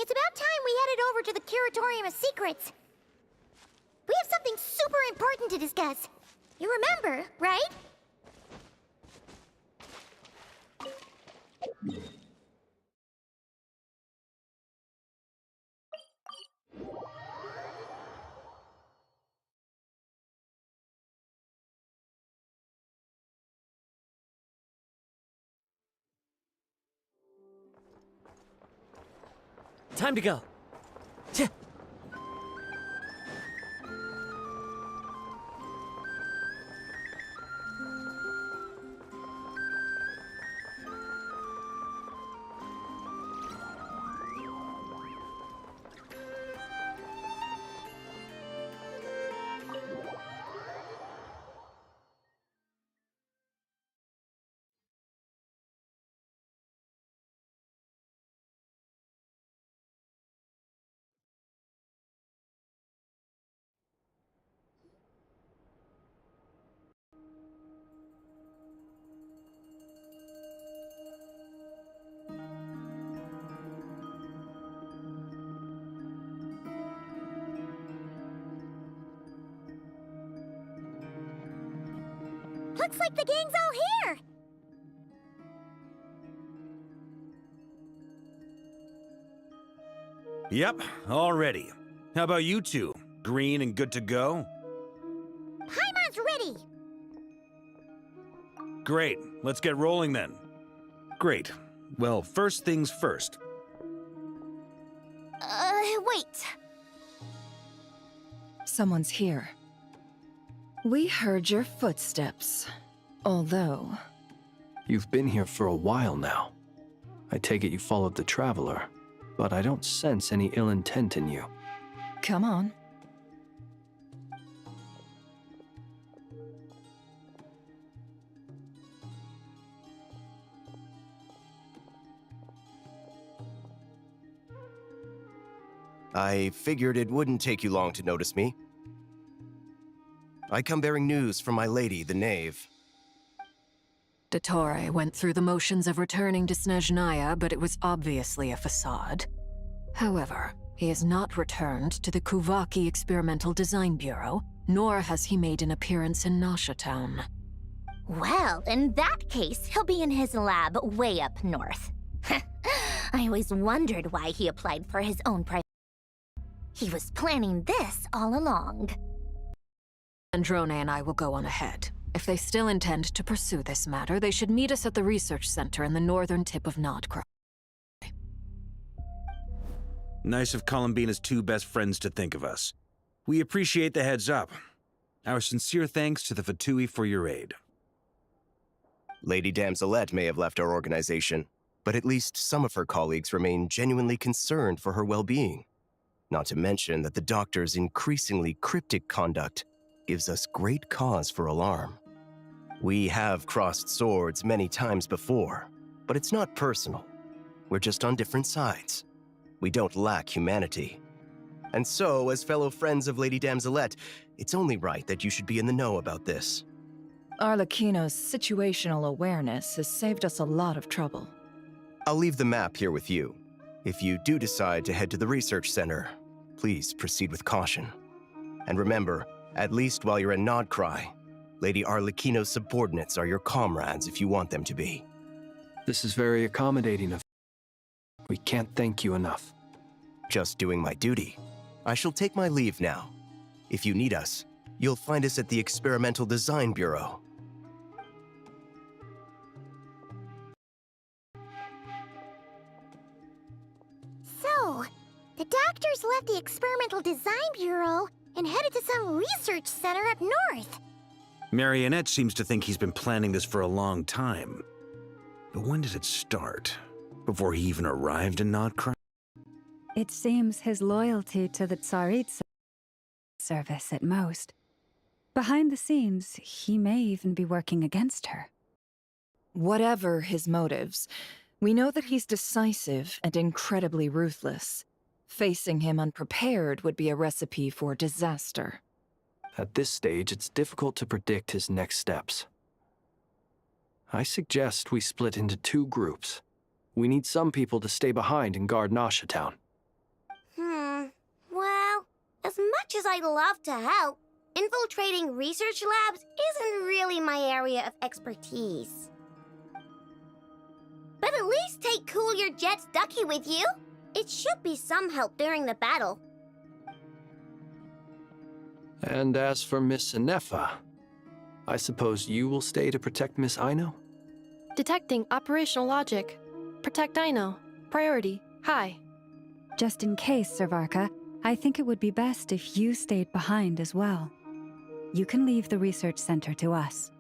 It's about time we headed over to the Curatorium of Secrets. We have something super important to discuss. You remember, right? Time to go. Tch. Looks like the gang's all here! Yep, all ready. How about you two? Green and good to go? Paimon's ready! Great, let's get rolling then. Great. Well, first things first. Wait. Someone's here. We heard your footsteps. Although... You've been here for a while now. I take it you followed the Traveler, but I don't sense any ill intent in you. Come on. I figured it wouldn't take you long to notice me. I come bearing news from my lady, the Knave. Dottore went through the motions of returning to Snezhnaya, but it was obviously a facade. However, he has not returned to the Kuvaki Experimental Design Bureau, nor has he made an appearance in Nasha Town. Well, in that case, he'll be in his lab way up north. I always wondered why he applied for his own private... He was planning this all along. Androne and I will go on ahead. If they still intend to pursue this matter, they should meet us at the research center in the northern tip of nod-krai. Nice of Columbina's two best friends to think of us. We appreciate the heads up. Our sincere thanks to the Fatui for your aid. Lady Damselette may have left our organization, but at least some of her colleagues remain genuinely concerned for her well-being. Not to mention that the Doctor's increasingly cryptic conduct gives us great cause for alarm. We have crossed swords many times before, but it's not personal. We're just on different sides. We don't lack humanity. And so, as fellow friends of Lady Damselette, it's only right that you should be in the know about this. Arlecchino's situational awareness has saved us a lot of trouble. I'll leave the map here with you. If you do decide to head to the research center, please proceed with caution. And remember, at least while you're in nod-krai, Lady Arlecchino's subordinates are your comrades if you want them to be. This is very accommodating of you. We can't thank you enough. Just doing my duty. I shall take my leave now. If you need us, you'll find us at the Experimental Design Bureau. So, the Doctors left the Experimental Design Bureau and headed to some research center up north. Marionette seems to think he's been planning this for a long time. But when did it start? Before he even arrived in nod-krai? It seems his loyalty to the Tsaritsa service at most. Behind the scenes, he may even be working against her. Whatever his motives, we know that he's decisive and incredibly ruthless. Facing him unprepared would be a recipe for disaster. At this stage, it's difficult to predict his next steps. I suggest we split into two groups. We need some people to stay behind and guard Nasha Town. As much as I'd love to help, infiltrating research labs isn't really my area of expertise. But at least take Cool Your Jets Ducky with you. It should be some help during the battle. And as for Miss Inefa, I suppose you will stay to protect Miss Aino? Detecting operational logic. Protect Aino. Priority. High. Just in case, Servarka, I think it would be best if you stayed behind as well. You can leave the research center to us.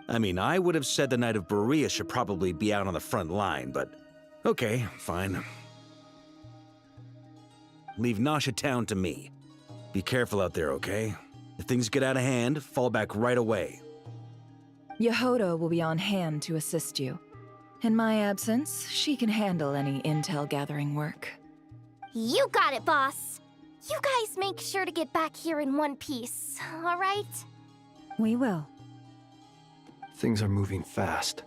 I mean, I would have said the Knight of Berea should probably be out on the front line, but okay, fine. Leave Nasha Town to me. Be careful out there, okay? If things get out of hand, fall back right away. Yehoda will be on hand to assist you. In my absence, she can handle any intel gathering work. You got it, boss. You guys make sure to get back here in one piece, all right? We will. Things are moving fast.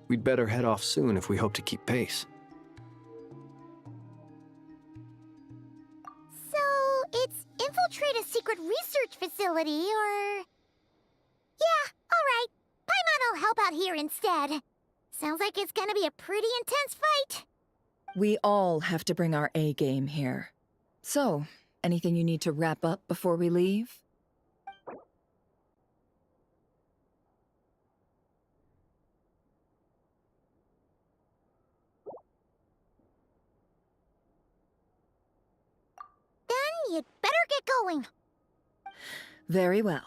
We'd better head off soon if we hope to keep pace. So, it's infiltrate a secret research facility, or... Yeah, all right. Paimon will help out here instead. Sounds like it's gonna be a pretty intense fight. We all have to bring our A game here. So, anything you need to wrap up before we leave? Then you'd better get going. Very well.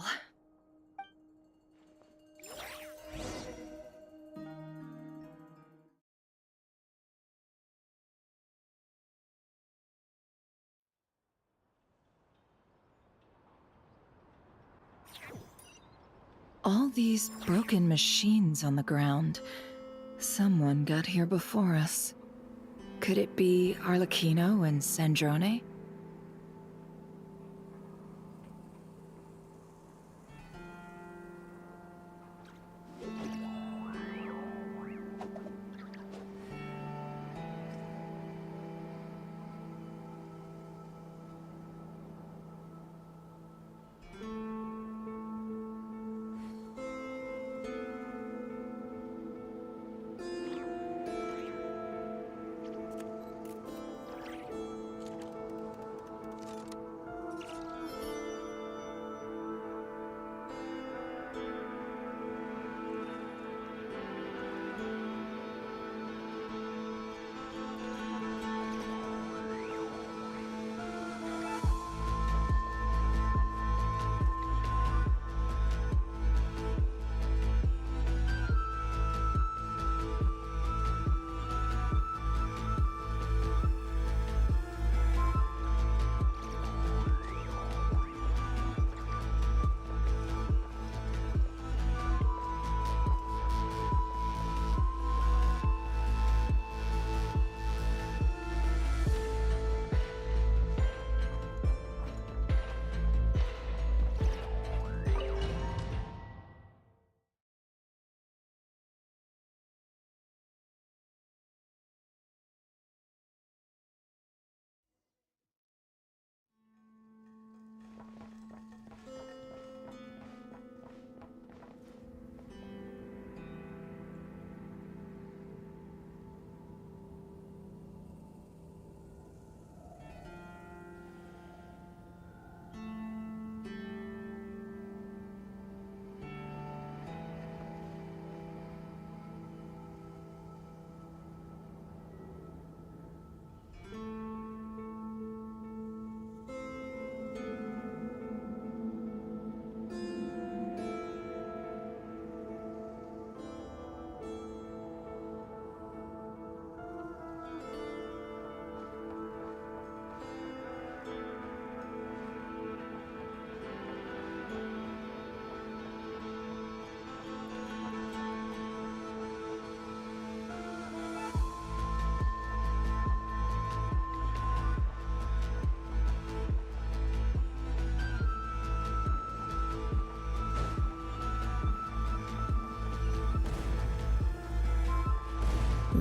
All these broken machines on the ground. Someone got here before us. Could it be Arlecchino and Sandrone?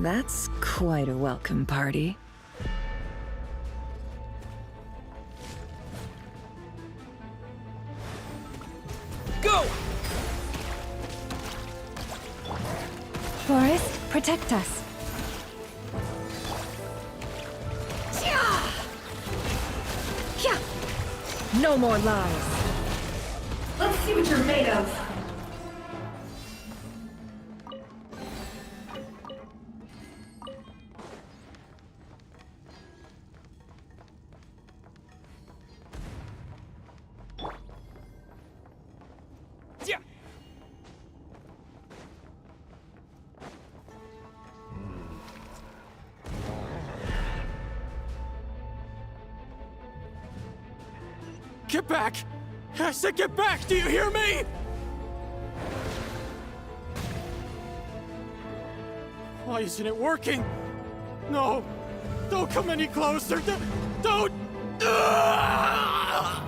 That's quite a welcome party. Protect us. No more lies. Let's see what you're made of. Get back! I said get back! Do you hear me? Why isn't it working? No! Don't come any closer! Don't! Ah!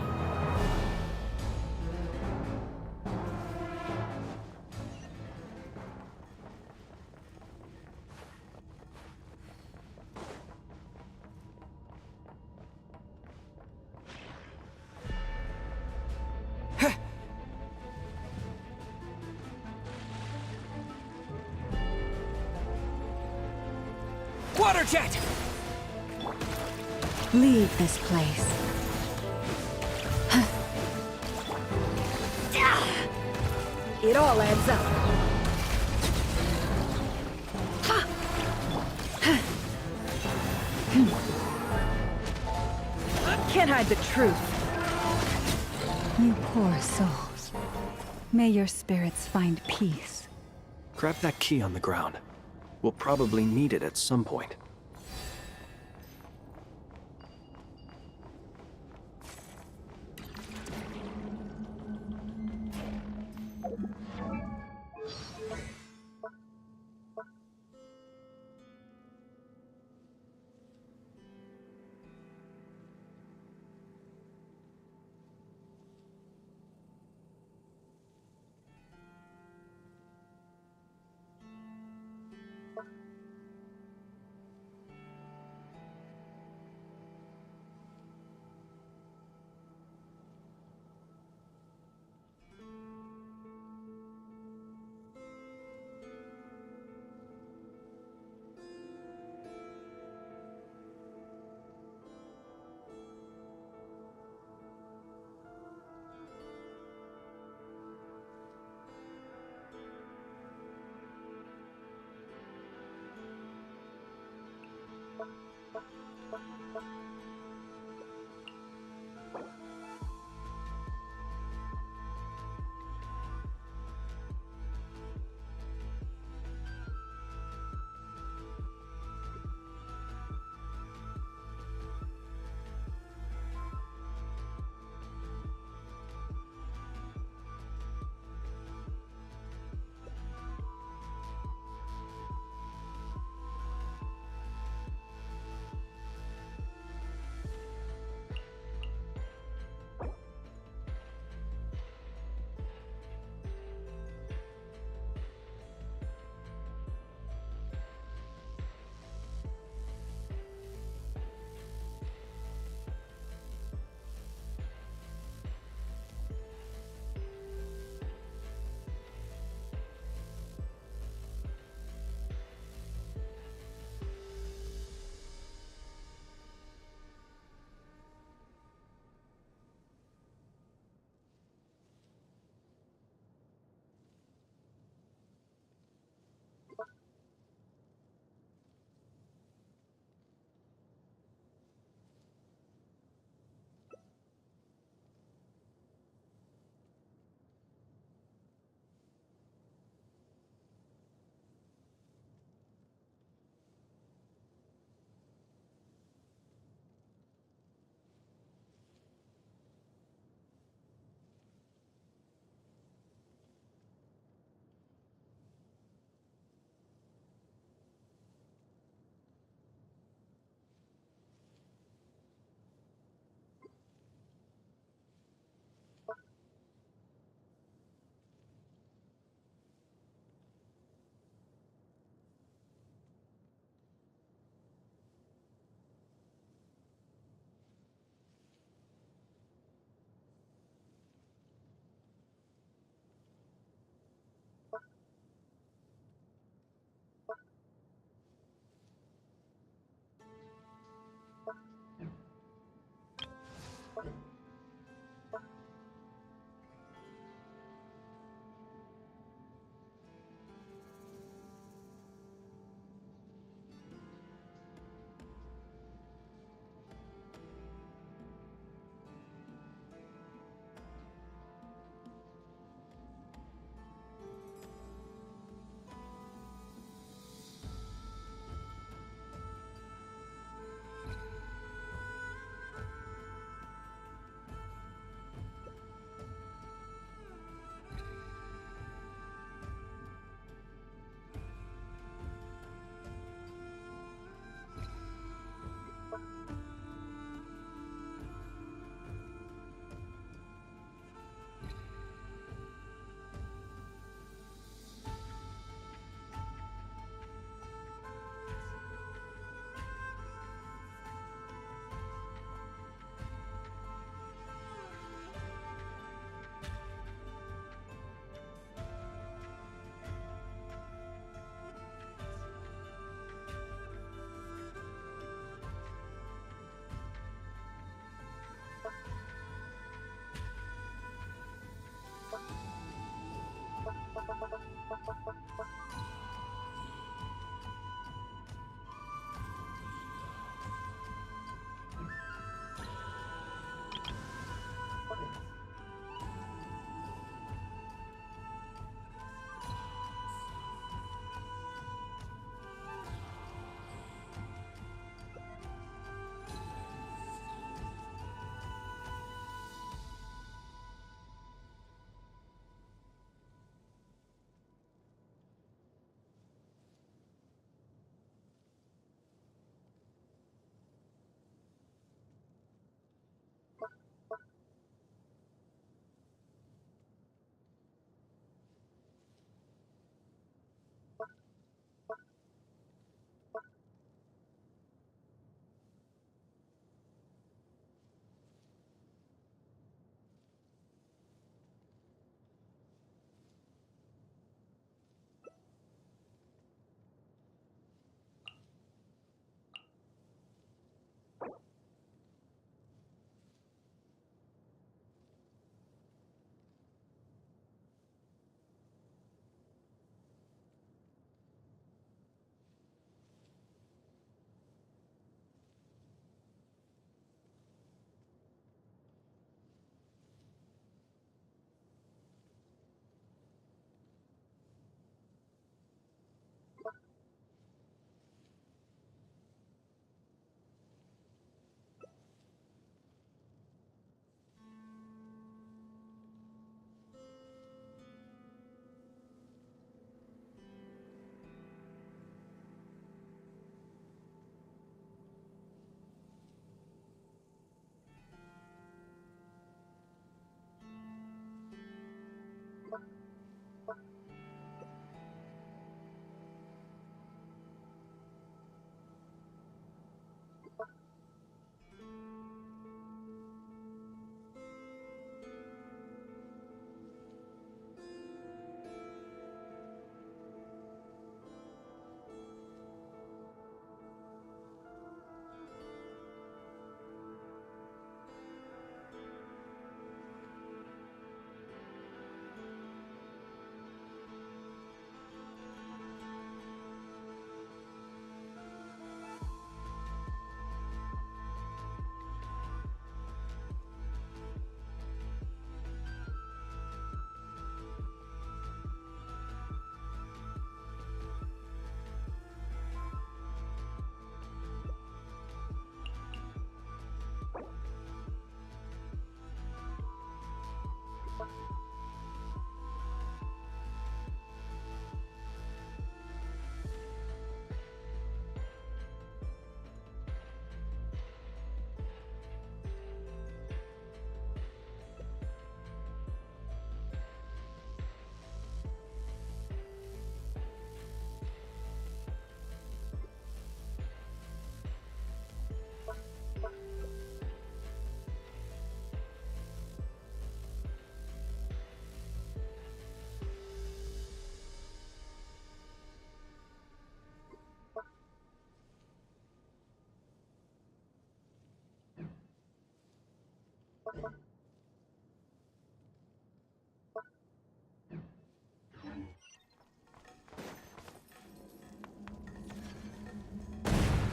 Water jet! Leave this place. It all adds up. Can't hide the truth. You poor souls. May your spirits find peace. Grab that key on the ground. We'll probably need it at some point.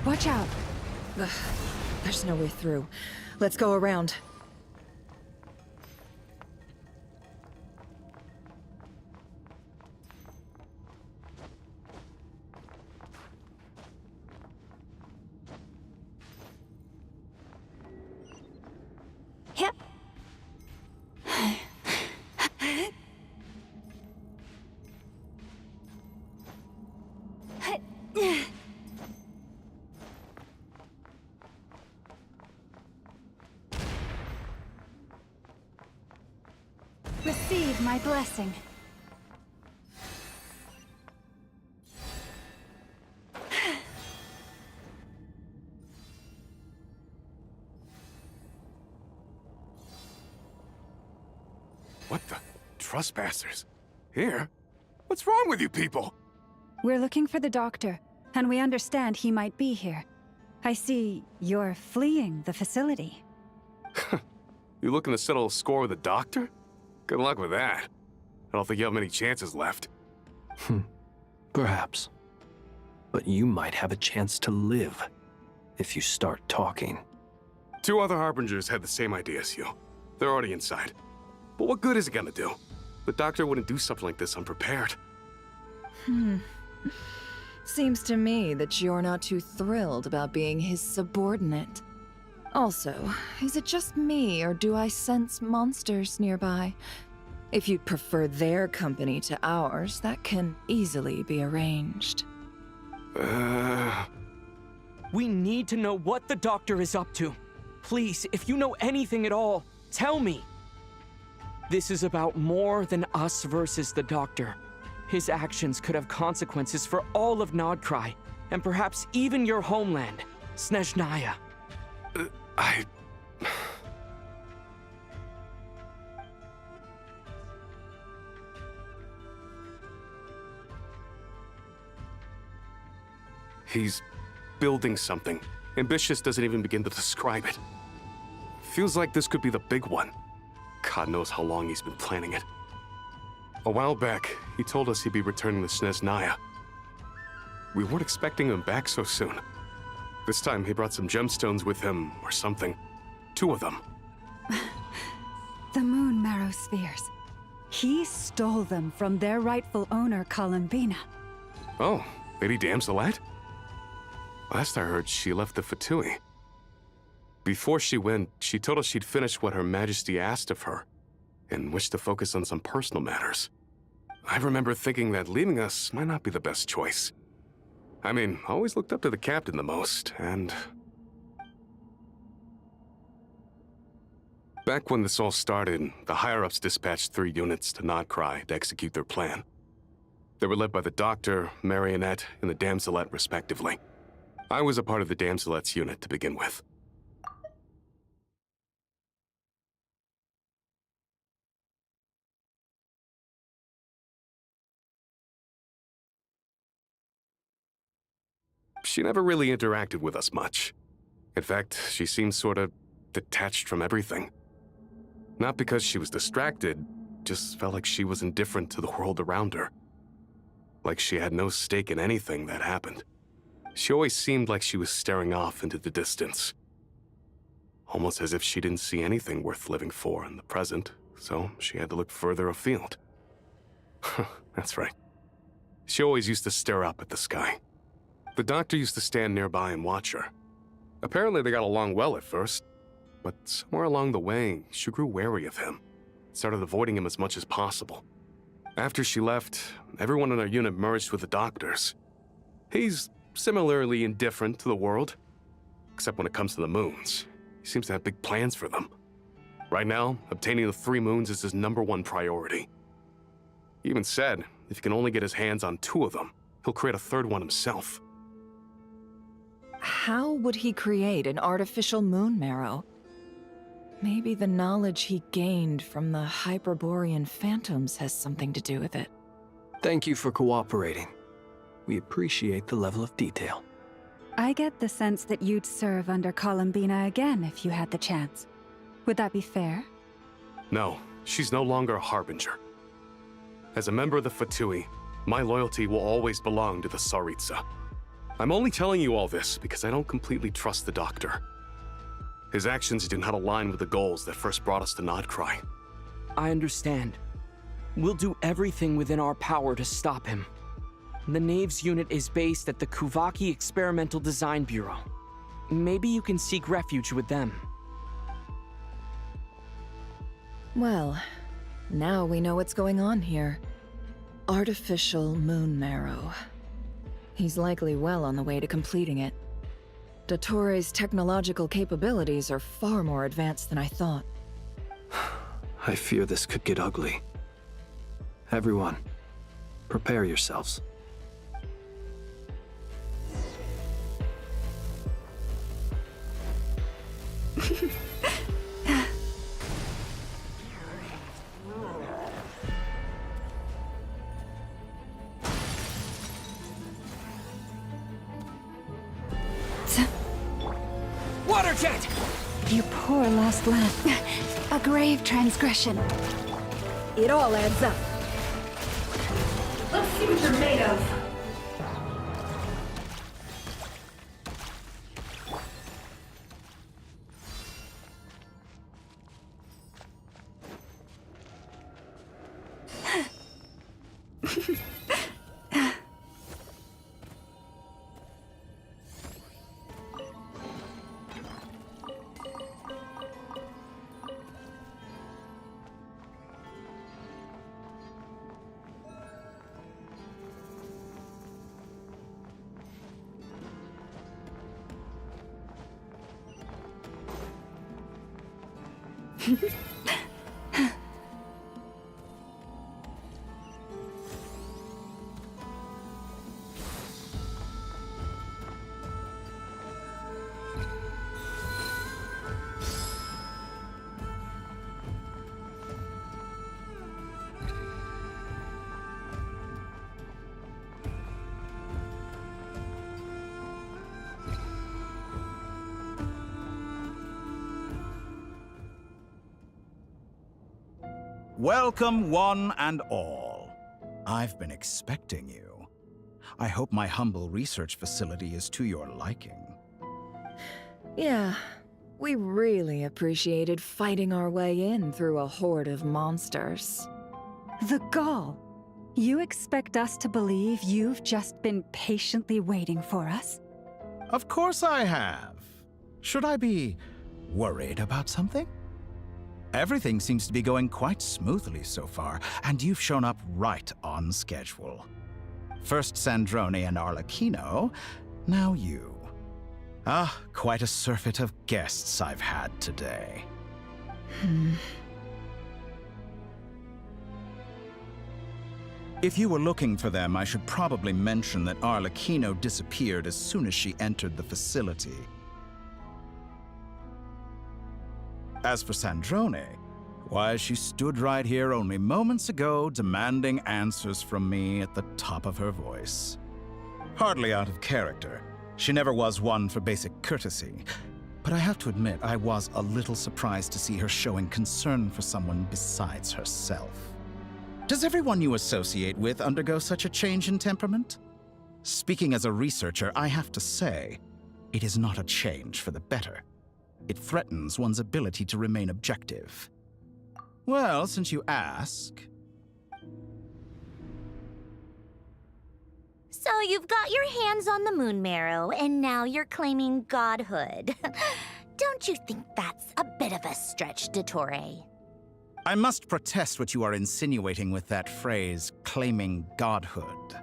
Watch out! Ugh, there's no way through. Let's go around. Yep. Receive my blessing. What the? Trespassers? Here? What's wrong with you people? We're looking for the doctor, and we understand he might be here. I see you're fleeing the facility. You looking to settle a score with the doctor? Good luck with that. I don't think you have many chances left. Perhaps. But you might have a chance to live if you start talking. 2 other Harbingers had the same idea as you. They're already inside. But what good is it gonna do? The doctor wouldn't do something like this unprepared. Seems to me that you're not too thrilled about being his subordinate. Also, is it just me, or do I sense monsters nearby? If you'd prefer their company to ours, that can easily be arranged. We need to know what the doctor is up to. Please, if you know anything at all, tell me. This is about more than us versus the doctor. His actions could have consequences for all of nod-krai, and perhaps even your homeland, Snezhnaya. He's building something. Ambitious doesn't even begin to describe it. Feels like this could be the big one. God knows how long he's been planning it. A while back, he told us he'd be returning to Snezhnaya. We weren't expecting him back so soon. This time, he brought some gemstones with him, or something. 2 of them. The moon marrow spheres. He stole them from their rightful owner, Columbina. Oh, Lady Damselat? Last I heard, she left the Fatui. Before she went, she told us she'd finished what Her Majesty asked of her, and wished to focus on some personal matters. I remember thinking that leaving us might not be the best choice. I mean, I always looked up to the captain the most, and... Back when this all started, the higher-ups dispatched 3 units to nod-krai to execute their plan. They were led by the Doctor, Marionette, and the Damselet, respectively. I was a part of the Damselet's unit to begin with. She never really interacted with us much. In fact, she seemed sort of detached from everything. Not because she was distracted, just felt like she was indifferent to the world around her. Like she had no stake in anything that happened. She always seemed like she was staring off into the distance. Almost as if she didn't see anything worth living for in the present, so she had to look further afield. That's right. She always used to stare up at the sky. The Doctor used to stand nearby and watch her. Apparently they got along well at first, but somewhere along the way, she grew wary of him, started avoiding him as much as possible. After she left, everyone in our unit merged with the Doctor's. He's similarly indifferent to the world, except when it comes to the moons. He seems to have big plans for them. Right now, obtaining the 3 moons is his #1 priority. He even said, if he can only get his hands on 2 of them, he'll create a 3rd one himself. How would he create an artificial moon marrow? Maybe the knowledge he gained from the Hyperborean phantoms has something to do with it. Thank you for cooperating. We appreciate the level of detail. I get the sense that you'd serve under Columbina again if you had the chance. Would that be fair? No, she's no longer a Harbinger. As a member of the Fatui, my loyalty will always belong to the Tsaritsa. I'm only telling you all this because I don't completely trust the Doctor. His actions do not align with the goals that first brought us to nod-krai. I understand. We'll do everything within our power to stop him. The Knave's unit is based at the Kuvaki Experimental Design Bureau. Maybe you can seek refuge with them. Well, now we know what's going on here. Artificial moon marrow. He's likely well on the way to completing it. Dottore's technological capabilities are far more advanced than I thought. I fear this could get ugly. Everyone, prepare yourselves. Water jet! You poor lost lad. A grave transgression. It all adds up. Let's see what monsters are made of. Welcome, one and all. I've been expecting you. I hope my humble research facility is to your liking. Yeah, we really appreciated fighting our way in through a horde of monsters. The gall. You expect us to believe you've just been patiently waiting for us? Of course I have. Should I be worried about something? Everything seems to be going quite smoothly so far, and you've shown up right on schedule. First Sandrone and Arlecchino, now you. Ah, quite a surfeit of guests I've had today. If you were looking for them, I should probably mention that Arlecchino disappeared as soon as she entered the facility. As for Sandrone, why, she stood right here only moments ago demanding answers from me at the top of her voice. Hardly out of character. She never was one for basic courtesy. But I have to admit, I was a little surprised to see her showing concern for someone besides herself. Does everyone you associate with undergo such a change in temperament? Speaking as a researcher, I have to say, it is not a change for the better. It threatens one's ability to remain objective. Well, since you ask... So you've got your hands on the moon marrow, and now you're claiming godhood. Don't you think that's a bit of a stretch, Dottore? I must protest what you are insinuating with that phrase, claiming godhood.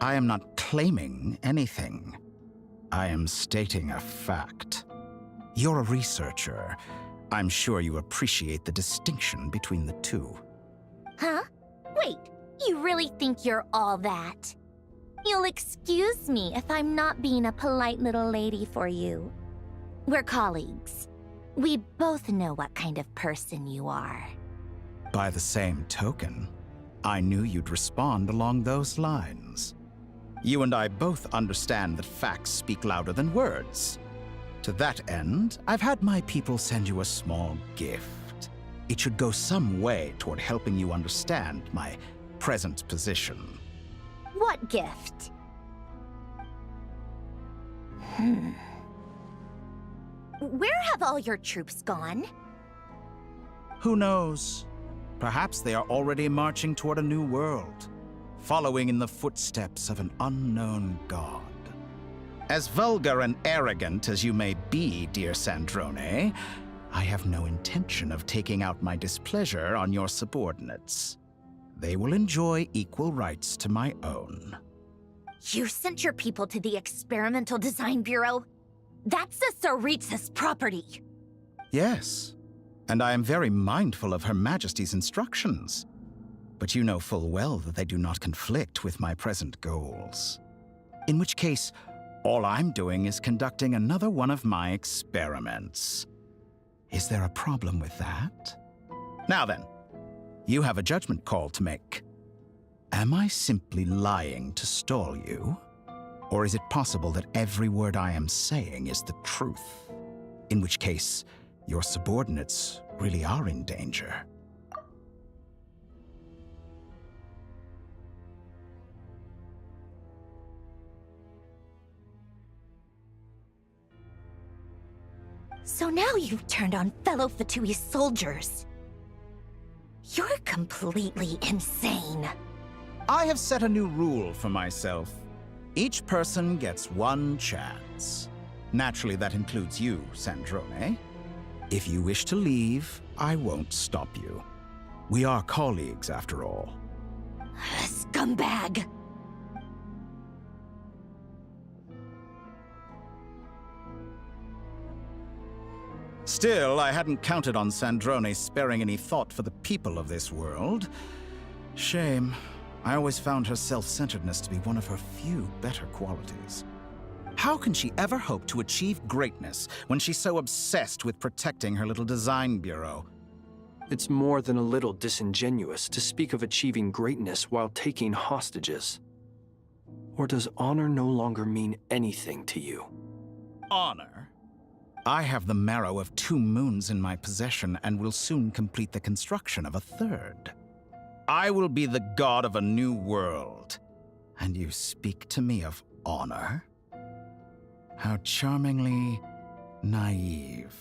I am not claiming anything. I am stating a fact. You're a researcher. I'm sure you appreciate the distinction between the two. Huh? Wait, you really think you're all that? You'll excuse me if I'm not being a polite little lady for you. We're colleagues. We both know what kind of person you are. By the same token, I knew you'd respond along those lines. You and I both understand that facts speak louder than words. To that end, I've had my people send you a small gift. It should go some way toward helping you understand my present position. What gift? Where have all your troops gone? Who knows? Perhaps they are already marching toward a new world, following in the footsteps of an unknown god. As vulgar and arrogant as you may be, dear Sandrone, I have no intention of taking out my displeasure on your subordinates. They will enjoy equal rights to my own. You sent your people to the Experimental Design Bureau? That's the Tsaritsa's property. Yes, and I am very mindful of Her Majesty's instructions. But you know full well that they do not conflict with my present goals. In which case, all I'm doing is conducting another one of my experiments. Is there a problem with that? Now then, you have a judgment call to make. Am I simply lying to stall you? Or is it possible that every word I am saying is the truth? In which case, your subordinates really are in danger. So now you've turned on fellow Fatui soldiers. You're completely insane. I have set a new rule for myself. Each person gets one chance. Naturally, that includes you, Sandrone. If you wish to leave, I won't stop you. We are colleagues, after all. Scumbag! Still, I hadn't counted on Sandrone sparing any thought for the people of this world. Shame. I always found her self-centeredness to be one of her few better qualities. How can she ever hope to achieve greatness when she's so obsessed with protecting her little design bureau? It's more than a little disingenuous to speak of achieving greatness while taking hostages. Or does honor no longer mean anything to you? Honor? I have the marrow of 2 moons in my possession and will soon complete the construction of a 3rd. I will be the god of a new world. And you speak to me of honor? How charmingly naive.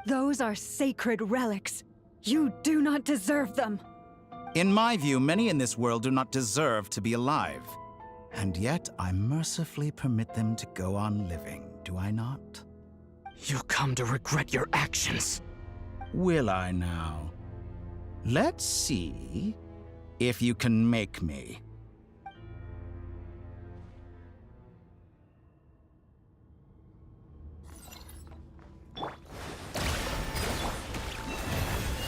Those are sacred relics. You do not deserve them. In my view, many in this world do not deserve to be alive. And yet, I mercifully permit them to go on living, do I not? You'll come to regret your actions. Will I now? Let's see if you can make me.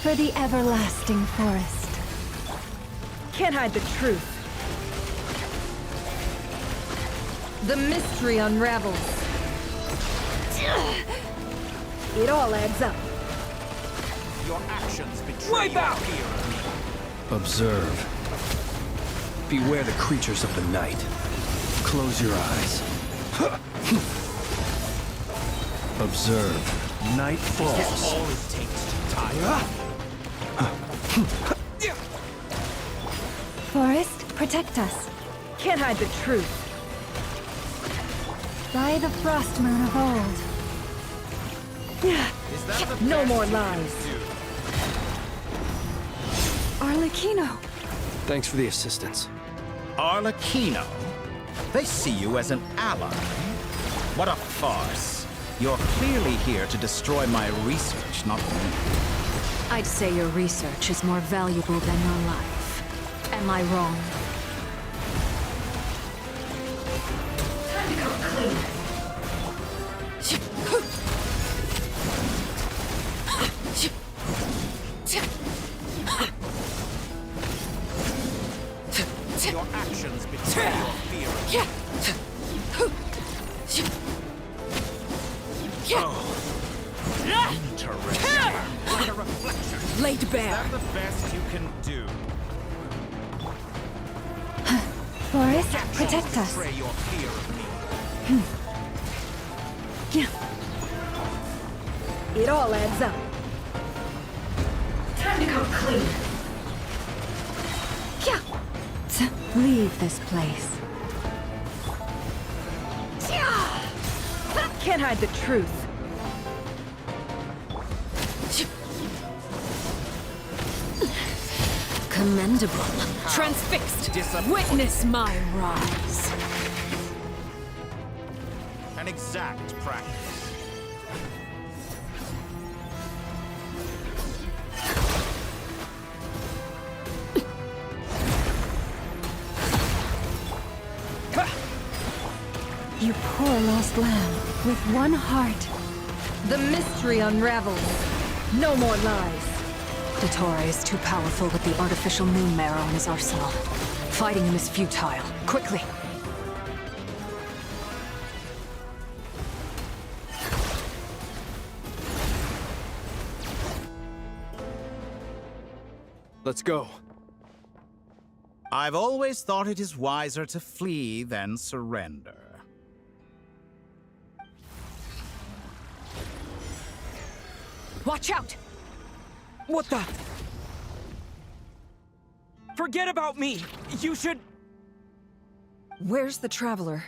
For the everlasting forest. Can't hide the truth. The mystery unravels. It all adds up. Your actions betray your fear of me. Observe. Beware the creatures of the night. Close your eyes. Observe. Night falls. Is this all it takes to tie you? Forest, protect us. Can't hide the truth. By the frost moon of old. No more lies. Arlecchino. Thanks for the assistance. Arlecchino? They see you as an ally. What a farce. You're clearly here to destroy my research, not me. I'd say your research is more valuable than your life. Am I wrong? Time to come clean. Your actions betray your fear of me. Interesting. Like a reflection. Laid bare. Is that the best you can do? Forest, protect us. Betray your fear of me. It all adds up. Time to come clean. Leave this place. Can't hide the truth. Commendable. Transfixed. Witness my rise. An exact practice. You poor lost lamb, with one heart. The mystery unravels. No more lies. Dottore is too powerful with the artificial moon marrow in his arsenal. Fighting him is futile. Quickly! Let's go. I've always thought it is wiser to flee than surrender. Watch out! What the? Forget about me! You should... Where's the Traveler?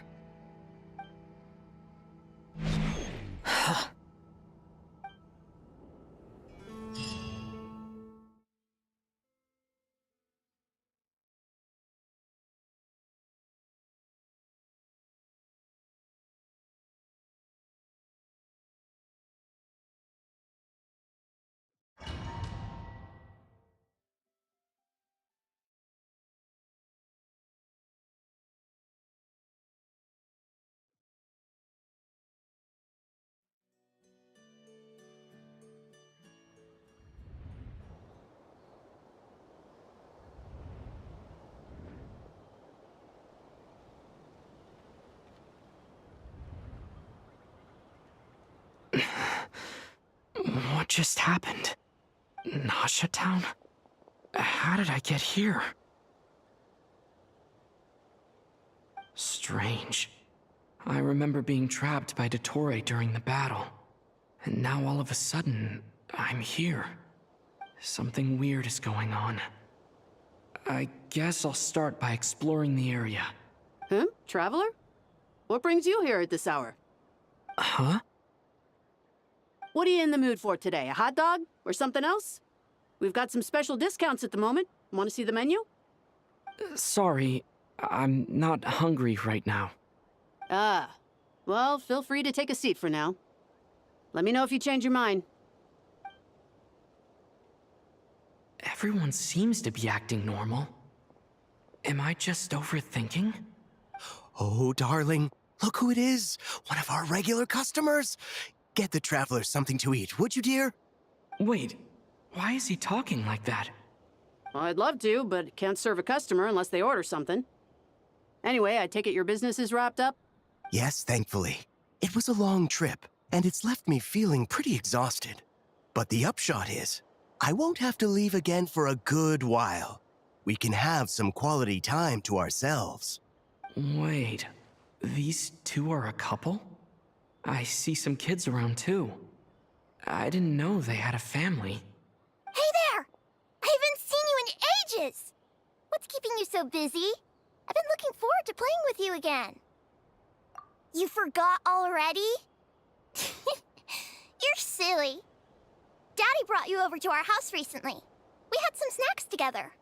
just happened? Nasha Town? How did I get here? Strange. I remember being trapped by Dottore during the battle. And now all of a sudden, I'm here. Something weird is going on. I guess I'll start by exploring the area. Huh? Traveler? What brings you here at this hour? Huh? What are you in the mood for today? A hot dog? Or something else? We've got some special discounts at the moment. Want to see the menu? Sorry, I'm not hungry right now. Ah. Well, feel free to take a seat for now. Let me know if you change your mind. Everyone seems to be acting normal. Am I just overthinking? Oh, darling, look who it is. One of our regular customers. Get the traveler something to eat, would you, dear? Wait, why is he talking like that? Well, I'd love to, but can't serve a customer unless they order something. Anyway, I take it your business is wrapped up? Yes, thankfully. It was a long trip, and it's left me feeling pretty exhausted. But the upshot is, I won't have to leave again for a good while. We can have some quality time to ourselves. Wait, these two are a couple? I see some kids around too. I didn't know they had a family. Hey there! I haven't seen you in ages! What's keeping you so busy? I've been looking forward to playing with you again. You forgot already? You're silly. Daddy brought you over to our house recently. We had some snacks together.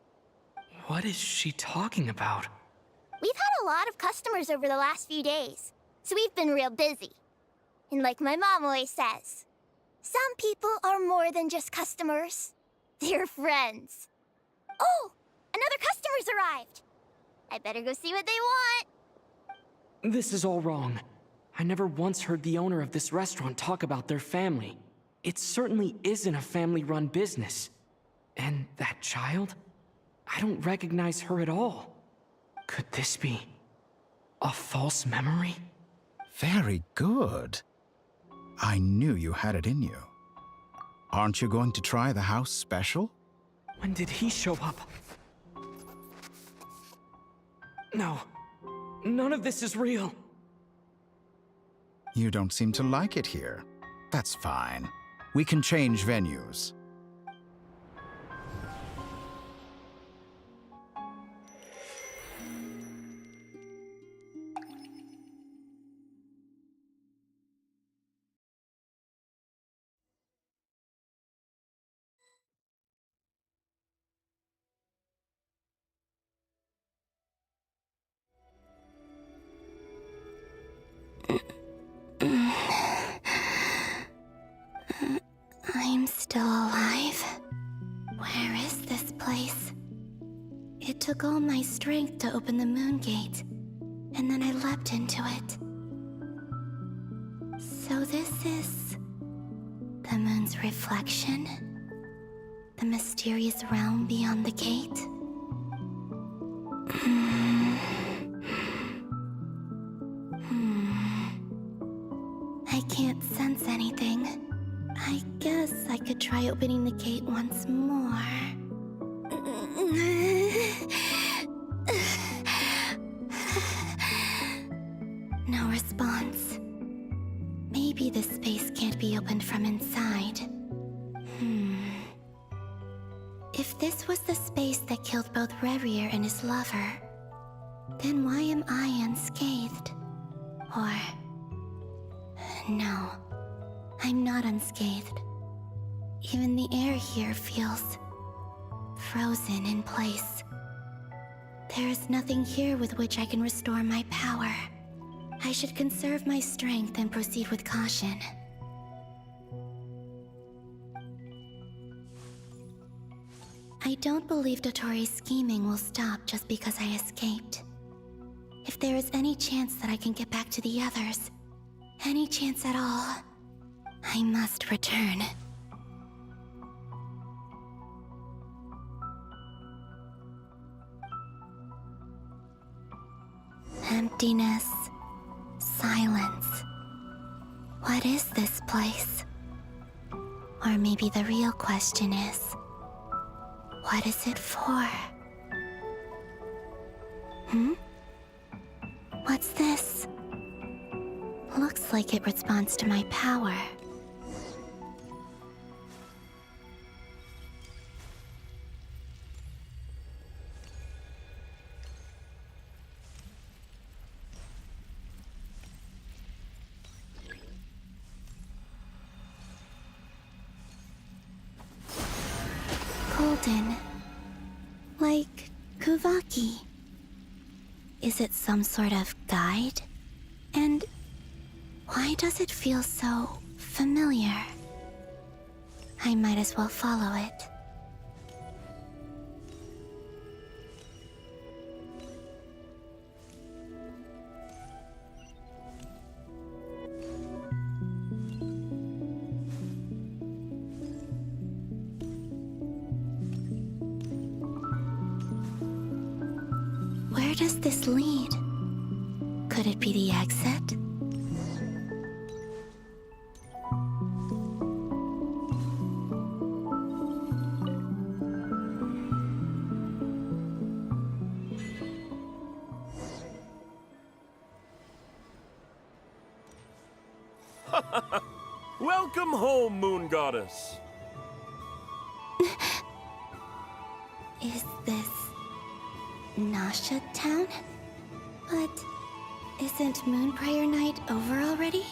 What is she talking about? We've had a lot of customers over the last few days, so we've been real busy. And like my mom always says, some people are more than just customers. They're friends. Oh, another customer's arrived. I better go see what they want. This is all wrong. I never once heard the owner of this restaurant talk about their family. It certainly isn't a family-run business. And that child? I don't recognize her at all. Could this be a false memory? Very good. I knew you had it in you. Aren't you going to try the house special? When did he show up? No, none of this is real. You don't seem to like it here. That's fine. We can change venues. I'm still alive. Where is this place? It took all my strength to open the moon gate, and then I leapt into it. So this is the moon's reflection? The mysterious realm beyond the gate? I can't sense anything. I guess I could try opening the gate once more. No response. Maybe this space can't be opened from inside. If this was the space that killed both Revier and his lover, then why am I unscathed? Or... no. I'm not unscathed. Even the air here feels frozen in place. There is nothing here with which I can restore my power. I should conserve my strength and proceed with caution. I don't believe Dottori's scheming will stop just because I escaped. If there is any chance that I can get back to the others, any chance at all, I must return. Emptiness, silence. What is this place? Or maybe the real question is, what is it for? What's this? Looks like it responds to my power. Golden. Like Kuvaki. Is it some sort of guide? And why does it feel so familiar? I might as well follow it. Where does this lead? Could it be the exit? Welcome home, Moon Goddess. Is this Nasha Town? But isn't Moon Prayer Night over already?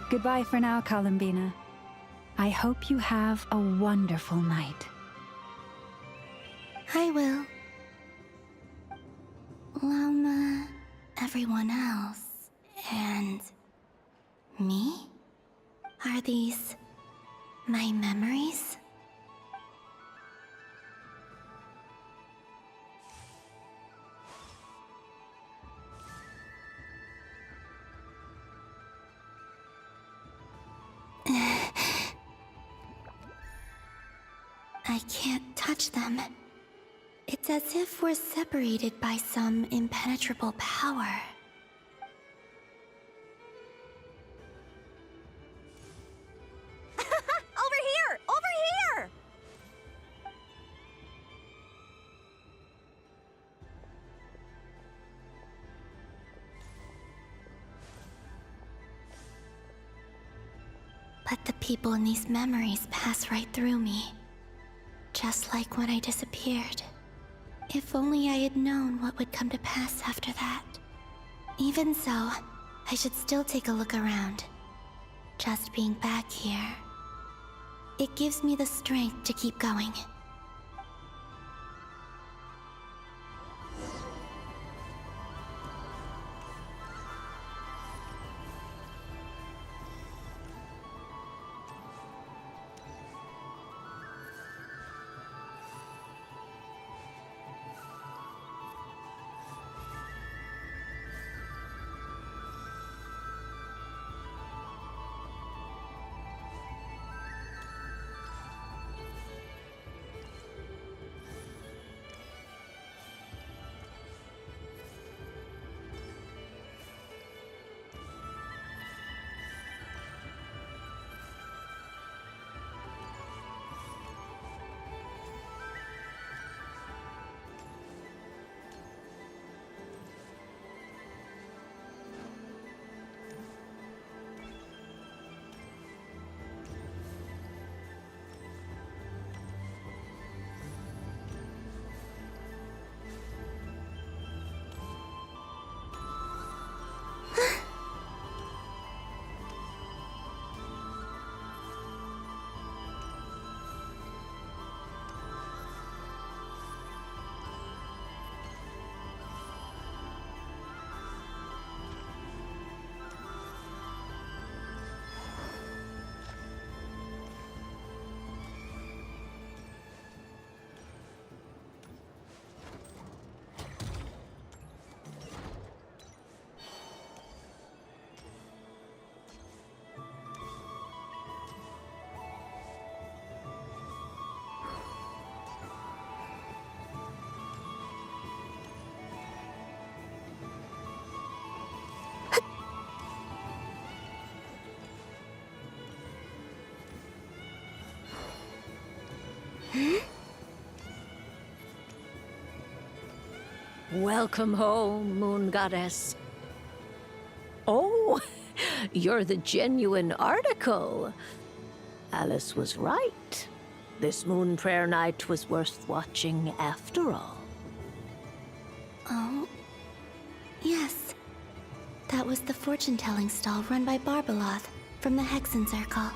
Goodbye for now, Columbina. I hope you have a wonderful night. I will. Lama, everyone else, and me? Are these my memories? I can't touch them. It's as if we're separated by some impenetrable power. Over here! Over here! But the people in these memories pass right through me. Just like when I disappeared. If only I had known what would come to pass after that. Even so, I should still take a look around. Just being back here, it gives me the strength to keep going. Welcome home, Moon Goddess. Oh, you're the genuine article. Alice was right. This Moon Prayer Night was worth watching after all. Oh, yes. That was the fortune-telling stall run by Barbeloth from the Hexen Circle.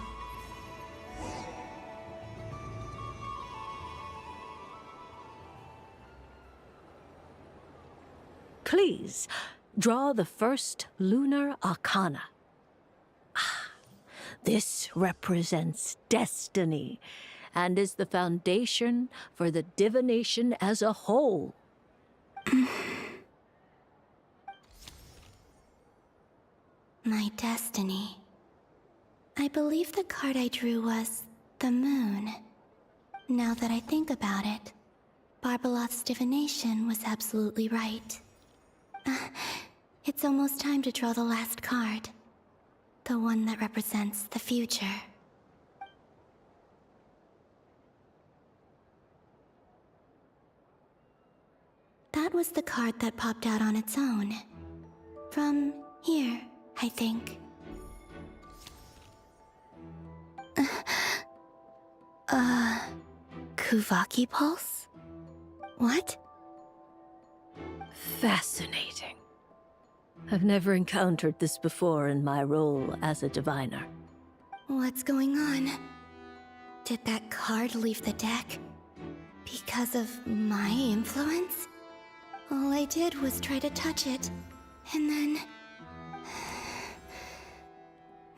Please, draw the first lunar arcana. This represents destiny and is the foundation for the divination as a whole. My destiny. I believe the card I drew was the moon. Now that I think about it, Barbeloth's divination was absolutely right. It's almost time to draw the last card. The one that represents the future. That was the card that popped out on its own. From here, I think. Kuvaki Pulse? What? Fascinating. I've never encountered this before in my role as a diviner. What's going on? Did that card leave the deck? Because of my influence? All I did was try to touch it, and then...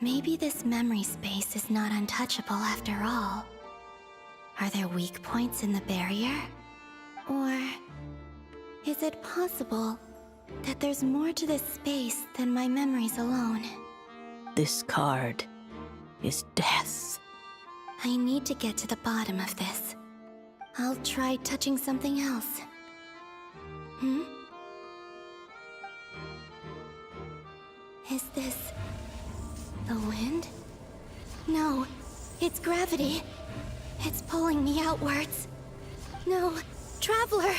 Maybe this memory space is not untouchable after all. Are there weak points in the barrier? Or... is it possible that there's more to this space than my memories alone? This card is death. I need to get to the bottom of this. I'll try touching something else. Is this... the wind? No, it's gravity. It's pulling me outwards. No, Traveler!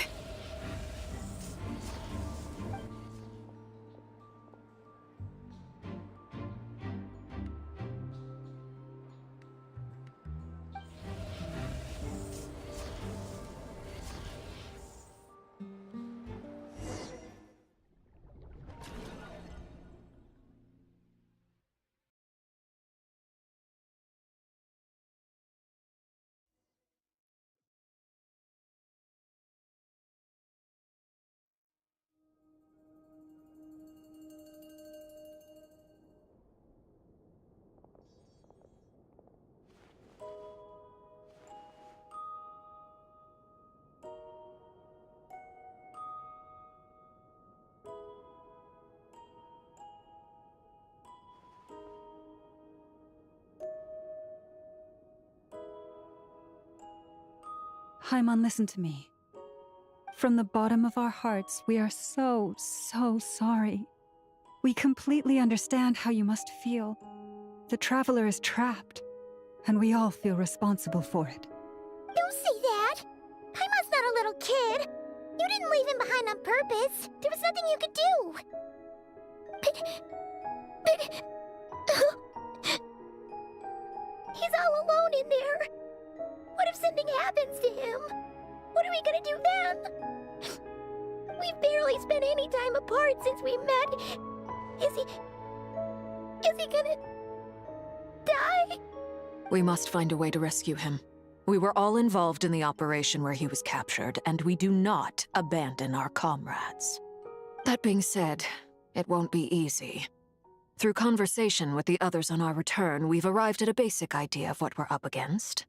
Haimon, listen to me. From the bottom of our hearts, we are so sorry. We completely understand how you must feel. The Traveler is trapped, and we all feel responsible for it. Don't say that! Haimon's not a little kid! You didn't leave him behind on purpose! There was nothing you could do! But... he's all alone in there! What if something happens to him? What are we gonna do then? We've barely spent any time apart since we met. Is he gonna... die? We must find a way to rescue him. We were all involved in the operation where he was captured, and we do not abandon our comrades. That being said, it won't be easy. Through conversation with the others on our return, we've arrived at a basic idea of what we're up against.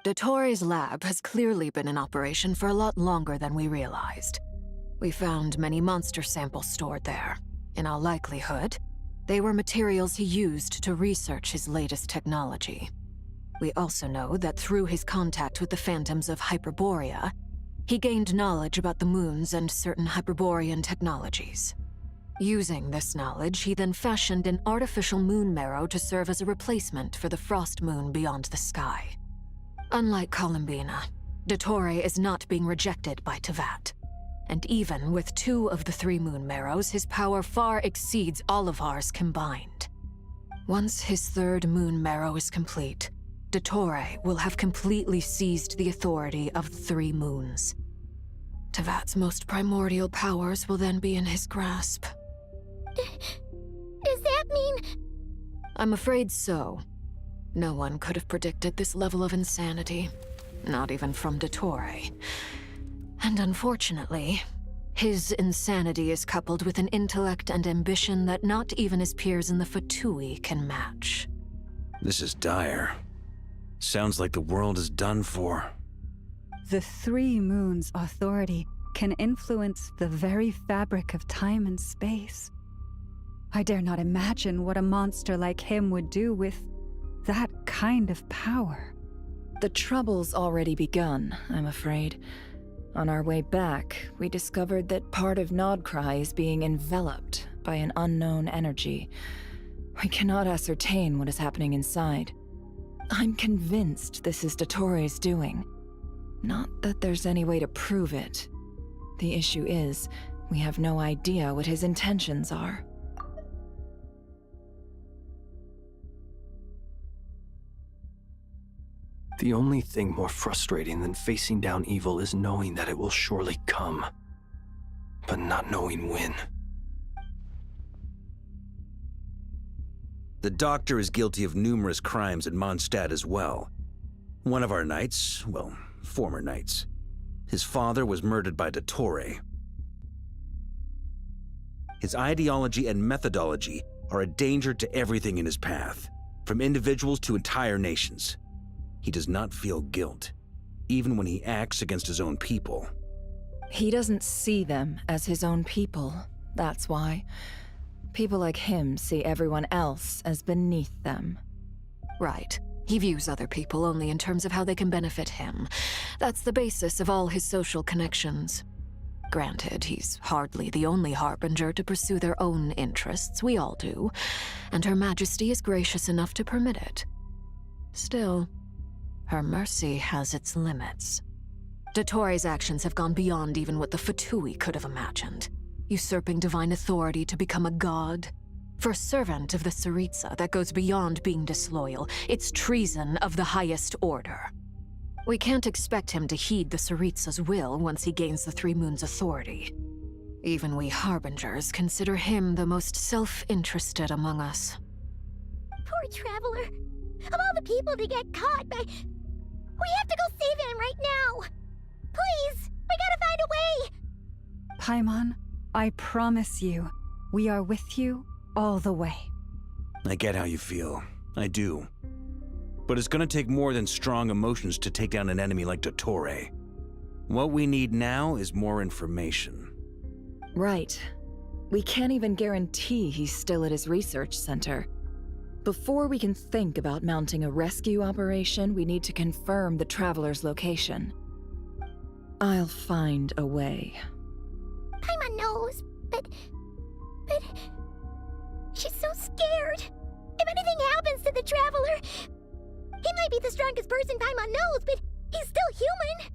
Dottore's lab has clearly been in operation for a lot longer than we realized. We found many monster samples stored there. In all likelihood, they were materials he used to research his latest technology. We also know that through his contact with the phantoms of Hyperborea, he gained knowledge about the moons and certain Hyperborean technologies. Using this knowledge, he then fashioned an artificial moon marrow to serve as a replacement for the frost moon beyond the sky. Unlike Columbina, Dottore is not being rejected by Teyvat. And even with 2 of the 3 moon marrows, his power far exceeds all of ours combined. Once his 3rd moon marrow is complete, Dottore will have completely seized the authority of the 3 moons. Tevat's most primordial powers will then be in his grasp. Does that mean... I'm afraid so. No one could have predicted this level of insanity. Not even from Dottore. And unfortunately, his insanity is coupled with an intellect and ambition that not even his peers in the Fatui can match. This is dire. Sounds like the world is done for. The 3 moons' authority can influence the very fabric of time and space. I dare not imagine what a monster like him would do with that kind of power. The trouble's already begun, I'm afraid. On our way back, we discovered that part of nod-krai is being enveloped by an unknown energy. We cannot ascertain what is happening inside. I'm convinced this is Dottore's doing. Not that there's any way to prove it. The issue is, we have no idea what his intentions are. The only thing more frustrating than facing down evil is knowing that it will surely come, but not knowing when. The Doctor is guilty of numerous crimes in Mondstadt as well. One of our knights, well, former knights, his father was murdered by Dottore. His ideology and methodology are a danger to everything in his path, from individuals to entire nations. He does not feel guilt, even when he acts against his own people. He doesn't see them as his own people, that's why. People like him see everyone else as beneath them. Right. He views other people only in terms of how they can benefit him. That's the basis of all his social connections. Granted, he's hardly the only harbinger to pursue their own interests. We all do. And Her Majesty is gracious enough to permit it. Still, her mercy has its limits. Dottore's actions have gone beyond even what the Fatui could have imagined. Usurping divine authority to become a god. For a servant of the Tsaritsa, that goes beyond being disloyal. It's treason of the highest order. We can't expect him to heed the Tsaritsa's will once he gains the 3 moons' authority. Even we harbingers consider him the most self-interested among us. Poor Traveler. Of all the people to get caught by... We have to go save him right now! Please! We gotta find a way! Paimon, I promise you, we are with you all the way. I get how you feel. I do. But it's gonna take more than strong emotions to take down an enemy like Dottore. What we need now is more information. Right. We can't even guarantee he's still at his research center. Before we can think about mounting a rescue operation, we need to confirm the Traveler's location. I'll find a way. Paimon knows, but... She's so scared. If anything happens to the Traveler... He might be the strongest person Paimon knows, but he's still human.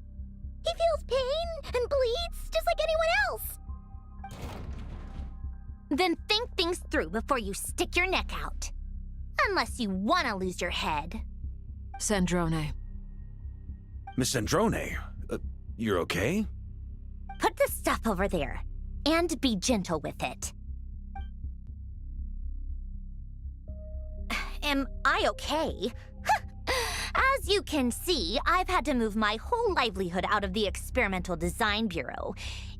He feels pain and bleeds just like anyone else. Then think things through before you stick your neck out. Unless you want to lose your head. Sandrone. Miss Sandrone, you're okay? Put the stuff over there, and be gentle with it. Am I okay? As you can see, I've had to move my whole livelihood out of the Experimental Design Bureau.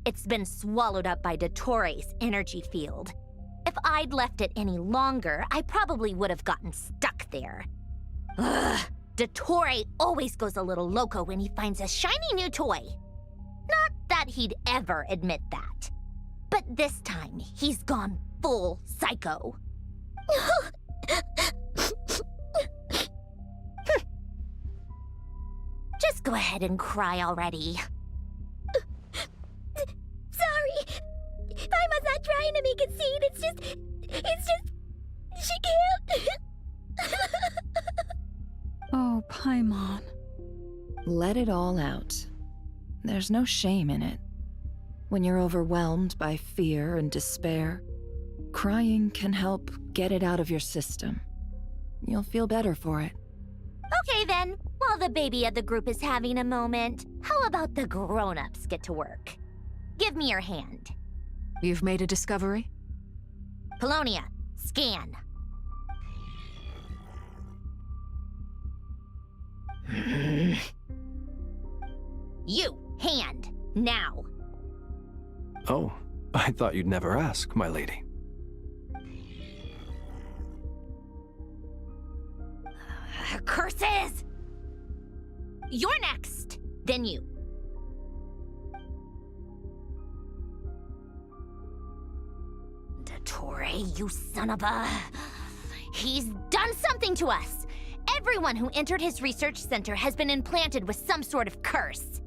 It's been swallowed up by Dottore's energy field. If I'd left it any longer, I probably would have gotten stuck there. Ugh, Dottore always goes a little loco when he finds a shiny new toy. Not that he'd ever admit that. But this time, he's gone full psycho. Just go ahead and cry already. Sorry. Paimon's not trying to make it seem. It's just... She can't. Oh, Paimon. Let it all out. There's no shame in it. When you're overwhelmed by fear and despair, crying can help get it out of your system. You'll feel better for it. Okay then, while the baby of the group is having a moment, how about the grown-ups get to work? Give me your hand. You've made a discovery? Polonia, scan. You, hand, now. Oh, I thought you'd never ask, my lady. Curses! You're next, then you. Dottore, you son of a... He's done something to us! Everyone who entered his research center has been implanted with some sort of curse.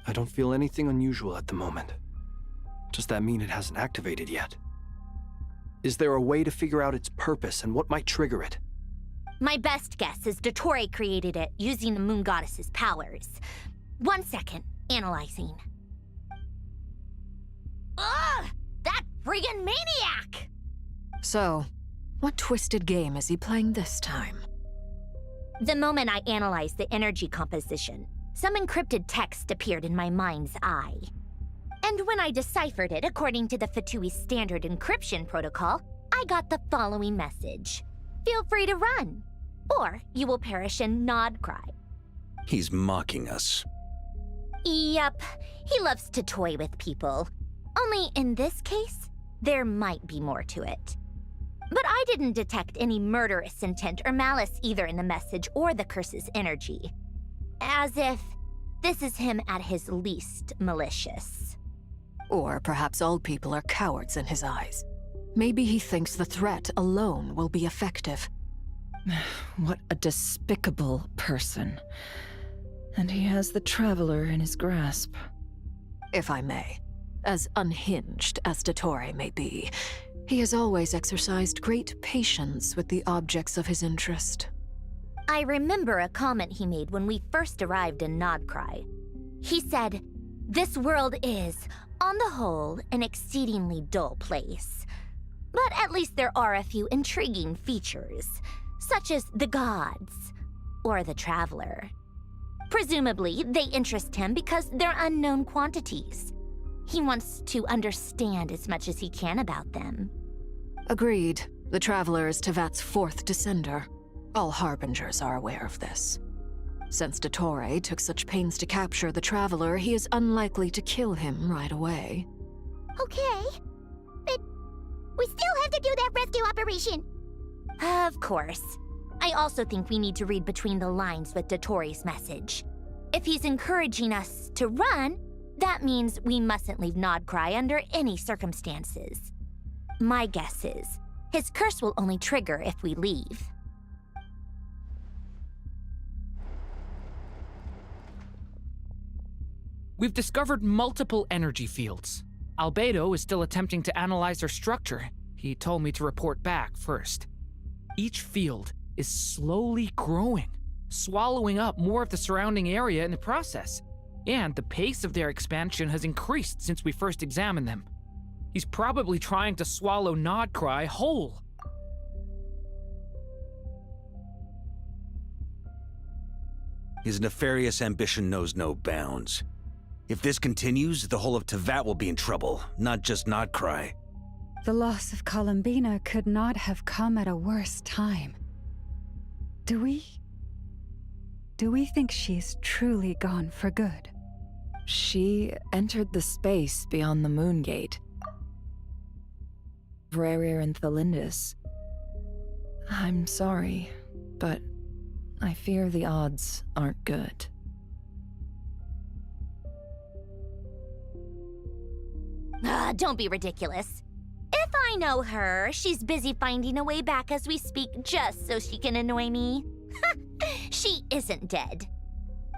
I don't feel anything unusual at the moment. Does that mean it hasn't activated yet? Is there a way to figure out its purpose and what might trigger it? My best guess is Dottore created it using the Moon Goddess's powers. 1 second, analyzing. Ugh! That friggin' maniac! So, what twisted game is he playing this time? The moment I analyzed the energy composition, some encrypted text appeared in my mind's eye. And when I deciphered it according to the Fatui standard encryption protocol, I got the following message. Feel free to run, or you will perish in nod-krai. He's mocking us. Yep, he loves to toy with people. Only in this case, there might be more to it. But I didn't detect any murderous intent or malice either in the message or the curse's energy. As if this is him at his least malicious. Or perhaps all people are cowards in his eyes. Maybe he thinks the threat alone will be effective. What a despicable person. And he has the Traveler in his grasp. If I may, as unhinged as Dottore may be, he has always exercised great patience with the objects of his interest. I remember a comment he made when we first arrived in nod-krai. He said, "This world is, on the whole, an exceedingly dull place. But at least there are a few intriguing features, such as the gods, or the Traveler. Presumably, they interest him because they're unknown quantities. He wants to understand as much as he can about them." Agreed. The Traveler is Tevat's fourth descender. All Harbingers are aware of this. Since Dottore took such pains to capture the Traveler, he is unlikely to kill him right away. Okay, but we still have to do that rescue operation. Of course. I also think we need to read between the lines with Dottore's message. If he's encouraging us to run, that means we mustn't leave nod-krai under any circumstances. My guess is, his curse will only trigger if we leave. We've discovered multiple energy fields. Albedo is still attempting to analyze their structure. He told me to report back first. Each field is slowly growing, swallowing up more of the surrounding area in the process. And the pace of their expansion has increased since we first examined them. He's probably trying to swallow nod-krai whole. His nefarious ambition knows no bounds. If this continues, the whole of Tevat will be in trouble, not just nod-krai. The loss of Columbina could not have come at a worse time. Do we think she's truly gone for good? She entered the space beyond the Moon Gate. Vrerir and Thalindis. I'm sorry, but I fear the odds aren't good. Don't be ridiculous. If I know her, she's busy finding a way back as we speak just so she can annoy me. She isn't dead.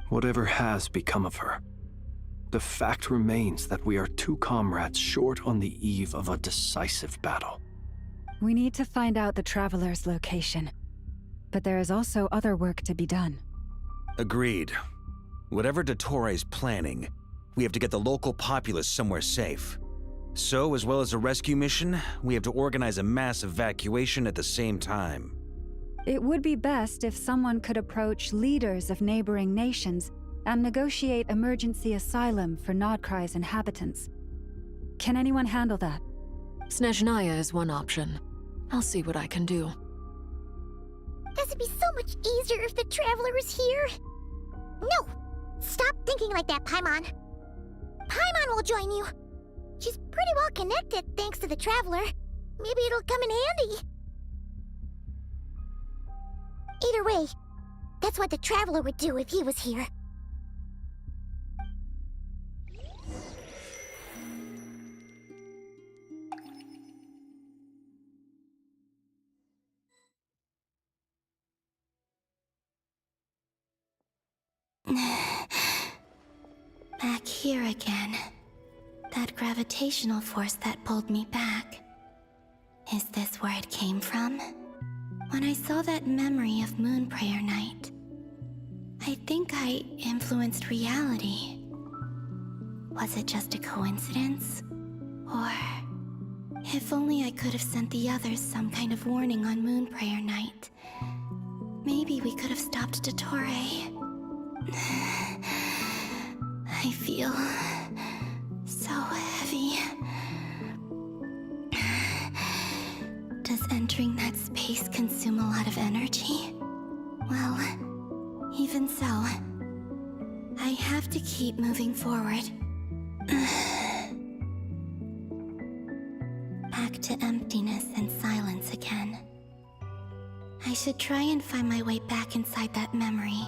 Whatever has become of her, the fact remains that we are two comrades short on the eve of a decisive battle. We need to find out the Traveler's location. But there is also other work to be done. Agreed. Whatever Dottore's planning, We have to get the local populace somewhere safe. So, as well as a rescue mission, we have to organize a mass evacuation at the same time. It would be best if someone could approach leaders of neighboring nations and negotiate emergency asylum for nod-krai's inhabitants. Can anyone handle that? Snezhnaya is one option. I'll see what I can do. Does it be so much easier if the Traveler is here? No! Stop thinking like that, Paimon. Paimon will join you. She's pretty well connected thanks to the Traveler. Maybe it'll come in handy. Either way, that's what the Traveler would do if he was here. Back here again. That gravitational force that pulled me back. Is this where it came from? When I saw that memory of Moon Prayer Night, I think I influenced reality. Was it just a coincidence? Or... if only I could have sent the others some kind of warning on Moon Prayer Night. Maybe we could have stopped Dottore. I feel so heavy. Does entering that space consume a lot of energy? Well, even so, I have to keep moving forward. Back to emptiness and silence again. I should try and find my way back inside that memory.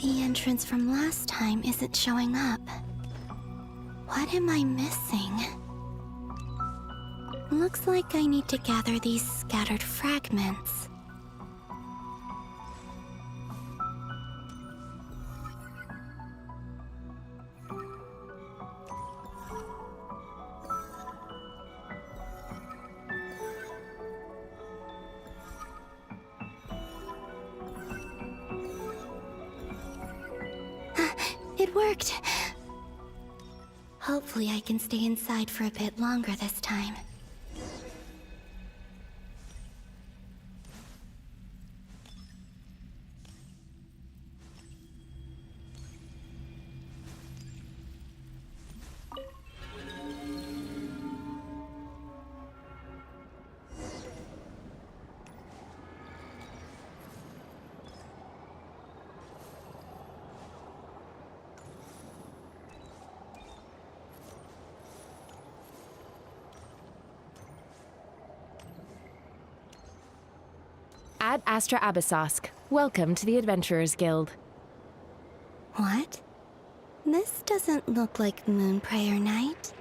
The entrance from last time isn't showing up. What am I missing? Looks like I need to gather these scattered fragments. It worked! Hopefully I can stay inside for a bit longer this time. Ad Astra Abyssosque. Welcome to the Adventurers Guild. What? This doesn't look like Moon Prayer Night.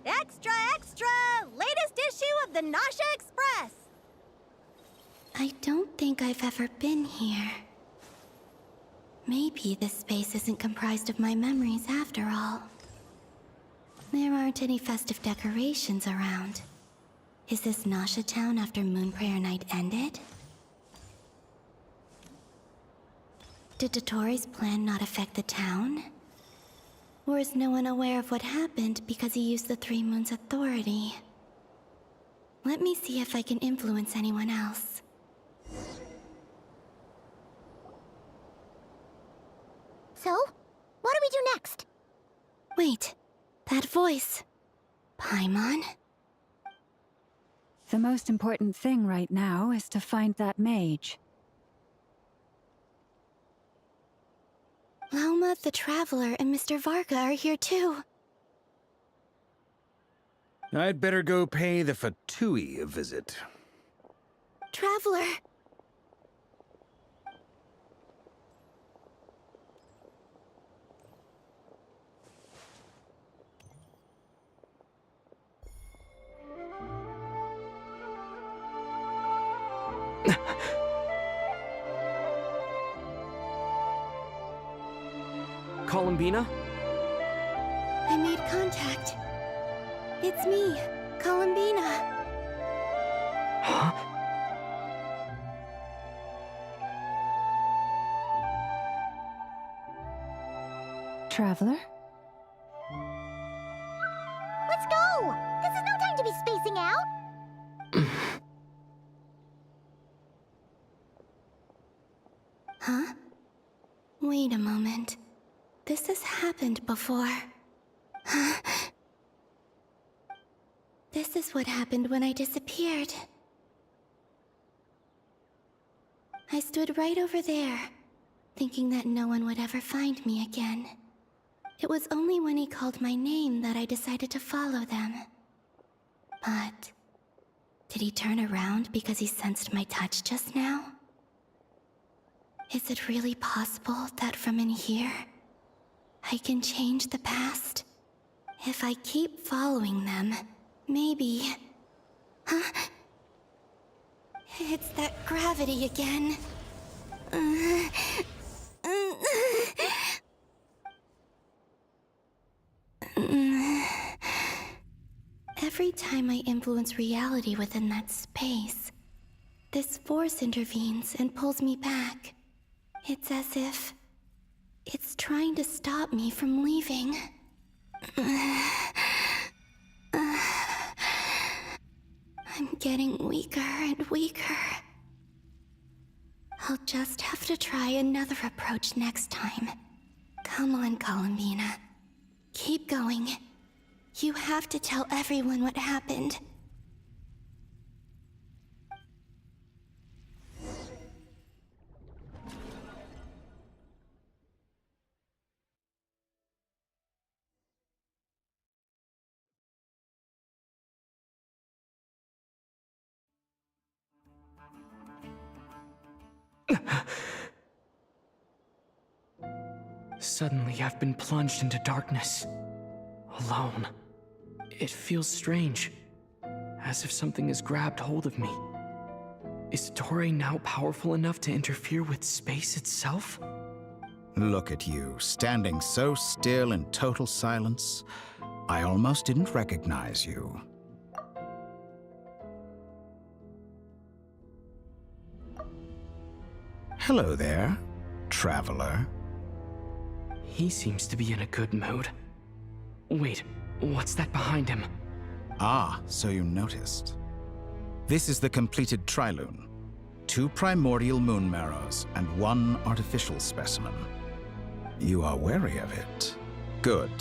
Extra, extra! Latest issue of the Nasha Express! I don't think I've ever been here. Maybe this space isn't comprised of my memories after all. There aren't any festive decorations around. Is this Nasha town after Moon Prayer Night ended? Did Dottore's plan not affect the town? Or is no one aware of what happened because he used the Three Moons' authority? Let me see if I can influence anyone else. So, what do we do next? Wait, that voice. Paimon? The most important thing right now is to find that mage. Lauma, the Traveler, and Mr. Varga are here too. I'd better go pay the Fatui a visit. Traveler! Columbina? I made contact. It's me, Columbina. Huh? Traveler? Let's go! This is no time to be spacing out! Huh? Wait a moment. This has happened before. This is what happened when I disappeared. I stood right over there, thinking that no one would ever find me again. It was only when he called my name that I decided to follow them. But did he turn around because he sensed my touch just now? Is it really possible that from in here, I can change the past? If I keep following them, maybe... Huh? It's that gravity again. Every time I influence reality within that space, this force intervenes and pulls me back. It's as if it's trying to stop me from leaving. I'm getting weaker and weaker. I'll just have to try another approach next time. Come on, Columbina. Keep going. You have to tell everyone what happened. Suddenly, I've been plunged into darkness. Alone. It feels strange. As if something has grabbed hold of me. Is Toray now powerful enough to interfere with space itself? Look at you, standing so still in total silence. I almost didn't recognize you. Hello there, traveler. He seems to be in a good mood. Wait, what's that behind him? Ah, so you noticed. This is the completed trilune. 2 primordial moon marrows and 1 artificial specimen. You are wary of it. Good.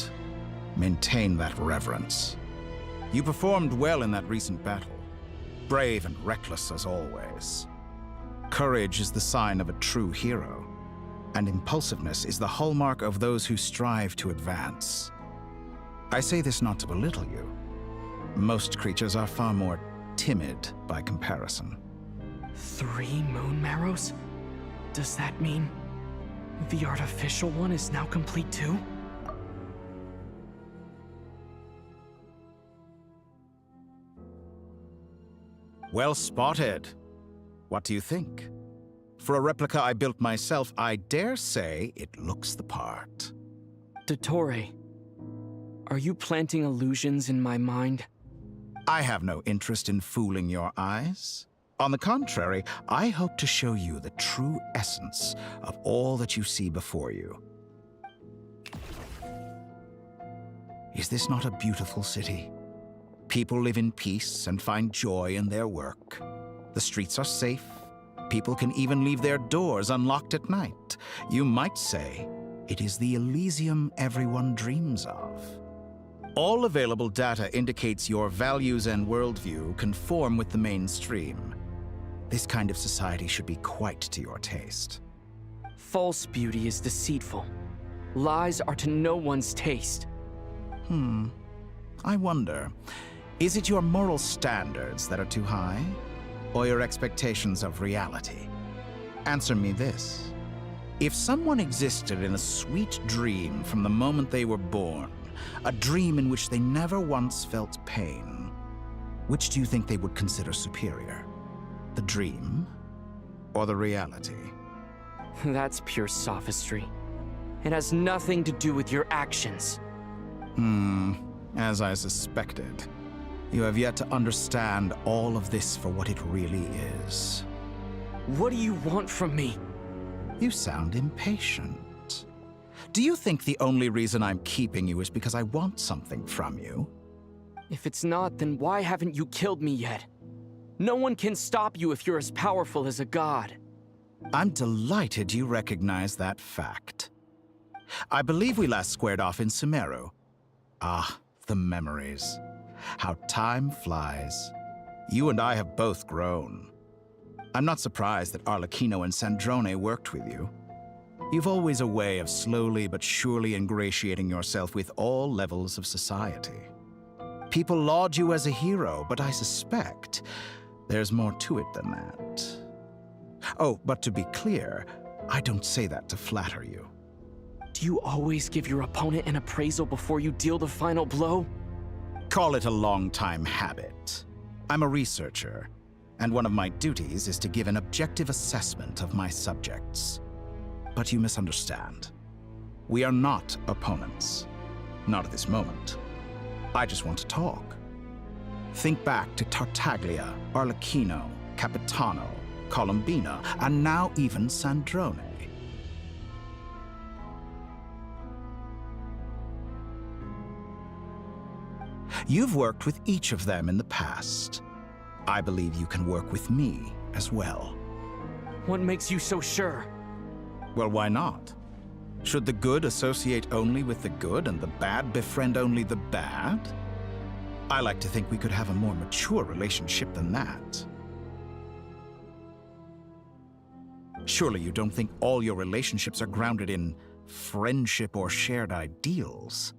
Maintain that reverence. You performed well in that recent battle. Brave and reckless as always. Courage is the sign of a true hero, and impulsiveness is the hallmark of those who strive to advance. I say this not to belittle you. Most creatures are far more timid by comparison. 3 moon marrows? Does that mean the artificial one is now complete too? Well spotted. What do you think? For a replica I built myself, I dare say it looks the part. Dottore, are you planting illusions in my mind? I have no interest in fooling your eyes. On the contrary, I hope to show you the true essence of all that you see before you. Is this not a beautiful city? People live in peace and find joy in their work. The streets are safe. People can even leave their doors unlocked at night. You might say it is the Elysium everyone dreams of. All available data indicates your values and worldview conform with the mainstream. This kind of society should be quite to your taste. False beauty is deceitful. Lies are to no one's taste. I wonder, is it your moral standards that are too high? or your expectations of reality? Answer me this. If someone existed in a sweet dream from the moment they were born, a dream in which they never once felt pain, which do you think they would consider superior? The dream or the reality? That's pure sophistry. It has nothing to do with your actions. As I suspected. You have yet to understand all of this for what it really is. What do you want from me? You sound impatient. Do you think the only reason I'm keeping you is because I want something from you? If it's not, then why haven't you killed me yet? No one can stop you if you're as powerful as a god. I'm delighted you recognize that fact. I believe we last squared off in Sumeru. Ah, the memories. How time flies. You and I have both grown. I'm not surprised that Arlecchino and Sandrone worked with you. You've always a way of slowly but surely ingratiating yourself with all levels of society. People laud you as a hero, but I suspect there's more to it than that. Oh, but to be clear, I don't say that to flatter you. Do you always give your opponent an appraisal before you deal the final blow? Call it a long-time habit. I'm a researcher, and one of my duties is to give an objective assessment of my subjects. But you misunderstand. We are not opponents. Not at this moment. I just want to talk. Think back to Tartaglia, Arlecchino, Capitano, Colombina, and now even Sandrone. You've worked with each of them in the past. I believe you can work with me as well. What makes you so sure? Well, why not? Should the good associate only with the good and the bad befriend only the bad? I like to think we could have a more mature relationship than that. Surely you don't think all your relationships are grounded in friendship or shared ideals?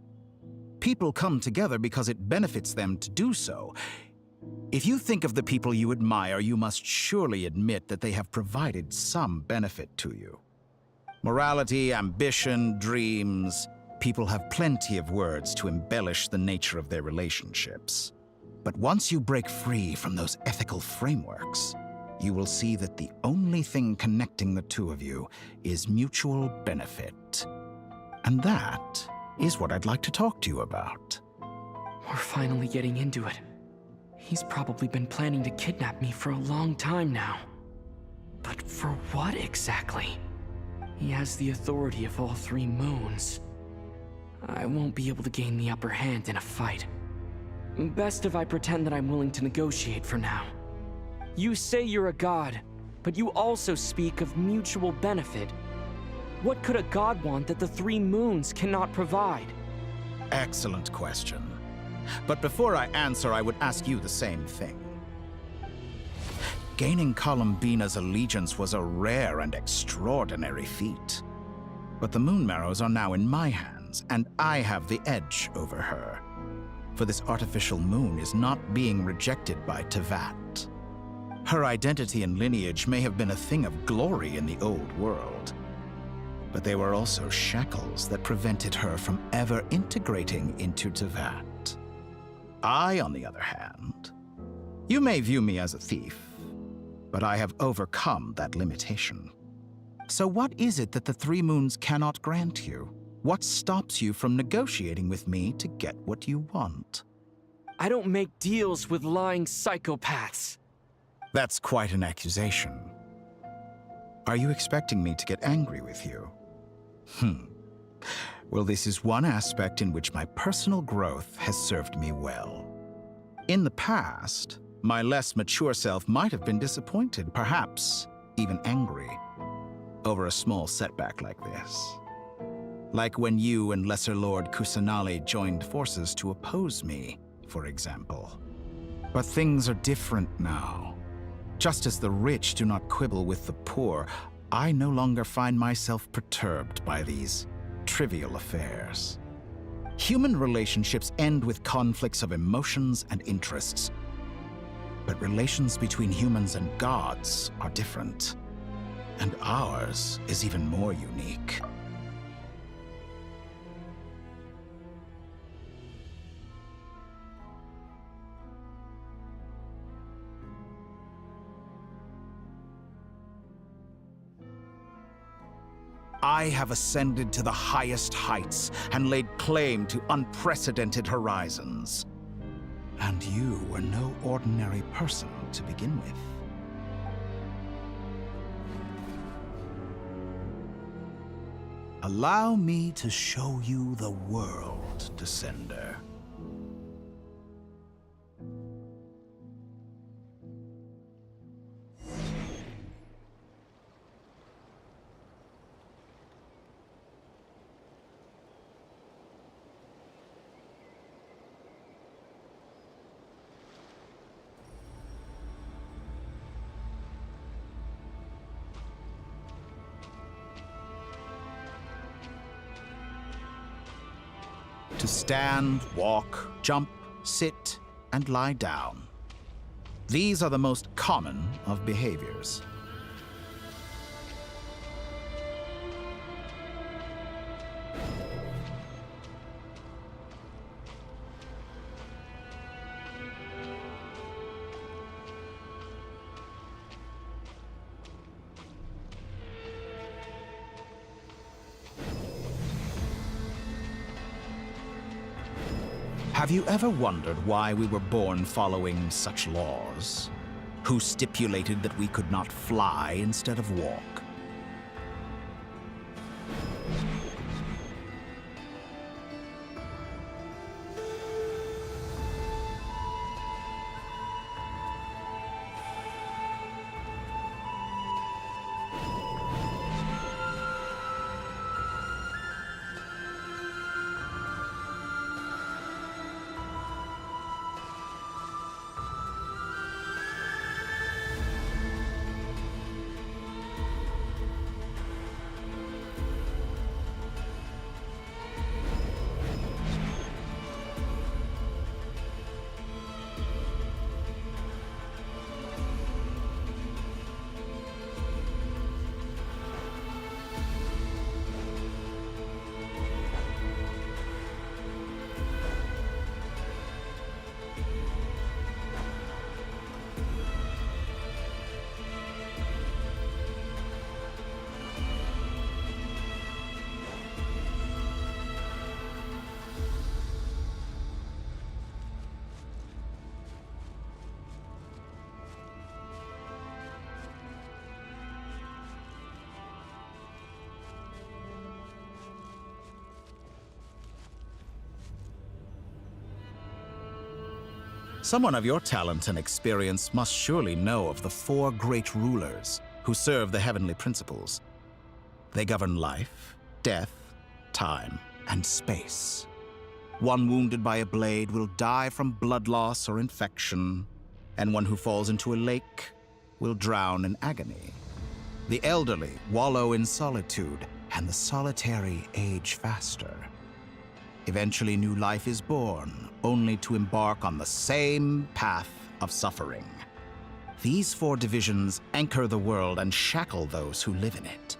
People come together because it benefits them to do so. If you think of the people you admire, you must surely admit that they have provided some benefit to you. Morality, ambition, dreams. People have plenty of words to embellish the nature of their relationships. But once you break free from those ethical frameworks, you will see that the only thing connecting the two of you is mutual benefit. And that is what I'd like to talk to you about. We're finally getting into it. He's probably been planning to kidnap me for a long time now. But for what exactly? He has the authority of all three moons. I won't be able to gain the upper hand in a fight. Best if I pretend that I'm willing to negotiate for now. You say you're a god, but you also speak of mutual benefit. What could a god want that the three moons cannot provide? Excellent question. But before I answer, I would ask you the same thing. Gaining Colombina's allegiance was a rare and extraordinary feat. But the Moon Marrows are now in my hands, and I have the edge over her. For this artificial moon is not being rejected by Tevat. Her identity and lineage may have been a thing of glory in the old world, but they were also shackles that prevented her from ever integrating into Tevat. I, on the other hand, you may view me as a thief, but I have overcome that limitation. So what is it that the three moons cannot grant you? What stops you from negotiating with me to get what you want? I don't make deals with lying psychopaths. That's quite an accusation. Are you expecting me to get angry with you? Well, this is one aspect in which my personal growth has served me well. In the past, my less mature self might have been disappointed, perhaps even angry, over a small setback like this. Like when you and Lesser Lord Kusanali joined forces to oppose me, for example. But things are different now. Just as the rich do not quibble with the poor, I no longer find myself perturbed by these trivial affairs. Human relationships end with conflicts of emotions and interests. But relations between humans and gods are different. And ours is even more unique. I have ascended to the highest heights and laid claim to unprecedented horizons. And you were no ordinary person to begin with. Allow me to show you the world, Descender. To stand, walk, jump, sit, and lie down. These are the most common of behaviors. Have you ever wondered why we were born following such laws? Who stipulated that we could not fly instead of walk? Someone of your talent and experience must surely know of the 4 great rulers who serve the heavenly principles. They govern life, death, time, and space. One wounded by a blade will die from blood loss or infection, and one who falls into a lake will drown in agony. The elderly wallow in solitude, and the solitary age faster. Eventually, new life is born, only to embark on the same path of suffering. These 4 divisions anchor the world and shackle those who live in it.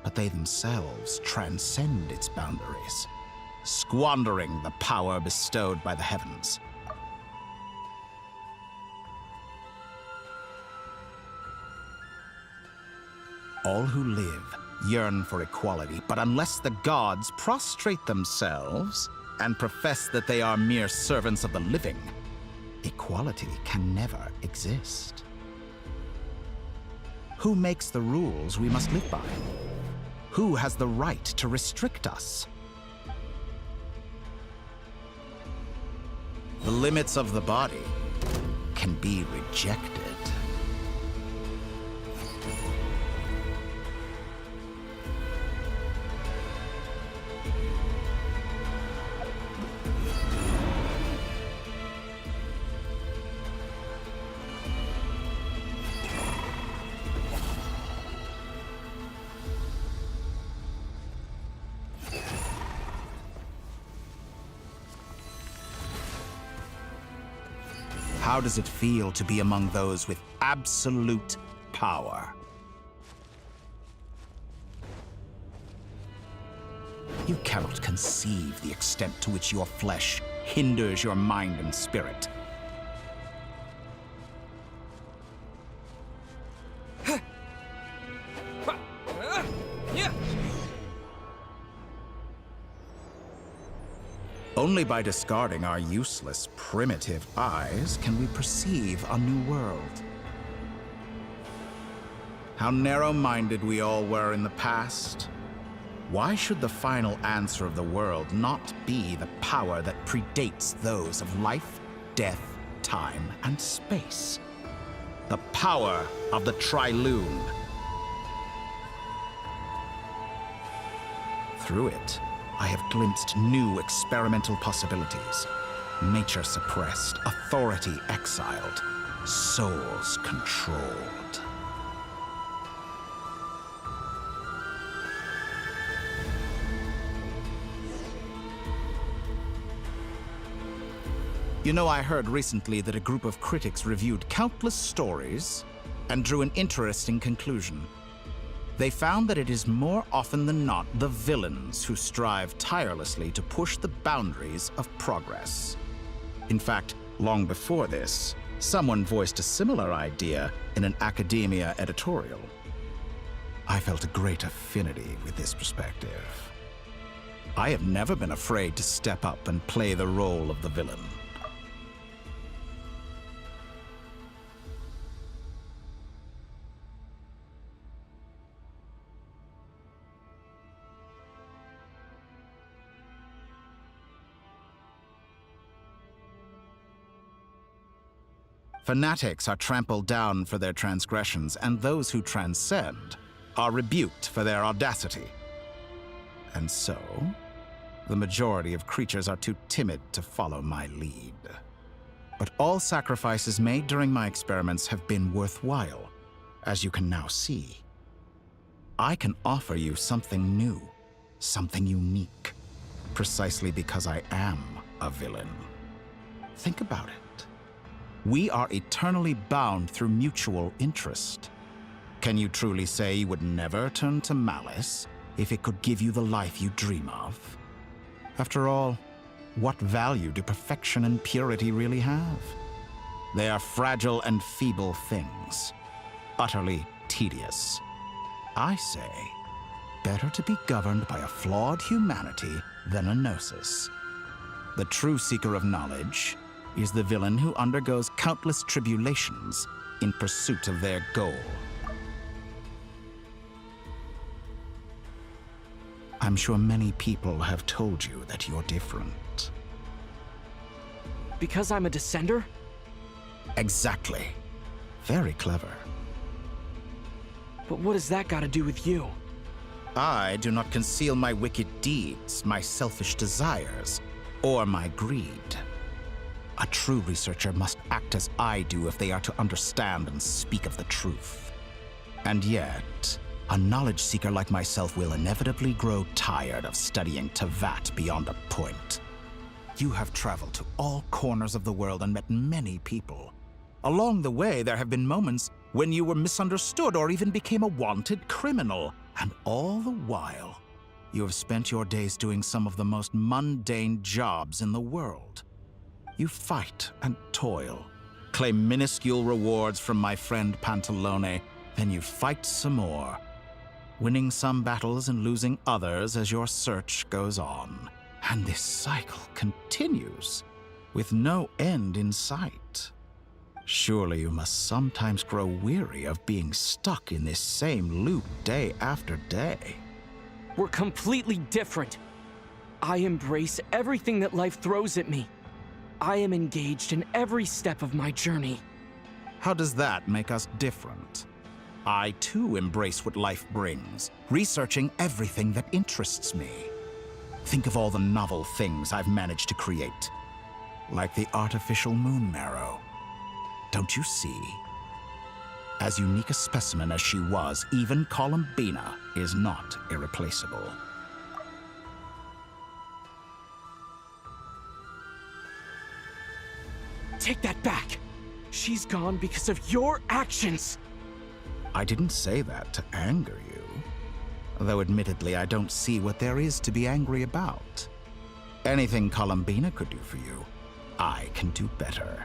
But they themselves transcend its boundaries, squandering the power bestowed by the heavens. All who live yearn for equality, but unless the gods prostrate themselves and profess that they are mere servants of the living, equality can never exist. Who makes the rules we must live by? Who has the right to restrict us? The limits of the body can be rejected. How does it feel to be among those with absolute power? You cannot conceive the extent to which your flesh hinders your mind and spirit. Only by discarding our useless, primitive eyes can we perceive a new world. How narrow-minded we all were in the past. Why should the final answer of the world not be the power that predates those of life, death, time, and space? The power of the Triloon. Through it, I have glimpsed new experimental possibilities. Nature suppressed, authority exiled, souls controlled. You know, I heard recently that a group of critics reviewed countless stories and drew an interesting conclusion. They found that it is more often than not the villains who strive tirelessly to push the boundaries of progress. In fact, long before this, someone voiced a similar idea in an academia editorial. I felt a great affinity with this perspective. I have never been afraid to step up and play the role of the villain. Fanatics are trampled down for their transgressions, and those who transcend are rebuked for their audacity. And so, the majority of creatures are too timid to follow my lead. But all sacrifices made during my experiments have been worthwhile, as you can now see. I can offer you something new, something unique, precisely because I am a villain. Think about it. We are eternally bound through mutual interest. Can you truly say you would never turn to malice if it could give you the life you dream of? After all, what value do perfection and purity really have? They are fragile and feeble things, utterly tedious. I say, better to be governed by a flawed humanity than a gnosis. The true seeker of knowledge is the villain who undergoes countless tribulations in pursuit of their goal. I'm sure many people have told you that you're different. Because I'm a descender? Exactly. Very clever. But what has that got to do with you? I do not conceal my wicked deeds, my selfish desires, or my greed. A true researcher must act as I do if they are to understand and speak of the truth. And yet, a knowledge seeker like myself will inevitably grow tired of studying Tevat beyond a point. You have traveled to all corners of the world and met many people. Along the way, there have been moments when you were misunderstood or even became a wanted criminal. And all the while, you have spent your days doing some of the most mundane jobs in the world. You fight and toil, claim minuscule rewards from my friend Pantalone, then you fight some more, winning some battles and losing others as your search goes on. And this cycle continues, with no end in sight. Surely you must sometimes grow weary of being stuck in this same loop day after day. We're completely different. I embrace everything that life throws at me. I am engaged in every step of my journey. How does that make us different? I too embrace what life brings, researching everything that interests me. Think of all the novel things I've managed to create, like the artificial moon marrow. Don't you see? As unique a specimen as she was, even Columbina is not irreplaceable. Take that back! She's gone because of your actions! I didn't say that to anger you. Though admittedly, I don't see what there is to be angry about. Anything Columbina could do for you, I can do better.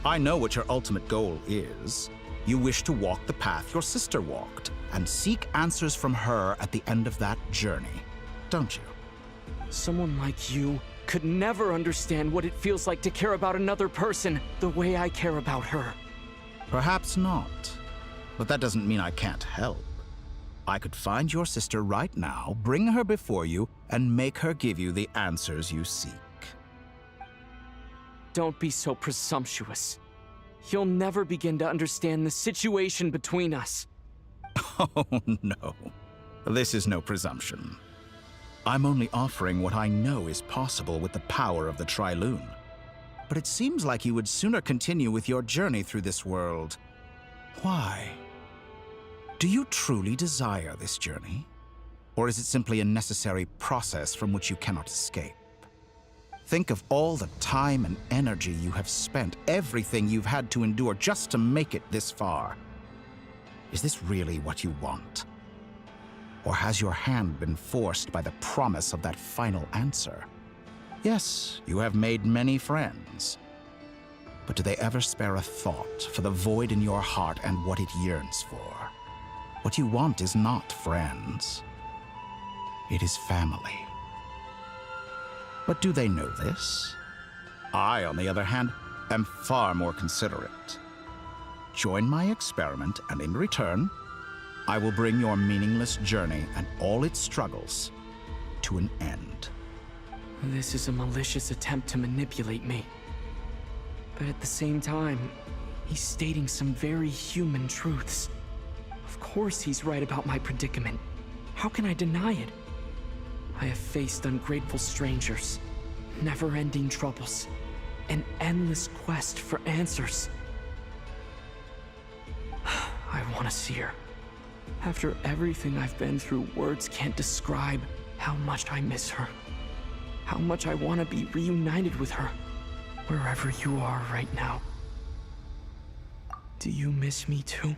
I know what your ultimate goal is. You wish to walk the path your sister walked, and seek answers from her at the end of that journey, don't you? Someone like you could never understand what it feels like to care about another person the way I care about her. Perhaps not. But that doesn't mean I can't help. I could find your sister right now, bring her before you, and make her give you the answers you seek. Don't be so presumptuous. You'll never begin to understand the situation between us. Oh, no. This is no presumption. I'm only offering what I know is possible with the power of the Tri-Lune. But it seems like you would sooner continue with your journey through this world. Why? Do you truly desire this journey? Or is it simply a necessary process from which you cannot escape? Think of all the time and energy you have spent, everything you've had to endure just to make it this far. Is this really what you want? Or has your hand been forced by the promise of that final answer? Yes, you have made many friends. But do they ever spare a thought for the void in your heart and what it yearns for? What you want is not friends. It is family. But do they know this? I, on the other hand, am far more considerate. Join my experiment, and in return, I will bring your meaningless journey and all its struggles to an end. This is a malicious attempt to manipulate me. But at the same time, he's stating some very human truths. Of course he's right about my predicament. How can I deny it? I have faced ungrateful strangers, never-ending troubles, an endless quest for answers. I want to see her. After everything I've been through, words can't describe how much I miss her. How much I want to be reunited with her, wherever you are right now. Do you miss me too?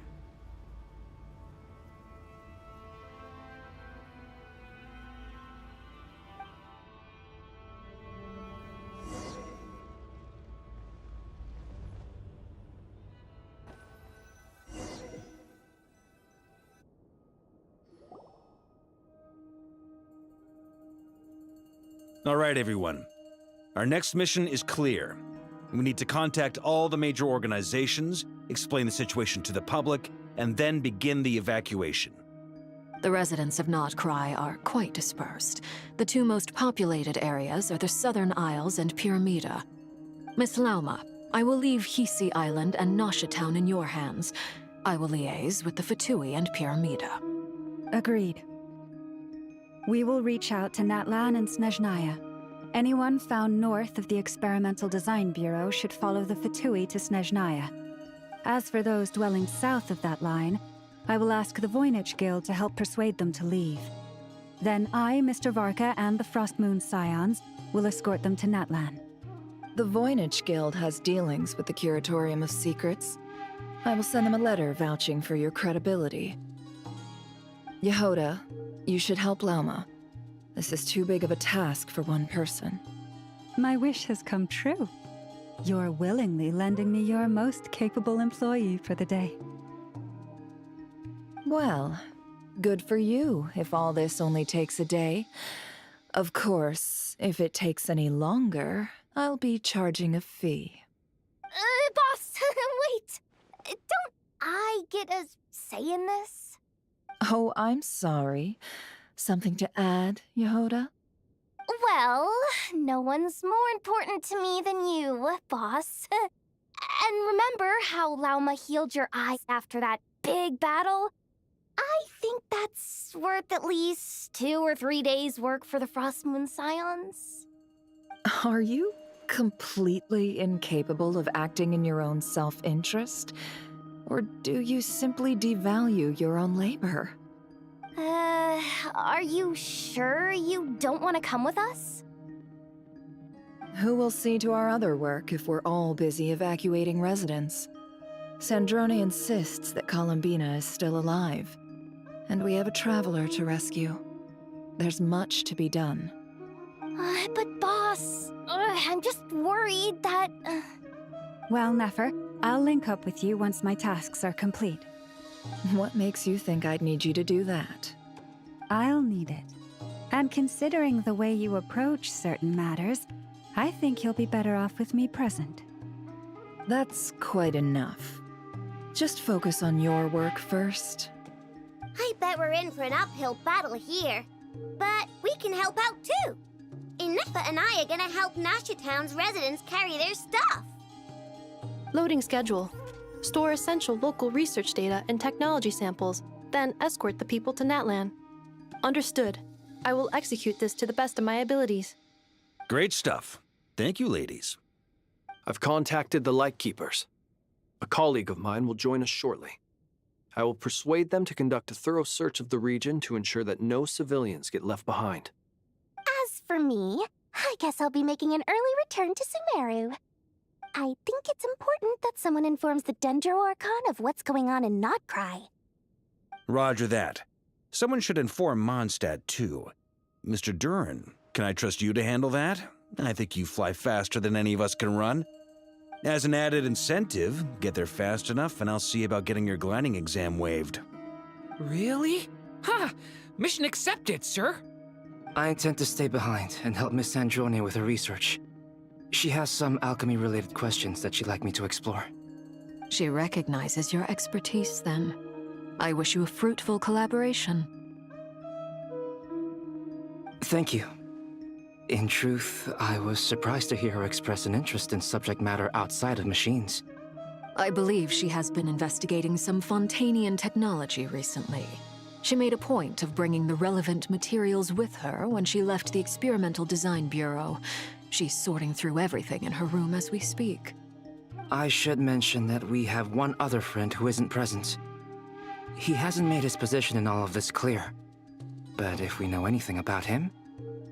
All right, everyone. Our next mission is clear. We need to contact all the major organizations, explain the situation to the public, and then begin the evacuation. The residents of nod-krai are quite dispersed. The two most populated areas are the Southern Isles and Pyramida. Miss Lauma, I will leave Hisi Island and Nasha Town in your hands. I will liaise with the Fatui and Pyramida. Agreed. We will reach out to Natlan and Snezhnaya. Anyone found north of the Experimental Design Bureau should follow the Fatui to Snezhnaya. As for those dwelling south of that line, I will ask the Voynich Guild to help persuade them to leave. Then I, Mr. Varka, and the Frostmoon Scions will escort them to Natlan. The Voynich Guild has dealings with the Curatorium of Secrets. I will send them a letter vouching for your credibility. Yehoda, you should help Lauma. This is too big of a task for one person. My wish has come true. You're willingly lending me your most capable employee for the day. Well, good for you if all this only takes a day. Of course, if it takes any longer, I'll be charging a fee. Boss, wait! Don't I get a say in this? Oh, I'm sorry. Something to add, Yehoda? Well, no one's more important to me than you, boss. And remember how Lauma healed your eyes after that big battle? I think that's worth at least 2 or 3 days' work for the Frostmoon Scions. Are you completely incapable of acting in your own self-interest? Or do you simply devalue your own labor? Are you sure you don't want to come with us? Who will see to our other work if we're all busy evacuating residents? Sandrone insists that Columbina is still alive, and we have a traveler to rescue. There's much to be done. But boss, I'm just worried that... Well, Nefer, I'll link up with you once my tasks are complete. What makes you think I'd need you to do that? I'll need it. And considering the way you approach certain matters, I think you'll be better off with me present. That's quite enough. Just focus on your work first. I bet we're in for an uphill battle here. But we can help out too. Inefa and I are gonna help Nasha Town's residents carry their stuff. Loading schedule. Store essential local research data and technology samples, then escort the people to Natlan. Understood. I will execute this to the best of my abilities. Great stuff. Thank you, ladies. I've contacted the Lightkeepers. A colleague of mine will join us shortly. I will persuade them to conduct a thorough search of the region to ensure that no civilians get left behind. As for me, I guess I'll be making an early return to Sumeru. I think it's important that someone informs the Dendro Archon of what's going on in nod-krai. Roger that. Someone should inform Mondstadt, too. Mr. Duran, can I trust you to handle that? I think you fly faster than any of us can run. As an added incentive, get there fast enough and I'll see about getting your gliding exam waived. Really? Ha! Mission accepted, sir. I intend to stay behind and help Miss Sandrone with her research. She has some alchemy-related questions that she'd like me to explore. She recognizes your expertise, then. I wish you a fruitful collaboration. Thank you. In truth, I was surprised to hear her express an interest in subject matter outside of machines. I believe she has been investigating some Fontanian technology recently. She made a point of bringing the relevant materials with her when she left the Experimental Design Bureau. She's sorting through everything in her room as we speak. I should mention that we have one other friend who isn't present. He hasn't made his position in all of this clear. But if we know anything about him,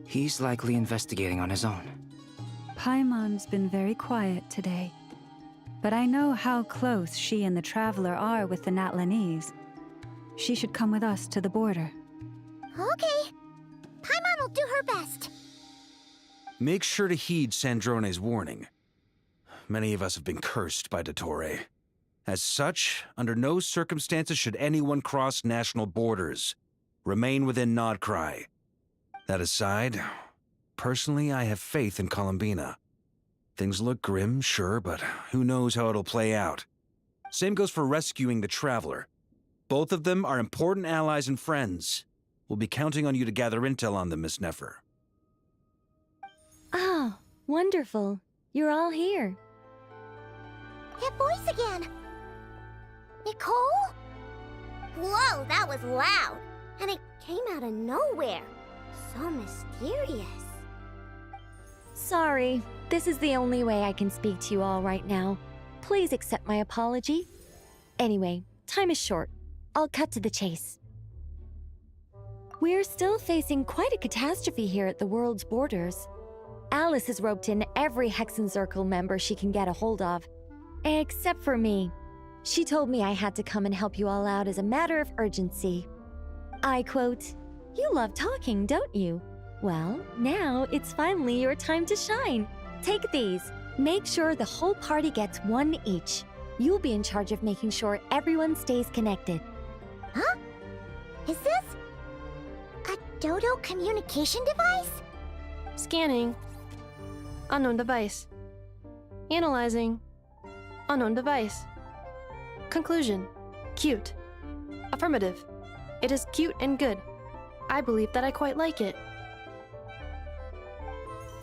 he's likely investigating on his own. Paimon's been very quiet today. But I know how close she and the Traveler are with the Natlanese. She should come with us to the border. Okay. Paimon will do her best. Make sure to heed Sandrone's warning. Many of us have been cursed by Dottore. As such, under no circumstances should anyone cross national borders. Remain within nod-krai. That aside, personally, I have faith in Columbina. Things look grim, sure, but who knows how it'll play out. Same goes for rescuing the Traveler. Both of them are important allies and friends. We'll be counting on you to gather intel on them, Miss Nefer. Oh, wonderful. You're all here. That voice again. Nicole? Whoa, that was loud. And it came out of nowhere. So mysterious. Sorry, this is the only way I can speak to you all right now. Please accept my apology. Anyway, time is short. I'll cut to the chase. We're still facing quite a catastrophe here at the world's borders. Alice has roped in every Hexen Circle member she can get a hold of. Except for me. She told me I had to come and help you all out as a matter of urgency. I quote, "You love talking, don't you? Well, now it's finally your time to shine. Take these. Make sure the whole party gets one each. You'll be in charge of making sure everyone stays connected." Huh? Is this a Dodo communication device? Scanning. Unknown device. Analyzing. Unknown device. Conclusion. Cute. Affirmative. It is cute and good. I believe that I quite like it.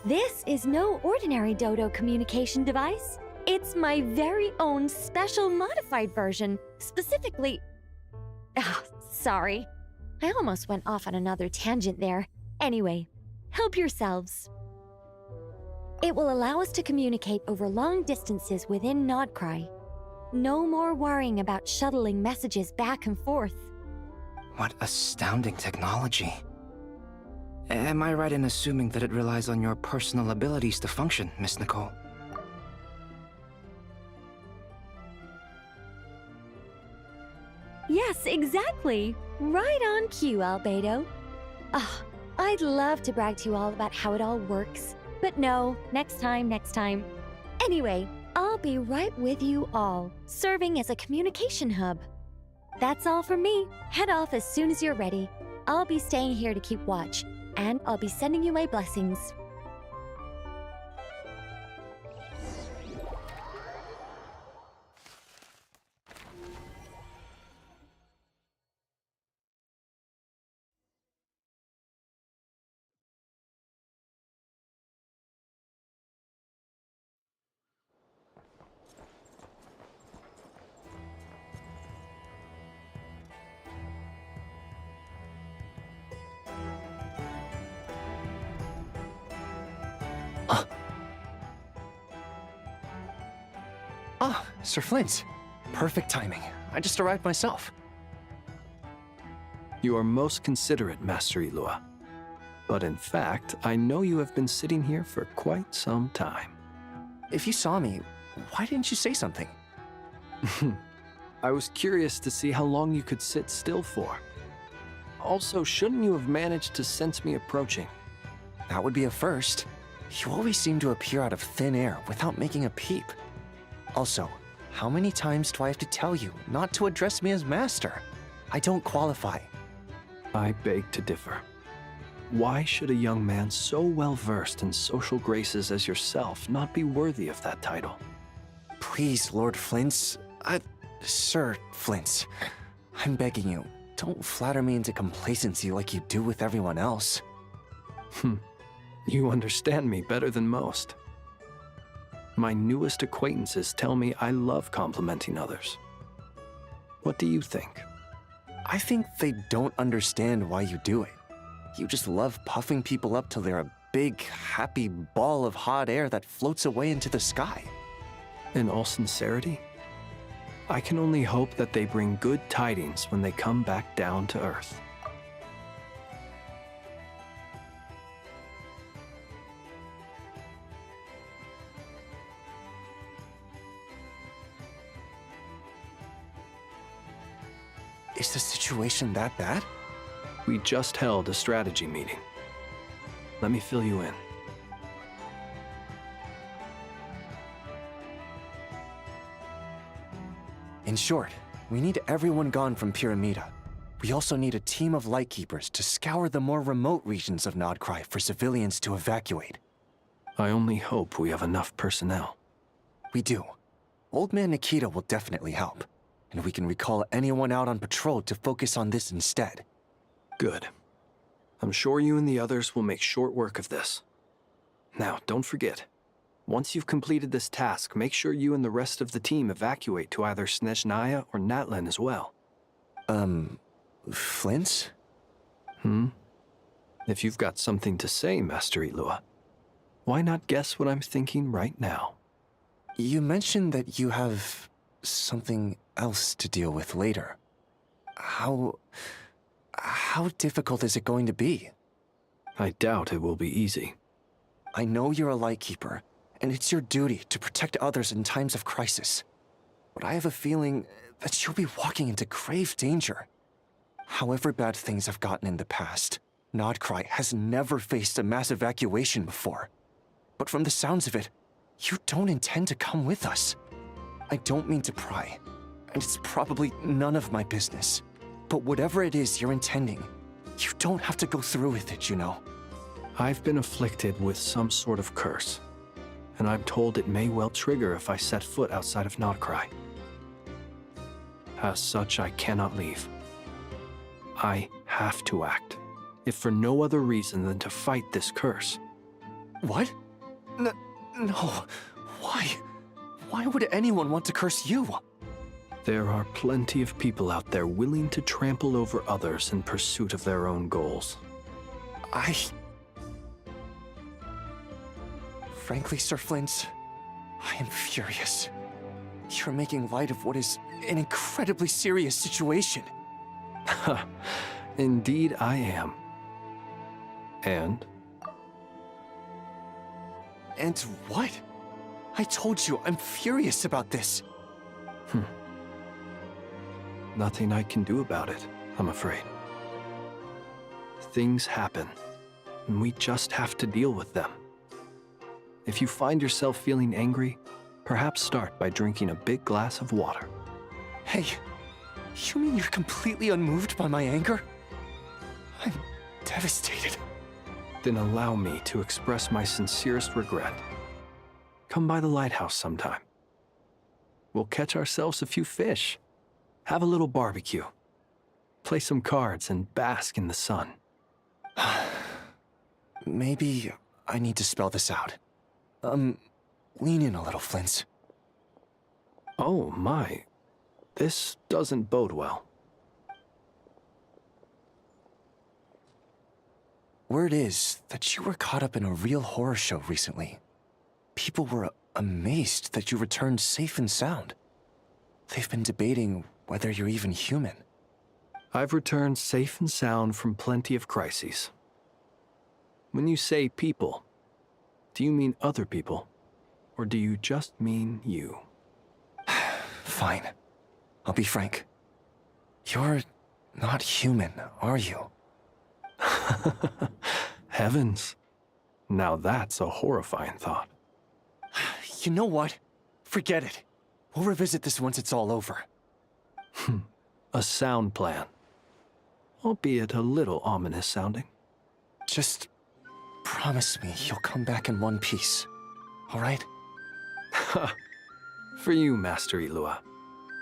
This is no ordinary Dodo communication device. It's my very own special modified version, specifically... Ah, sorry. I almost went off on another tangent there. Anyway, help yourselves. It will allow us to communicate over long distances within nod-krai. No more worrying about shuttling messages back and forth. What astounding technology. Am I right in assuming that it relies on your personal abilities to function, Miss Nicole? Yes, exactly. Right on cue, Albedo. Ah, I'd love to brag to you all about how it all works. But no, next time, next time. Anyway, I'll be right with you all, serving as a communication hub. That's all from me. Head off as soon as you're ready. I'll be staying here to keep watch, and I'll be sending you my blessings. Ah, Sir Flint. Perfect timing. I just arrived myself. You are most considerate, Master Ilua. But in fact, I know you have been sitting here for quite some time. If you saw me, why didn't you say something? I was curious to see how long you could sit still for. Also, shouldn't you have managed to sense me approaching? That would be a first. You always seem to appear out of thin air without making a peep. Also, how many times do I have to tell you not to address me as master? I don't qualify. I beg to differ. Why should a young man so well versed in social graces as yourself not be worthy of that title? Please, Lord Flint's... Sir Flint's. I'm begging you, don't flatter me into complacency like you do with everyone else. You understand me better than most. My newest acquaintances tell me I love complimenting others. What do you think? I think they don't understand why you do it. You just love puffing people up till they're a big, happy ball of hot air that floats away into the sky. In all sincerity, I can only hope that they bring good tidings when they come back down to earth. Is the situation that bad? We just held a strategy meeting. Let me fill you in. In short, we need everyone gone from Pyramida. We also need a team of Lightkeepers to scour the more remote regions of nod-krai for civilians to evacuate. I only hope we have enough personnel. We do. Old Man Nikita will definitely help, and we can recall anyone out on patrol to focus on this instead. Good. I'm sure you and the others will make short work of this. Now, don't forget, once you've completed this task, make sure you and the rest of the team evacuate to either Snezhnaya or Natlan as well. Flint? If you've got something to say, Master Ilua, why not guess what I'm thinking right now? You mentioned that you have something else to deal with later. How difficult is it going to be? I doubt it will be easy. I know you're a Lightkeeper, and it's your duty to protect others in times of crisis. But I have a feeling that you'll be walking into grave danger. However bad things have gotten in the past, nod-krai has never faced a mass evacuation before. But from the sounds of it, you don't intend to come with us. I don't mean to pry, and it's probably none of my business. But whatever it is you're intending, you don't have to go through with it, you know. I've been afflicted with some sort of curse, and I'm told it may well trigger if I set foot outside of nod-krai. As such, I cannot leave. I have to act, if for no other reason than to fight this curse. What? No. Why? Why would anyone want to curse you? There are plenty of people out there willing to trample over others in pursuit of their own goals. Frankly, Sir Flint, I am furious. You're making light of what is an incredibly serious situation. Indeed I am. And? And what? I told you, I'm furious about this. Nothing I can do about it, I'm afraid. Things happen, and we just have to deal with them. If you find yourself feeling angry, perhaps start by drinking a big glass of water. Hey, you mean you're completely unmoved by my anger? I'm devastated. Then allow me to express my sincerest regret. Come by the lighthouse sometime. We'll catch ourselves a few fish, have a little barbecue, play some cards, and bask in the sun. Maybe I need to spell this out. Lean in a little, Flint. Oh my, this doesn't bode well. Word is that you were caught up in a real horror show recently. People were amazed that you returned safe and sound. They've been debating whether you're even human. I've returned safe and sound from plenty of crises. When you say people, do you mean other people? Or do you just mean you? Fine. I'll be frank. You're not human, are you? Heavens. Now that's a horrifying thought. You know what? Forget it. We'll revisit this once it's all over. A sound plan. Albeit a little ominous sounding. Just promise me you'll come back in one piece, all right? For you, Master Ilua.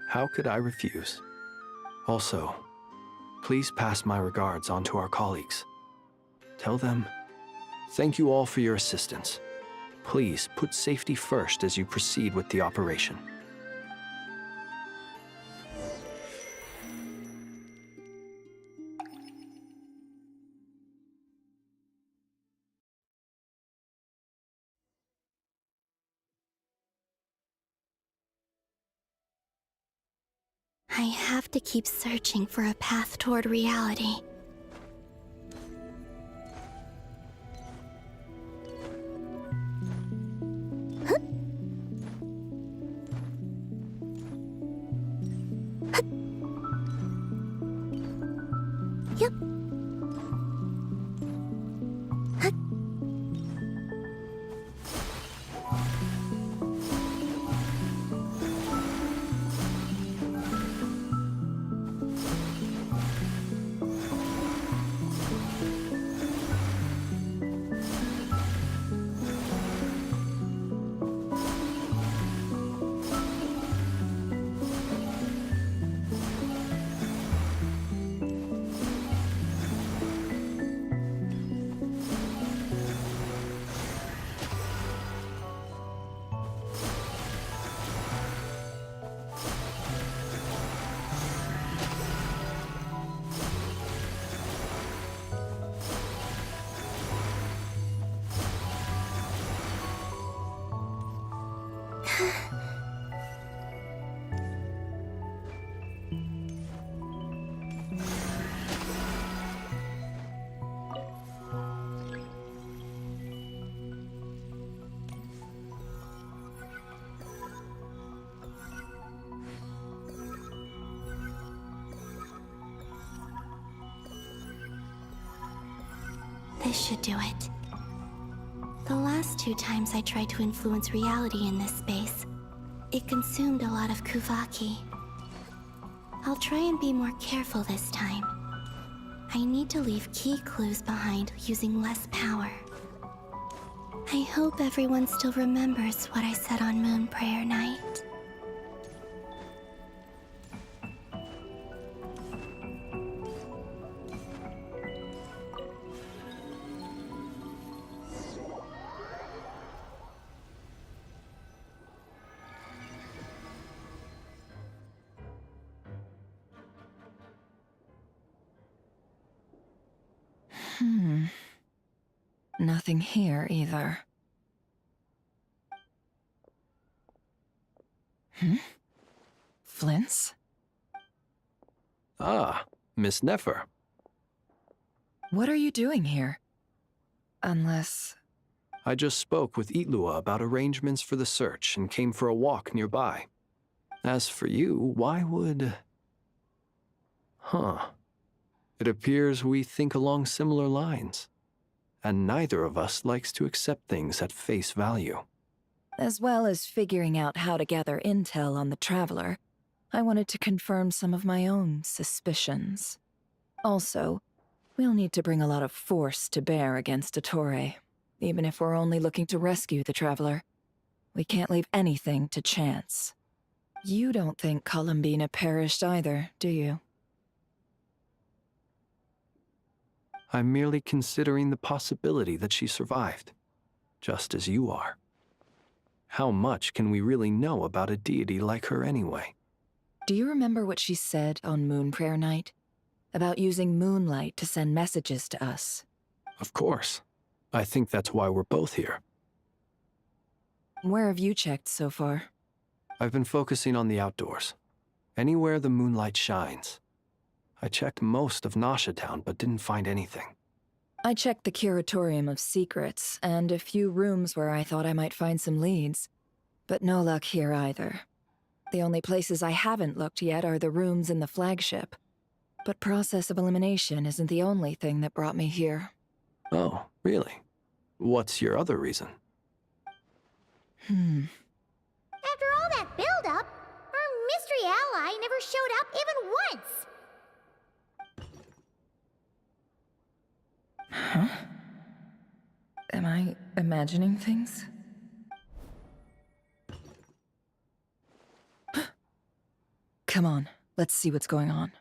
How could I refuse? Also, please pass my regards on to our colleagues. Tell them, thank you all for your assistance. Please put safety first as you proceed with the operation. I have to keep searching for a path toward reality. Yep. This should do it. The last 2 times I tried to influence reality in this space, it consumed a lot of Kuvaki. I'll try and be more careful this time. I need to leave key clues behind using less power. I hope everyone still remembers what I said on Moon Prayer Night. Nothing here either. Flint's? Ah, Miss Nefer. What are you doing here? Unless... I just spoke with Itlua about arrangements for the search and came for a walk nearby. As for you, why would... Huh. It appears we think along similar lines. And neither of us likes to accept things at face value. As well as figuring out how to gather intel on the Traveler, I wanted to confirm some of my own suspicions. Also, we'll need to bring a lot of force to bear against Ettore, even if we're only looking to rescue the Traveler. We can't leave anything to chance. You don't think Columbina perished either, do you? I'm merely considering the possibility that she survived, just as you are. How much can we really know about a deity like her anyway? Do you remember what she said on Moon Prayer Night? About using moonlight to send messages to us? Of course. I think that's why we're both here. Where have you checked so far? I've been focusing on the outdoors. Anywhere the moonlight shines. I checked most of Nasha Town, but didn't find anything. I checked the Curatorium of Secrets, and a few rooms where I thought I might find some leads. But no luck here either. The only places I haven't looked yet are the rooms in the flagship. But process of elimination isn't the only thing that brought me here. Oh, really? What's your other reason? After all that build-up, our mystery ally never showed up even once! Huh? Am I imagining things? Come on, let's see what's going on.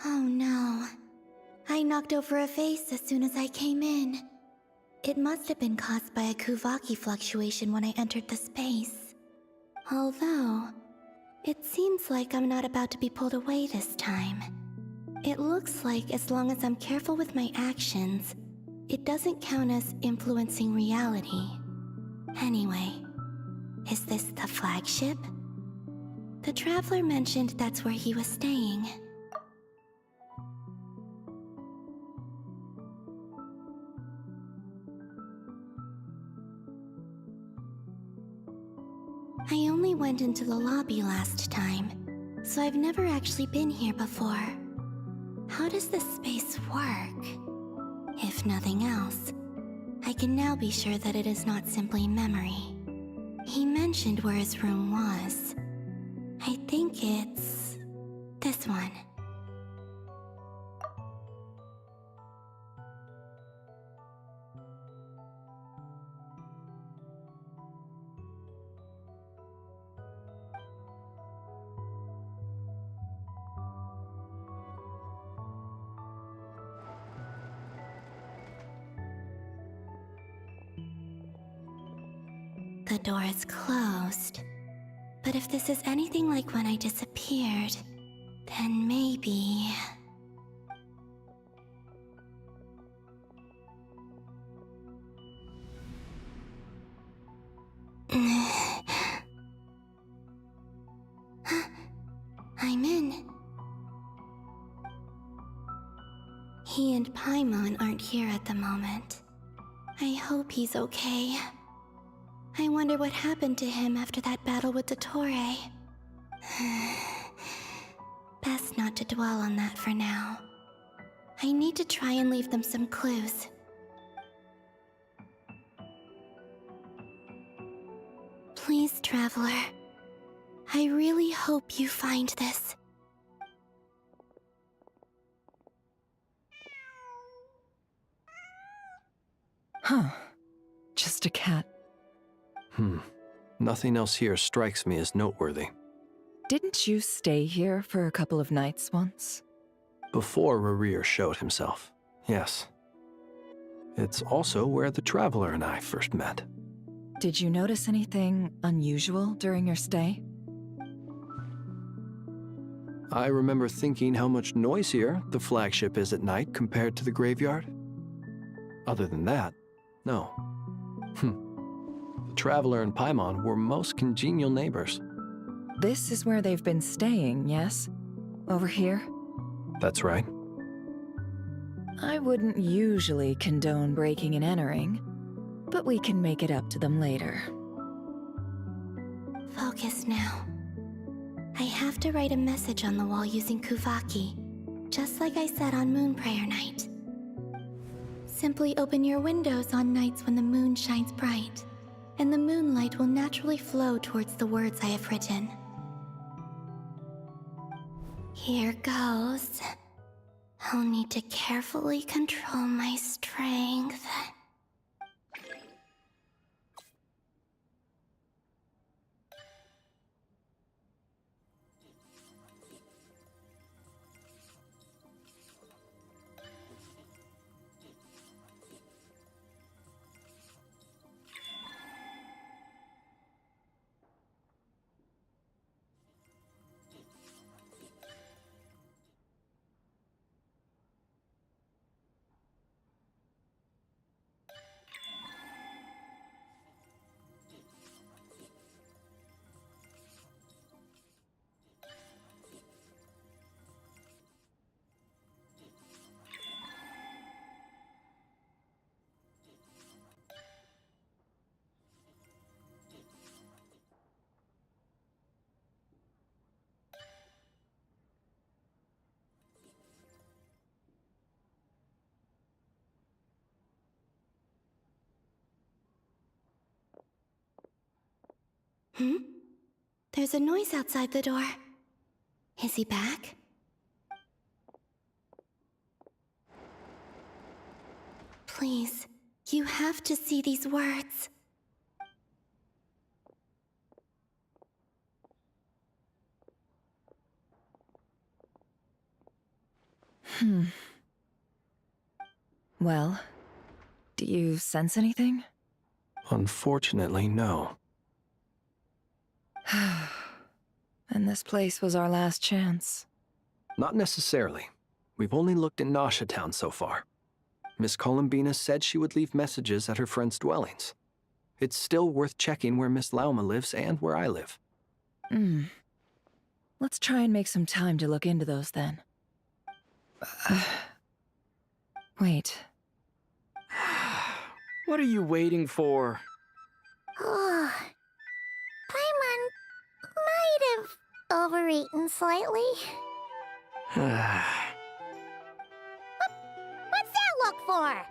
Oh no. I knocked over a vase as soon as I came in. It must have been caused by a Kuvaki fluctuation when I entered the space. Although, it seems like I'm not about to be pulled away this time. It looks like as long as I'm careful with my actions, it doesn't count as influencing reality. Anyway, is this the flagship? The Traveler mentioned that's where he was staying. I only went into the lobby last time, so I've never actually been here before. How does this space work? If nothing else, I can now be sure that it is not simply memory. He mentioned where his room was. I think it's... this one. The door is closed. But if this is anything like when I disappeared, then maybe... I'm in. He and Paimon aren't here at the moment. I hope he's okay. I wonder what happened to him after that battle with Ettore. Best not to dwell on that for now. I need to try and leave them some clues. Please, Traveler. I really hope you find this. Huh. Just a cat. Nothing else here strikes me as noteworthy. Didn't you stay here for a couple of nights once? Before Rerir showed himself, yes. It's also where the Traveler and I first met. Did you notice anything unusual during your stay? I remember thinking how much noisier the flagship is at night compared to the graveyard. Other than that, no. The Traveler and Paimon were most congenial neighbors. This is where they've been staying, yes? Over here? That's right. I wouldn't usually condone breaking and entering, but we can make it up to them later. Focus now. I have to write a message on the wall using Kuvaki, just like I said on Moon Prayer Night. Simply open your windows on nights when the moon shines bright, and the moonlight will naturally flow towards the words I have written. Here goes. I'll need to carefully control my strength. There's a noise outside the door. Is he back? Please, you have to see these words. Well, do you sense anything? Unfortunately, no. And this place was our last chance. Not necessarily. We've only looked in Nasha Town so far. Miss Columbina said she would leave messages at her friends' dwellings. It's still worth checking where Miss Lauma lives and where I live. Let's try and make some time to look into those then. Wait. What are you waiting for? Oh, Paimon might have overeaten slightly. What's that look for?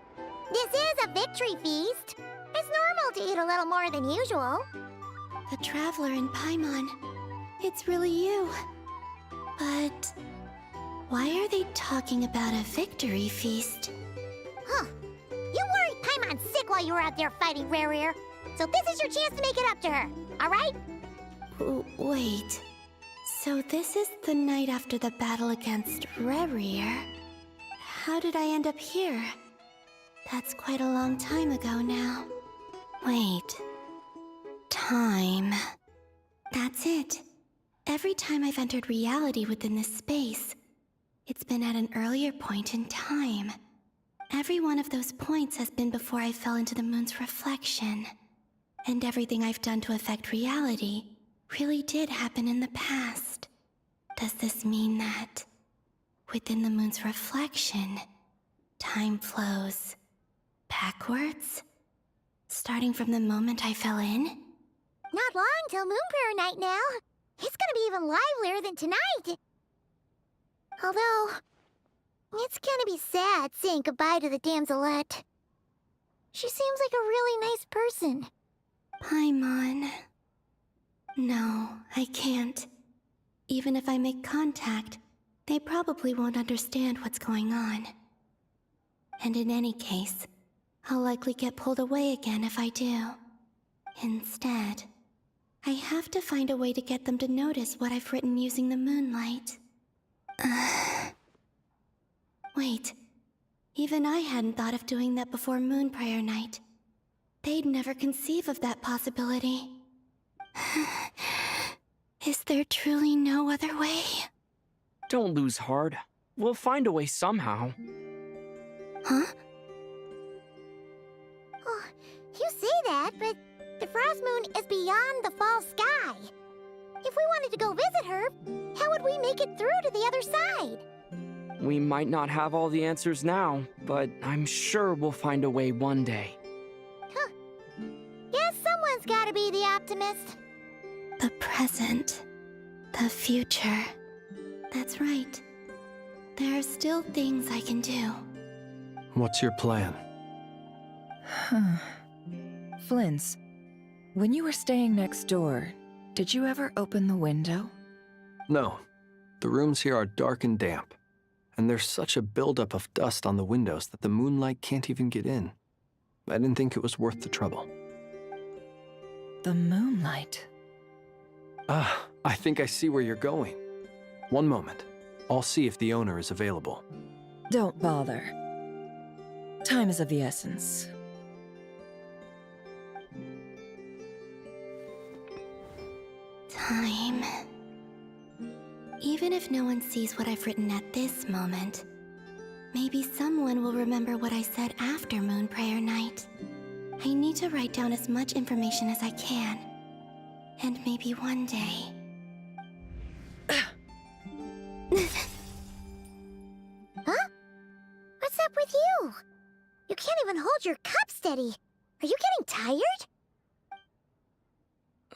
This is a victory feast. It's normal to eat a little more than usual. The Traveler in Paimon. It's really you. But why are they talking about a victory feast? Huh. You worried Paimon sick while you were out there fighting Rare, so this is your chance to make it up to her, alright? Wait. So this is the night after the battle against Rare. How did I end up here? That's quite a long time ago now. Wait. Time. That's it. Every time I've entered reality within this space, it's been at an earlier point in time. Every one of those points has been before I fell into the moon's reflection. And everything I've done to affect reality really did happen in the past. Does this mean that within the moon's reflection, time flows backwards? Starting from the moment I fell in? Not long till Moon Prayer Night now. It's gonna be even livelier than tonight. Although, it's gonna be sad saying goodbye to the damselette. She seems like a really nice person. Paimon. No, I can't. Even if I make contact, they probably won't understand what's going on. And in any case, I'll likely get pulled away again if I do. Instead, I have to find a way to get them to notice what I've written using the moonlight. Wait, even I hadn't thought of doing that before Moon Prayer Night. They'd never conceive of that possibility. Is there truly no other way? Don't lose heart. We'll find a way somehow. Huh? Oh, you say that, but the Frost Moon is beyond the fall sky. If we wanted to go visit her, how would we make it through to the other side? We might not have all the answers now, but I'm sure we'll find a way one day. Huh. Guess someone's gotta be the optimist. The present. The future. That's right. There are still things I can do. What's your plan? Flint's, when you were staying next door, did you ever open the window? No. The rooms here are dark and damp, and there's such a buildup of dust on the windows that the moonlight can't even get in. I didn't think it was worth the trouble. The moonlight? Ah, I think I see where you're going. One moment. I'll see if the owner is available. Don't bother. Time is of the essence. Time. Even if no one sees what I've written at this moment, maybe someone will remember what I said after Moon Prayer Night. I need to write down as much information as I can. And maybe one day... Huh? What's up with you? You can't even hold your cup steady. Are you getting tired?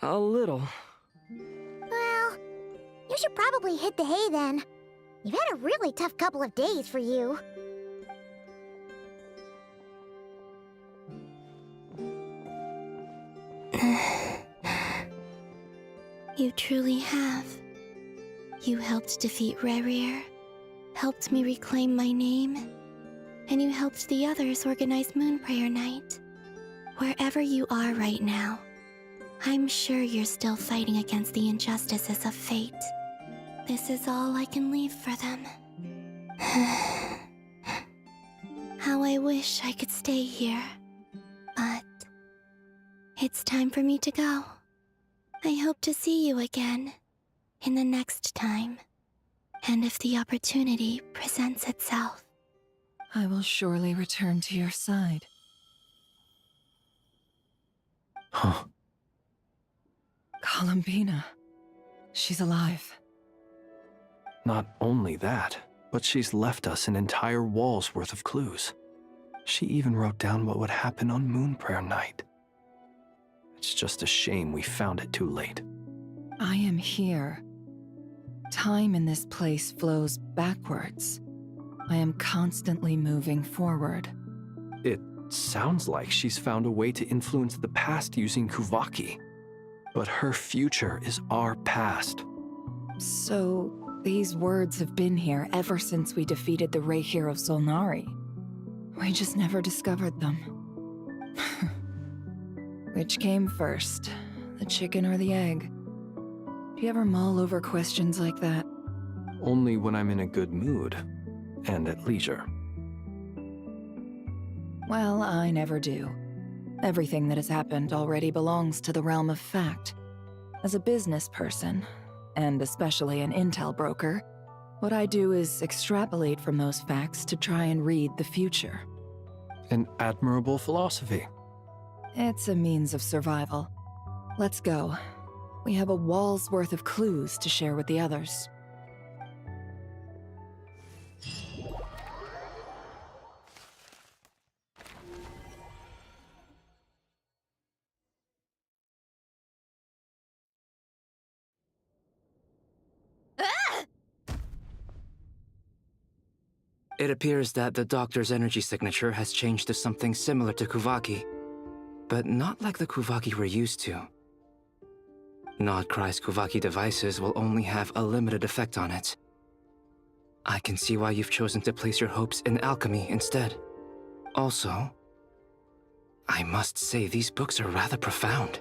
A little. Well, you should probably hit the hay then. You've had a really tough couple of days for you. You truly have. You helped defeat Rerir, helped me reclaim my name, and you helped the others organize Moon Prayer Night. Wherever you are right now, I'm sure you're still fighting against the injustices of fate. This is all I can leave for them. How I wish I could stay here. But it's time for me to go. I hope to see you again in the next time. And if the opportunity presents itself. I will surely return to your side. Huh. Columbina. She's alive. Not only that, but she's left us an entire wall's worth of clues. She even wrote down what would happen on Moon Prayer Night. It's just a shame we found it too late. I am here. Time in this place flows backwards. I am constantly moving forward. It sounds like she's found a way to influence the past using Kuvaki. But her future is our past. So, these words have been here ever since we defeated the Ray Hero Solnari. We just never discovered them. Which came first, the chicken or the egg? Do you ever mull over questions like that? Only when I'm in a good mood, and at leisure. Well, I never do. Everything that has happened already belongs to the realm of fact. As a business person, and especially an intel broker, what I do is extrapolate from those facts to try and read the future. An admirable philosophy. It's a means of survival. Let's go. We have a wall's worth of clues to share with the others. It appears that the doctor's energy signature has changed to something similar to Kuvaki, but not like the Kuvaki we're used to. Nod-krai's Kuvaki devices will only have a limited effect on it. I can see why you've chosen to place your hopes in alchemy instead. Also, I must say these books are rather profound.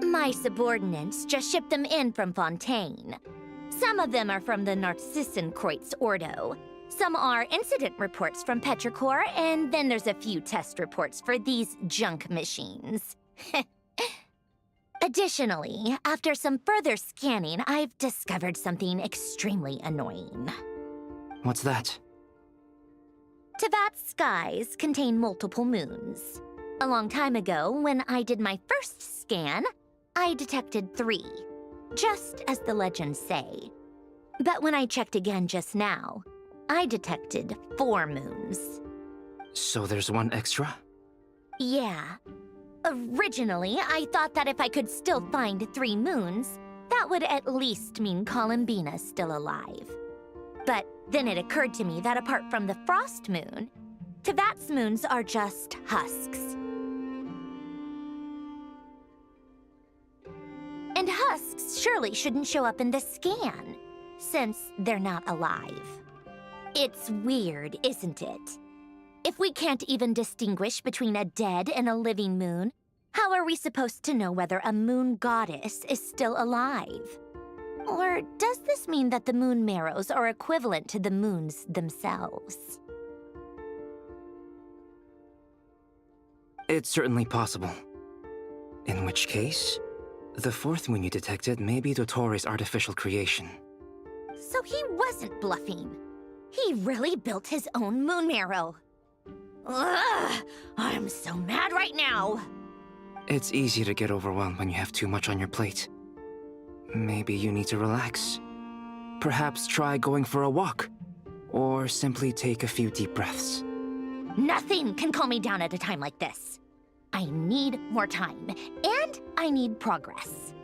My subordinates just shipped them in from Fontaine. Some of them are from the Narcissenkreuz Ordo. Some are incident reports from Petrichor, and then there's a few test reports for these junk machines. Additionally, after some further scanning, I've discovered something extremely annoying. What's that? Teyvat's skies contain multiple moons. A long time ago, when I did my first scan, I detected 3, just as the legends say. But when I checked again just now, I detected 4 moons. So there's one extra? Yeah. Originally, I thought that if I could still find 3 moons, that would at least mean Columbina's still alive. But then it occurred to me that apart from the frost moon, Teyvat's moons are just husks. And husks surely shouldn't show up in the scan, since they're not alive. It's weird, isn't it? If we can't even distinguish between a dead and a living moon, how are we supposed to know whether a moon goddess is still alive? Or does this mean that the moon marrows are equivalent to the moons themselves? It's certainly possible. In which case, the 4th moon you detected may be Dottore artificial creation. So he wasn't bluffing. He really built his own moon marrow. Ugh! I'm so mad right now! It's easy to get overwhelmed when you have too much on your plate. Maybe you need to relax. Perhaps try going for a walk. Or simply take a few deep breaths. Nothing can calm me down at a time like this. I need more time, and I need progress.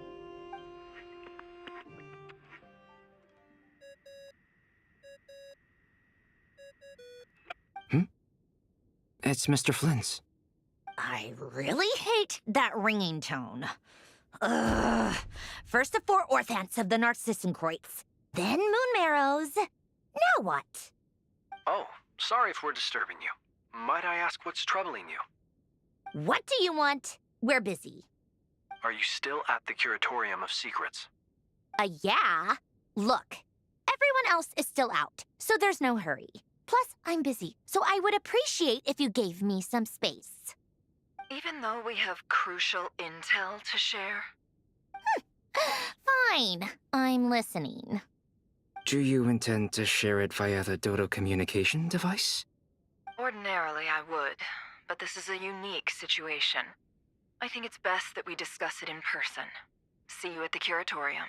It's Mr. Flynn's. I really hate that ringing tone. Ugh. First the 4 orthants of the Narcissenkreuz, then moon marrows. Now what? Oh, sorry if we're disturbing you. Might I ask what's troubling you? What do you want? We're busy. Are you still at the Curatorium of Secrets? Yeah. Look, everyone else is still out, so there's no hurry. Plus, I'm busy, so I would appreciate if you gave me some space. Even though we have crucial intel to share? Fine, I'm listening. Do you intend to share it via the Dodo communication device? Ordinarily, I would, but this is a unique situation. I think it's best that we discuss it in person. See you at the Curatorium.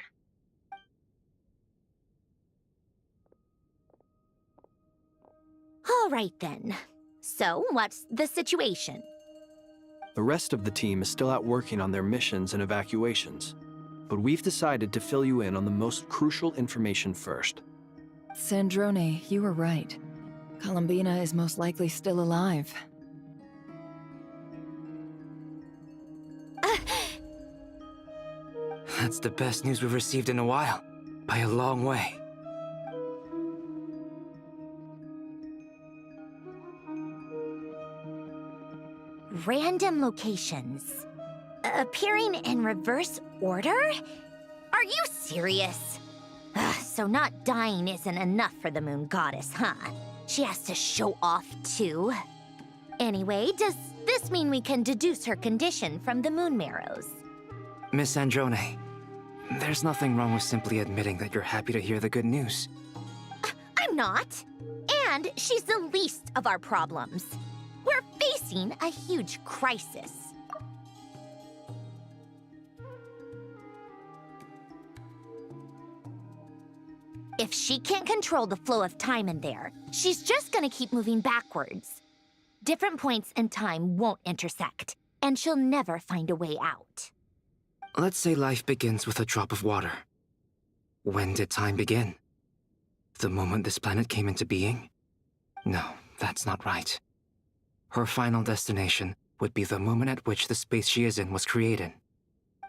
All right then. So, what's the situation? The rest of the team is still out working on their missions and evacuations, but we've decided to fill you in on the most crucial information first. Sandrone, you were right. Columbina is most likely still alive. That's the best news we've received in a while, by a long way. Random locations. Appearing in reverse order? Are you serious? So not dying isn't enough for the moon goddess, huh? She has to show off too. Anyway, does this mean we can deduce her condition from the moon marrows? Miss Sandrone, there's nothing wrong with simply admitting that you're happy to hear the good news. I'm not. And she's the least of our problems. We're facing a huge crisis. If she can't control the flow of time in there, she's just gonna keep moving backwards. Different points in time won't intersect, and she'll never find a way out. Let's say life begins with a drop of water. When did time begin? The moment this planet came into being? No, that's not right. Her final destination would be the moment at which the space she is in was created.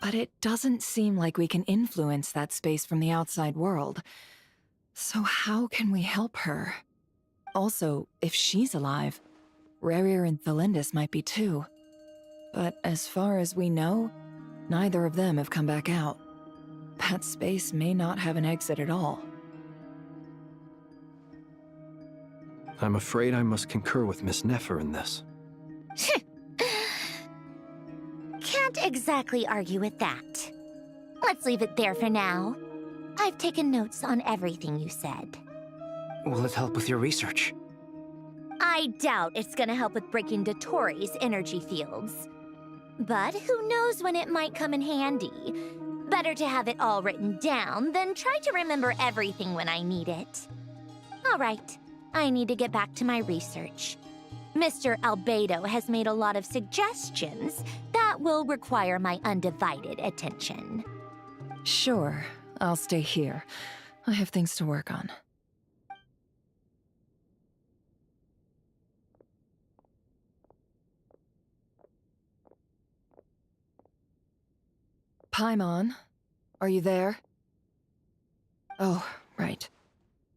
But it doesn't seem like we can influence that space from the outside world. So how can we help her? Also, if she's alive, Rerir and Thelindis might be too. But as far as we know, neither of them have come back out. That space may not have an exit at all. I'm afraid I must concur with Miss Nefer in this. Can't exactly argue with that. Let's leave it there for now. I've taken notes on everything you said. Will it help with your research? I doubt it's gonna help with breaking Dotori's energy fields. But who knows when it might come in handy. Better to have it all written down than try to remember everything when I need it. All right, I need to get back to my research. Mr. Albedo has made a lot of suggestions that will require my undivided attention. Sure, I'll stay here. I have things to work on. Paimon, are you there? Oh, right.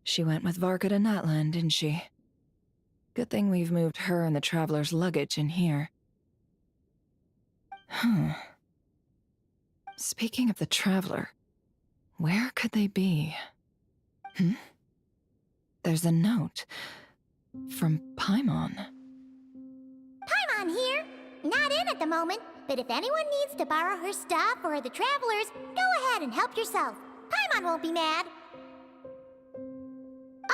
She went with Varka to Natlan, didn't she? Good thing we've moved her and the Traveler's luggage in here. Speaking of the Traveler, where could they be? There's a note from Paimon. Paimon here. Not in at the moment, but if anyone needs to borrow her stuff or the Travelers, go ahead and help yourself. Paimon won't be mad.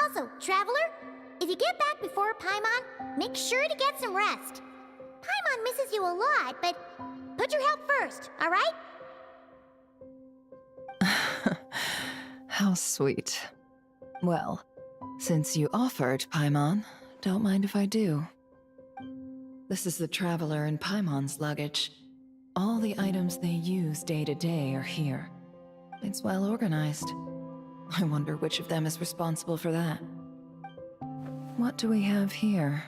Also, Traveler, if you get back before Paimon, make sure to get some rest. Paimon misses you a lot, but put your health first, all right? How sweet. Well, since you offered, Paimon, don't mind if I do. This is the Traveler and Paimon's luggage. All the items they use day to day are here. It's well organized. I wonder which of them is responsible for that. What do we have here?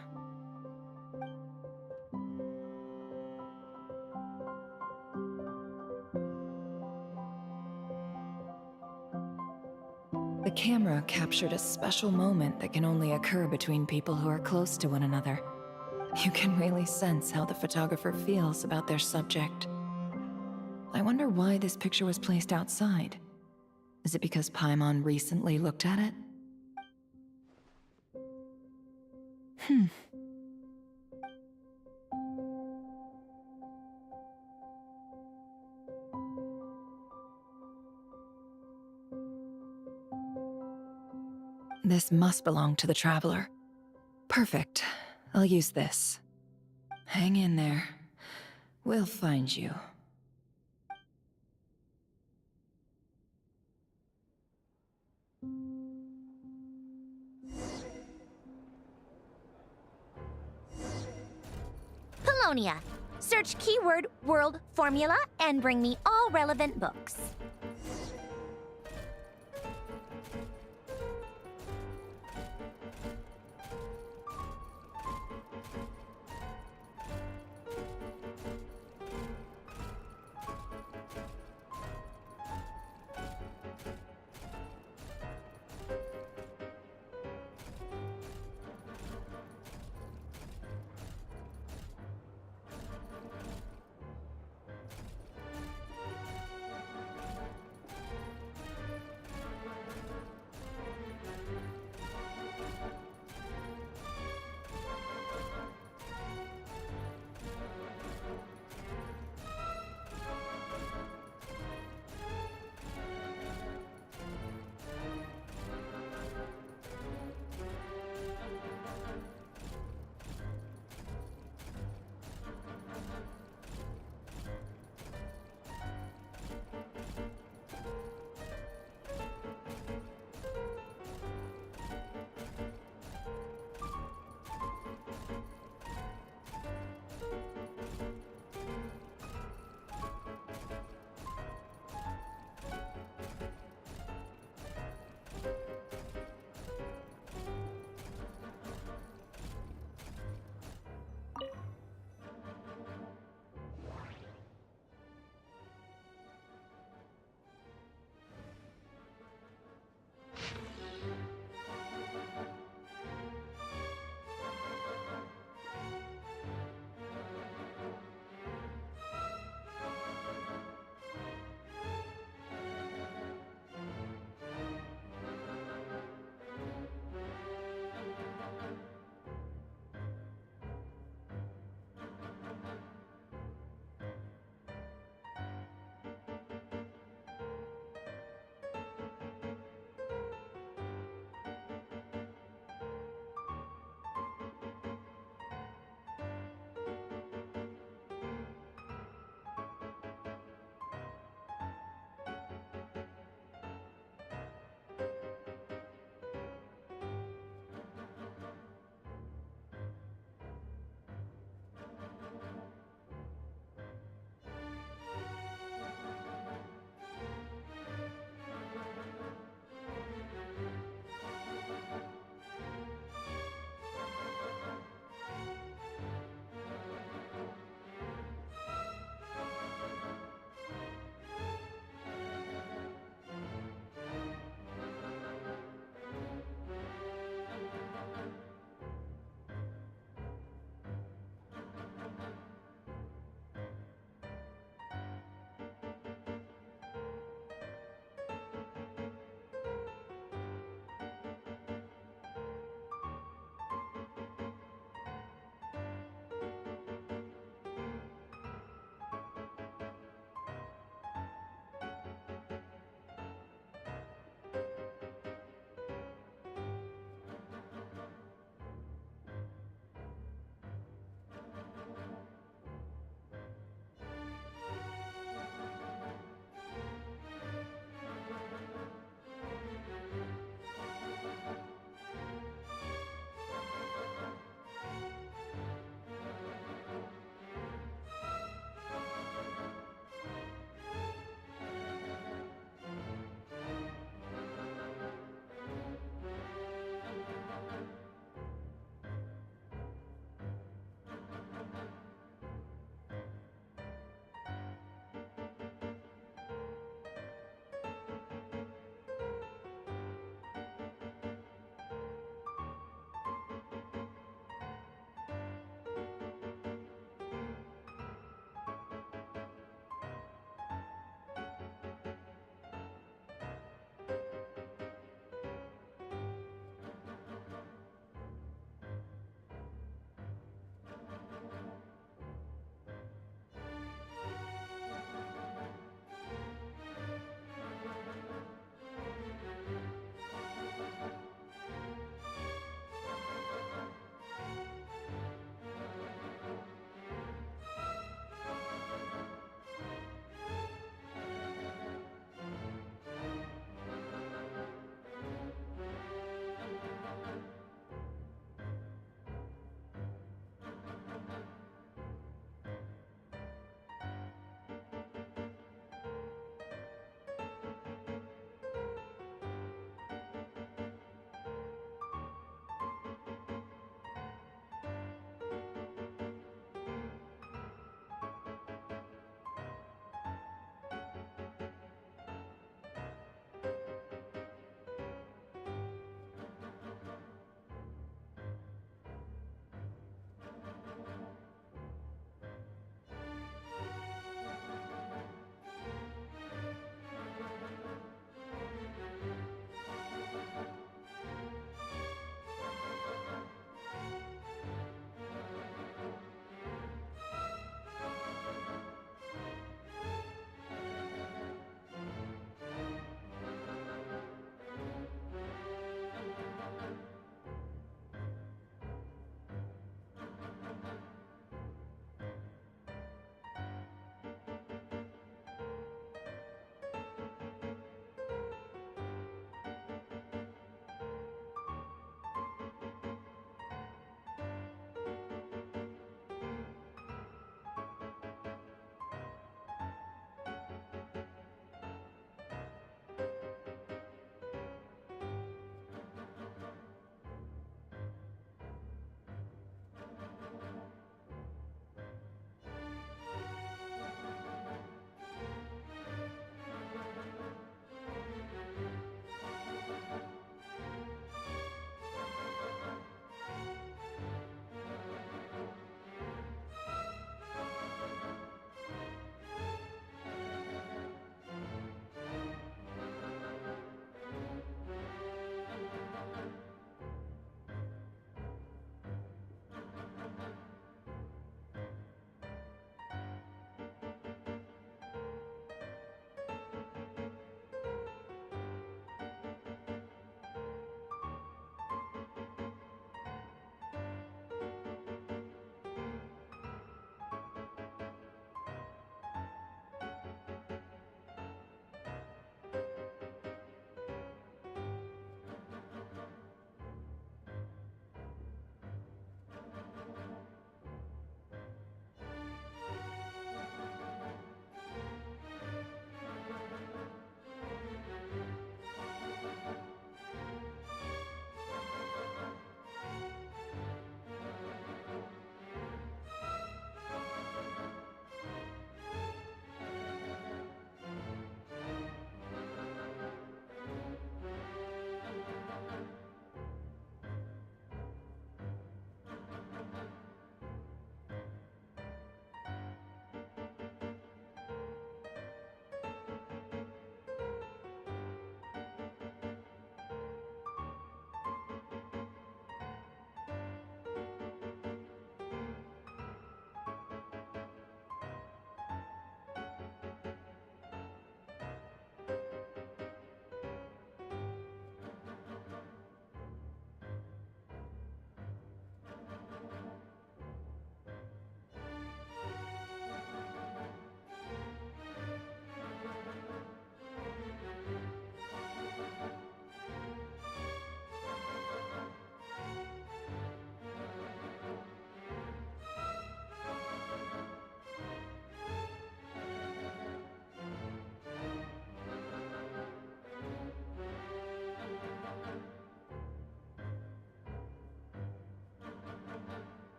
The camera captured a special moment that can only occur between people who are close to one another. You can really sense how the photographer feels about their subject. I wonder why this picture was placed outside. Is it because Paimon recently looked at it? This must belong to the Traveler. Perfect. I'll use this. Hang in there. We'll find you. Polonia. Search keyword world formula and bring me all relevant books.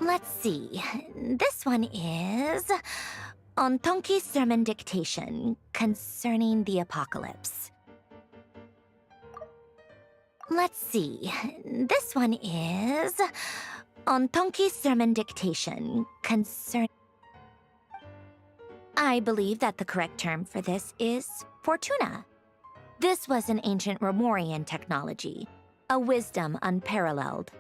Let's see. This one is on Tonki's sermon dictation concerning the apocalypse. Let's see. This one is on Tonki's sermon dictation concern. I believe that the correct term for this is Fortuna. This was an ancient Romorian technology, a wisdom unparalleled.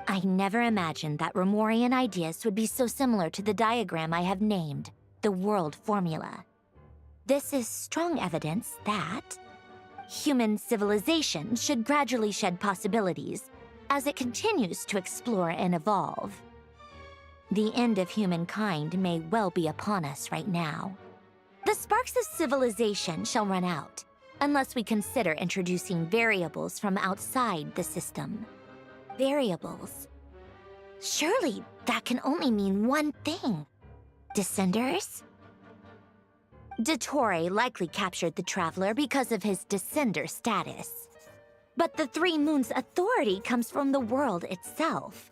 I never imagined that Romorian ideas would be so similar to the diagram I have named, the World Formula. This is strong evidence that human civilization should gradually shed possibilities as it continues to explore and evolve. The end of humankind may well be upon us right now. The sparks of civilization shall run out, unless we consider introducing variables from outside the system. Variables. Surely that can only mean one thing. Descenders? Dottore likely captured the Traveler because of his descender status. But the Three Moons' authority comes from the world itself.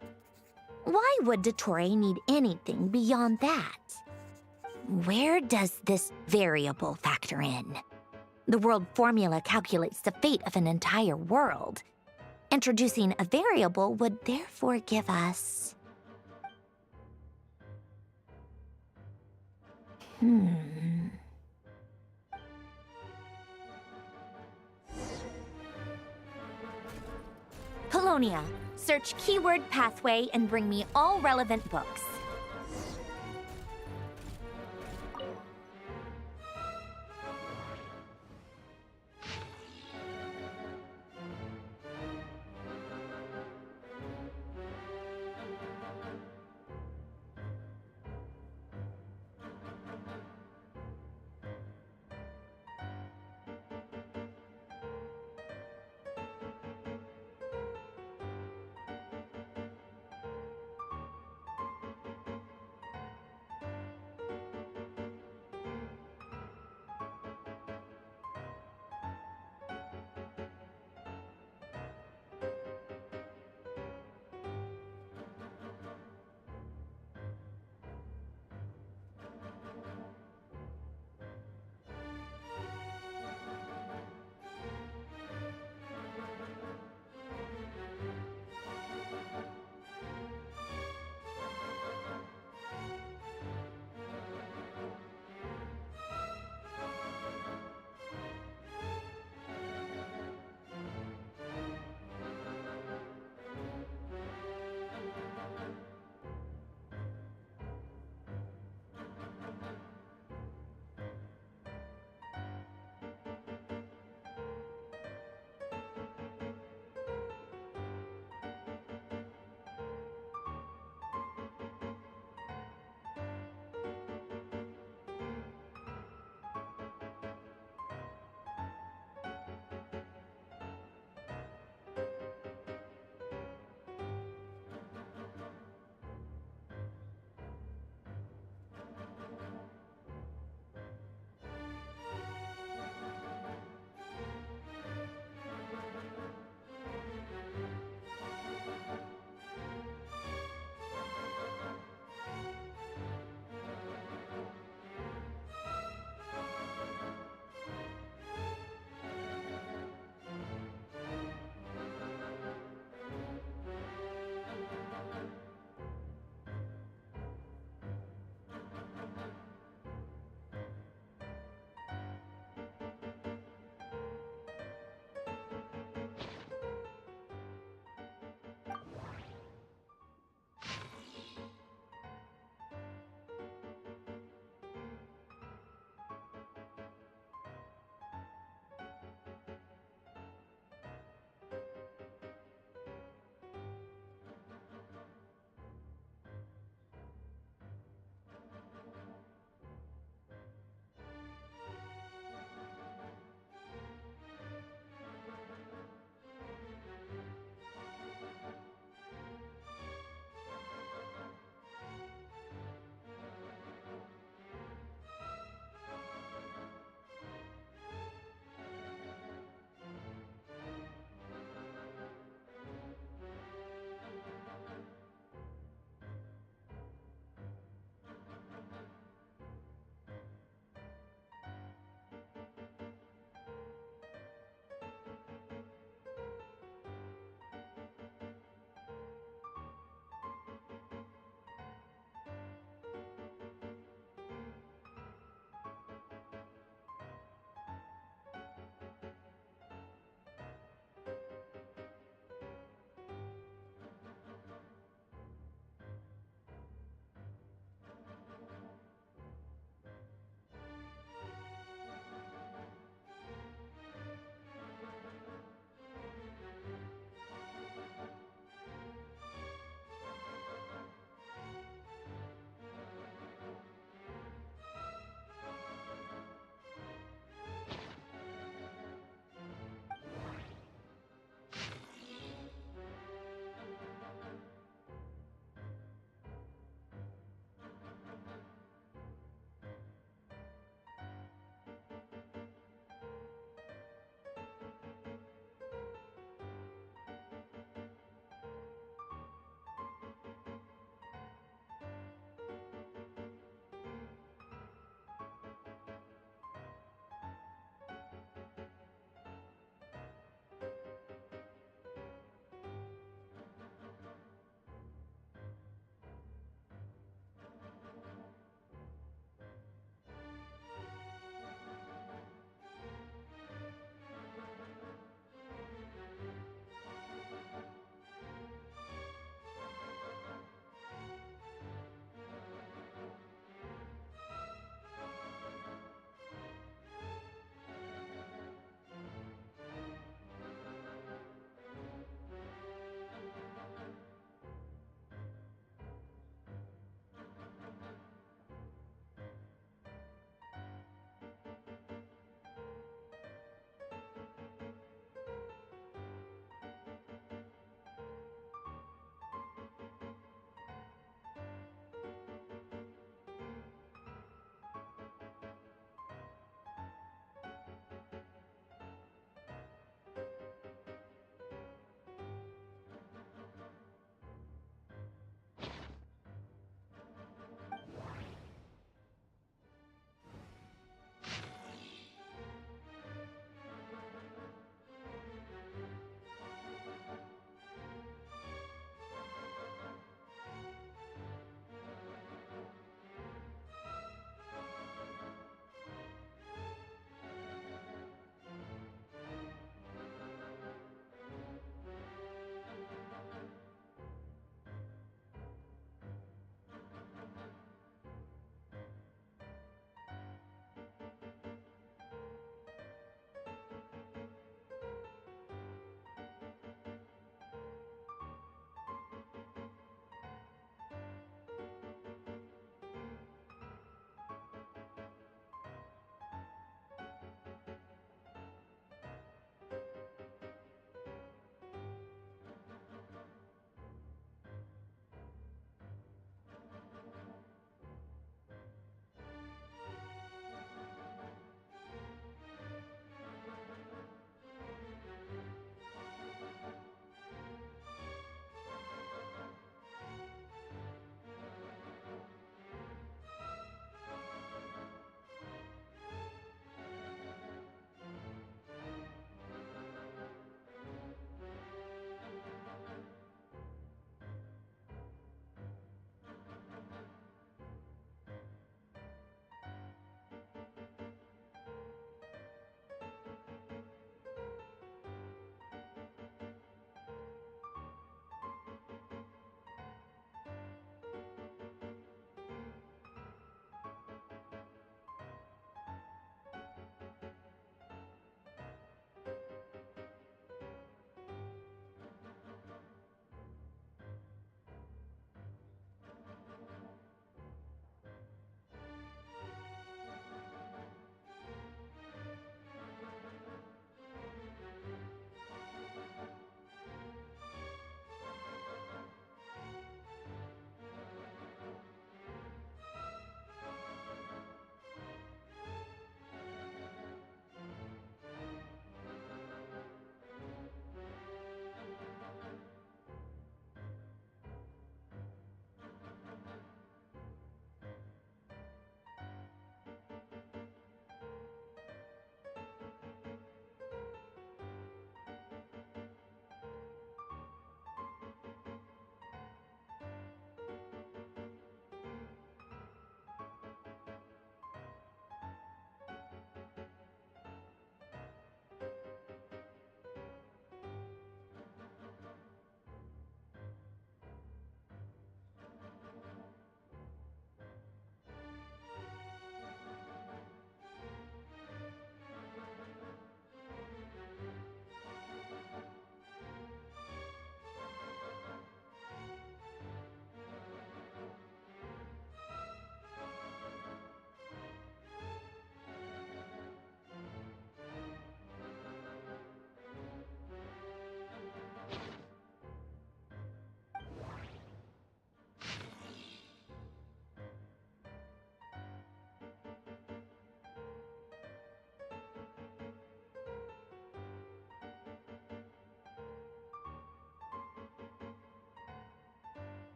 Why would Dottore need anything beyond that? Where does this variable factor in? The world formula calculates the fate of an entire world. Introducing a variable would therefore give us... Polonia, search keyword pathway and bring me all relevant books.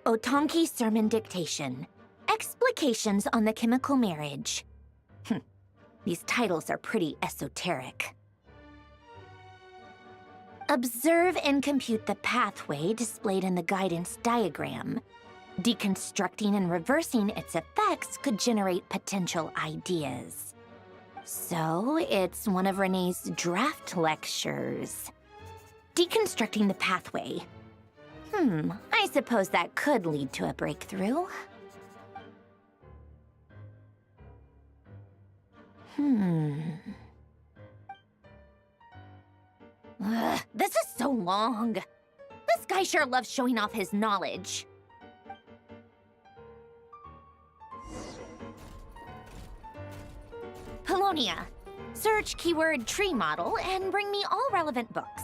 Otonki Sermon Dictation. Explications on the Chemical Marriage. These titles are pretty esoteric. Observe and compute the pathway displayed in the guidance diagram. Deconstructing and reversing its effects could generate potential ideas. So, it's one of Renee's draft lectures. Deconstructing the pathway. I suppose that could lead to a breakthrough. This is so long. This guy sure loves showing off his knowledge. Polonia. Search keyword tree model and bring me all relevant books.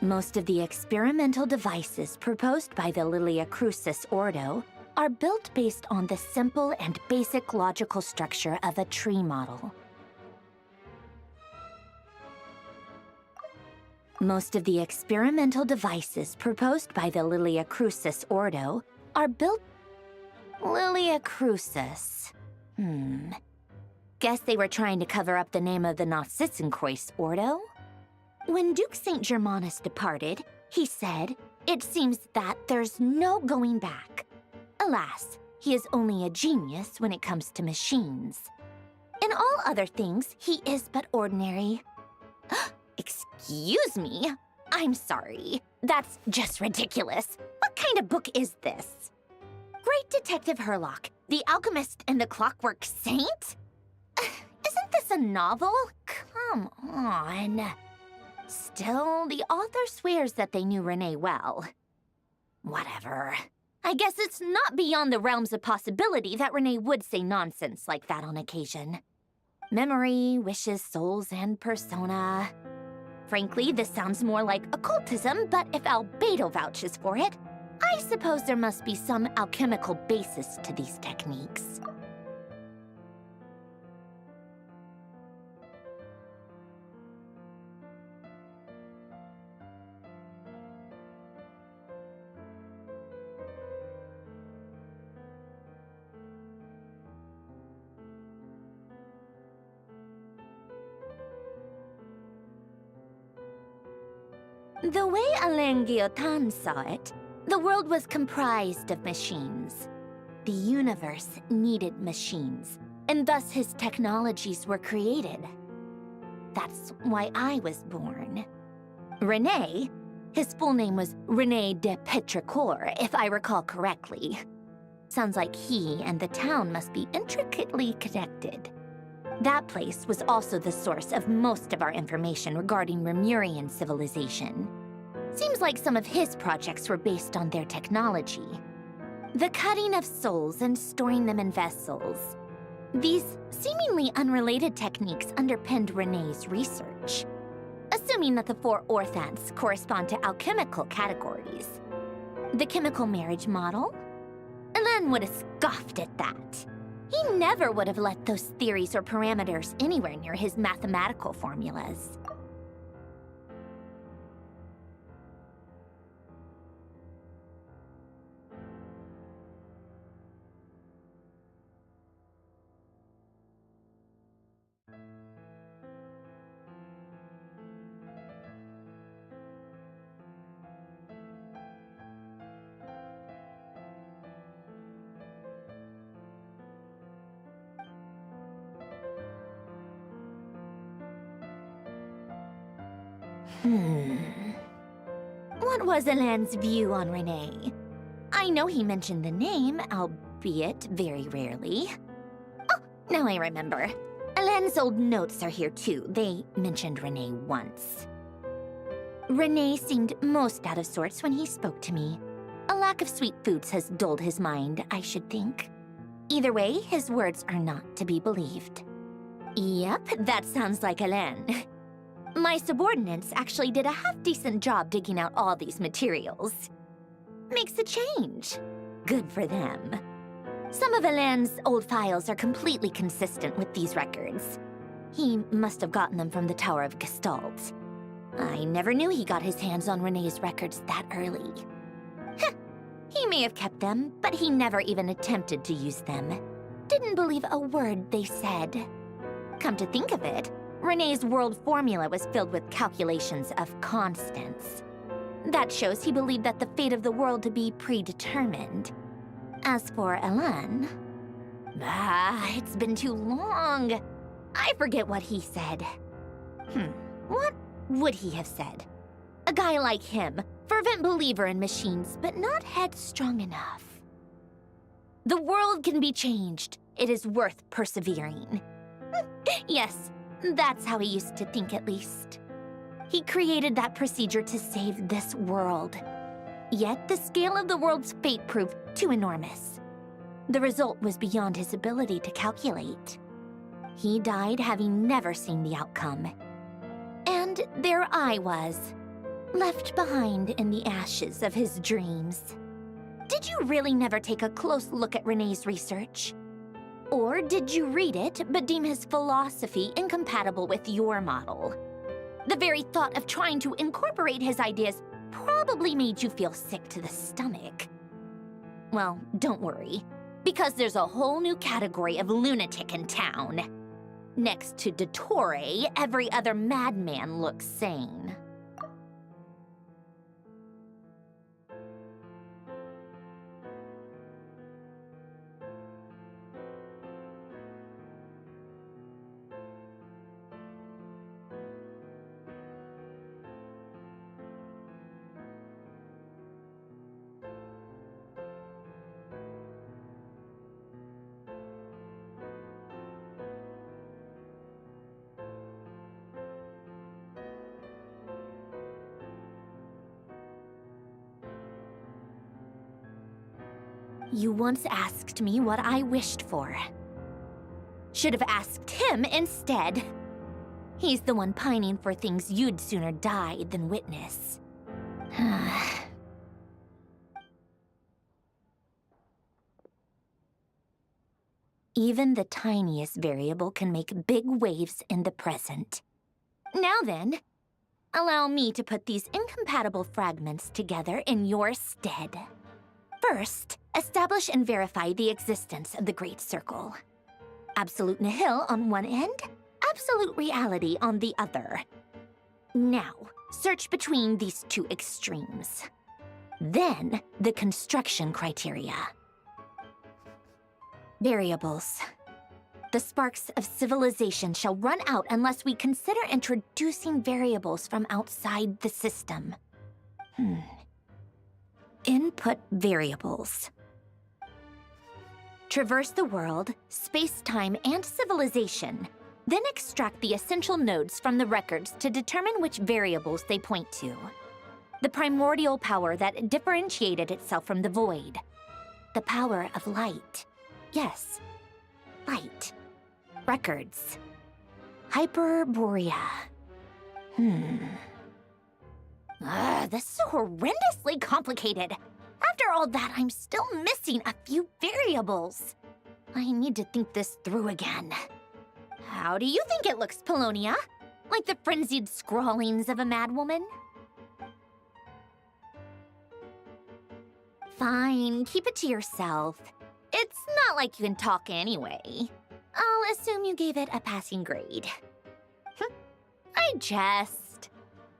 Most of the experimental devices proposed by the Lilia Crucis Ordo are built based on the simple and basic logical structure of a tree model. Most of the experimental devices proposed by the Lilia Crucis Ordo are built... Lilia Crucis. Guess they were trying to cover up the name of the nod-krai Ordo? When Duke St. Germanus departed, he said, "It seems that there's no going back." Alas, he is only a genius when it comes to machines. In all other things, he is but ordinary. Excuse me? I'm sorry. That's just ridiculous. What kind of book is this? Great Detective Herlock, the Alchemist and the Clockwork Saint? Isn't this a novel? Come on. Still, the author swears that they knew Renee well. Whatever. I guess it's not beyond the realms of possibility that Renee would say nonsense like that on occasion. Memory, wishes, souls, and persona. Frankly, this sounds more like occultism, but if Albedo vouches for it, I suppose there must be some alchemical basis to these techniques. The way Alain Guillotin saw it, the world was comprised of machines. The universe needed machines, and thus his technologies were created. That's why I was born. René, his full name was René de Petrichor, if I recall correctly. Sounds like he and the town must be intricately connected. That place was also the source of most of our information regarding Remurian civilization. Seems like some of his projects were based on their technology. The cutting of souls and storing them in vessels. These seemingly unrelated techniques underpinned René's research. Assuming that the 4 orthants correspond to alchemical categories. The chemical marriage model? Alain would have scoffed at that. He never would have let those theories or parameters anywhere near his mathematical formulas. What was Alain's view on René? I know he mentioned the name, albeit very rarely. Oh, now I remember. Alain's old notes are here too. They mentioned René once. René seemed most out of sorts when he spoke to me. A lack of sweet foods has dulled his mind, I should think. Either way, his words are not to be believed. Yep, that sounds like Alain. My subordinates actually did a half-decent job digging out all these materials. Makes a change. Good for them. Some of Alain's old files are completely consistent with these records. He must have gotten them from the Tower of Gestalt. I never knew he got his hands on René's records that early. Heh, he may have kept them, but he never even attempted to use them. Didn't believe a word they said. Come to think of it, René's world formula was filled with calculations of constants. That shows he believed that the fate of the world to be predetermined. As for Alain... it's been too long. I forget what he said. What would he have said? A guy like him, fervent believer in machines, but not headstrong enough. The world can be changed. It is worth persevering. Yes, that's how he used to think at least. He created that procedure to save this world. Yet the scale of the world's fate proved too enormous. The result was beyond his ability to calculate. He died having never seen the outcome. And there I was, left behind in the ashes of his dreams. Did you really never take a close look at Renee's research? Or did you read it but deem his philosophy incompatible with your model? The very thought of trying to incorporate his ideas probably made you feel sick to the stomach. Well, don't worry, because there's a whole new category of lunatic in town. Next to Dottore, every other madman looks sane. You once asked me what I wished for. Should have asked him instead. He's the one pining for things you'd sooner die than witness. Even the tiniest variable can make big waves in the present. Now then, allow me to put these incompatible fragments together in your stead. First, establish and verify the existence of the Great Circle. Absolute nihil on one end, absolute reality on the other. Now, search between these two extremes. Then, the construction criteria. Variables. The sparks of civilization shall run out unless we consider introducing variables from outside the system. Input variables. Traverse the world, space-time, and civilization, then extract the essential nodes from the records to determine which variables they point to. The primordial power that differentiated itself from the void. The power of light. Yes, light. Records. Hyperborea. This is so horrendously complicated. After all that, I'm still missing a few variables. I need to think this through again. How do you think it looks, Polonia? Like the frenzied scrawlings of a madwoman? Fine, keep it to yourself. It's not like you can talk anyway. I'll assume you gave it a passing grade. I jest.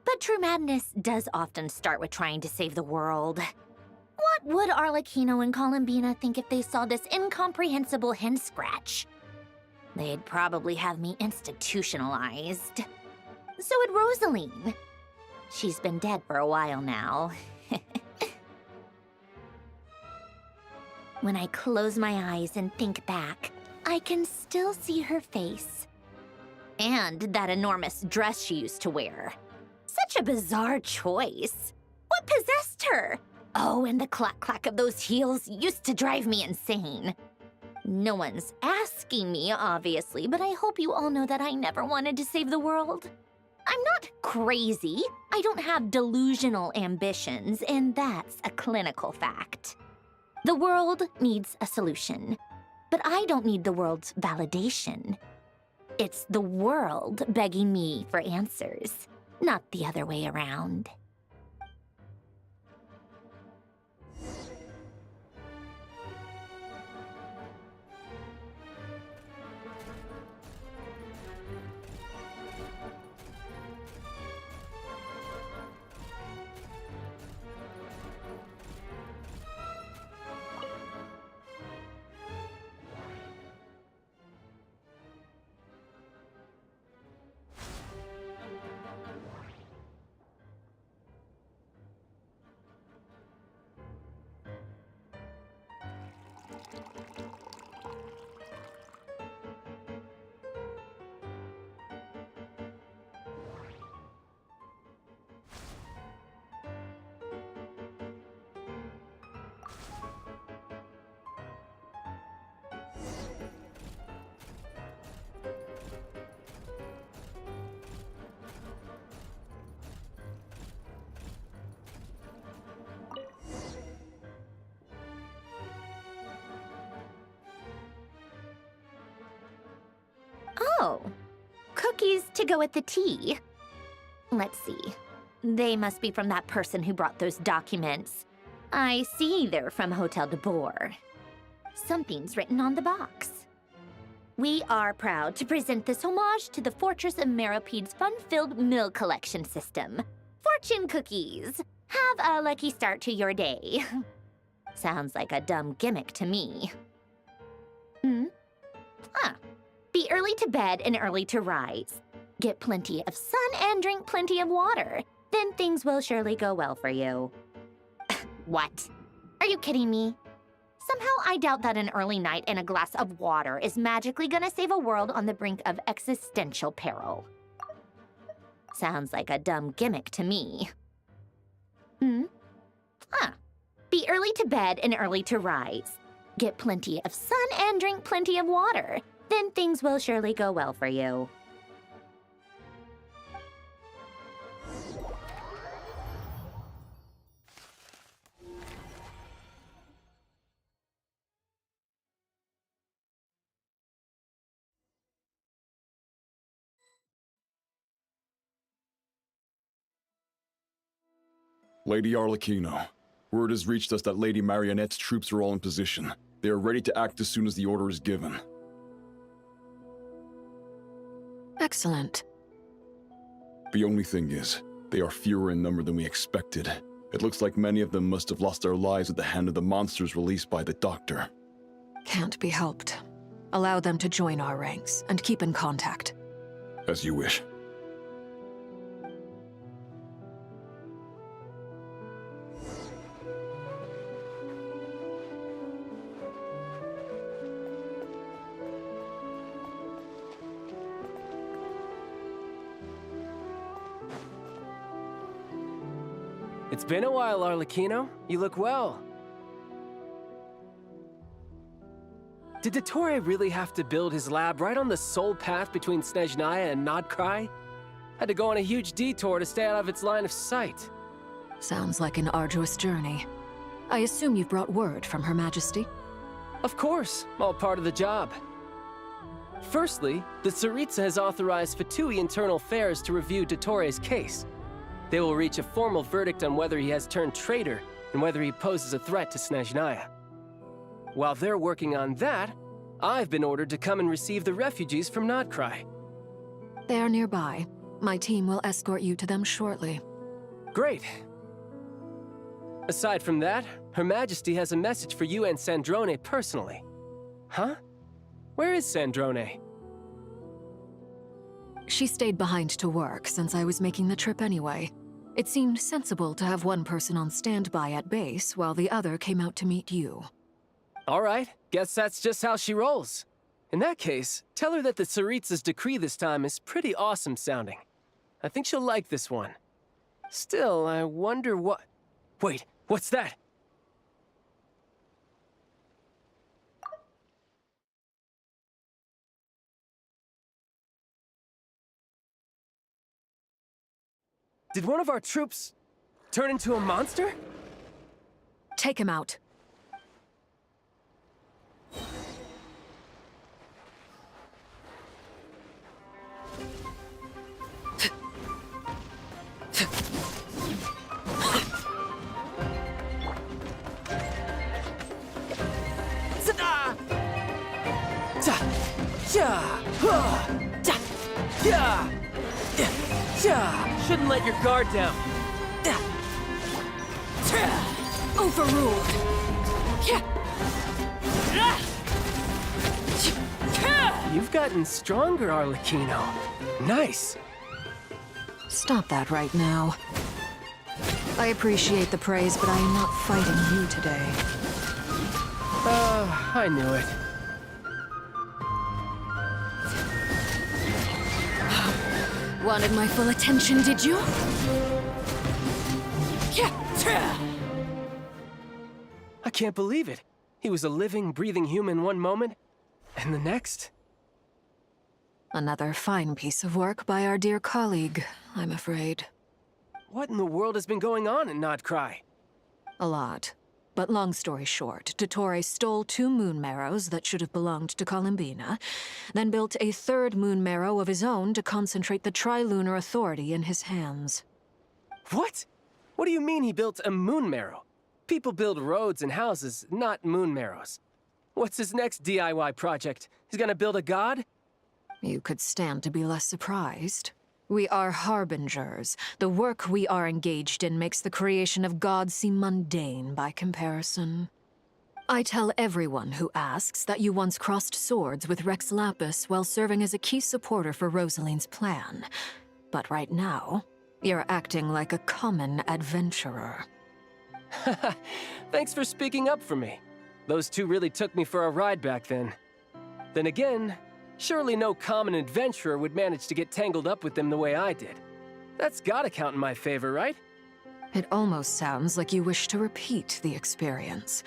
But true madness does often start with trying to save the world. What would Arlecchino and Columbina think if they saw this incomprehensible hen scratch? They'd probably have me institutionalized. So would Rosaline. She's been dead for a while now. When I close my eyes and think back, I can still see her face. And that enormous dress she used to wear. Such a bizarre choice. What possessed her? Oh, and the clack-clack of those heels used to drive me insane. No one's asking me, obviously, but I hope you all know that I never wanted to save the world. I'm not crazy. I don't have delusional ambitions, and that's a clinical fact. The world needs a solution, but I don't need the world's validation. It's the world begging me for answers, not the other way around. Oh, cookies to go with the tea. Let's see. They must be from that person who brought those documents. I see they're from Hotel de Boer. Something's written on the box. We are proud to present this homage to the Fortress of Meropede's fun-filled mill collection system. Fortune cookies! Have a lucky start to your day. Sounds like a dumb gimmick to me. Be early to bed and early to rise. Get plenty of sun and drink plenty of water. Then things will surely go well for you. What? Are you kidding me? Somehow I doubt that an early night and a glass of water is magically gonna save a world on the brink of existential peril. Sounds like a dumb gimmick to me. Be early to bed and early to rise. Get plenty of sun and drink plenty of water. Then things will surely go well for you. Lady Arlecchino, word has reached us that Lady Marionette's troops are all in position. They are ready to act as soon as the order is given. Excellent. The only thing is, they are fewer in number than we expected. It looks like many of them must have lost their lives at the hand of the monsters released by the Doctor. Can't be helped. Allow them to join our ranks and keep in contact. As you wish. It's been a while, Arlecchino. You look well. Did Dottore really have to build his lab right on the sole path between Snezhnaya and nod-krai? Had to go on a huge detour to stay out of its line of sight. Sounds like an arduous journey. I assume you've brought word from Her Majesty? Of course, all part of the job. Firstly, the Tsaritsa has authorized Fatui Internal Affairs to review Dottore's case. They will reach a formal verdict on whether he has turned traitor and whether he poses a threat to Snezhnaya. While they're working on that, I've been ordered to come and receive the refugees from nod-krai. They are nearby. My team will escort you to them shortly. Great. Aside from that, Her Majesty has a message for you and Sandrone personally. Huh? Where is Sandrone? She stayed behind to work since I was making the trip anyway. It seemed sensible to have one person on standby at base while the other came out to meet you. All right, guess that's just how she rolls. In that case, tell her that the Tsaritsa's decree this time is pretty awesome sounding. I think she'll like this one. Still, I wonder what... Wait, what's that? Did one of our troops turn into a monster? Take him out. Shouldn't let your guard down. Overruled. You've gotten stronger, Arlecchino. Nice. Stop that right now. I appreciate the praise, but I am not fighting you today. I knew it. Wanted my full attention, did you? I can't believe it. He was a living, breathing human one moment, and the next... Another fine piece of work by our dear colleague, I'm afraid. What in the world has been going on in nod-krai? A lot. but long story short, Dottore stole 2 moon marrows that should have belonged to Columbina, then built a 3rd moon marrow of his own to concentrate the Tri-Lunar Authority in his hands. What? What do you mean he built a moon marrow? People build roads and houses, not moon marrows. What's his next DIY project? He's gonna build a god? You could stand to be less surprised. We are harbingers. The work we are engaged in makes the creation of gods seem mundane by comparison. I tell everyone who asks that you once crossed swords with Rex Lapis while serving as a key supporter for Rosaline's plan. But right now, you're acting like a common adventurer. Thanks for speaking up for me. Those 2 really took me for a ride back then. Then again, surely no common adventurer would manage to get tangled up with them the way I did. That's gotta count in my favor, right? It almost sounds like you wish to repeat the experience.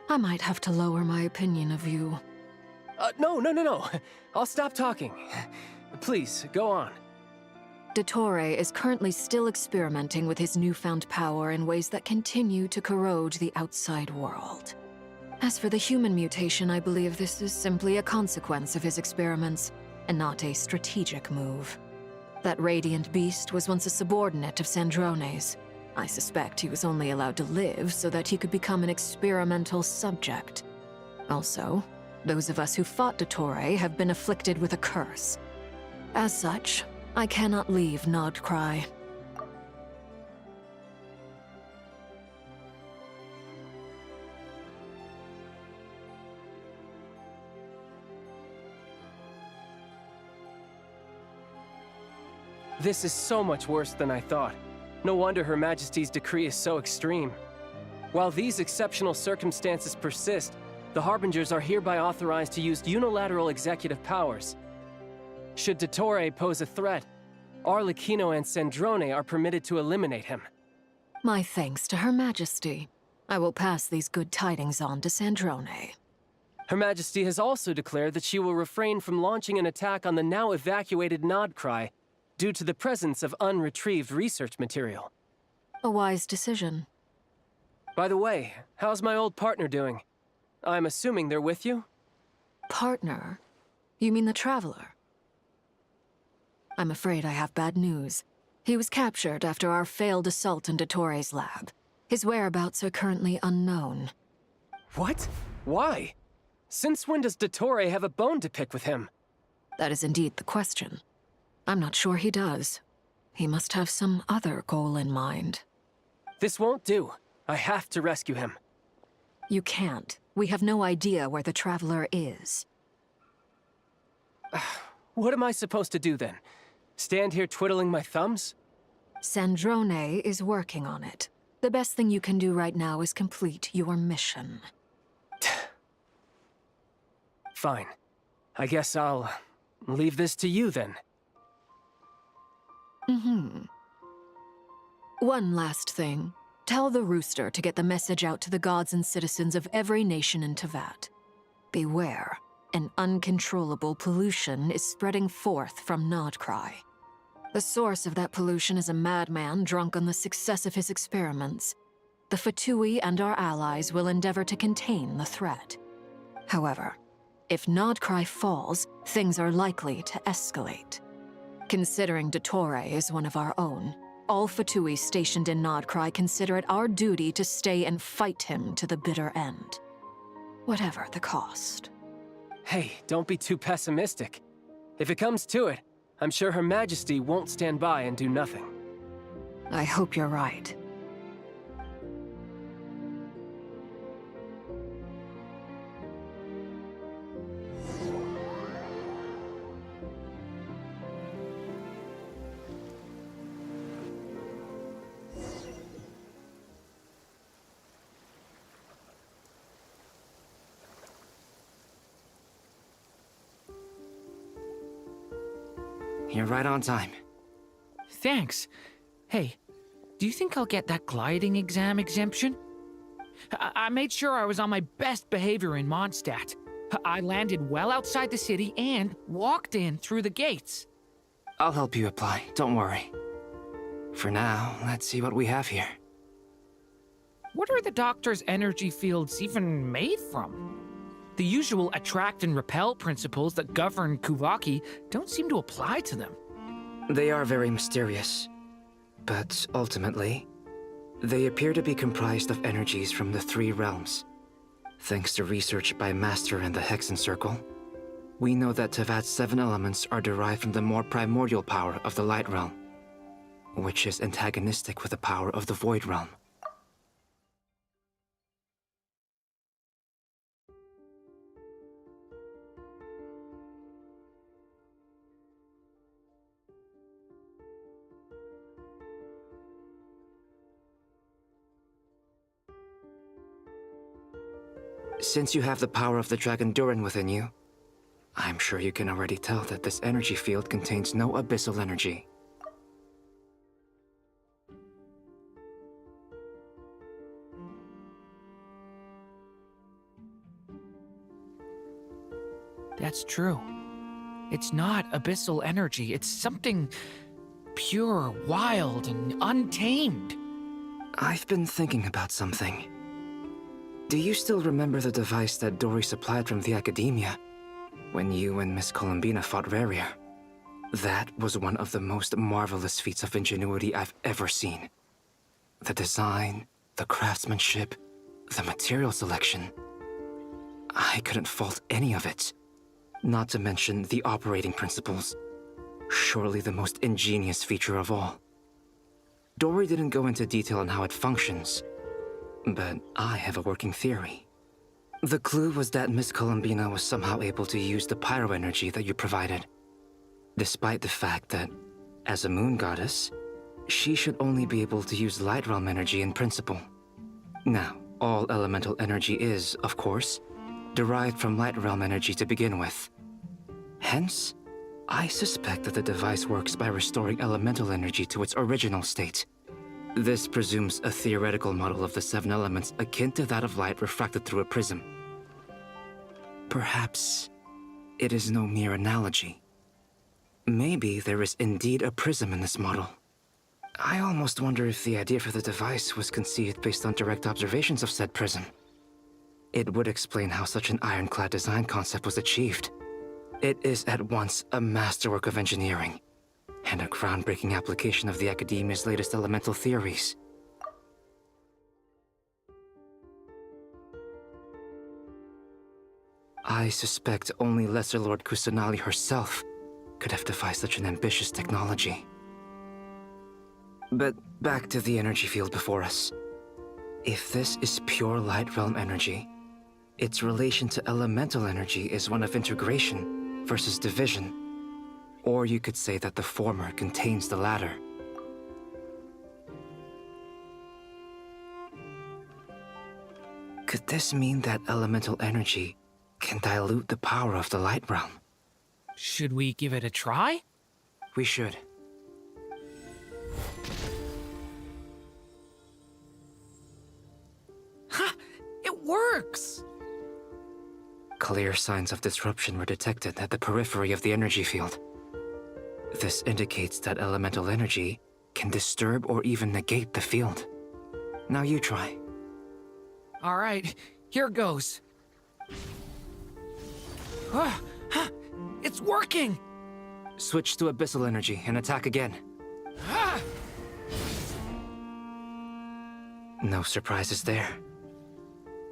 I might have to lower my opinion of you. No. I'll stop talking. Please, go on. Dottore is currently still experimenting with his newfound power in ways that continue to corrode the outside world. As for the human mutation, I believe this is simply a consequence of his experiments, and not a strategic move. That radiant beast was once a subordinate of Sandrone's. I suspect he was only allowed to live so that he could become an experimental subject. Also, those of us who fought Dottore have been afflicted with a curse. As such, I cannot leave Nod-krai. This is so much worse than I thought. No wonder Her Majesty's decree is so extreme. While these exceptional circumstances persist, the Harbingers are hereby authorized to use unilateral executive powers. Should Dottore pose a threat, Arlecchino and Sandrone are permitted to eliminate him. My thanks to Her Majesty. I will pass these good tidings on to Sandrone. Her Majesty has also declared that she will refrain from launching an attack on the now evacuated nod-krai due to the presence of unretrieved research material. A wise decision. By the way, how's my old partner doing? I'm assuming they're with you? Partner? You mean the Traveler? I'm afraid I have bad news. He was captured after our failed assault in Dottore's lab. His whereabouts are currently unknown. What? Why? Since when does Dottore have a bone to pick with him? That is indeed the question. I'm not sure he does. He must have some other goal in mind. This won't do. I have to rescue him. You can't. We have no idea where the Traveler is. What am I supposed to do then? Stand here twiddling my thumbs? Sandrone is working on it. The best thing you can do right now is complete your mission. Fine. I guess I'll leave this to you then. One last thing. Tell the Rooster to get the message out to the gods and citizens of every nation in Teyvat. Beware. An uncontrollable pollution is spreading forth from nod-krai. The source of that pollution is a madman drunk on the success of his experiments. The Fatui and our allies will endeavor to contain the threat. However, if nod-krai falls, things are likely to escalate. Considering Dottore is one of our own, all Fatui stationed in nod-krai consider it our duty to stay and fight him to the bitter end. Whatever the cost. Hey, don't be too pessimistic. If it comes to it, I'm sure Her Majesty won't stand by and do nothing. I hope you're right. You're right on time. Thanks. Hey, do you think I'll get that gliding exam exemption? I made sure I was on my best behavior in Mondstadt. I landed well outside the city and walked in through the gates. I'll help you apply, don't worry. For now, let's see what we have here. what are the Doctor's energy fields even made from? The usual attract and repel principles that govern Kuvaki don't seem to apply to them. They are very mysterious, but ultimately, they appear to be comprised of energies from the three realms. Thanks to research by Master and the Hexen Circle, we know that Tevat's 7 elements are derived from the more primordial power of the Light Realm, which is antagonistic with the power of the Void Realm. Since you have the power of the Dragon Durin within you, I'm sure you can already tell that this energy field contains no abyssal energy. That's true. It's not abyssal energy. It's something pure, wild, and untamed. I've been thinking about something. Do you still remember the device that Dory supplied from the Academia when you and Miss Columbina fought Raria? That was one of the most marvelous feats of ingenuity I've ever seen. The design, the craftsmanship, the material selection. I couldn't fault any of it. Not to mention the operating principles. Surely the most ingenious feature of all. Dory didn't go into detail on how it functions, but I have a working theory. The clue was that Miss Columbina was somehow able to use the pyro energy that you provided, despite the fact that, as a moon goddess, she should only be able to use Light Realm energy in principle. Now, all elemental energy is, of course, derived from Light Realm energy to begin with. Hence, I suspect that the device works by restoring elemental energy to its original state. This presumes a theoretical model of the 7 elements akin to that of light refracted through a prism. Perhaps it is no mere analogy. Maybe there is indeed a prism in this model. I almost wonder if the idea for the device was conceived based on direct observations of said prism. It would explain how such an ironclad design concept was achieved. It is at once a masterwork of engineering and a groundbreaking application of the Academia's latest elemental theories. I suspect only Lesser Lord Kusanali herself could have devised such an ambitious technology. But back to the energy field before us. If this is pure Light Realm energy, its relation to elemental energy is one of integration versus division. Or you could say that the former contains the latter. Could this mean that elemental energy can dilute the power of the Light Realm? Should we give it a try? We should. Ha! It works! Clear signs of disruption were detected at the periphery of the energy field. This indicates that elemental energy can disturb or even negate the field. Now you try. All right, here goes. It's working! Switch to abyssal energy and attack again. No surprises there.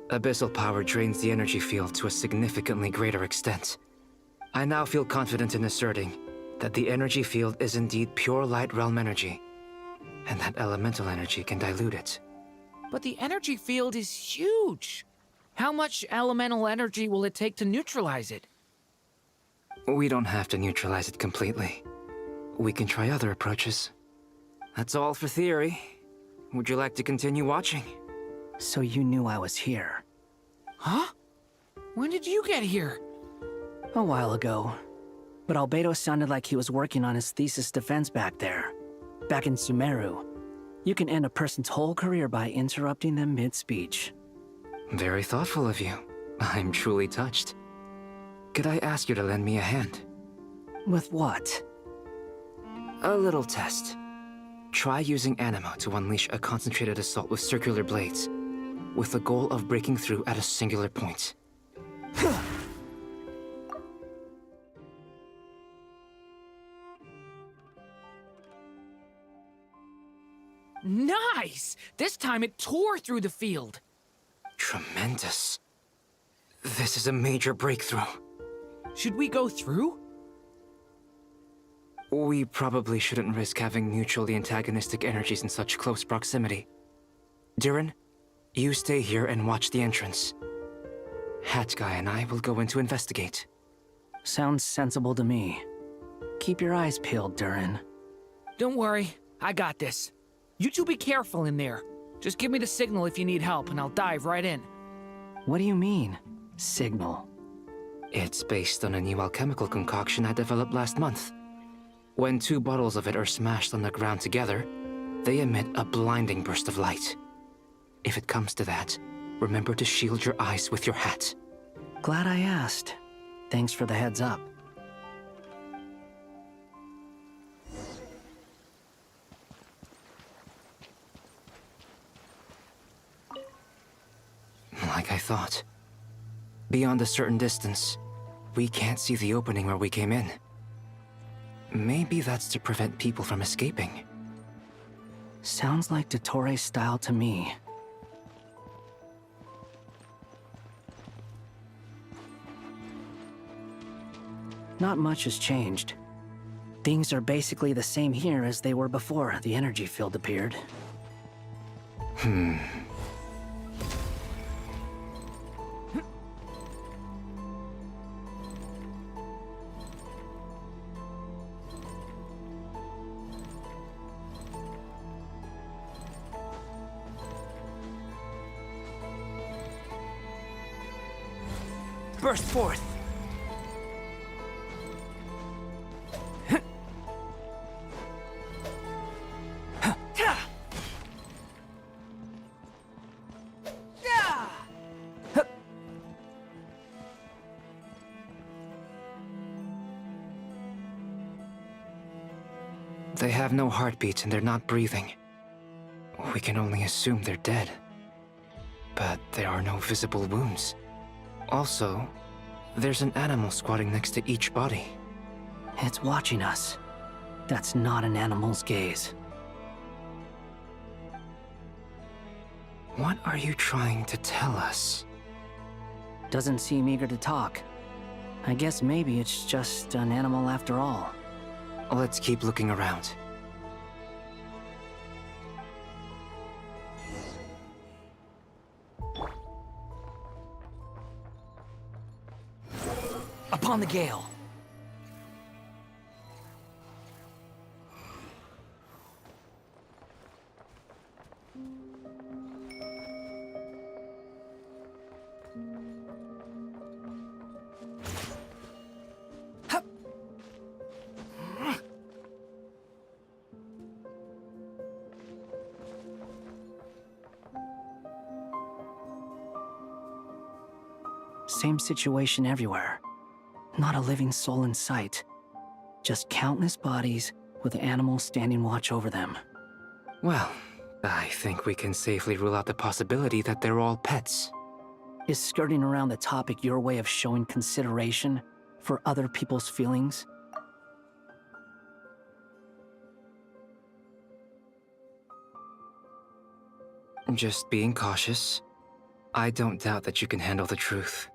Abyssal power drains the energy field to a significantly greater extent. I now feel confident in asserting that the energy field is indeed pure Light Realm energy, and that elemental energy can dilute it. But the energy field is huge. How much elemental energy will it take to neutralize it? We don't have to neutralize it completely. We can try other approaches. That's all for theory. Would you like to continue watching? So you knew I was here. Huh? When did you get here? A while ago. But Albedo sounded like he was working on his thesis defense back there. Back in Sumeru. You can end a person's whole career by interrupting them mid-speech. Very thoughtful of you. I'm truly touched. Could I ask you to lend me a hand? With what? A little test. Try using Animo to unleash a concentrated assault with circular blades. with the goal of breaking through at a singular point. Nice! This time it tore through the field. Tremendous. This is a major breakthrough. Should we go through? We probably shouldn't risk having mutually antagonistic energies in such close proximity. Durin, you stay here and watch the entrance. Hat Guy and I will go in to investigate. Sounds sensible to me. Keep your eyes peeled, Durin. Don't worry, I got this. You two be careful in there. Just give me the signal if you need help, and I'll dive right in. What do you mean, signal? It's based on a new alchemical concoction I developed last month. When 2 bottles of it are smashed on the ground together, they emit a blinding burst of light. If it comes to that, remember to shield your eyes with your hat. Glad I asked. Thanks for the heads up. Like I thought. Beyond a certain distance, we can't see the opening where we came in. Maybe that's to prevent people from escaping. Sounds like Dottore style to me. Not much has changed. Things are basically the same here as they were before the energy field appeared. Burst forth! They have no heartbeat and they're not breathing. We can only assume they're dead. But there are no visible wounds. Also, there's an animal squatting next to each body. It's watching us. That's not an animal's gaze. What are you trying to tell us? Doesn't seem eager to talk. I guess maybe it's just an animal after all. Let's keep looking around. Upon the gale. Same situation everywhere. Not a living soul in sight. Just countless bodies with animals standing watch over them. Well, I think we can safely rule out the possibility that they're all pets. Is skirting around the topic your way of showing consideration for other people's feelings? Just being cautious. I don't doubt that you can handle the truth.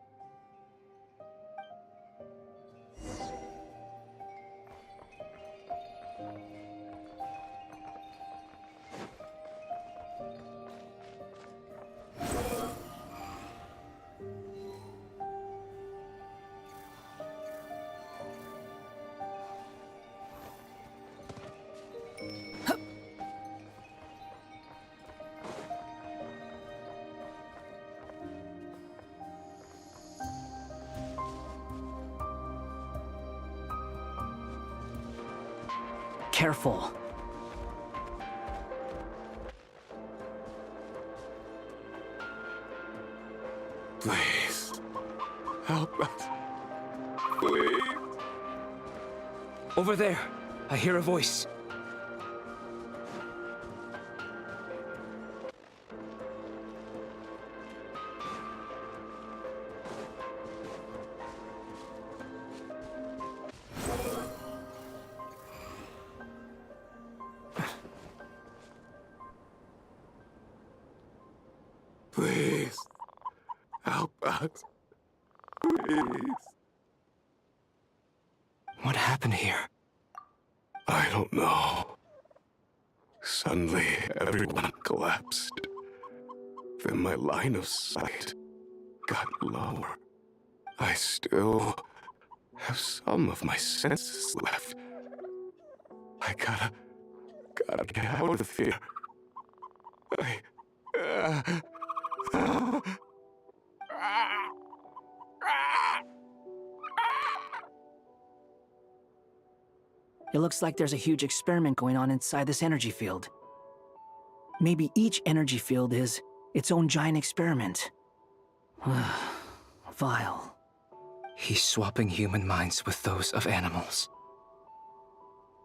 Careful. Please, help us. Please. Over there, I hear a voice. Help us. Please. What happened here? I don't know. Suddenly, everyone collapsed. Then my line of sight got lower. I still have some of my senses left. I gotta get out of here. It looks like there's a huge experiment going on inside this energy field. Maybe each energy field is its own giant experiment. Vile. He's swapping human minds with those of animals.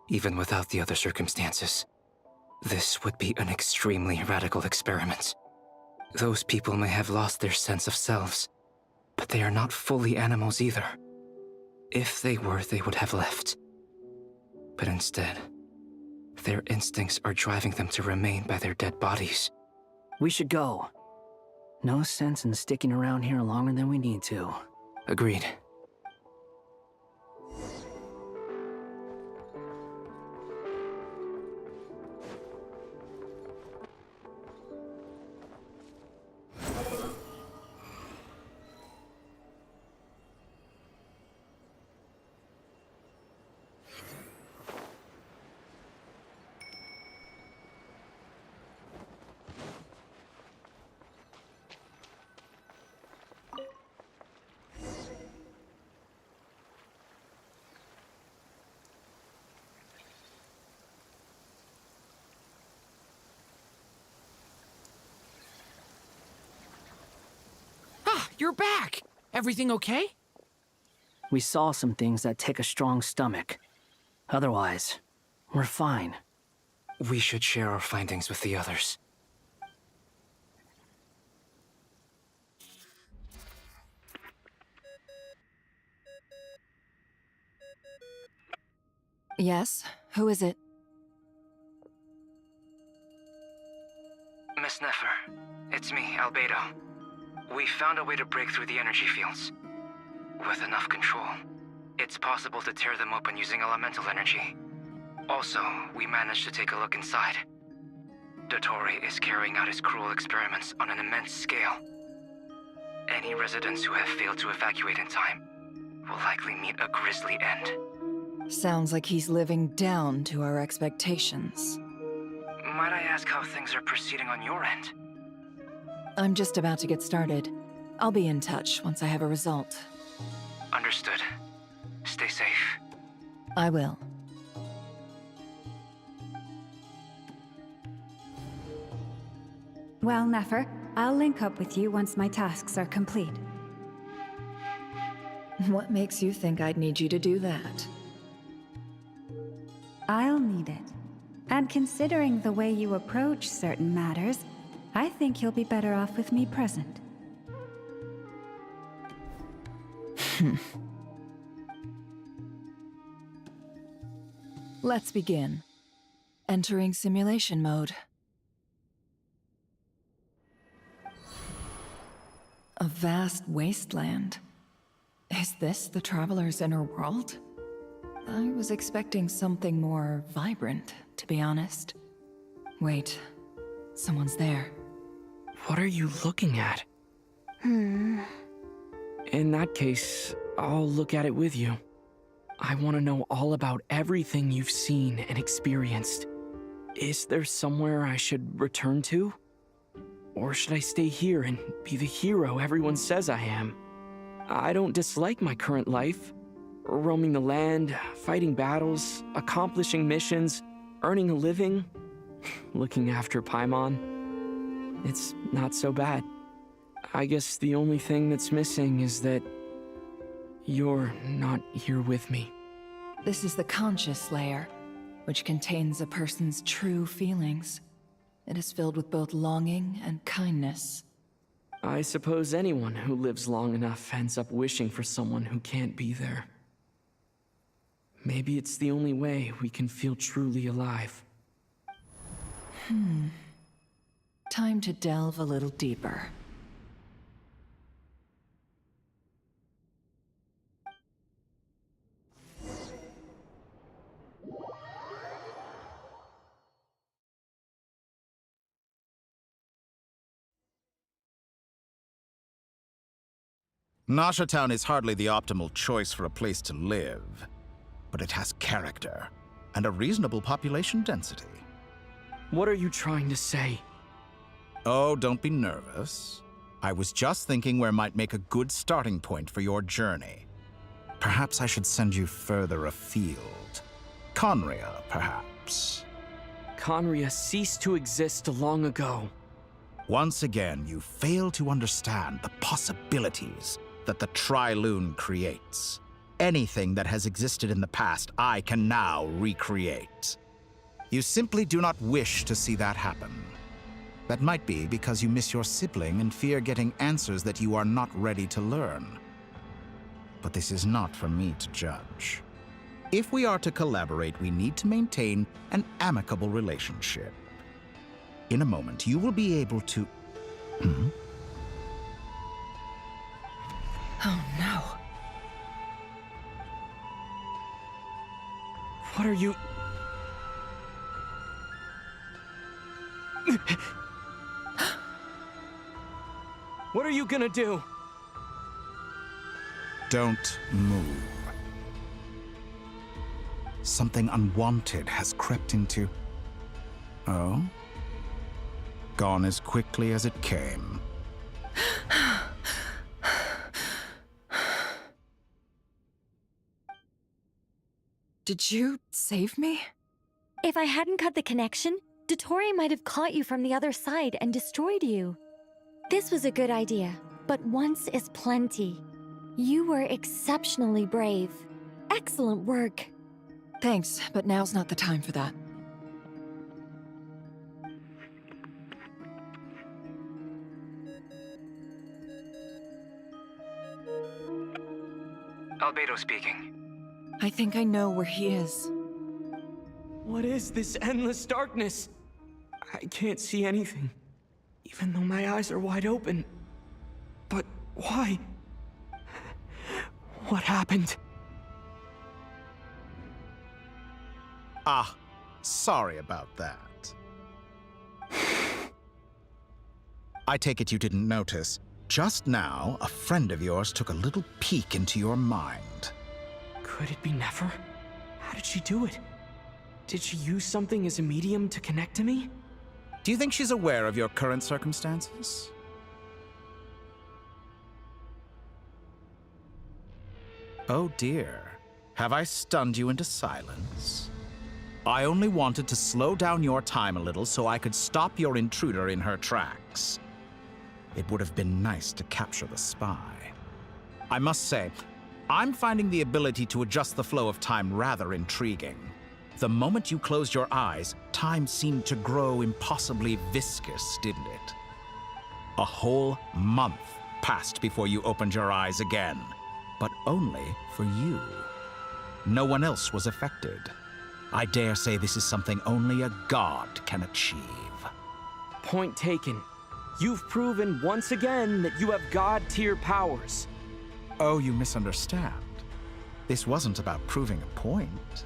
Even without the other circumstances, this would be an extremely radical experiment. Those people may have lost their sense of selves, but they are not fully animals either. If they were, they would have left. But instead, their instincts are driving them to remain by their dead bodies. We should go. No sense in sticking around here longer than we need to. Agreed. You're back! Everything okay? We saw some things that take a strong stomach. Otherwise, we're fine. We should share our findings with the others. Yes? Who is it? Miss Nefer, it's me, Albedo. We found a way to break through the energy fields. With enough control, it's possible to tear them open using elemental energy. Also, we managed to take a look inside. Dottore is carrying out his cruel experiments on an immense scale. Any residents who have failed to evacuate in time will likely meet a grisly end. Sounds like he's living down to our expectations. Might I ask how things are proceeding on your end? I'm just about to get started. I'll be in touch once I have a result. Understood. Stay safe. I will. Well, Nefer, I'll link up with you once my tasks are complete. What makes you think I'd need you to do that? I'll need it. And considering the way you approach certain matters, I think you'll be better off with me present. Let's begin. Entering simulation mode. A vast wasteland. Is this the Traveler's inner world? I was expecting something more vibrant, to be honest. Wait, someone's there. What are you looking at? In that case, I'll look at it with you. I want to know all about everything you've seen and experienced. Is there somewhere I should return to? Or should I stay here and be the hero everyone says I am? I don't dislike my current life. Roaming the land, fighting battles, accomplishing missions, earning a living, looking after Paimon. It's not so bad. I guess the only thing that's missing is that you're not here with me. This is the conscious layer, which contains a person's true feelings. It is filled with both longing and kindness. I suppose anyone who lives long enough ends up wishing for someone who can't be there. Maybe it's the only way we can feel truly alive. Time to delve a little deeper. Nasha Town is hardly the optimal choice for a place to live, but it has character and a reasonable population density. What are you trying to say? Oh, don't be nervous. I was just thinking where might make a good starting point for your journey. Perhaps I should send you further afield. Conria, perhaps. Conria ceased to exist long ago. Once again, you fail to understand the possibilities that the Tri-Lune creates. Anything that has existed in the past, I can now recreate. You simply do not wish to see that happen. That might be because you miss your sibling and fear getting answers that you are not ready to learn. But this is not for me to judge. If we are to collaborate, we need to maintain an amicable relationship. In a moment, you will be able to... Oh no. What are you... What are you gonna do? Don't move. Something unwanted has crept into... Oh? Gone as quickly as it came. Did you save me? If I hadn't cut the connection, Dottore might have caught you from the other side and destroyed you. This was a good idea, but once is plenty. You were exceptionally brave. Excellent work. Thanks, but now's not the time for that. Albedo speaking. I think I know where he is. What is this endless darkness? I can't see anything, even though my eyes are wide open. But why? What happened? Ah, sorry about that. I take it you didn't notice. Just now, a friend of yours took a little peek into your mind. Could it be Nefer? How did she do it? Did she use something as a medium to connect to me? Do you think she's aware of your current circumstances? Oh dear. Have I stunned you into silence? I only wanted to slow down your time a little so I could stop your intruder in her tracks. It would have been nice to capture the spy. I must say, I'm finding the ability to adjust the flow of time rather intriguing. The moment you closed your eyes, time seemed to grow impossibly viscous, didn't it? A whole month passed before you opened your eyes again, but only for you. No one else was affected. I dare say this is something only a god can achieve. Point taken. You've proven once again that you have god-tier powers. Oh, you misunderstand. This wasn't about proving a point.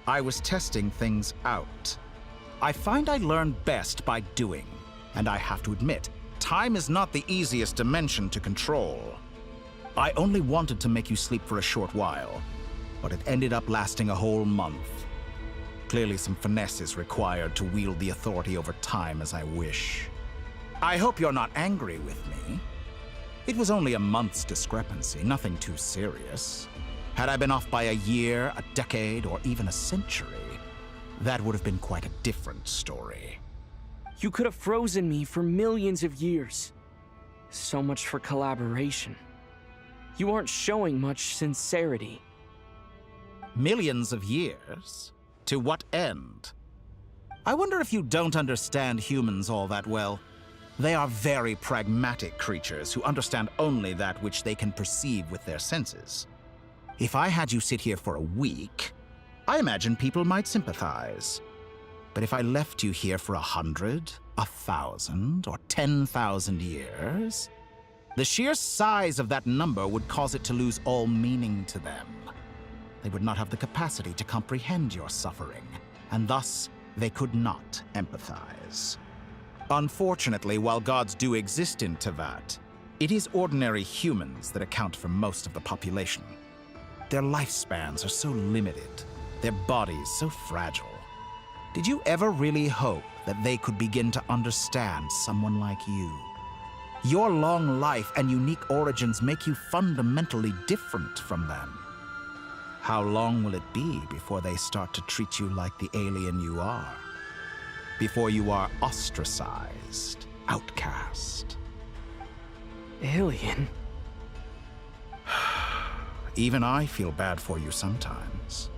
I was testing things out. I find I learn best by doing, and I have to admit, time is not the easiest dimension to control. I only wanted to make you sleep for a short while, but it ended up lasting a whole month. Clearly some finesse is required to wield the authority over time as I wish. I hope you're not angry with me. It was only a month's discrepancy, nothing too serious. Had I been off by a year, a decade, or even a century, that would have been quite a different story. You could have frozen me for millions of years. So much for collaboration. You aren't showing much sincerity. Millions of years? To what end? I wonder if you don't understand humans all that well. They are very pragmatic creatures who understand only that which they can perceive with their senses. If I had you sit here for a week, I imagine people might sympathize. But if I left you here for 100, 1,000, or 10,000 years, the sheer size of that number would cause it to lose all meaning to them. They would not have the capacity to comprehend your suffering, and thus they could not empathize. Unfortunately, while gods do exist in Tevat, It is ordinary humans that account for most of the population. Their lifespans are so limited, their bodies so fragile. Did you ever really hope that they could begin to understand someone like you? Your long life and unique origins make you fundamentally different from them. How long will it be before they start to treat you like the alien you are? Before you are ostracized, outcast? Alien? Even I feel bad for you sometimes.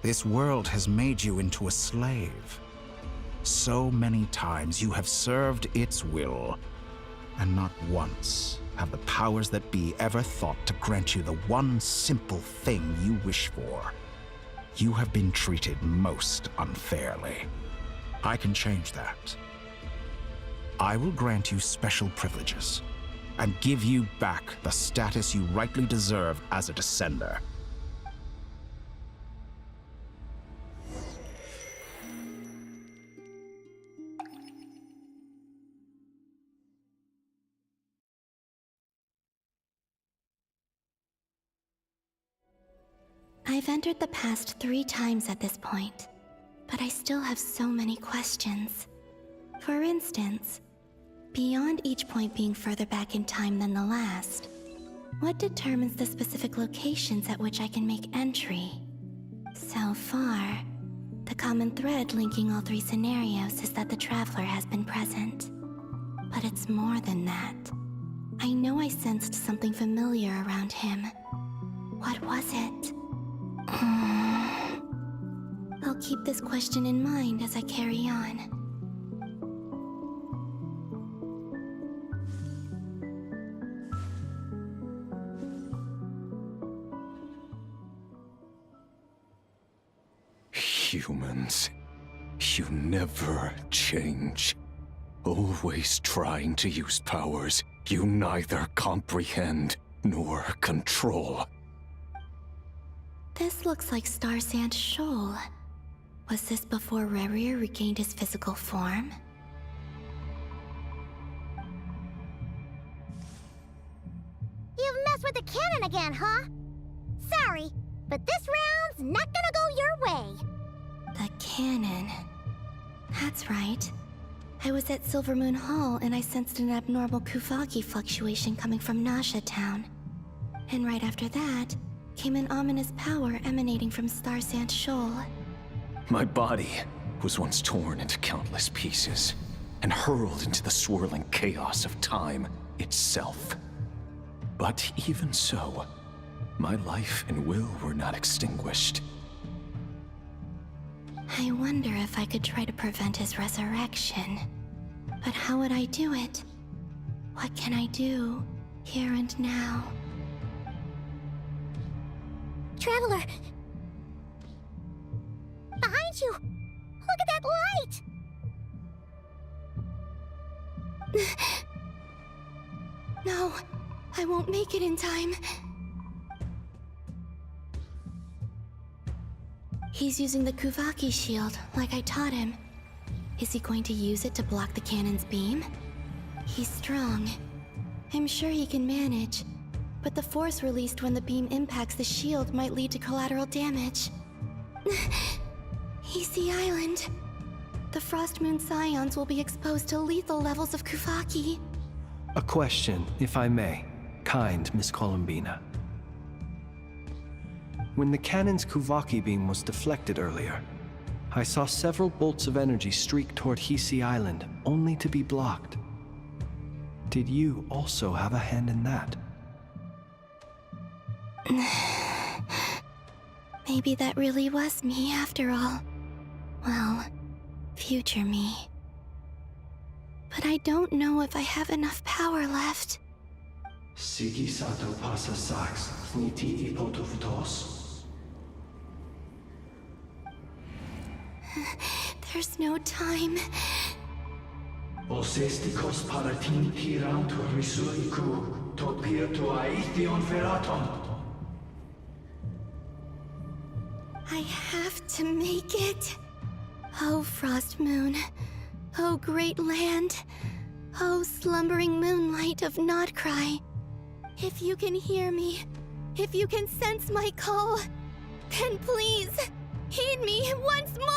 This world has made you into a slave. So many times you have served its will, and not once have the powers that be ever thought to grant you the one simple thing you wish for. You have been treated most unfairly. I can change that. I will grant you special privileges and give you back the status you rightly deserve as a descender. I've entered the past 3 times at this point, but I still have so many questions. For instance, beyond each point being further back in time than the last, what determines the specific locations at which I can make entry? So far, the common thread linking all 3 scenarios is that the Traveler has been present. But it's more than that. I know I sensed something familiar around him. What was it? I'll keep this question in mind as I carry on. Humans, you never change. Always trying to use powers you neither comprehend nor control. This looks like Star Sand Shoal. Was this before Rerir regained his physical form? You've messed with the cannon again, huh? Sorry, but this round's not gonna go your way. The cannon. That's right. I was at Silver Moon Hall and I sensed an abnormal Kuvaki fluctuation coming from Nasha Town. And right after that, came an ominous power emanating from Star Sand Shoal. My body was once torn into countless pieces and hurled into the swirling chaos of time itself. But even so, my life and will were not extinguished. I wonder if I could try to prevent his resurrection. But how would I do it? What can I do, here and now? Traveler! Behind you! Look at that light! No, I won't make it in time. He's using the Kuvaki shield, like I taught him. Is he going to use it to block the cannon's beam? He's strong. I'm sure he can manage. But the force released when the beam impacts the shield might lead to collateral damage. Easy Island. The Frost Moon Scions will be exposed to lethal levels of Kuvaki. A question, if I may, kind Miss Columbina. When the cannon's Kuvaki beam was deflected earlier, I saw several bolts of energy streak toward Hisi Island, only to be blocked. Did you also have a hand in that? Maybe that really was me after all. Well, future me. But I don't know if I have enough power left. Siki sato pasa sax, niti ipotofutos. There's no time. Osestikos paratin tirantur risuiku, topirto aithion feraton. I have to make it. Oh, Frost Moon. Oh, great land. Oh, slumbering moonlight of nod-krai. If you can hear me, if you can sense my call, then please, heed me once more!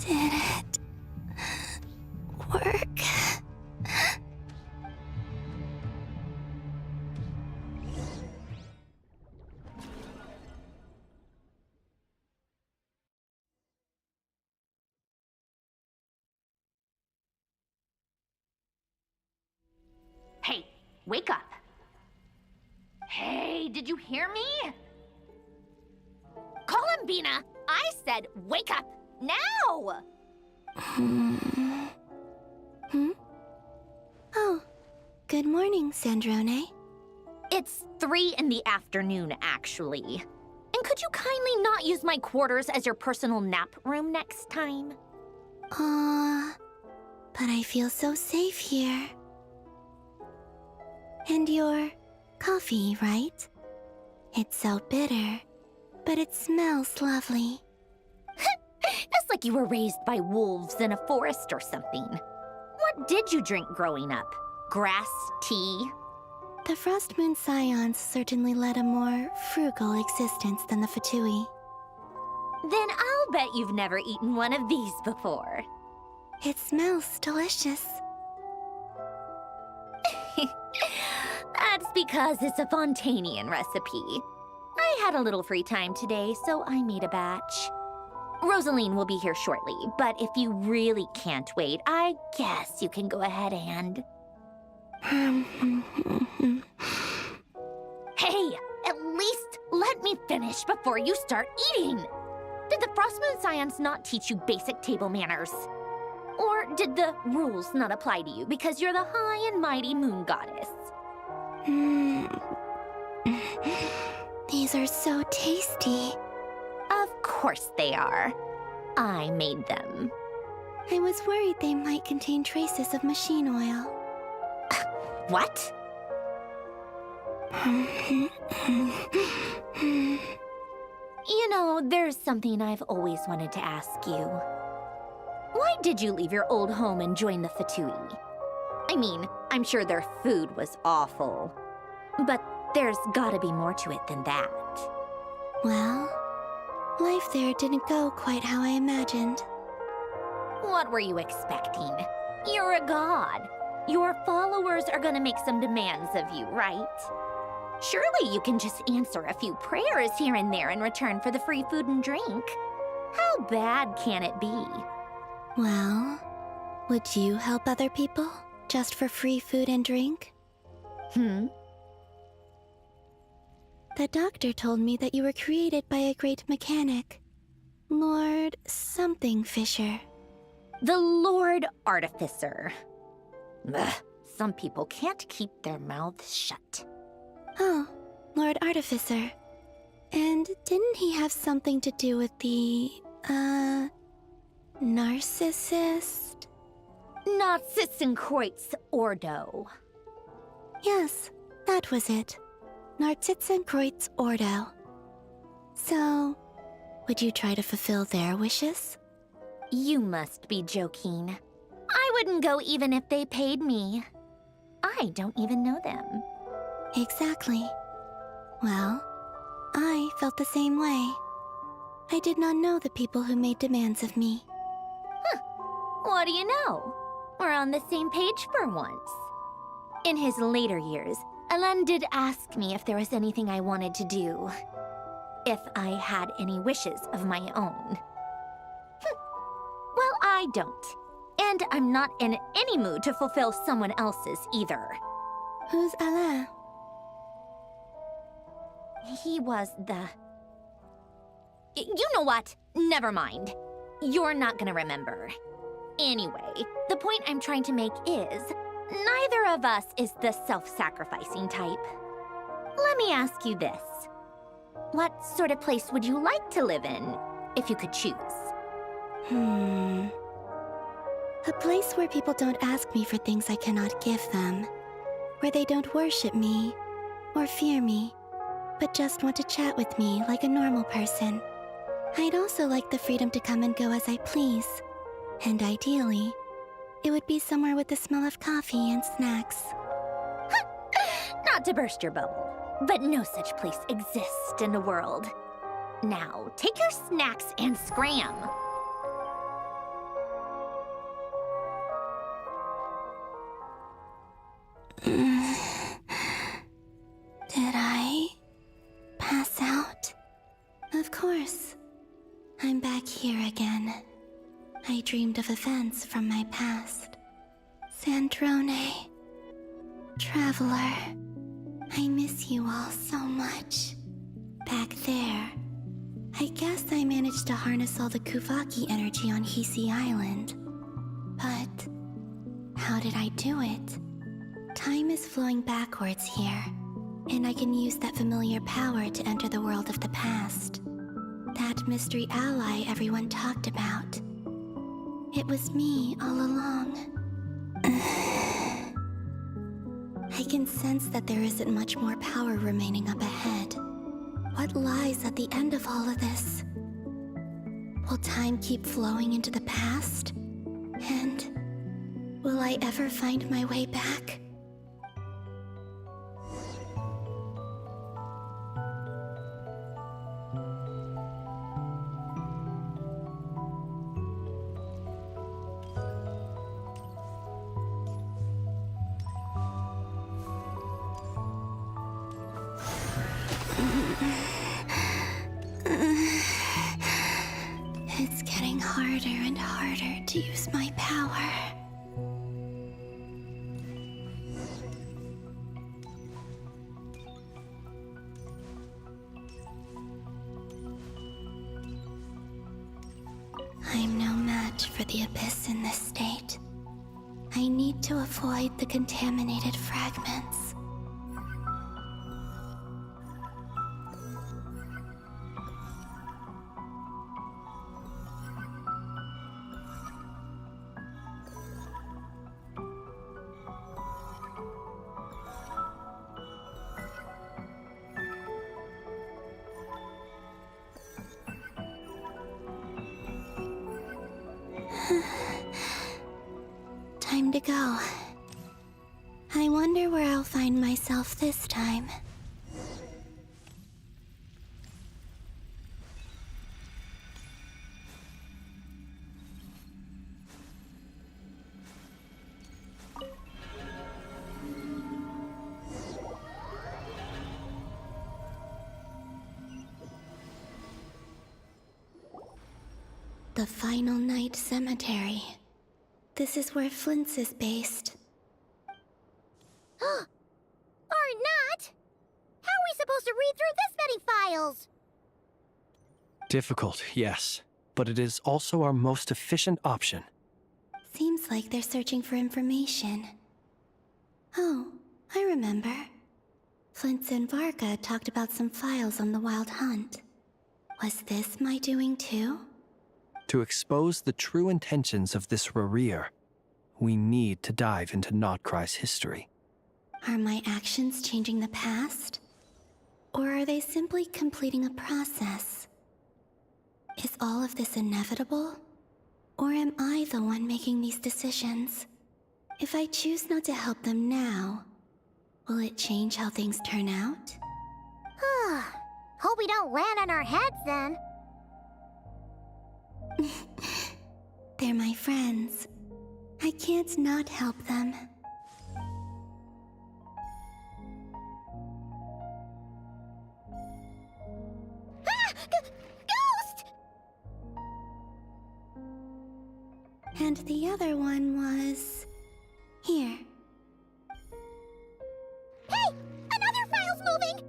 Did it work? Hey, wake up. Hey, did you hear me? Columbina, I said wake up now! Oh, good morning, Sandrone. It's 3 in the afternoon, actually. And could you kindly not use my quarters as your personal nap room next time? But I feel so safe here. And your coffee, right? It's so bitter, but it smells lovely. It's like you were raised by wolves in a forest or something. What did you drink growing up? Grass tea? The Frost Moon Scions certainly led a more frugal existence than the Fatui. Then I'll bet you've never eaten one of these before. It smells delicious. That's because it's a Fontanian recipe. I had a little free time today, so I made a batch. Rosaline will be here shortly, but if you really can't wait, I guess you can go ahead and... Hey, at least let me finish before you start eating! Did the Frostmoon Scions not teach you basic table manners? Or did the rules not apply to you because you're the high and mighty moon goddess? These are so tasty. Of course they are. I made them. I was worried they might contain traces of machine oil. What? You know, there's something I've always wanted to ask you. Why did you leave your old home and join the Fatui? I mean, I'm sure their food was awful. But there's gotta be more to it than that. Well, life there didn't go quite how I imagined. What were you expecting? You're a god. Your followers are gonna make some demands of you, right? Surely you can just answer a few prayers here and there in return for the free food and drink. How bad can it be? Well, would you help other people just for free food and drink? The doctor told me that you were created by a great mechanic, Lord something Fisher. The Lord Artificer. Ugh, some people can't keep their mouths shut. Oh, Lord Artificer. And didn't he have something to do with the, narcissist? Narcissenkreuz Ordo. Yes, that was it. Narcissenkreuz Ordo. So, would you try to fulfill their wishes? You must be joking. I wouldn't go even if they paid me. I don't even know them. Exactly. Well, I felt the same way. I did not know the people who made demands of me. What do you know? We're on the same page for once. In his later years, Elen did ask me if there was anything I wanted to do. If I had any wishes of my own. Well, I don't. And I'm not in any mood to fulfill someone else's either. Who's Alain? He was the... You know what? Never mind. You're not gonna remember. Anyway, the point I'm trying to make is, neither of us is the self-sacrificing type. Let me ask you this. What sort of place would you like to live in, if you could choose? A place where people don't ask me for things I cannot give them. Where they don't worship me or fear me, but just want to chat with me like a normal person. I'd also like the freedom to come and go as I please. And ideally, it would be somewhere with the smell of coffee and snacks. Not to burst your bubble, but no such place exists in the world. Now, take your snacks and scram. Did I pass out? Of course. I'm back here again. I dreamed of events from my past. Sandrone. Traveler. I miss you all so much. Back there. I guess I managed to harness all the Kuvaki energy on Hisi Island. But how did I do it? Time is flowing backwards here, and I can use that familiar power to enter the world of the past. That mystery ally everyone talked about. It was me all along. I can sense that there isn't much more power remaining up ahead. What lies at the end of all of this? Will time keep flowing into the past? And will I ever find my way back? It's getting harder and harder to use my power. I'm no match for the Abyss in this state. I need to avoid the contaminated fragments. Time to go. I wonder where I'll find myself this time. The Final Night Cemetery. This is where Flint's is based. Or not! How are we supposed to read through this many files? Difficult, yes, but it is also our most efficient option. Seems like they're searching for information. Oh, I remember. Flint's and Varga talked about some files on the Wild Hunt. Was this my doing too? To expose the true intentions of this Rereer, we need to dive into nod-krai's history. Are my actions changing the past? Or are they simply completing a process? Is all of this inevitable? Or am I the one making these decisions? If I choose not to help them now, will it change how things turn out? Hope we don't land on our heads then. They're my friends. I can't not help them. Ghost! And the other one was... here. Hey! Another file's moving!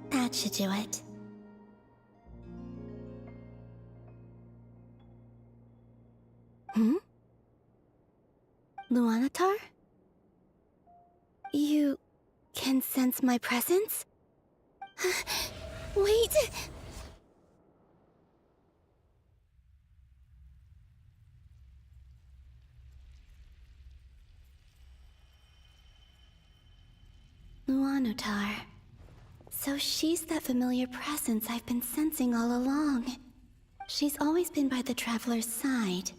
That should do it. Luanatar? You can sense my presence? Wait! Luanatar. So she's that familiar presence I've been sensing all along. She's always been by the Traveler's side.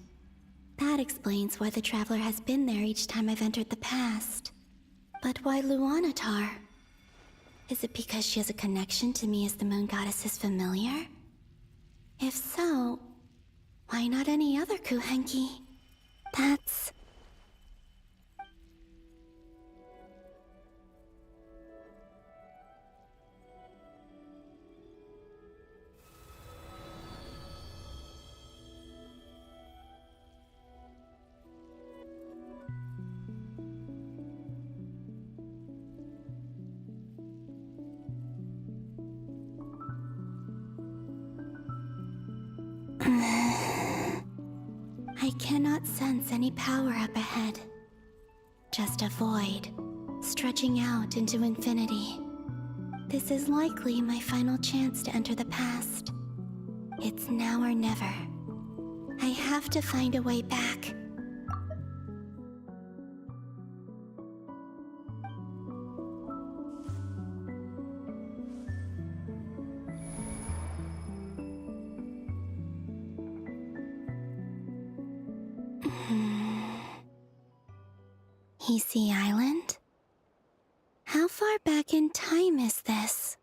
That explains why the Traveler has been there each time I've entered the past. But why Luanatar? Is it because she has a connection to me as the Moon Goddess's familiar? If so, why not any other Kuhenki? That's... I cannot sense any power up ahead. Just a void, stretching out into infinity. This is likely my final chance to enter the past. It's now or never. I have to find a way back. Easy Island? How far back in time is this?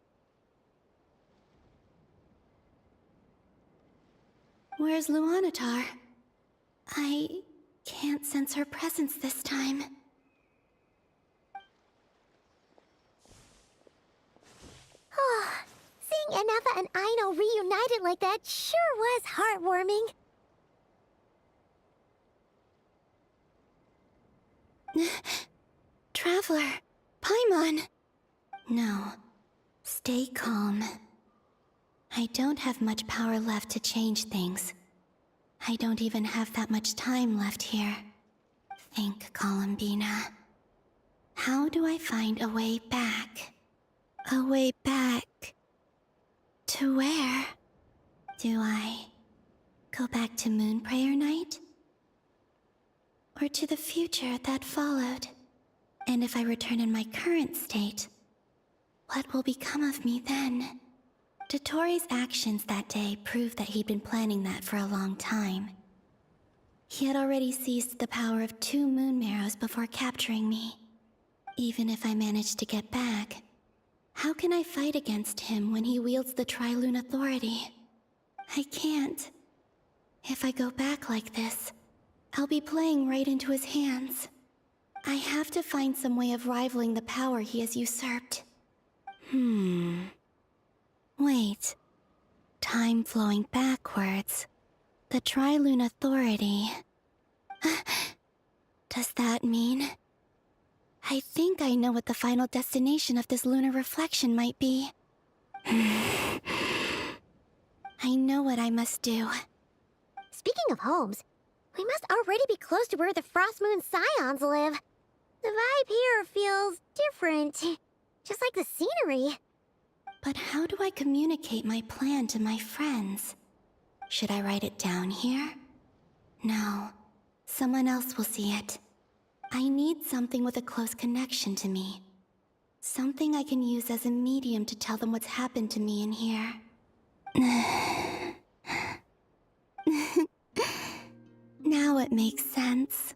Where's Luanatar? I can't sense her presence this time. Oh, seeing Anafa and Aino reunited like that sure was heartwarming. Traveler, Paimon. No, stay calm. I don't have much power left to change things. I don't even have that much time left here. Think, Columbina. How do I find a way back? A way back... to where? Do I go back to Moon Prayer Night? Or to the future that followed? And if I return in my current state, what will become of me then? Dotori's actions that day proved that he'd been planning that for a long time. He had already seized the power of 2 moon marrows before capturing me. Even if I managed to get back, how can I fight against him when he wields the Tri-Lune Authority? I can't. If I go back like this, I'll be playing right into his hands. I have to find some way of rivaling the power he has usurped. Wait. Time flowing backwards. The Tri-Lune Authority. Does that mean... I think I know what the final destination of this lunar reflection might be. I know what I must do. Speaking of homes, we must already be close to where the Frost Moon Scions live. The vibe here feels different, just like the scenery. But how do I communicate my plan to my friends? Should I write it down here? No, someone else will see it. I need something with a close connection to me. Something I can use as a medium to tell them what's happened to me in here. Now it makes sense.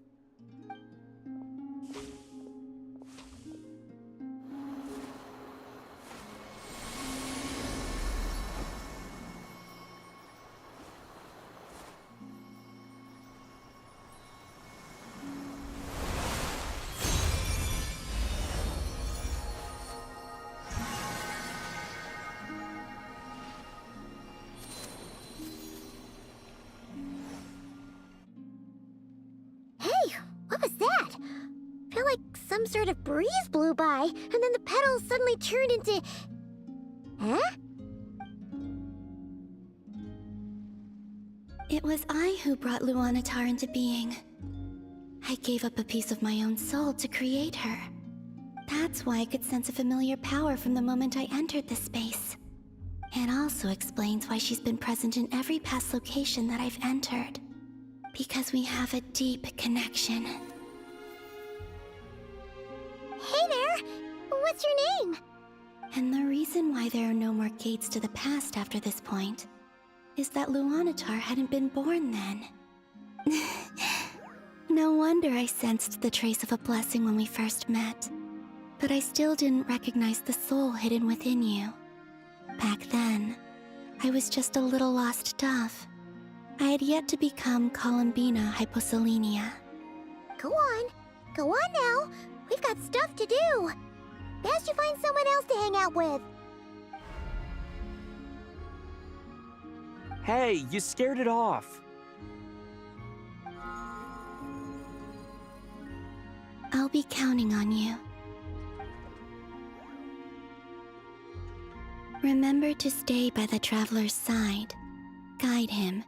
What was that? I feel like some sort of breeze blew by, and then the petals suddenly turned into... Huh? It was I who brought Luanatar into being. I gave up a piece of my own soul to create her. That's why I could sense a familiar power from the moment I entered this space. It also explains why she's been present in every past location that I've entered. Because we have a deep connection. Hey there! What's your name? And the reason why there are no more gates to the past after this point is that Luanatar hadn't been born then. No wonder I sensed the trace of a blessing when we first met. But I still didn't recognize the soul hidden within you. Back then, I was just a little lost dove. I had yet to become Columbina Hyposelenia. Go on now. We've got stuff to do. Best you find someone else to hang out with. Hey, you scared it off. I'll be counting on you. Remember to stay by the traveler's side, guide him,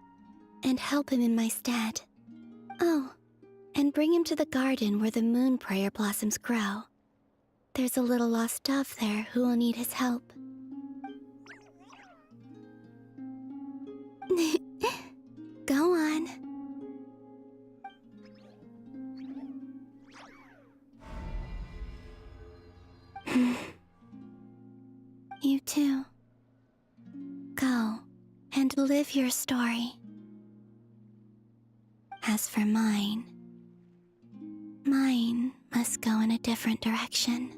and help him in my stead. Oh, and bring him to the garden where the moon prayer blossoms grow. There's a little lost dove there who will need his help. Go on. You too. Go and live your story. As for mine must go in a different direction.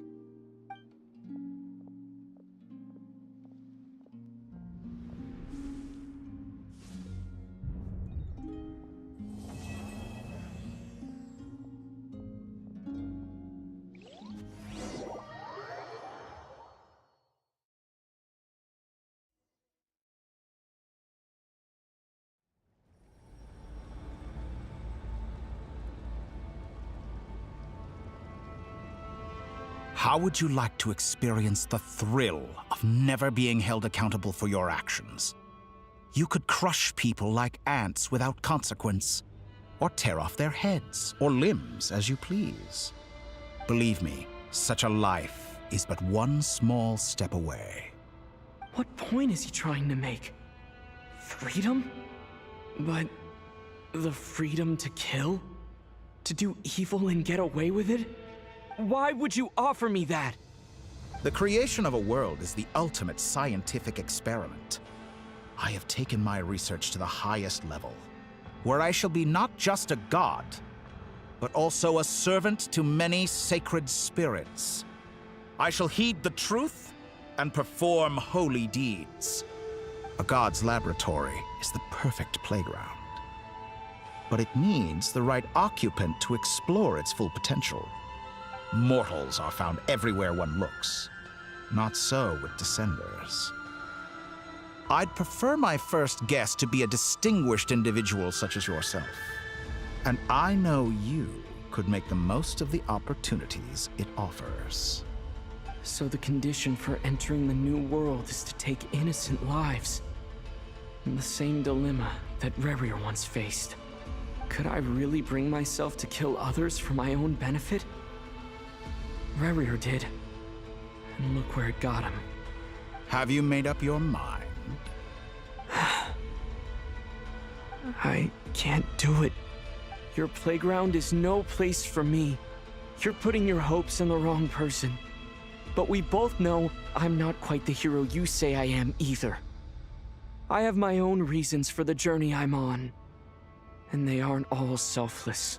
How would you like to experience the thrill of never being held accountable for your actions? You could crush people like ants without consequence, or tear off their heads or limbs as you please. Believe me, such a life is but one small step away. What point is he trying to make? Freedom? But the freedom to kill? To do evil and get away with it? Why would you offer me that? The creation of a world is the ultimate scientific experiment. I have taken my research to the highest level, where I shall be not just a god, but also a servant to many sacred spirits. I shall heed the truth and perform holy deeds. A god's laboratory is the perfect playground, but it needs the right occupant to explore its full potential. Mortals are found everywhere one looks. Not so with Descenders. I'd prefer my first guest to be a distinguished individual such as yourself. And I know you could make the most of the opportunities it offers. So the condition for entering the new world is to take innocent lives. The same dilemma that Rerir once faced. Could I really bring myself to kill others for my own benefit? Rerir did. And look where it got him. Have you made up your mind? I can't do it. Your playground is no place for me. You're putting your hopes in the wrong person. But we both know I'm not quite the hero you say I am either. I have my own reasons for the journey I'm on. And they aren't all selfless.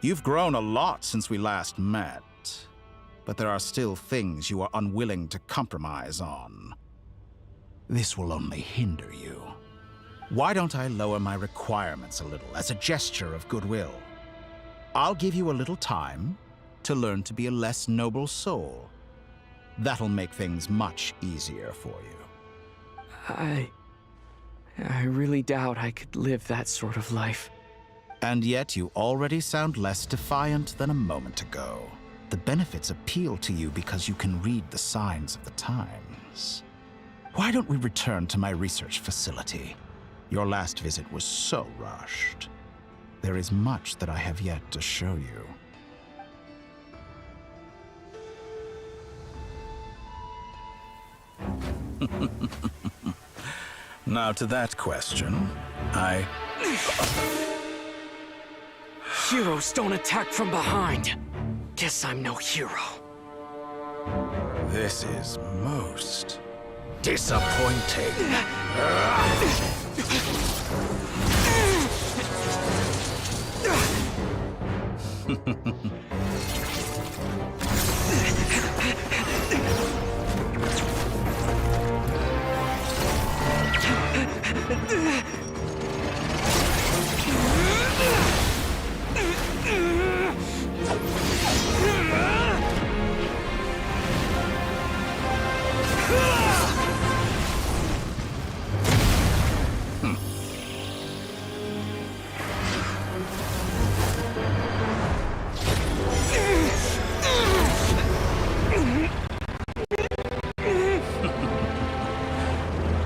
You've grown a lot since we last met. But there are still things you are unwilling to compromise on. This will only hinder you. Why don't I lower my requirements a little as a gesture of goodwill? I'll give you a little time to learn to be a less noble soul. That'll make things much easier for you. I really doubt I could live that sort of life. And yet you already sound less defiant than a moment ago. The benefits appeal to you because you can read the signs of the times. Why don't we return to my research facility? Your last visit was so rushed. There is much that I have yet to show you. Now to that question, Heroes don't attack from behind. Guess I'm no hero. This is most disappointing.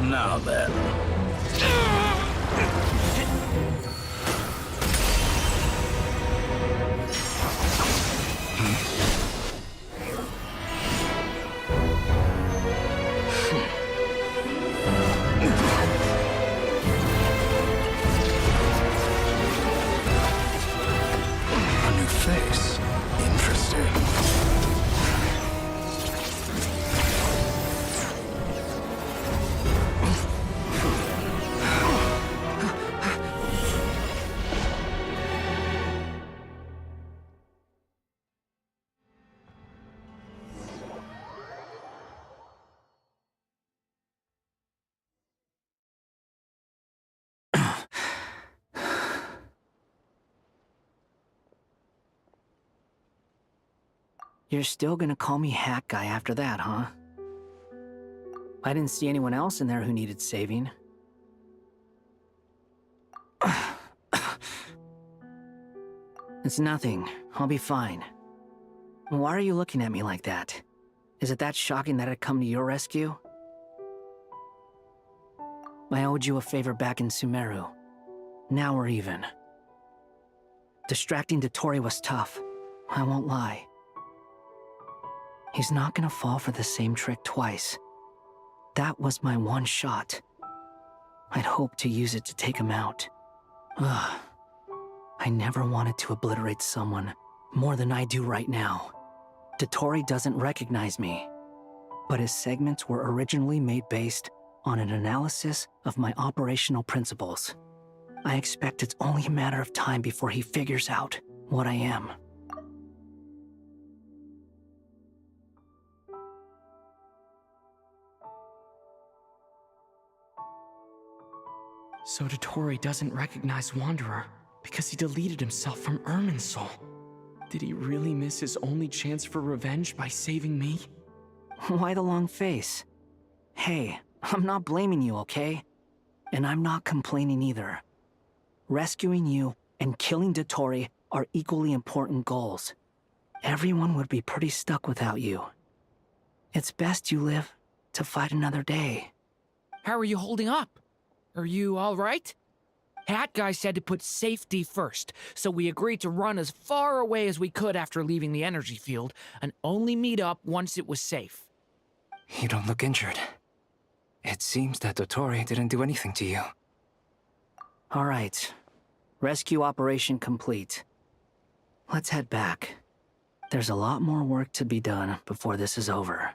Now then. A new face. Interesting. You're still gonna call me Hat Guy after that, huh? I didn't see anyone else in there who needed saving. It's nothing. I'll be fine. Why are you looking at me like that? Is it that shocking that I'd come to your rescue? I owed you a favor back in Sumeru. Now we're even. Distracting Dotori was tough. I won't lie. He's not gonna fall for the same trick twice. That was my one shot. I'd hoped to use it to take him out. Ugh. I never wanted to obliterate someone more than I do right now. Dotori doesn't recognize me, but his segments were originally made based on an analysis of my operational principles. I expect it's only a matter of time before he figures out what I am. So Dotori doesn't recognize Wanderer because he deleted himself from Irminsul. Did he really miss his only chance for revenge by saving me? Why the long face? Hey, I'm not blaming you, okay? And I'm not complaining either. Rescuing you and killing Dotori are equally important goals. Everyone would be pretty stuck without you. It's best you live to fight another day. How are you holding up? Are you all right? Hat Guy said to put safety first, so we agreed to run as far away as we could after leaving the energy field, and only meet up once it was safe. You don't look injured. It seems that Dotori didn't do anything to you. All right. Rescue operation complete. Let's head back. There's a lot more work to be done before this is over.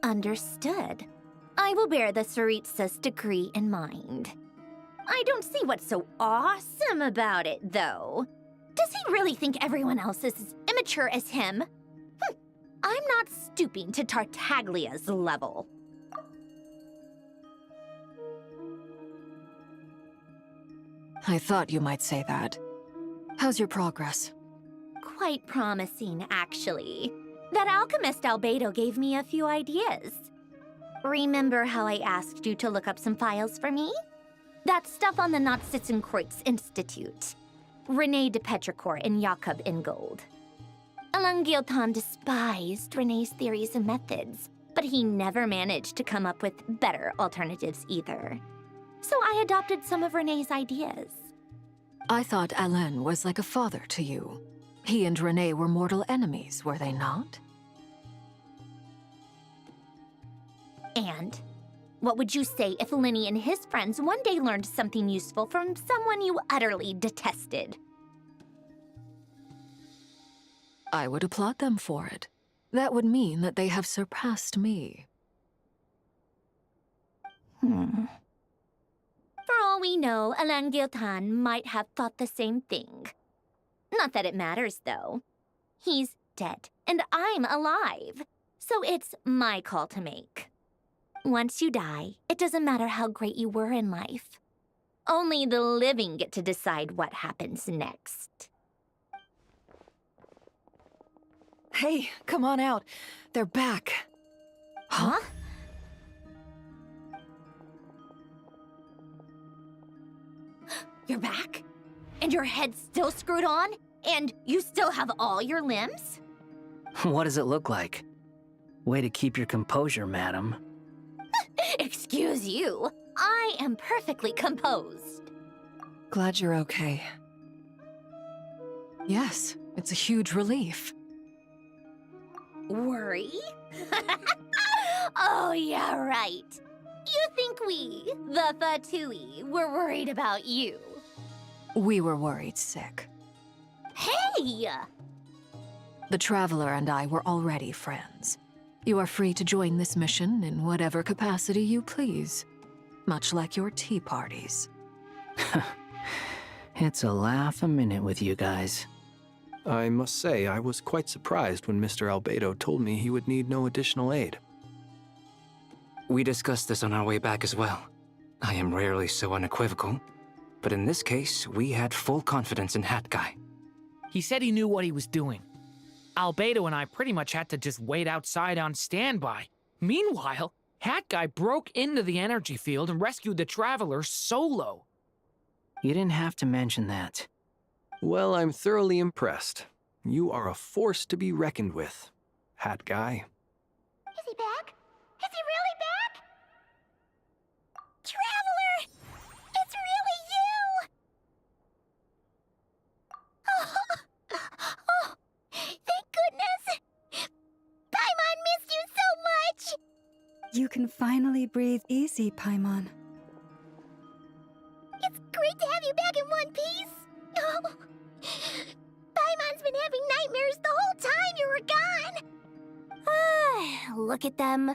Understood. I will bear the Tsaritsa's decree in mind. I don't see what's so awesome about it, though. Does he really think everyone else is as immature as him? I'm not stooping to Tartaglia's level. I thought you might say that. How's your progress? Quite promising, actually. That alchemist Albedo gave me a few ideas. Remember how I asked you to look up some files for me? That stuff on the Nazi-Kreuz Institute. René de Petrichor and Jakob Ingold. Alain Guillotin despised René's theories and methods, but he never managed to come up with better alternatives either. So I adopted some of René's ideas. I thought Alain was like a father to you. He and René were mortal enemies, were they not? And what would you say if Linny and his friends one day learned something useful from someone you utterly detested? I would applaud them for it. That would mean that they have surpassed me. For all we know, Alain Guillotin might have thought the same thing. Not that it matters, though. He's dead, and I'm alive. So it's my call to make. Once you die, it doesn't matter how great you were in life. Only the living get to decide what happens next. Hey, come on out. They're back. Huh? You're back? And your head's still screwed on? And you still have all your limbs? What does it look like? Way to keep your composure, madam. Excuse you. I am perfectly composed. Glad you're okay. Yes, it's a huge relief. Worry? Oh, yeah, right. You think we, the Fatui, were worried about you? We were worried sick. Hey! The Traveler and I were already friends. You are free to join this mission in whatever capacity you please. Much like your tea parties. It's a laugh a minute with you guys. I must say, I was quite surprised when Mr. Albedo told me he would need no additional aid. We discussed this on our way back as well. I am rarely so unequivocal, but in this case, we had full confidence in Hat Guy. He said he knew what he was doing. Albedo and I pretty much had to just wait outside on standby. Meanwhile, Hat Guy broke into the energy field and rescued the Traveler solo. You didn't have to mention that. Well, I'm thoroughly impressed. You are a force to be reckoned with, Hat Guy. Is he back? Is he really back? Traveler! It's really you! Oh, thank goodness! Paimon missed you so much! You can finally breathe easy, Paimon. It's great to have you back in one piece! Oh, Paimon's been having nightmares the whole time you were gone! Look at them.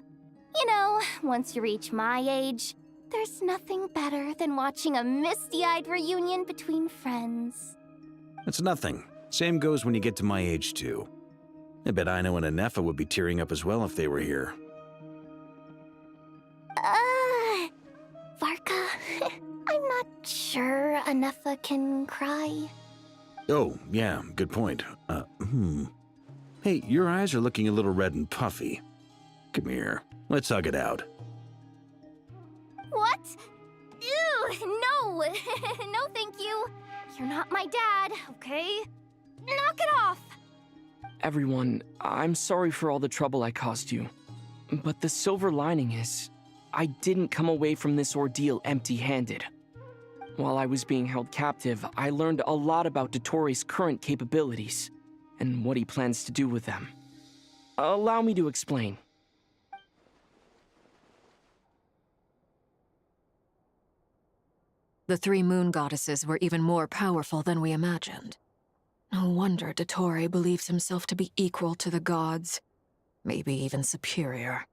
You know, once you reach my age, there's nothing better than watching a misty-eyed reunion between friends. It's nothing. Same goes when you get to my age, too. I bet Aino and Anefa would be tearing up as well if they were here. Varka, I'm not sure Anefa can cry. Oh, yeah, good point. Hey, your eyes are looking a little red and puffy. Come here, let's hug it out. What? Ew, no! No, thank you. You're not my dad, okay? Knock it off! Everyone, I'm sorry for all the trouble I caused you. But the silver lining is, I didn't come away from this ordeal empty-handed. While I was being held captive, I learned a lot about Dottoro's current capabilities, and what he plans to do with them. Allow me to explain. The three moon goddesses were even more powerful than we imagined. No wonder Dottore believes himself to be equal to the gods, maybe even superior.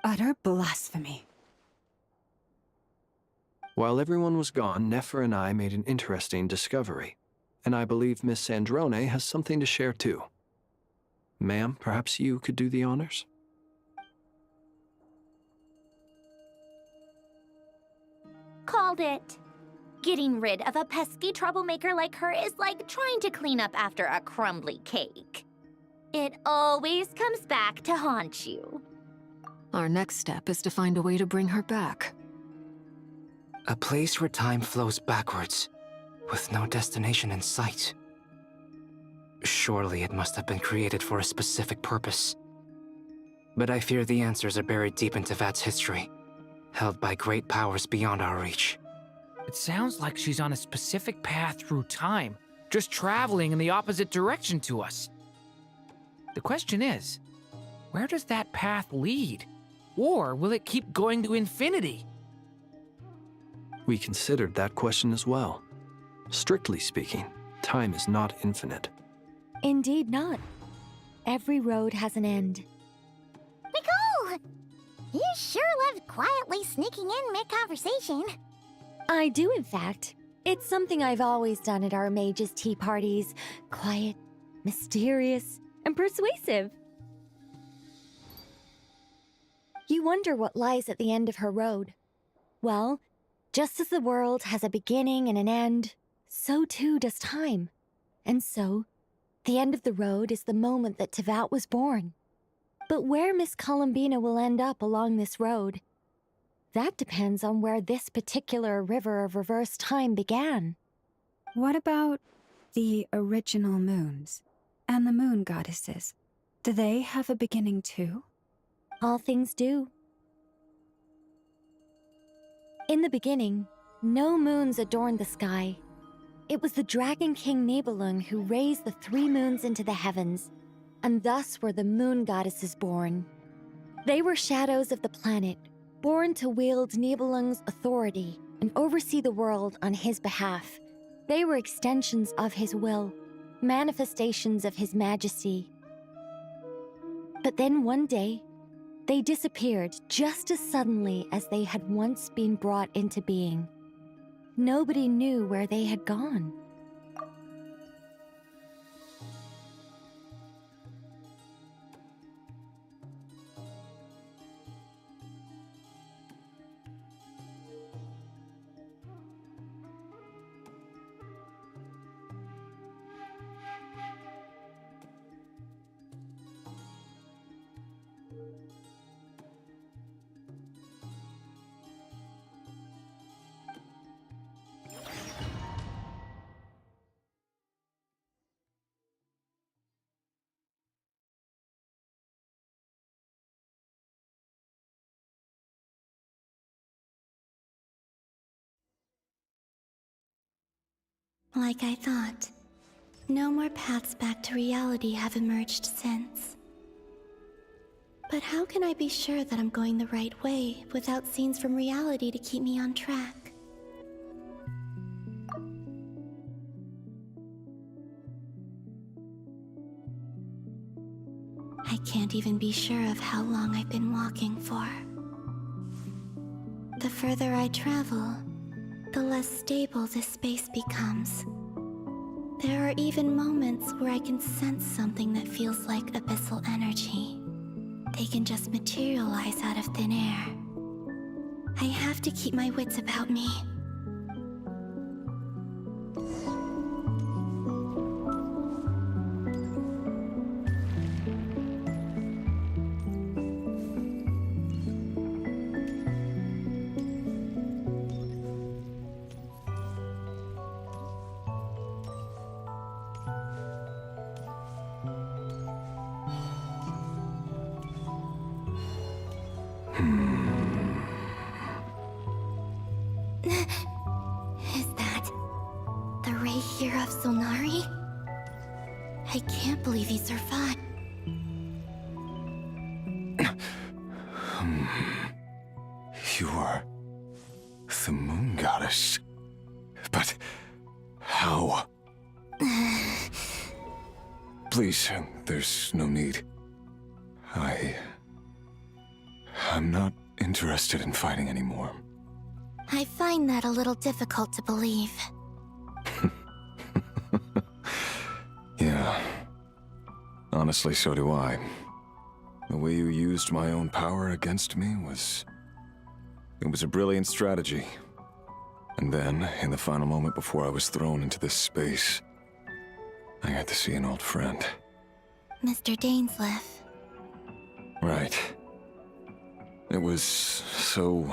Utter blasphemy. While everyone was gone, Nefer and I made an interesting discovery, and I believe Miss Sandrone has something to share too. Ma'am, perhaps you could do the honors? Called it. Getting rid of a pesky troublemaker like her is like trying to clean up after a crumbly cake. It always comes back to haunt you. Our next step is to find a way to bring her back. A place where time flows backwards, with no destination in sight. Surely it must have been created for a specific purpose. But I fear the answers are buried deep in Tevat's history, held by great powers beyond our reach. It sounds like she's on a specific path through time, just traveling in the opposite direction to us. The question is, where does that path lead? Or will it keep going to infinity? We considered that question as well. Strictly speaking, time is not infinite. Indeed not. Every road has an end. Nicole! You sure loved quietly sneaking in mid-conversation. I do, in fact. It's something I've always done at our mages' tea parties. Quiet, mysterious, and persuasive. You wonder what lies at the end of her road. Well, just as the world has a beginning and an end, so too does time. And so, the end of the road is the moment that Tevat was born. But where Miss Columbina will end up along this road, that depends on where this particular river of reverse time began. What about the original moons and the moon goddesses? Do they have a beginning too? All things do. In the beginning, no moons adorned the sky. It was the Dragon King Nibelung who raised the 3 moons into the heavens, and thus were the moon goddesses born. They were shadows of the planet, born to wield Nibelung's authority and oversee the world on his behalf. They were extensions of his will, manifestations of his majesty. But then one day, they disappeared just as suddenly as they had once been brought into being. Nobody knew where they had gone. Like I thought, no more paths back to reality have emerged since. But how can I be sure that I'm going the right way without scenes from reality to keep me on track? I can't even be sure of how long I've been walking for. The further I travel, the less stable this space becomes. There are even moments where I can sense something that feels like abyssal energy. They can just materialize out of thin air. I have to keep my wits about me. Is that the Ray here of Solnari? I can't believe he survived. You are the moon goddess. But how? Please, there's no need. I'm not interested in fighting anymore. I find that a little difficult to believe. Yeah. Honestly, so do I. The way you used my own power against me was... It was a brilliant strategy. And then, in the final moment before I was thrown into this space, I got to see an old friend. Mr. Dainsleif. Right. It was so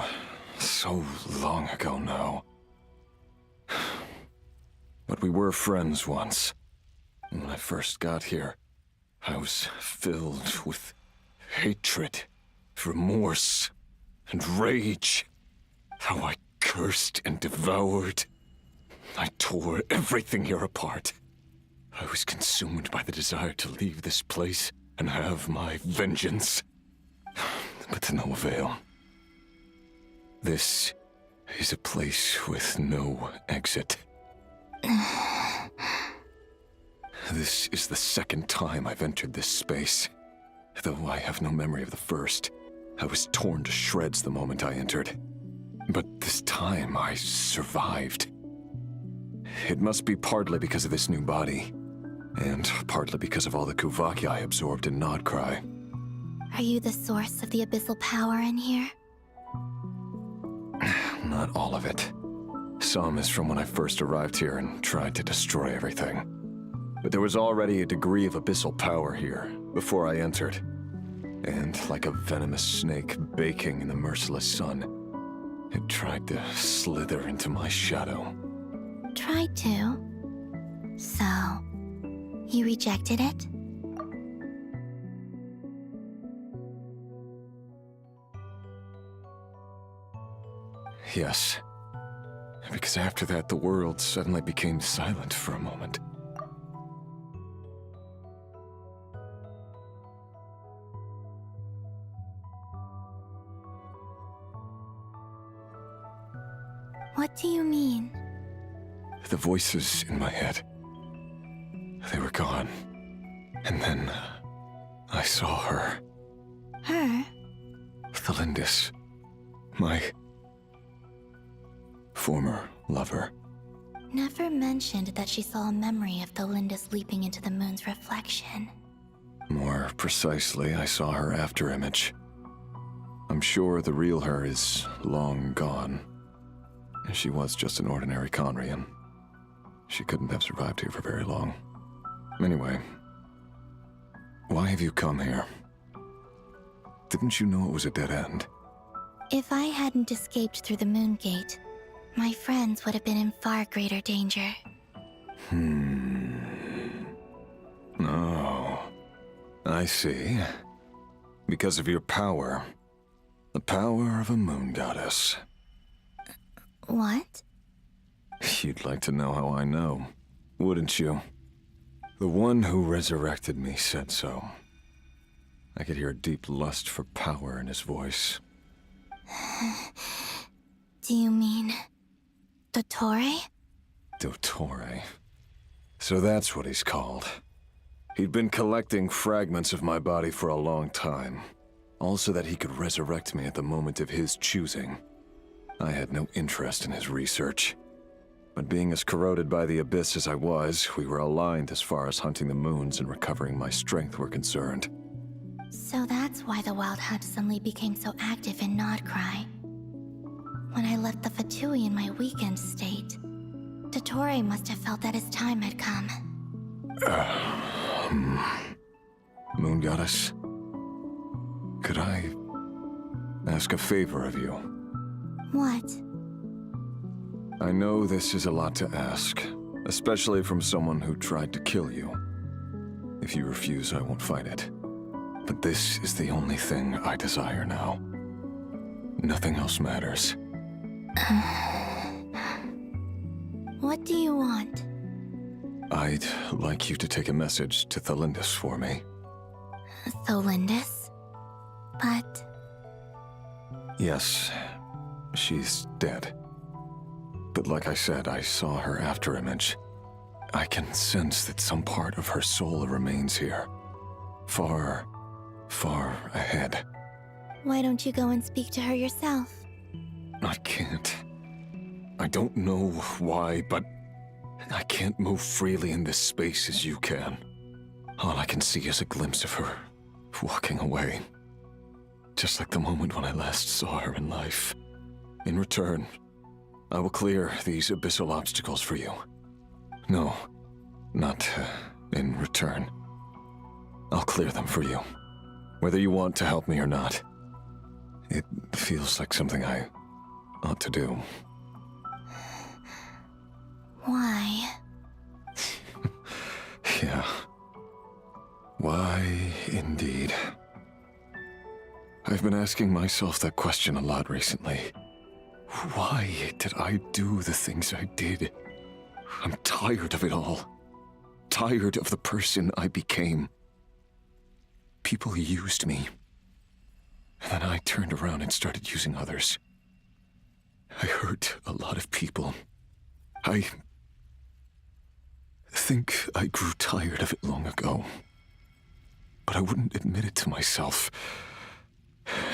long ago now. But we were friends once. And when I first got here, I was filled with hatred, remorse, and rage. How I cursed and devoured. I tore everything here apart. I was consumed by the desire to leave this place and have my vengeance. But to no avail. This is a place with no exit. This is the second time I've entered this space. Though I have no memory of the first. I was torn to shreds the moment I entered. But this time I survived. It must be partly because of this new body. And partly because of all the Kuvaki I absorbed in nod-krai. Are you the source of the abyssal power in here? Not all of it. Some is from when I first arrived here and tried to destroy everything. But there was already a degree of abyssal power here before I entered. And like a venomous snake baking in the merciless sun, it tried to slither into my shadow. Tried to? So, you rejected it? Yes. Because after that, the world suddenly became silent for a moment. What do you mean? The voices in my head, they were gone. And then I saw her. Her? Thalindis. My former lover. Never mentioned that she saw a memory of Thalindis leaping into the moon's reflection. More precisely, I saw her afterimage. I'm sure the real her is long gone. She was just an ordinary Conrian. She couldn't have survived here for very long. Anyway, why have you come here? Didn't you know it was a dead end? If I hadn't escaped through the moon gate, my friends would have been in far greater danger. Oh, I see. Because of your power. The power of a moon goddess. What? You'd like to know how I know, wouldn't you? The one who resurrected me said so. I could hear a deep lust for power in his voice. Do you mean... Dottore? Dottore. So that's what he's called. He'd been collecting fragments of my body for a long time. All so that he could resurrect me at the moment of his choosing. I had no interest in his research. But being as corroded by the abyss as I was, we were aligned as far as hunting the moons and recovering my strength were concerned. So that's why the Wild Hunt suddenly became so active in nod-krai. When I left the Fatui in my weakened state, Dottore must have felt that his time had come. Moon Goddess, could I ask a favor of you? What? I know this is a lot to ask, especially from someone who tried to kill you. If you refuse, I won't fight it. But this is the only thing I desire now. Nothing else matters. What do you want? I'd like you to take a message to Thalindis for me. Thalindis? But... Yes, she's dead. But like I said, I saw her afterimage. I can sense that some part of her soul remains here. Far, far ahead. Why don't you go and speak to her yourself? I can't. I don't know why, but I can't move freely in this space as you can. All I can see is a glimpse of her walking away. Just like the moment when I last saw her in life. In return, I will clear these abyssal obstacles for you. No, not in return. I'll clear them for you, whether you want to help me or not. It feels like something I ought to do. Why? Yeah. Why, indeed. I've been asking myself that question a lot recently. Why did I do the things I did? I'm tired of it all. Tired of the person I became. People used me. And then I turned around and started using others. I hurt a lot of people. I think I grew tired of it long ago. But I wouldn't admit it to myself.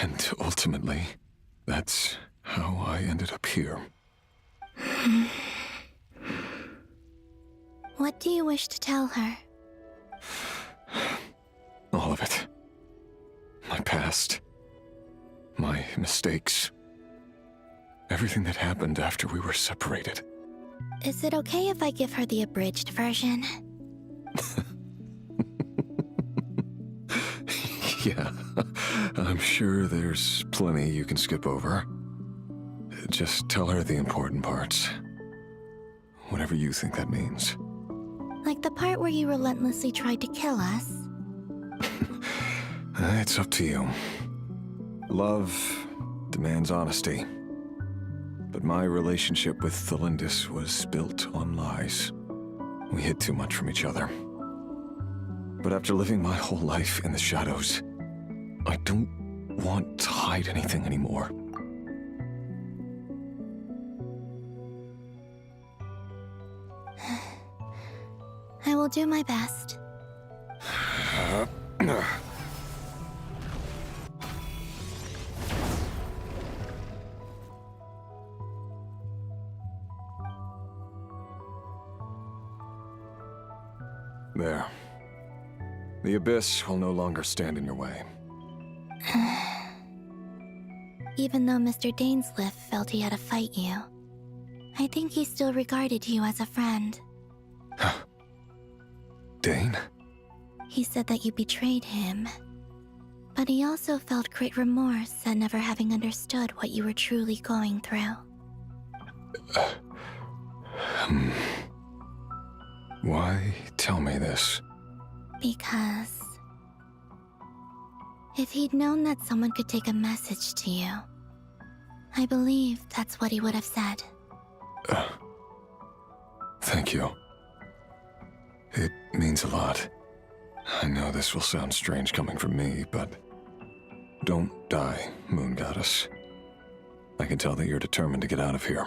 And ultimately, that's how I ended up here. What do you wish to tell her? All of it. My past. My mistakes. Everything that happened after we were separated. Is it okay if I give her the abridged version? Yeah, I'm sure there's plenty you can skip over. Just tell her the important parts. Whatever you think that means. Like the part where you relentlessly tried to kill us? It's up to you. Love demands honesty. But my relationship with Thelindis was built on lies. We hid too much from each other. But after living my whole life in the shadows, I don't want to hide anything anymore. I will do my best. There. The Abyss will no longer stand in your way. Even though Mr. Dainsleif felt he had to fight you, I think he still regarded you as a friend. Dane? He said that you betrayed him, but he also felt great remorse at never having understood what you were truly going through. Why tell me this? Because if he'd known that someone could take a message to you, I believe that's what he would have said. Thank you. It means a lot. I know this will sound strange coming from me, but don't die, Moon Goddess. I can tell that you're determined to get out of here.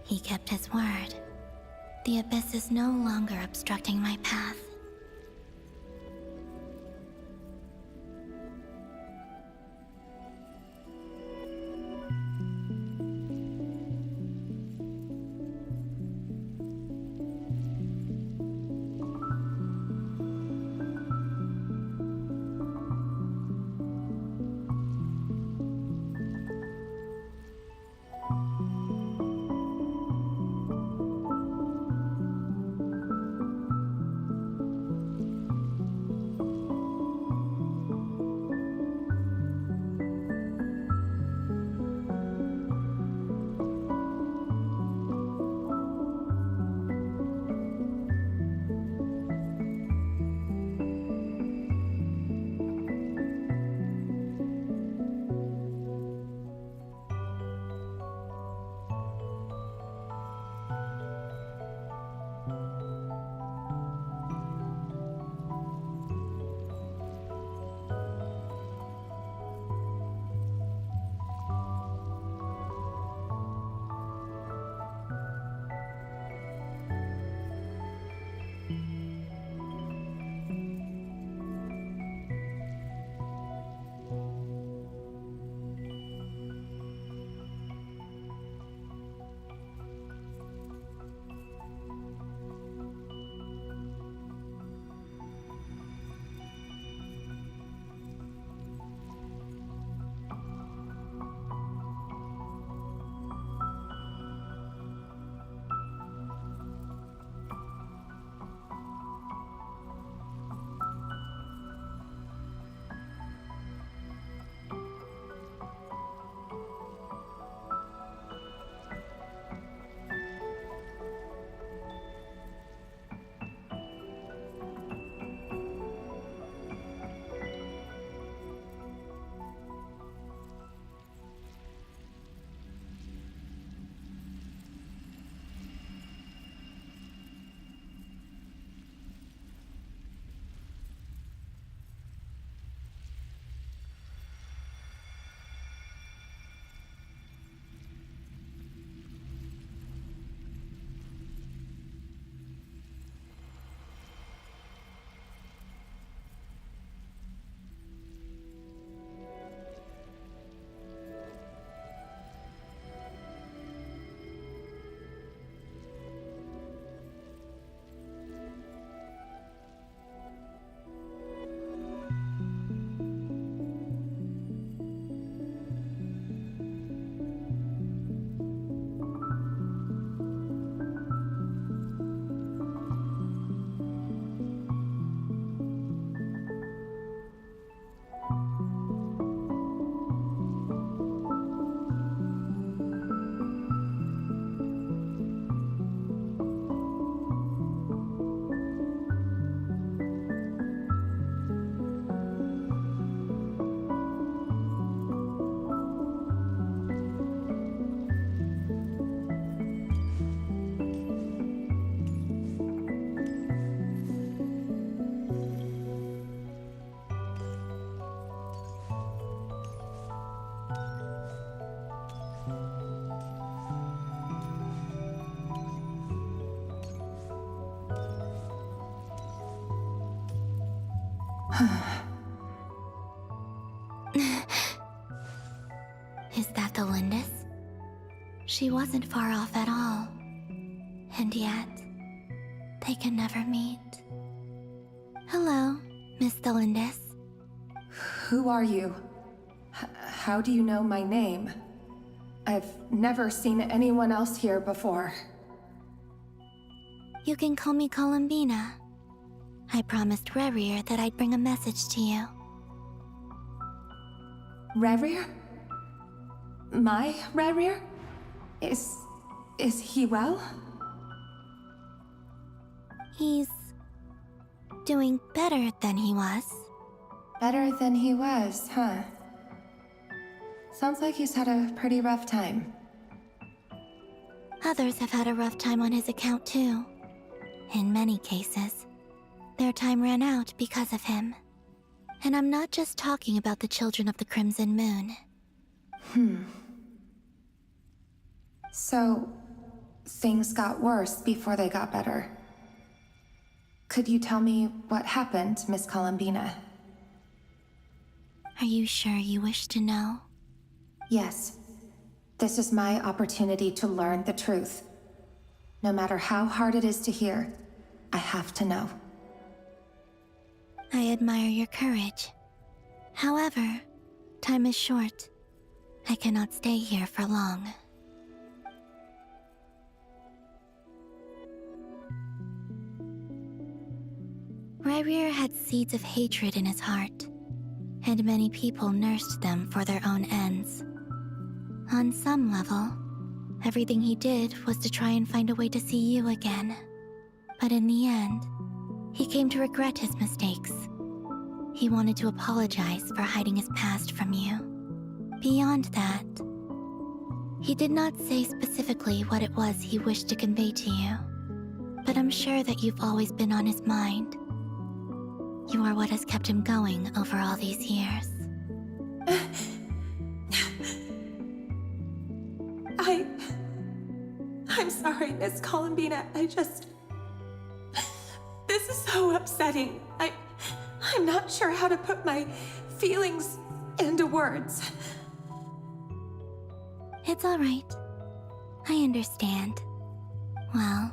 He kept his word. The Abyss is no longer obstructing my path. Is that the Lindis? She wasn't far off at all. And yet, they can never meet. Hello, Miss Delindis. Who are you? How do you know my name? I've never seen anyone else here before. You can call me Columbina. I promised Rerir that I'd bring a message to you. Rerir? My Rerir? Is he well? He's doing better than he was. Better than he was, huh? Sounds like he's had a pretty rough time. Others have had a rough time on his account too. In many cases, their time ran out because of him. And I'm not just talking about the children of the Crimson Moon. So, things got worse before they got better. Could you tell me what happened, Miss Columbina? Are you sure you wish to know? Yes. This is my opportunity to learn the truth. No matter how hard it is to hear, I have to know. I admire your courage. However, time is short. I cannot stay here for long. Rerir had seeds of hatred in his heart, and many people nursed them for their own ends. On some level, everything he did was to try and find a way to see you again. But in the end, he came to regret his mistakes. He wanted to apologize for hiding his past from you. Beyond that, he did not say specifically what it was he wished to convey to you, but I'm sure that you've always been on his mind. You are what has kept him going over all these years. I'm sorry, Miss Columbina. This is so upsetting. I'm not sure how to put my feelings into words. It's all right. I understand. Well,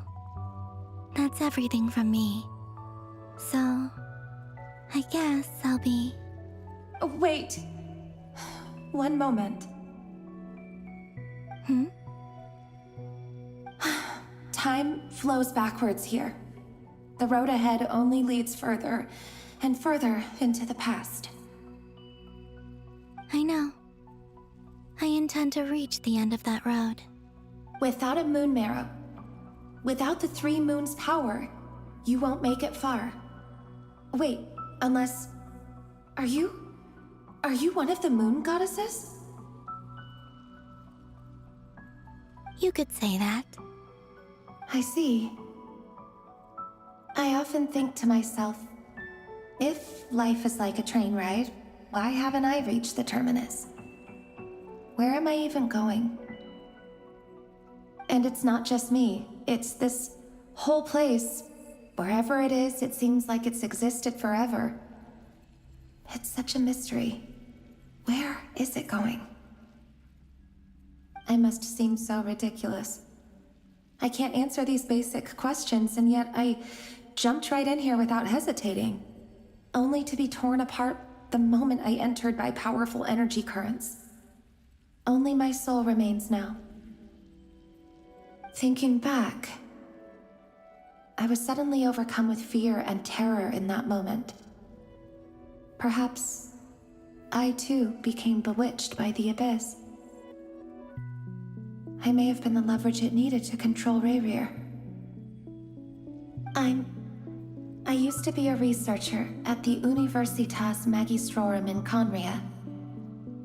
that's everything from me. So, I guess I'll be... Wait. One moment. Time flows backwards here. The road ahead only leads further and further into the past. I know. I intend to reach the end of that road. Without a moon marrow, without the 3 moons' power, you won't make it far. Wait, unless... Are you one of the moon goddesses? You could say that. I see. I often think to myself, if life is like a train ride, why haven't I reached the terminus? Where am I even going? And it's not just me, it's this whole place. Wherever it is, it seems like it's existed forever. It's such a mystery. Where is it going? I must seem so ridiculous. I can't answer these basic questions, and yet I jumped right in here without hesitating, only to be torn apart the moment I entered by powerful energy currents. Only my soul remains now. Thinking back, I was suddenly overcome with fear and terror in that moment. Perhaps I too became bewitched by the abyss. I may have been the leverage it needed to control Rerir. I used to be a researcher at the Universitas Magistrorum in Conria,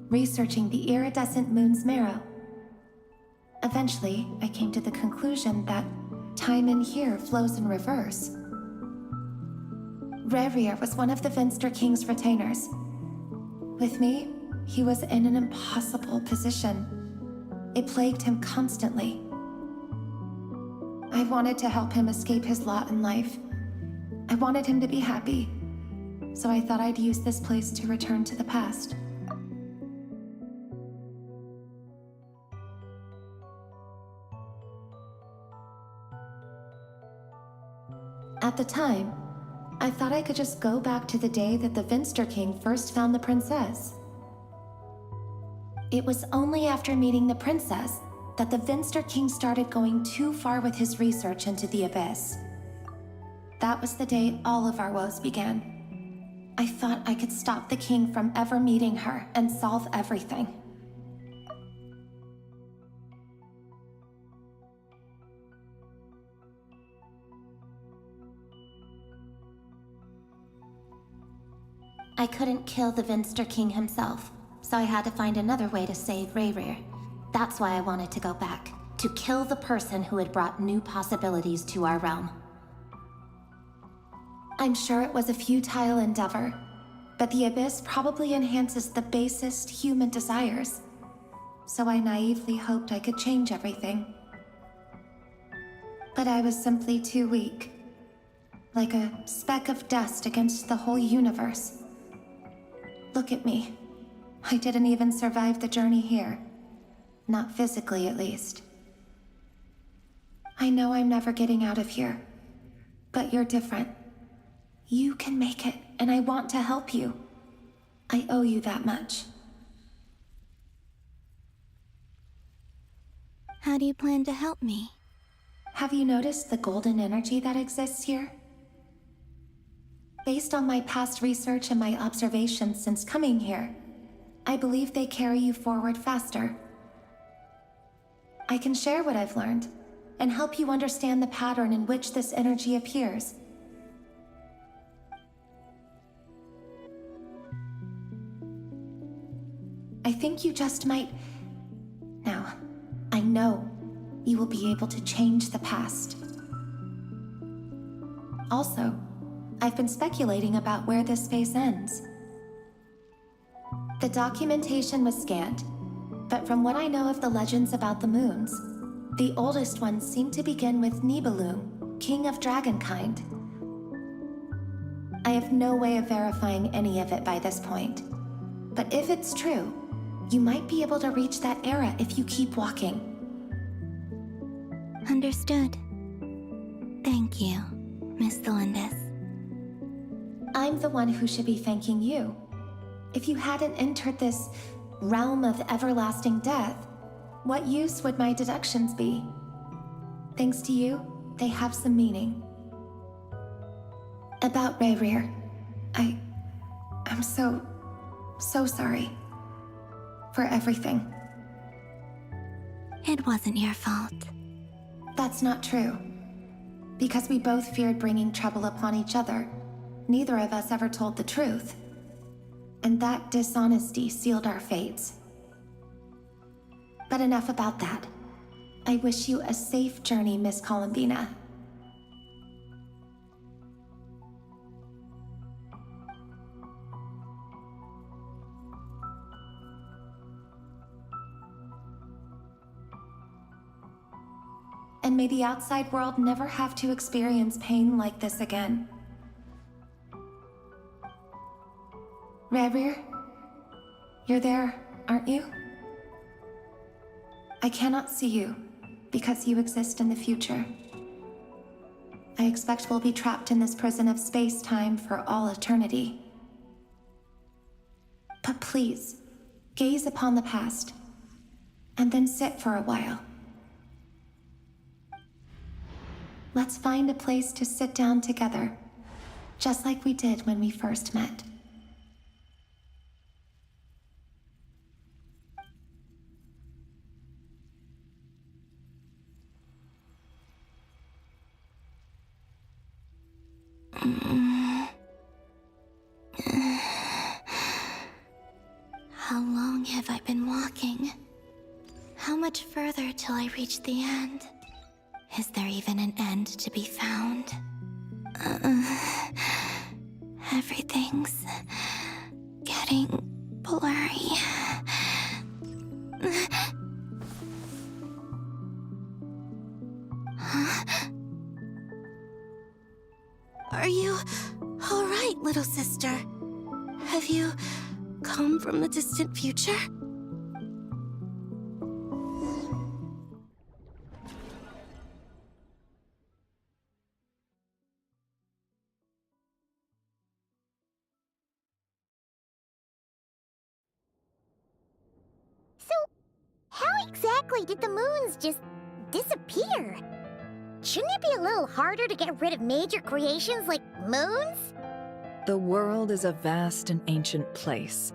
researching the iridescent moon's marrow. Eventually, I came to the conclusion that time in here flows in reverse. Rerir was one of the Vinster King's retainers. With me, he was in an impossible position. It plagued him constantly. I wanted to help him escape his lot in life. I wanted him to be happy. so I thought I'd use this place to return to the past. At the time, I thought I could just go back to the day that the Vinster King first found the princess. It was only after meeting the princess that the Vinster King started going too far with his research into the Abyss. That was the day all of our woes began. I thought I could stop the king from ever meeting her and solve everything. I couldn't kill the Vinster King himself, so I had to find another way to save Rayrir. That's why I wanted to go back, to kill the person who had brought new possibilities to our realm. I'm sure it was a futile endeavor, but the Abyss probably enhances the basest human desires. So I naively hoped I could change everything. But I was simply too weak. Like a speck of dust against the whole universe. Look at me. I didn't even survive the journey here. Not physically, at least. I know I'm never getting out of here. But you're different. You can make it, and I want to help you. I owe you that much. How do you plan to help me? Have you noticed the golden energy that exists here? Based on my past research and my observations since coming here, I believe they carry you forward faster. I can share what I've learned, and help you understand the pattern in which this energy appears. I think you just might... Now, I know you will be able to change the past. Also, I've been speculating about where this space ends. The documentation was scanned, but from what I know of the legends about the moons, the oldest ones seem to begin with Nibelung, king of dragonkind. I have no way of verifying any of it by this point, but if it's true, you might be able to reach that era if you keep walking. Understood. Thank you, Miss Thelindis. I'm the one who should be thanking you. If you hadn't entered this realm of everlasting death, what use would my deductions be? Thanks to you, they have some meaning. About Rayrir, I'm so sorry. For everything. It wasn't your fault. That's not true. Because we both feared bringing trouble upon each other, neither of us ever told the truth. And that dishonesty sealed our fates. But enough about that. I wish you a safe journey, Miss Columbina. And may the outside world never have to experience pain like this again. Rayrir, you're there, aren't you? I cannot see you, because you exist in the future. I expect we'll be trapped in this prison of space-time for all eternity. But please, gaze upon the past, and then sit for a while. Let's find a place to sit down together, just like we did when we first met. How long have I been walking? How much further till I reach the end? Is there even an end to be found? Everything's getting blurry. Huh? Are you All right, little sister. Have you come from the distant future? So, how exactly did the moons just disappear? Shouldn't it be a little harder to get rid of major creations like moons? The world is a vast and ancient place.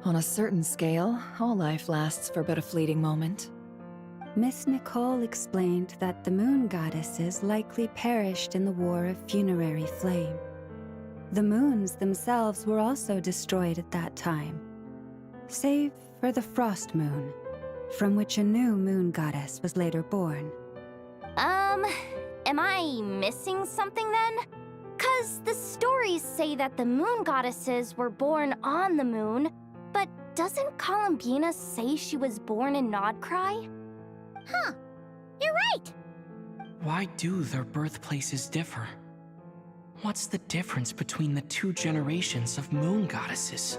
On a certain scale, all life lasts for but a fleeting moment. Miss Nicole explained that the moon goddesses likely perished in the War of Funerary Flame. The moons themselves were also destroyed at that time, save for the Frost Moon, from which a new moon goddess was later born. Am I missing something then? 'Cause the stories say that the moon goddesses were born on the moon, but doesn't Columbina say she was born in nod-krai? Huh, you're right! Why do their birthplaces differ? What's the difference between the two generations of moon goddesses?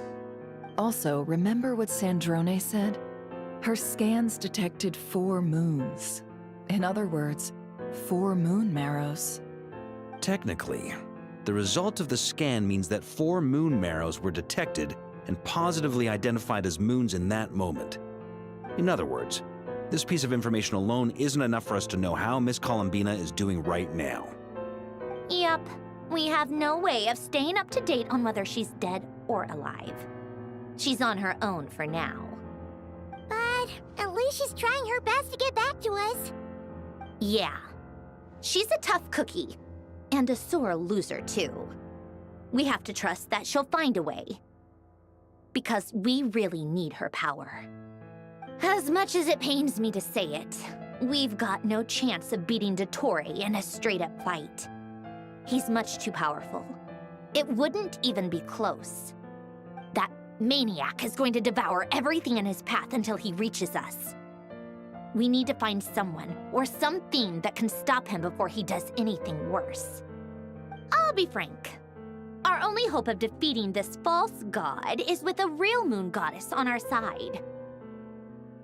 Also, remember what Sandrone said? Her scans detected 4 moons. In other words, 4 moon marrows. Technically, the result of the scan means that 4 moon marrows were detected and positively identified as moons in that moment. In other words, this piece of information alone isn't enough for us to know how Miss Columbina is doing right now. Yep, we have no way of staying up to date on whether she's dead or alive. She's on her own for now. But at least she's trying her best to get back to us. Yeah. She's a tough cookie. And a sore loser, too. We have to trust that she'll find a way. Because we really need her power. As much as it pains me to say it, we've got no chance of beating Dottore in a straight-up fight. He's much too powerful. It wouldn't even be close. That maniac is going to devour everything in his path until he reaches us. We need to find someone or something that can stop him before he does anything worse. I'll be frank. Our only hope of defeating this false god is with a real moon goddess on our side.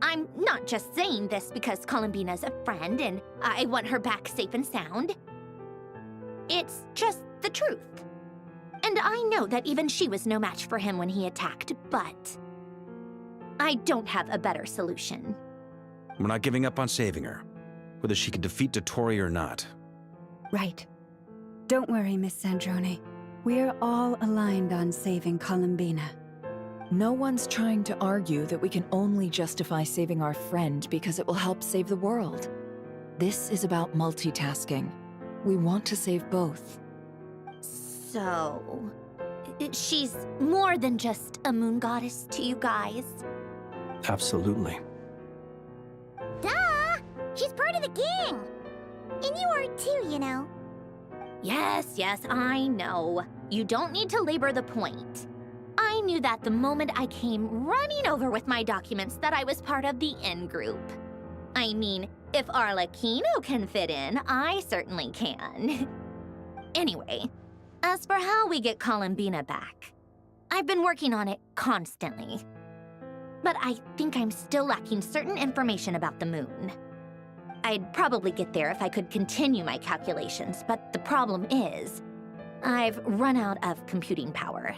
I'm not just saying this because Columbina's a friend and I want her back safe and sound. It's just the truth. And I know that even she was no match for him when he attacked, but I don't have a better solution. We're not giving up on saving her, whether she can defeat Dottore or not. Right. Don't worry, Miss Sandrone. We're all aligned on saving Columbina. No one's trying to argue that we can only justify saving our friend because it will help save the world. This is about multitasking. We want to save both. So, she's more than just a moon goddess to you guys? Absolutely. Duh! She's part of the gang! And you are too, you know. Yes, I know. You don't need to labor the point. I knew that the moment I came running over with my documents that I was part of the in-group. I mean, if Arlecchino can fit in, I certainly can. Anyway, as for how we get Columbina back, I've been working on it constantly. But I think I'm still lacking certain information about the moon. I'd probably get there if I could continue my calculations, but the problem is, I've run out of computing power.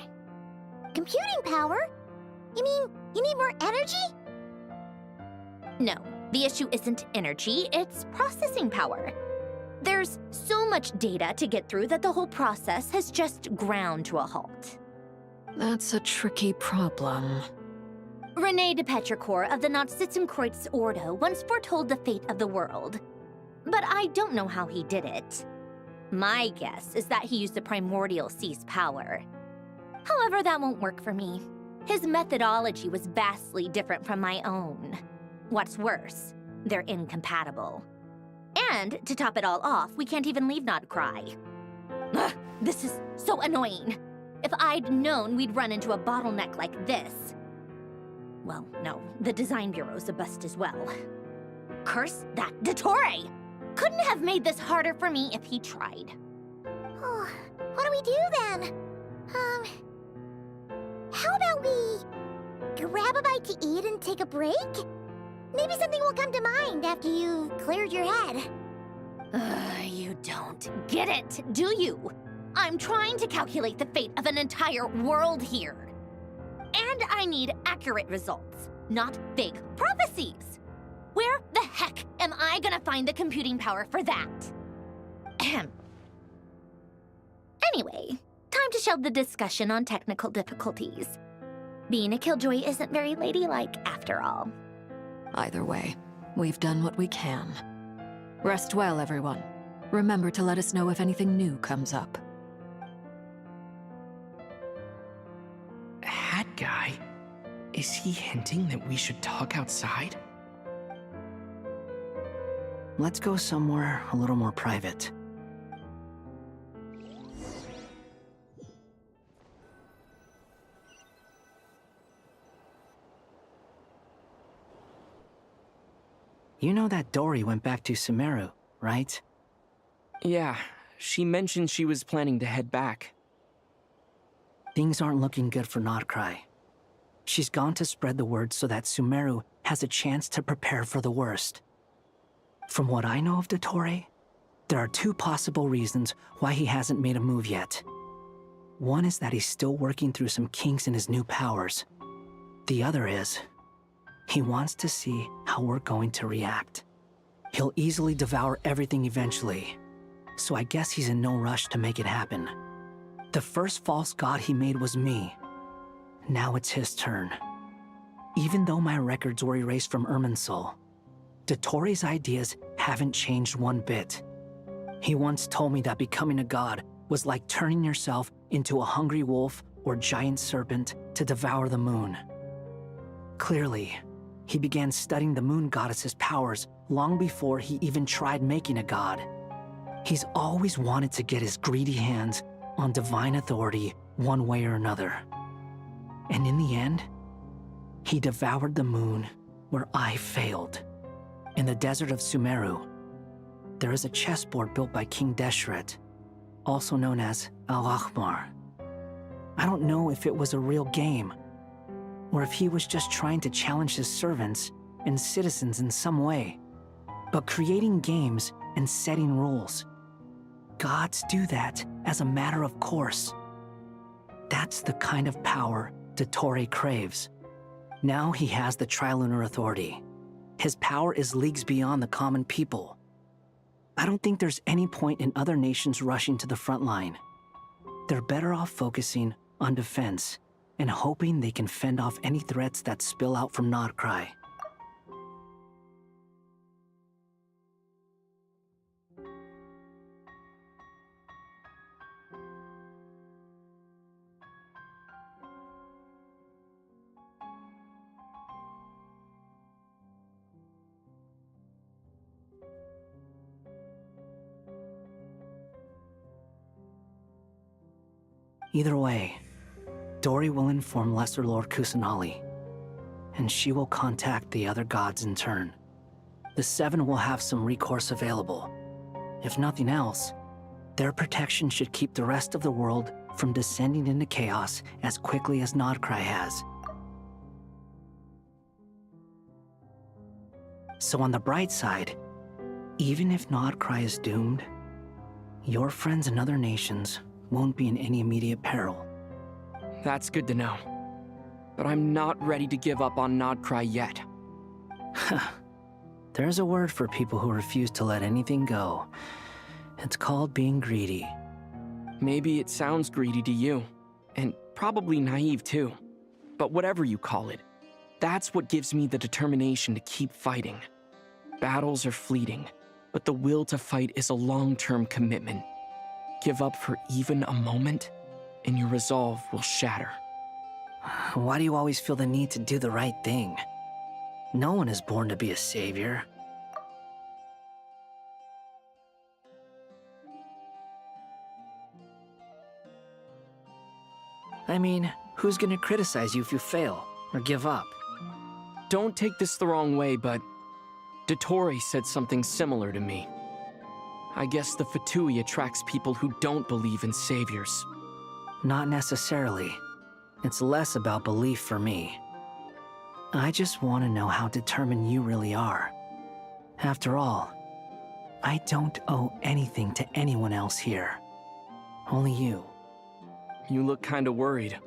Computing power? You mean you need more energy? No, the issue isn't energy, it's processing power. There's so much data to get through that the whole process has just ground to a halt. That's a tricky problem. René de Petrichor of the Nazistenkreuz Ordo once foretold the fate of the world. But I don't know how he did it. My guess is that he used the primordial sea's power. However, that won't work for me. His methodology was vastly different from my own. What's worse, they're incompatible. And to top it all off, we can't even leave nod-krai. Ugh, this is so annoying. If I'd known we'd run into a bottleneck like this. Well, no, the design bureau's a bust as well. Curse that Dottore! Couldn't have made this harder for me if he tried. Oh, what do we we do then? How about we grab a bite to eat and take a break? Maybe something will come to mind after you've cleared your head. You don't get it, do you? I'm trying to calculate the fate of an entire world here. And I need accurate results, not vague prophecies. Where the heck am I gonna find the computing power for that? Ahem. Anyway, time to shelve the discussion on technical difficulties. Being a killjoy isn't very ladylike, after all. Either way, we've done what we can. Rest well, everyone. Remember to let us know if anything new comes up. Hat guy? Is he hinting that we should talk outside? Let's go somewhere a little more private. You know that Dory went back to Sumeru, right? Yeah, she mentioned she was planning to head back. Things aren't looking good for nod-krai. She's gone to spread the word so that Sumeru has a chance to prepare for the worst. From what I know of Dottore, there are two possible reasons why he hasn't made a move yet. One is that he's still working through some kinks in his new powers. The other is, he wants to see how we're going to react. He'll easily devour everything eventually, so I guess he's in no rush to make it happen. The first false god he made was me. Now it's his turn. Even though my records were erased from Irminsul, Dottore's ideas haven't changed one bit. He once told me that becoming a god was like turning yourself into a hungry wolf or giant serpent to devour the moon. Clearly, he began studying the moon goddess's powers long before he even tried making a god. He's always wanted to get his greedy hands on divine authority one way or another. And in the end, he devoured the moon where I failed. In the desert of Sumeru, there is a chessboard built by King Deshret, also known as Al-Ahmar. I don't know if it was a real game, or if he was just trying to challenge his servants and citizens in some way. But creating games and setting rules, gods do that as a matter of course. That's the kind of power Dottore craves. Now he has the Trilunar Authority. His power is leagues beyond the common people. I don't think there's any point in other nations rushing to the front line. They're better off focusing on defense and hoping they can fend off any threats that spill out from nod-krai. Either way, Dory will inform Lesser Lord Kusanali, and she will contact the other gods in turn. The Seven will have some recourse available. If nothing else, their protection should keep the rest of the world from descending into chaos as quickly as nod-krai has. So on the bright side, even if nod-krai is doomed, your friends in other nations won't be in any immediate peril. That's good to know. But I'm not ready to give up on nod-krai yet. There's a word for people who refuse to let anything go. It's called being greedy. Maybe it sounds greedy to you, and probably naive too. But whatever you call it, that's what gives me the determination to keep fighting. Battles are fleeting, but the will to fight is a long-term commitment. Give up for even a moment, and your resolve will shatter. Why do you always feel the need to do the right thing? No one is born to be a savior. I mean, who's gonna criticize you if you fail or give up? Don't take this the wrong way, but Dottore said something similar to me. I guess the Fatui attracts people who don't believe in saviors. Not necessarily. It's less about belief for me. I just want to know how determined you really are. After all, I don't owe anything to anyone else here. Only you. You look kinda worried.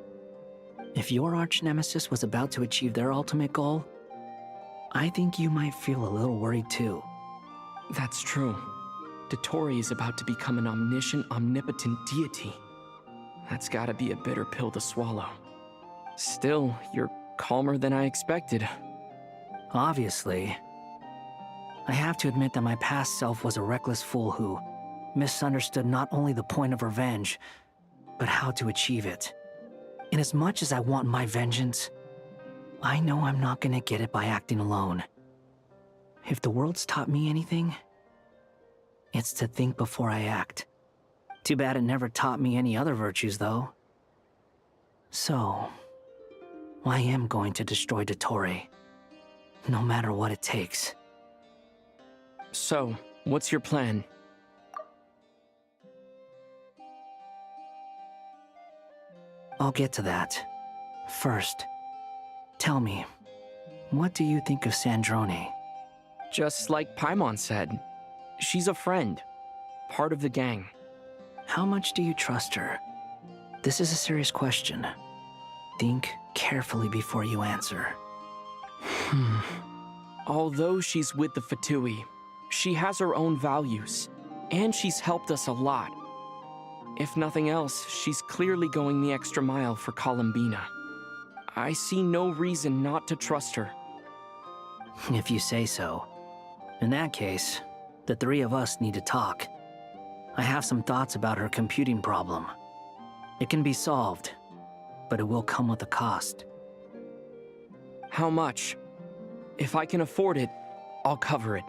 If your arch-nemesis was about to achieve their ultimate goal, I think you might feel a little worried too. That's true. Dotori is about to become an omniscient, omnipotent deity. That's gotta be a bitter pill to swallow. Still, you're calmer than I expected. Obviously. I have to admit that my past self was a reckless fool who misunderstood not only the point of revenge, but how to achieve it. And as much as I want my vengeance, I know I'm not gonna get it by acting alone. If the world's taught me anything, it's to think before I act. Too bad it never taught me any other virtues, though. So, I am going to destroy Dotori, no matter what it takes. So, what's your plan? I'll get to that. First, tell me, what do you think of Sandrone? Just like Paimon said, she's a friend, part of the gang. How much do you trust her? This is a serious question. Think carefully before you answer. Although she's with the Fatui, she has her own values, and she's helped us a lot. If nothing else, she's clearly going the extra mile for Columbina. I see no reason not to trust her. If you say so. In that case, the three of us need to talk. I have some thoughts about her computing problem. It can be solved, but it will come with a cost. How much? If I can afford it, I'll cover it.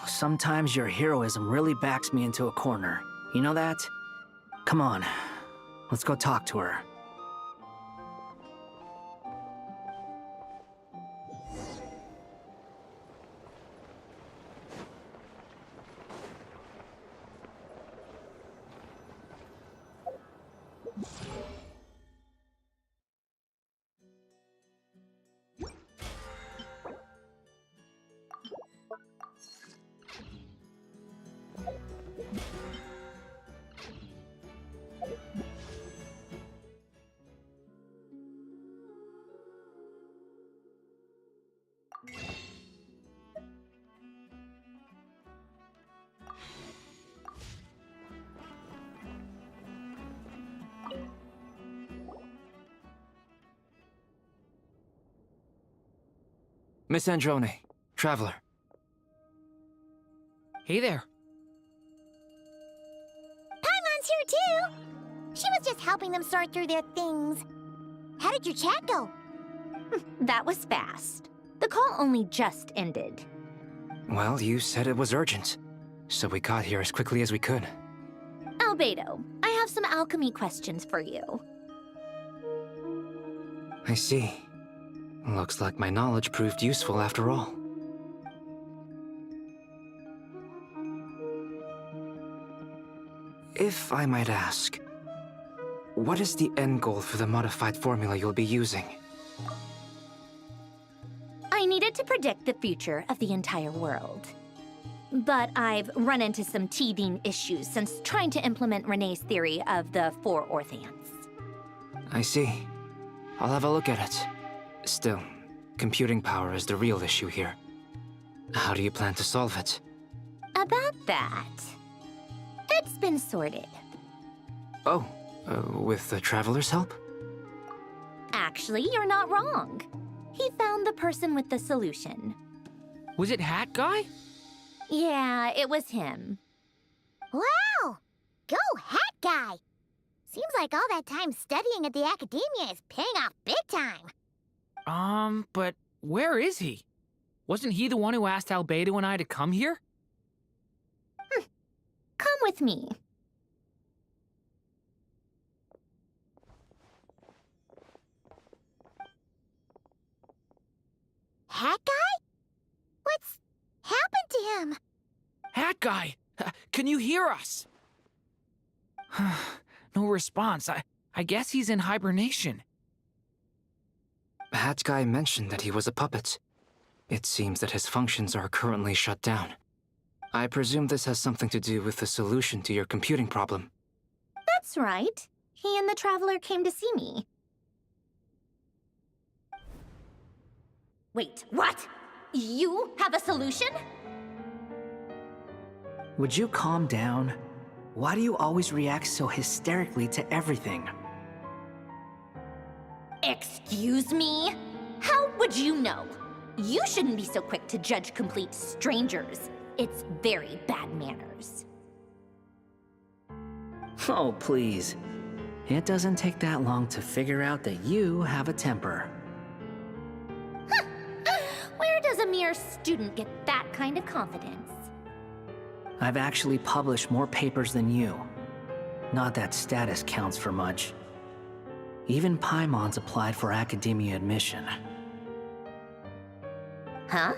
Sometimes your heroism really backs me into a corner. You know that? Come on, let's go talk to her. Miss Androne, Traveler. Hey there. Paimon's here too! She was just helping them sort through their things. How did your chat go? That was fast. The call only just ended. Well, you said it was urgent, so we got here as quickly as we could. Albedo, I have some alchemy questions for you. I see. Looks like my knowledge proved useful after all. If I might ask, what is the end goal for the modified formula you'll be using? I needed to predict the future of the entire world. But I've run into some teething issues since trying to implement Renee's theory of the four Orthants. I see. I'll have a look at it. Still, computing power is the real issue here. How do you plan to solve it? About that, it's been sorted. Oh, with the Traveler's help? Actually, you're not wrong. He found the person with the solution. Was it Hat Guy? Yeah, it was him. Wow! Go Hat Guy! Seems like all that time studying at the academia is paying off big time. But where is he? Wasn't he the one who asked Albedo and I to come here? Come with me. Hat Guy? What's happened to him? Hat Guy! Guy! Can you hear us? No response. I guess he's in hibernation. Hat Guy mentioned that he was a puppet. It seems that his functions are currently shut down. I presume this has something to do with the solution to your computing problem. That's right. He and the Traveler came to see me. Wait, what? You have a solution? Would you calm down? Why do you always react so hysterically to everything? Excuse me? How would you know? You shouldn't be so quick to judge complete strangers. It's very bad manners. Oh, please. It doesn't take that long to figure out that you have a temper. Where does a mere student get that kind of confidence? I've actually published more papers than you. Not that status counts for much. Even Paimon's applied for academia admission. Huh?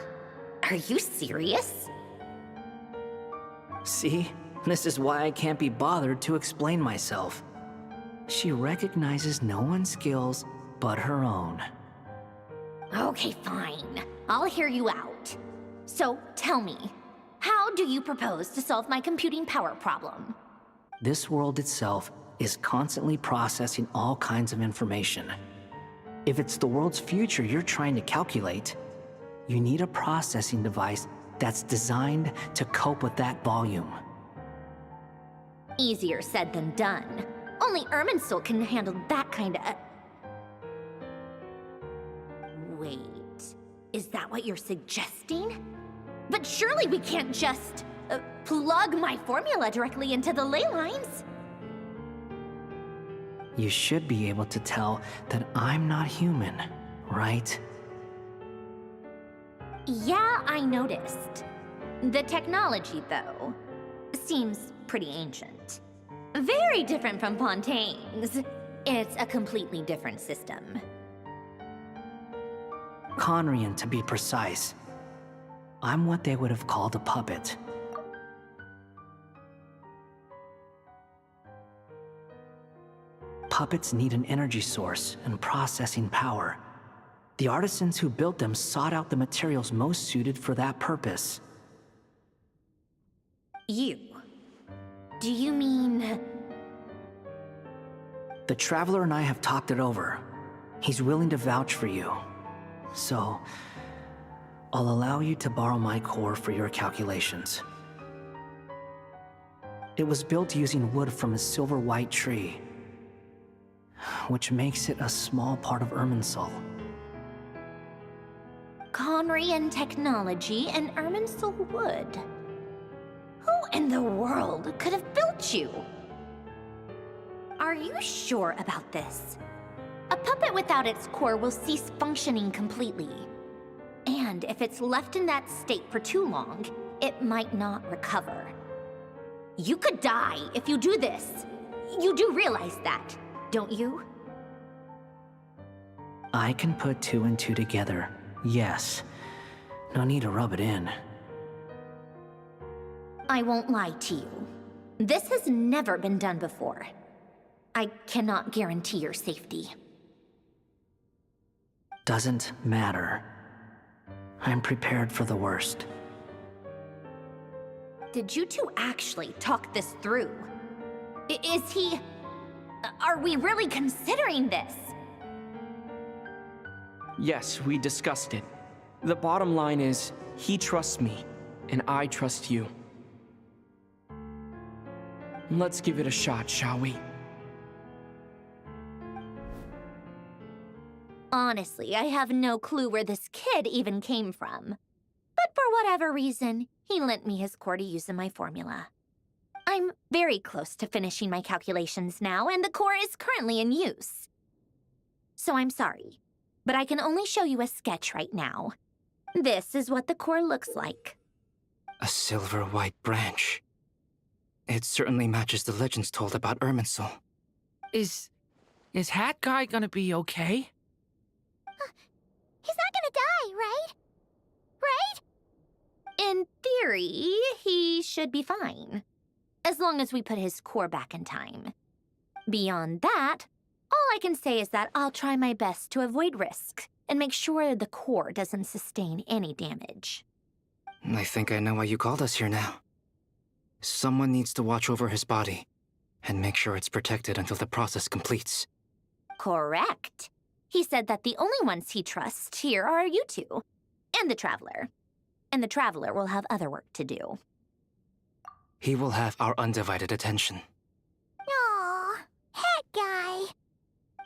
Are you serious? See? This is why I can't be bothered to explain myself. She recognizes no one's skills but her own. Okay, fine. I'll hear you out. So, tell me, how do you propose to solve my computing power problem? This world itself is constantly processing all kinds of information. If it's the world's future you're trying to calculate, you need a processing device that's designed to cope with that volume. Easier said than done. Only Irminsul can handle that kind of... Wait, is that what you're suggesting? But surely we can't just plug my formula directly into the ley lines. You should be able to tell that I'm not human, right? Yeah, I noticed. The technology, though, seems pretty ancient. Very different from Fontaine's. It's a completely different system. Conrian, to be precise. I'm what they would have called a puppet. Puppets need an energy source and processing power. The artisans who built them sought out the materials most suited for that purpose. You? Do you mean... The Traveler and I have talked it over. He's willing to vouch for you. So, I'll allow you to borrow my core for your calculations. It was built using wood from a silver-white tree, which makes it a small part of Irminsul. Conrian technology and Irminsul wood. Who in the world could have built you? Are you sure about this? A puppet without its core will cease functioning completely. And if it's left in that state for too long, it might not recover. You could die if you do this. You do realize that, don't you? I can put two and two together, yes. No need to rub it in. I won't lie to you. This has never been done before. I cannot guarantee your safety. Doesn't matter. I'm prepared for the worst. Did you two actually talk this through? Is he... Are we really considering this? Yes, we discussed it. The bottom line is, he trusts me, and I trust you. Let's give it a shot, shall we? Honestly, I have no clue where this kid even came from. But for whatever reason, he lent me his core to use in my formula. I'm very close to finishing my calculations now, and the core is currently in use. So I'm sorry, but I can only show you a sketch right now. This is what the core looks like. A silver-white branch. It certainly matches the legends told about Irminsul. Is Hat Guy gonna be okay? He's not gonna die, right? Right? In theory, he should be fine, as long as we put his core back in time. Beyond that, all I can say is that I'll try my best to avoid risks and make sure the core doesn't sustain any damage. I think I know why you called us here now. Someone needs to watch over his body and make sure it's protected until the process completes. Correct. He said that the only ones he trusts here are you two, and the Traveler. And the Traveler will have other work to do. He will have our undivided attention. Aw, head guy.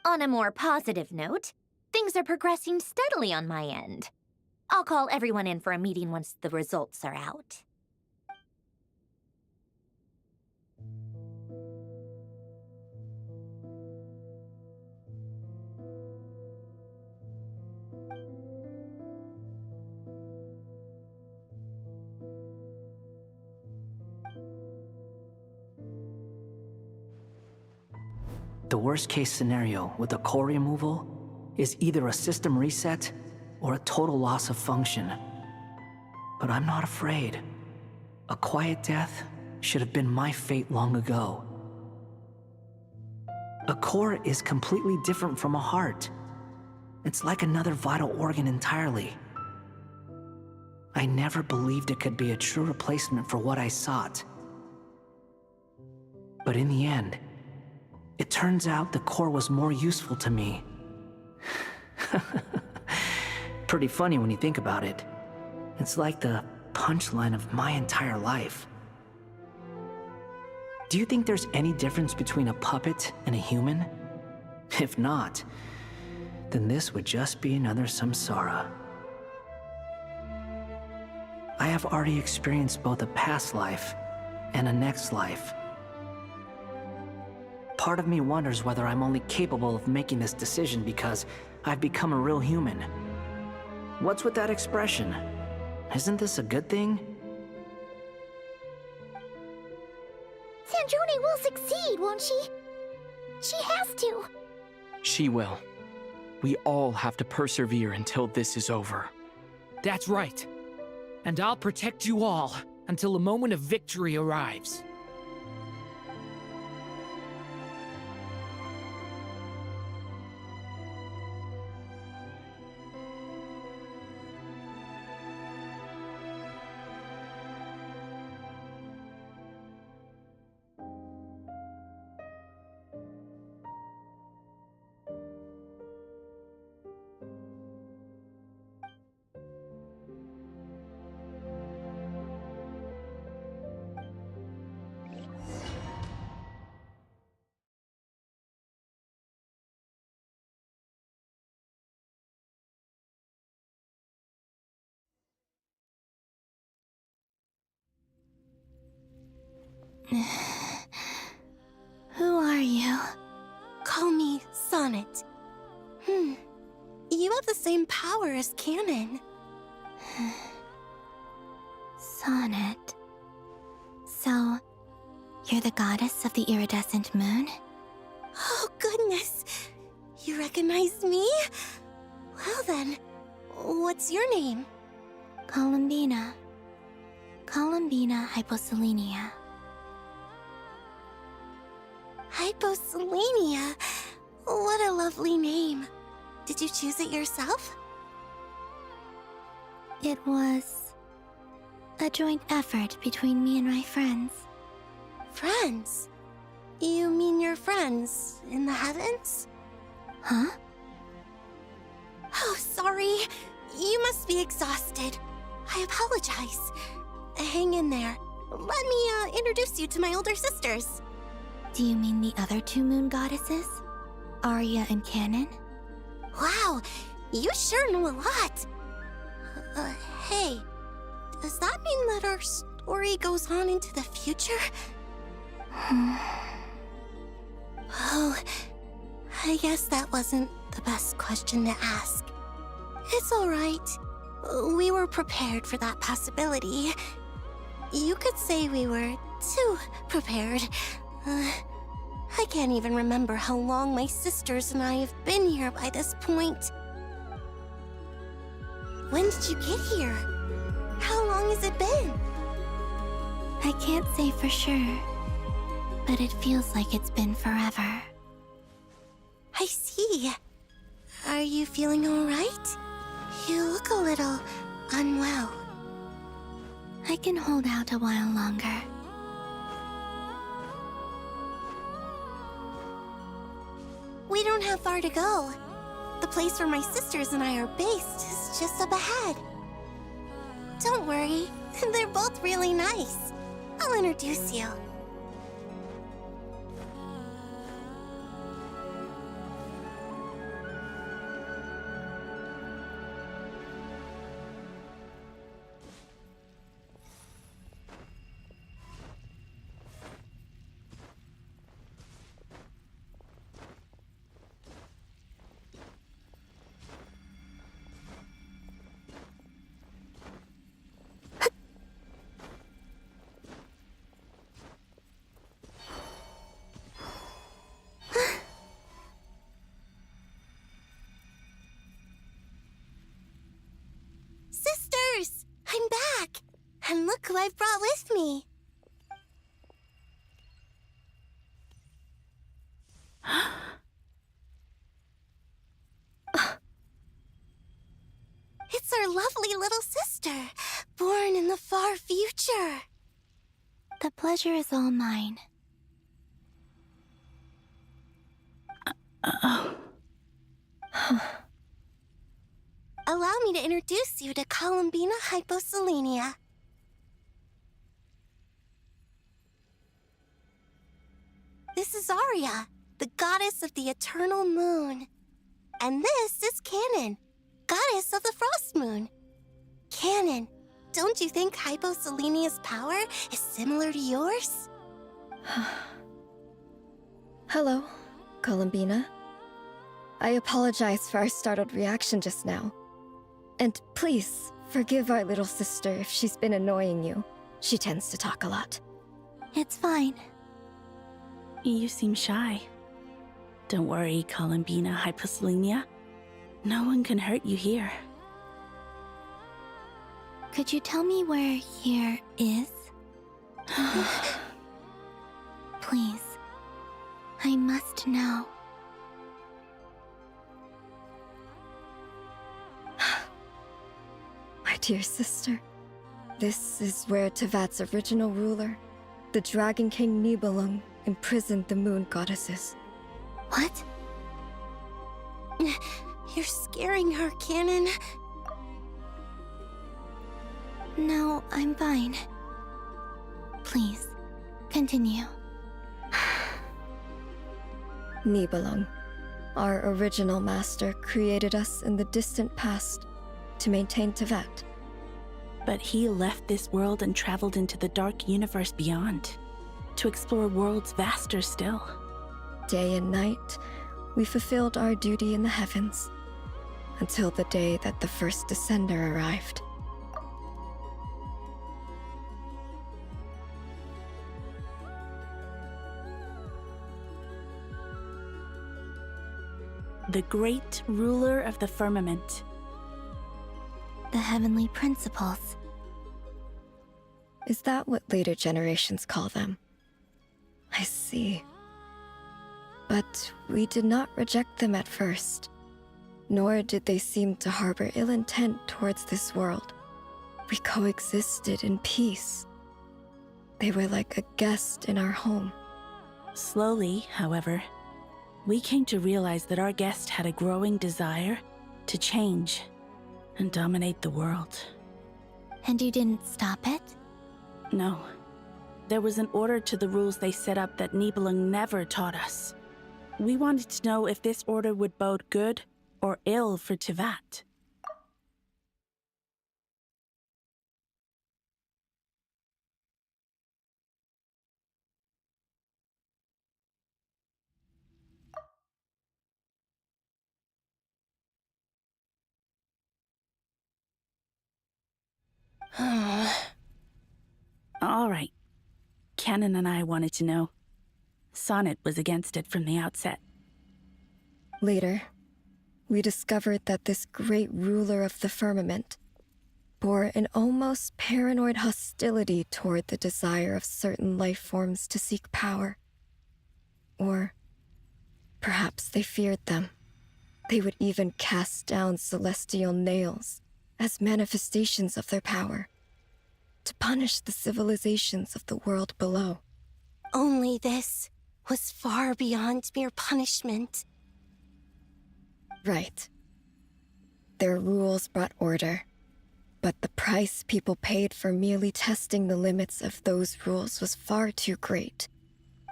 On a more positive note, things are progressing steadily on my end. I'll call everyone in for a meeting once the results are out. The worst-case scenario with the core removal is either a system reset or a total loss of function. But I'm not afraid. A quiet death should have been my fate long ago. A core is completely different from a heart. It's like another vital organ entirely. I never believed it could be a true replacement for what I sought. But in the end, it turns out the core was more useful to me. Pretty funny when you think about it. It's like the punchline of my entire life. Do you think there's any difference between a puppet and a human? If not, then this would just be another samsara. I have already experienced both a past life and a next life. Part of me wonders whether I'm only capable of making this decision because I've become a real human. What's with that expression? Isn't this a good thing? Sandrone will succeed, won't she? She has to. She will. We all have to persevere until this is over. That's right. And I'll protect you all until a moment of victory arrives. Who are you? Call me Sonnet. You have the same power as Canon. Sonnet. So, you're the goddess of the iridescent moon? Oh, goodness. You recognize me? Well then, what's your name? Columbina. Columbina Hyposelenia. Hyposelenia? What a lovely name. Did you choose it yourself? It was a joint effort between me and my friends. Friends? You mean your friends in the heavens? Huh? Oh, sorry. You must be exhausted. I apologize. Hang in there. Let me introduce you to my older sisters. Do you mean the other two moon goddesses? Arya and Canon? Wow, you sure know a lot. Hey, does that mean that our story goes on into the future? Oh, I guess that wasn't the best question to ask. It's all right. We were prepared for that possibility. You could say we were too prepared. I can't even remember how long my sisters and I have been here by this point. When did you get here? How long has it been? I can't say for sure, but it feels like it's been forever. I see. Are you feeling all right? You look a little unwell. I can hold out a while longer. We don't have far to go. The place where my sisters and I are based is just up ahead. Don't worry, they're both really nice. I'll introduce you. Sisters! I'm back! And look who I've brought with me! It's our lovely little sister, born in the far future. The pleasure is all mine. Allow me to introduce you to Columbina Hyposelenia. This is Arya, the goddess of the eternal moon. And this is Canon, goddess of the frost moon. Canon, don't you think Hyposelenia's power is similar to yours? Hello, Columbina. I apologize for our startled reaction just now. And please, forgive our little sister if she's been annoying you. She tends to talk a lot. It's fine. You seem shy. Don't worry, Columbina Hyposelenia. No one can hurt you here. Could you tell me where here is? Please. I must know. My dear sister, this is where Tevat's original ruler, the Dragon King Nibelung, imprisoned the moon goddesses. What? You're scaring her, Canon. No, I'm fine. Please, continue. Nibelung, our original master, created us in the distant past to maintain Tevat. But he left this world and traveled into the dark universe beyond, to explore worlds vaster still. Day and night, we fulfilled our duty in the heavens, until the day that the first Descender arrived. The great ruler of the firmament. The heavenly principles. Is that what later generations call them? I see. But we did not reject them at first, nor did they seem to harbor ill intent towards this world. We coexisted in peace. They were like a guest in our home. Slowly, however, we came to realize that our guest had a growing desire to change and dominate the world. And you didn't stop it? No. There was an order to the rules they set up that Nibelung never taught us. We wanted to know if this order would bode good or ill for Tevat. All right. Canon and I wanted to know. Sonnet was against it from the outset. Later, we discovered that this great ruler of the firmament, bore an almost paranoid hostility toward the desire of certain life forms to seek power. Or perhaps they feared them. They would even cast down celestial nails as manifestations of their power, to punish the civilizations of the world below. Only this was far beyond mere punishment. Right. Their rules brought order, but the price people paid for merely testing the limits of those rules was far too great.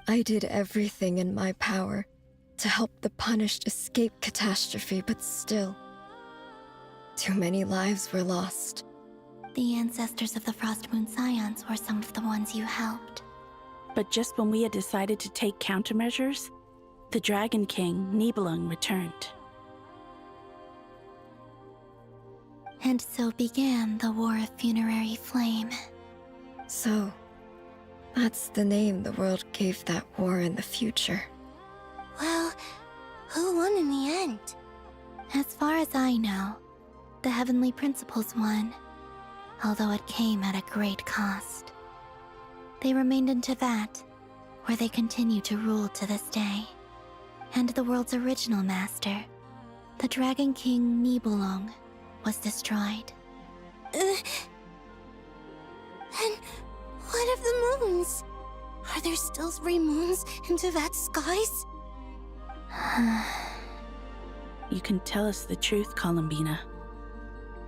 I did everything in my power to help the punished escape catastrophe, but still, too many lives were lost. The ancestors of the Frost Moon Scions were some of the ones you helped. But just when we had decided to take countermeasures, the Dragon King, Nibelung, returned. And so began the War of Funerary Flame. So, that's the name the world gave that war in the future. Well, who won in the end? As far as I know, the Heavenly Principles won, although it came at a great cost. They remained in Teyvat, where they continue to rule to this day. And the world's original master, the Dragon King Nibelung, was destroyed. And what of the moons? Are there still 3 moons in Teyvat's skies? You can tell us the truth, Columbina.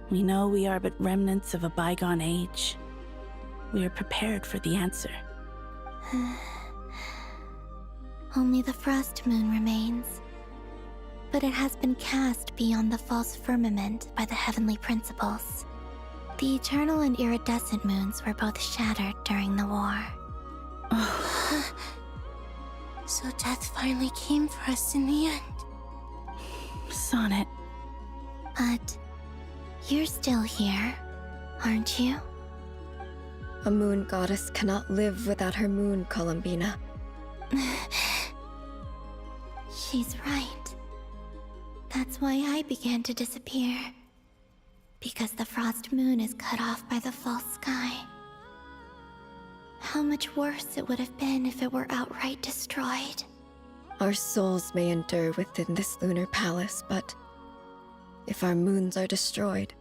We know we are but remnants of a bygone age. We are prepared for the answer. Only the Frost Moon remains. But it has been cast beyond the false firmament by the Heavenly Principles. The eternal and iridescent moons were both shattered during the war. So death finally came for us in the end. Sonnet. But you're still here, aren't you? A moon goddess cannot live without her moon, Columbina. She's right. That's why I began to disappear. Because the Frost Moon is cut off by the false sky. How much worse it would have been if it were outright destroyed. Our souls may endure within this lunar palace, but if our moons are destroyed,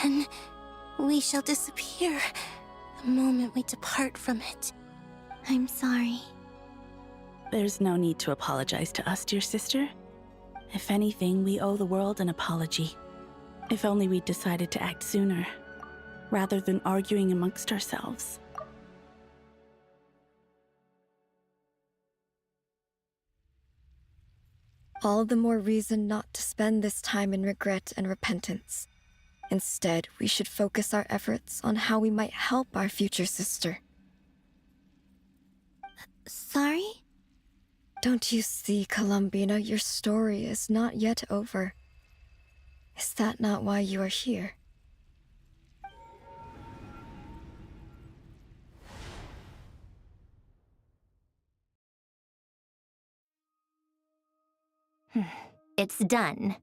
then we shall disappear the moment we depart from it. I'm sorry. There's no need to apologize to us, dear sister. If anything, we owe the world an apology. If only we'd decided to act sooner, rather than arguing amongst ourselves. all the more reason not to spend this time in regret and repentance. Instead, we should focus our efforts on how we might help our future sister. Sorry? Don't you see, Columbina, your story is not yet over. Is that not why you are here? It's done.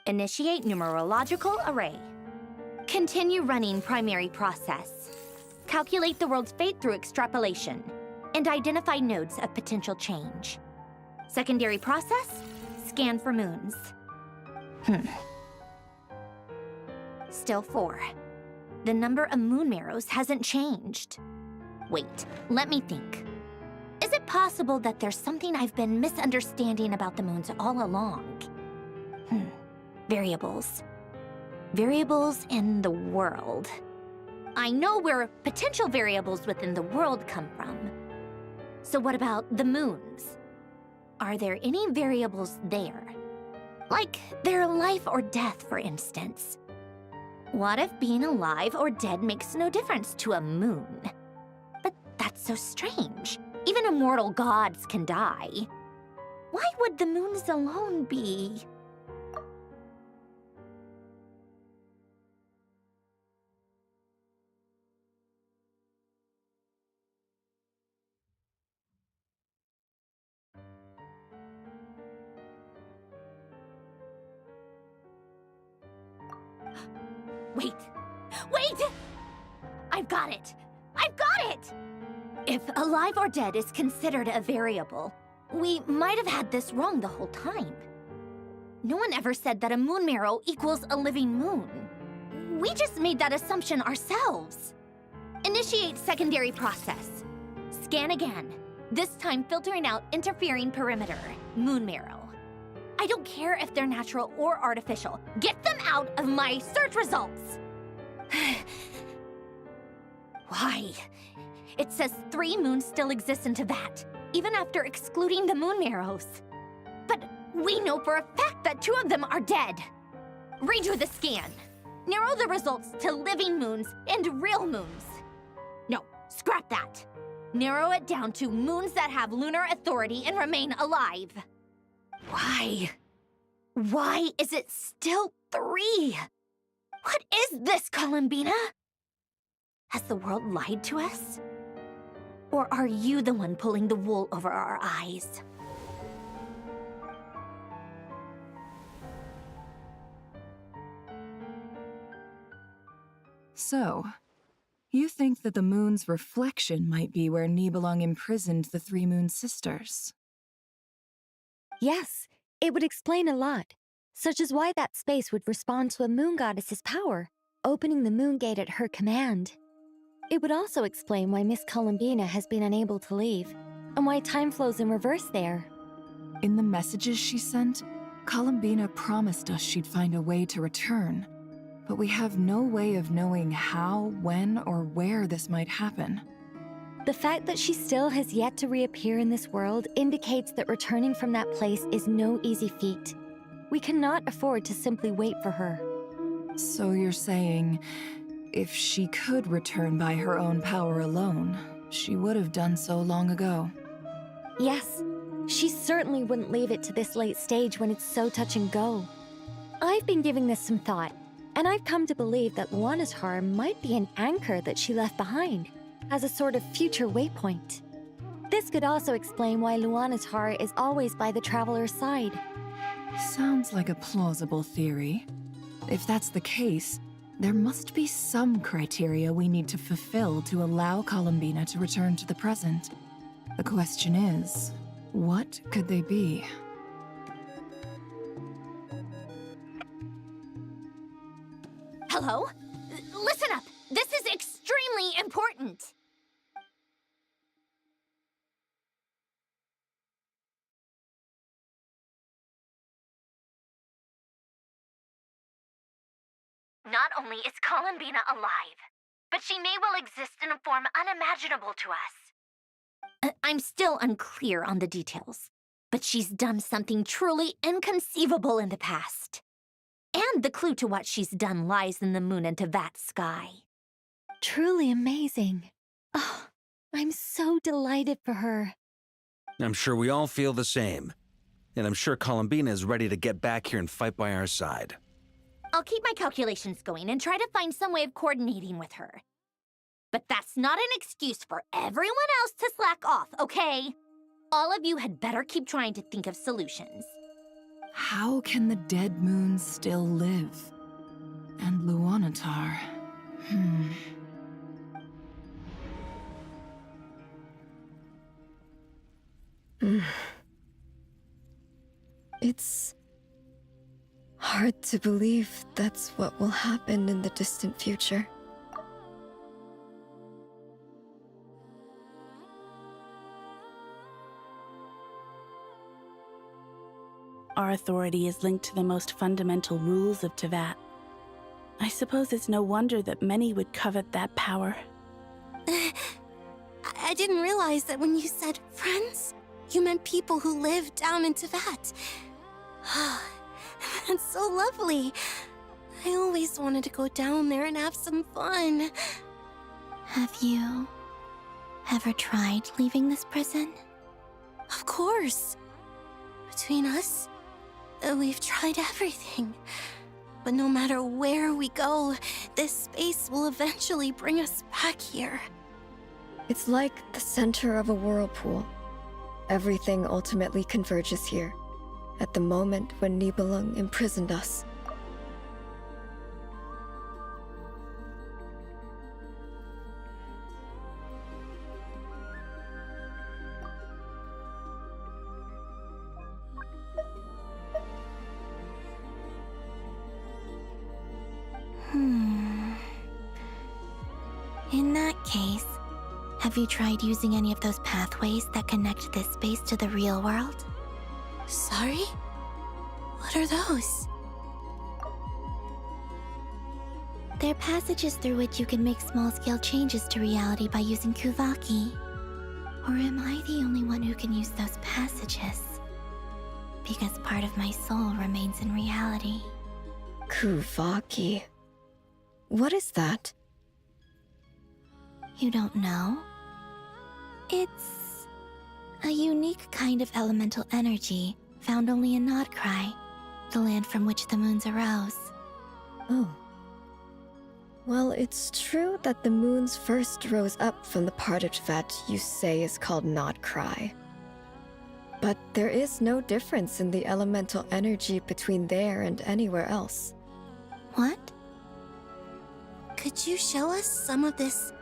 Initiate numerological array. Continue running primary process. Calculate the world's fate through extrapolation, and identify nodes of potential change. Secondary process, scan for moons. Still 4. The number of moon marrows hasn't changed. Wait, let me think. Is it possible that there's something I've been misunderstanding about the moons all along? Variables. Variables in the world. I know where potential variables within the world come from. So what about the moons? Are there any variables there? Like their life or death, for instance. What if being alive or dead makes no difference to a moon? But that's so strange. Even immortal gods can die. Why would the moons alone be? Wait, Wait! I've got it! I've got it! If alive or dead is considered a variable, we might have had this wrong the whole time. No one ever said that a moon marrow equals a living moon. We just made that assumption ourselves. Initiate secondary process. Scan again. This time filtering out interfering perimeter, moon marrow. I don't care if they're natural or artificial. Get them out of my search results! Why? It says 3 moons still exist in Teyvat, even after excluding the moon marrows. But we know for a fact that 2 of them are dead. Redo the scan. Narrow the results to living moons and real moons. No, scrap that. Narrow it down to moons that have lunar authority and remain alive. Why? Why is it still 3? What is this, Columbina? Has the world lied to us? Or are you the one pulling the wool over our eyes? So, you think that the moon's reflection might be where Nibelung imprisoned the 3 moon sisters? Yes, it would explain a lot, such as why that space would respond to a moon goddess's power, opening the moon gate at her command. It would also explain why Miss Columbina has been unable to leave, and why time flows in reverse there. In the messages she sent, Columbina promised us she'd find a way to return, but we have no way of knowing how, when, or where this might happen. The fact that she still has yet to reappear in this world indicates that returning from that place is no easy feat. We cannot afford to simply wait for her. So you're saying, if she could return by her own power alone, she would have done so long ago? Yes, she certainly wouldn't leave it to this late stage when it's so touch and go. I've been giving this some thought, and I've come to believe that Luana's heart might be an anchor that she left behind, as a sort of future waypoint. This could also explain why Luana's heart is always by the Traveler's side. Sounds like a plausible theory. If that's the case, there must be some criteria we need to fulfill to allow Columbina to return to the present. The question is, what could they be? Hello? Listen up! This is extremely important! Not only is Columbina alive, but she may well exist in a form unimaginable to us. I'm still unclear on the details, but she's done something truly inconceivable in the past. And the clue to what she's done lies in the moon and Teyvat sky. Truly amazing. Oh, I'm so delighted for her. I'm sure we all feel the same. And I'm sure Columbina is ready to get back here and fight by our side. I'll keep my calculations going and try to find some way of coordinating with her. But that's not an excuse for everyone else to slack off, okay? All of you had better keep trying to think of solutions. How can the dead moon still live? And Luanatar... It's hard to believe that's what will happen in the distant future. Our authority is linked to the most fundamental rules of Teyvat. I suppose it's no wonder that many would covet that power. I didn't realize that when you said friends, you meant people who live down in Teyvat. That's so lovely. I always wanted to go down there and have some fun. Have you ever tried leaving this prison? Of course. Between us, we've tried everything. But no matter where we go, this space will eventually bring us back here. It's like the center of a whirlpool. Everything ultimately converges here, at the moment when Nibelung imprisoned us. case, have you tried using any of those pathways that connect this space to the real world? Sorry? What are those? They're passages through which you can make small-scale changes to reality by using Kuvaki. Or am I the only one who can use those passages? Because part of my soul remains in reality. Kuvaki. What is that? You don't know? It's a unique kind of elemental energy found only in Nod-krai, the land from which the moons arose. Oh. Well, it's true that the moons first rose up from the part of Tibet you say is called nod-krai. But there is no difference in the elemental energy between there and anywhere else. What? Could you show us some of this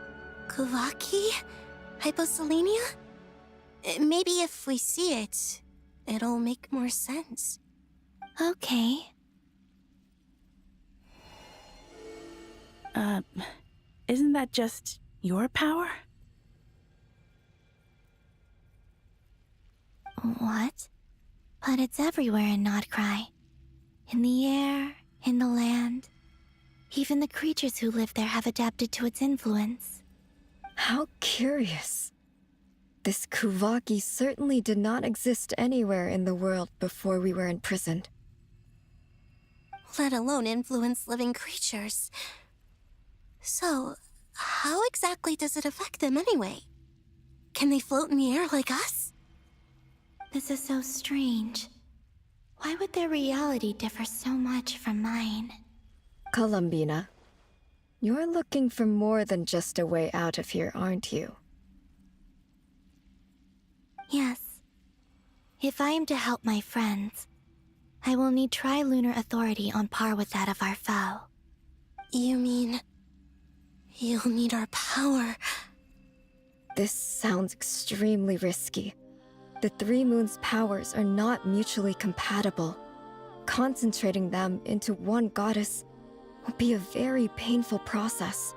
Kuvaki hyposelenia? Maybe if we see it, it'll make more sense. Okay. Isn't that just your power? What? But it's everywhere in Nod-krai. In the air, in the land. Even the creatures who live there have adapted to its influence. How curious. This Kuvaki certainly did not exist anywhere in the world before we were imprisoned. Let alone influence living creatures. So, how exactly does it affect them anyway? Can they float in the air like us? This is so strange. Why would their reality differ so much from mine? Columbina, you're looking for more than just a way out of here, aren't you? Yes. If I am to help my friends, I will need tri-lunar authority on par with that of our foe. You mean... you'll need our power? This sounds extremely risky. The three moons' powers are not mutually compatible. Concentrating them into one goddess will be a very painful process.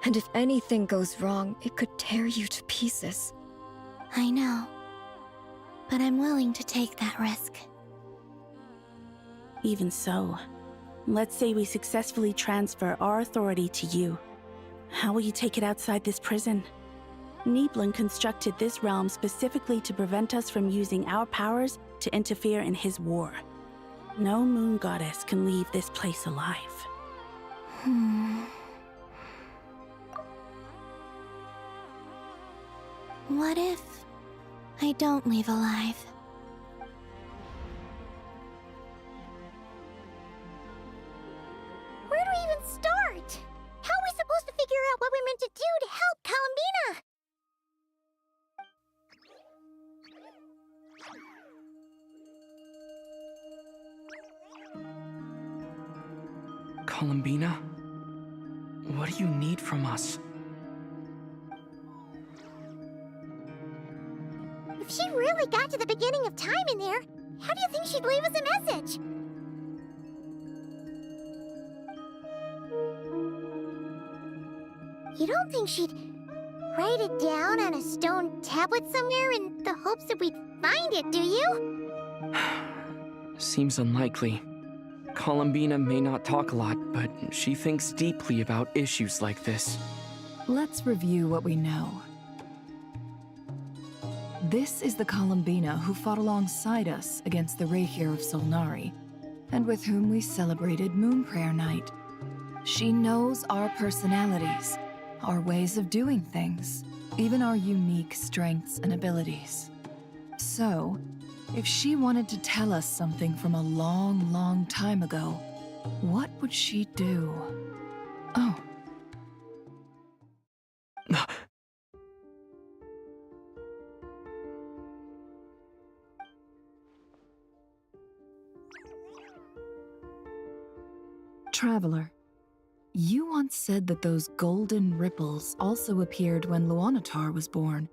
And if anything goes wrong, it could tear you to pieces. I know. But I'm willing to take that risk. Even so, let's say we successfully transfer our authority to you. How will you take it outside this prison? Niblin constructed this realm specifically to prevent us from using our powers to interfere in his war. No moon goddess can leave this place alive. What if I don't leave alive? Where do we even start? How are we supposed to figure out what we're meant to do to help Columbina? Columbina? What do you need from us? If she really got to the beginning of time in there, how do you think she'd leave us a message? You don't think she'd write it down on a stone tablet somewhere in the hopes that we'd find it, do you? Seems unlikely. Columbina may not talk a lot, but she thinks deeply about issues like this. Let's review what we know. This is the Columbina who fought alongside us against the Rahir of Solnari, and with whom we celebrated Moon Prayer Night. She knows our personalities, our ways of doing things, even our unique strengths and abilities. So, if she wanted to tell us something from a long, long time ago, what would she do? Oh. Traveler, you once said that those golden ripples also appeared when Luanatar was born.